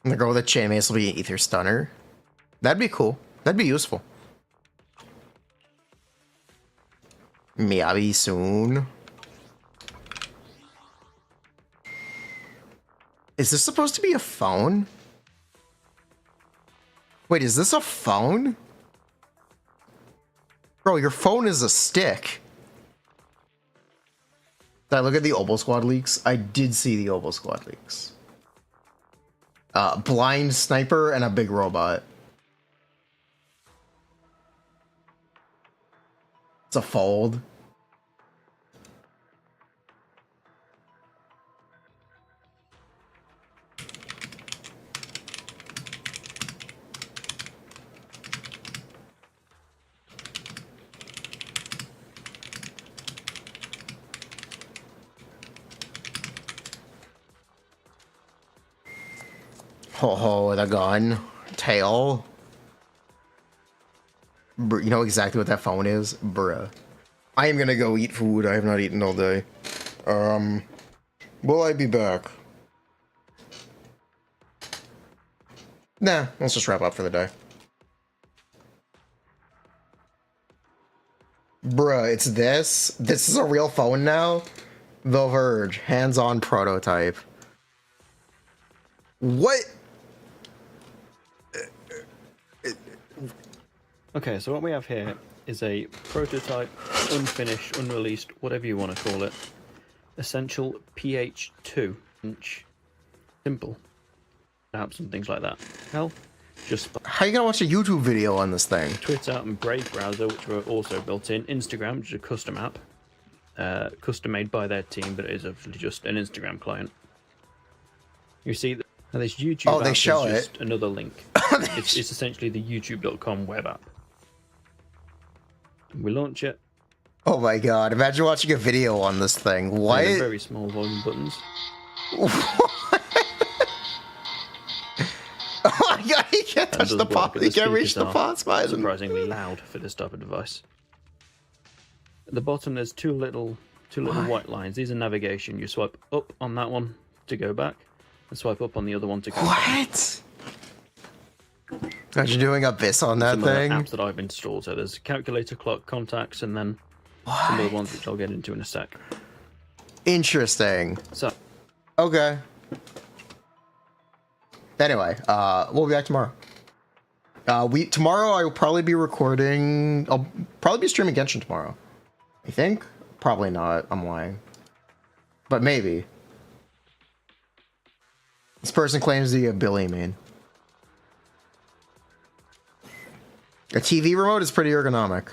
And the girl with the chain mace will be an Ether Stunner. That'd be cool. That'd be useful. Miyabi soon. Is this supposed to be a phone? Wait, is this a phone? Bro, your phone is a stick. Did I look at the Obel Squad leaks? I did see the Obel Squad leaks. Blind sniper and a big robot. It's a fold. Ho ho with a gun. Tail. You know exactly what that phone is? Bruh. I am gonna go eat food. I have not eaten all day. Will I be back? Nah, let's just wrap up for the day. Bruh, it's this? This is a real phone now? The Verge. Hands-on prototype. What? Okay, so what we have here is a prototype, unfinished, unreleased, whatever you want to call it. Essential pt2 inch. Simple. Apps and things like that. Hell, just... How are you gonna watch a YouTube video on this thing? Twitter and Brave browser, which were also built in. Instagram, which is a custom app. Custom made by their team, but it is actually just an Instagram client. You see that this YouTube app is just another link. It's essentially the youtube.com web app. We launch it. Oh my god, imagine watching a video on this thing. What? Very small volume buttons. What? Oh my god, you can't touch the pot. You can't reach the pot spot. Surprisingly loud for this type of device. At the bottom, there's two little white lines. These are navigation. You swipe up on that one to go back, and swipe up on the other one to go back. What? Imagine doing Abyss on that thing. Apps that I've installed. So there's calculator, clock, contacts, and then some other ones which I'll get into in a sec. Interesting. So, okay. Anyway, we'll be back tomorrow. Tomorrow I will probably be recording. I'll probably be streaming Genshin tomorrow. I think. Probably not. I'm lying. But maybe. This person claims to be a Billy main. A TV remote is pretty ergonomic.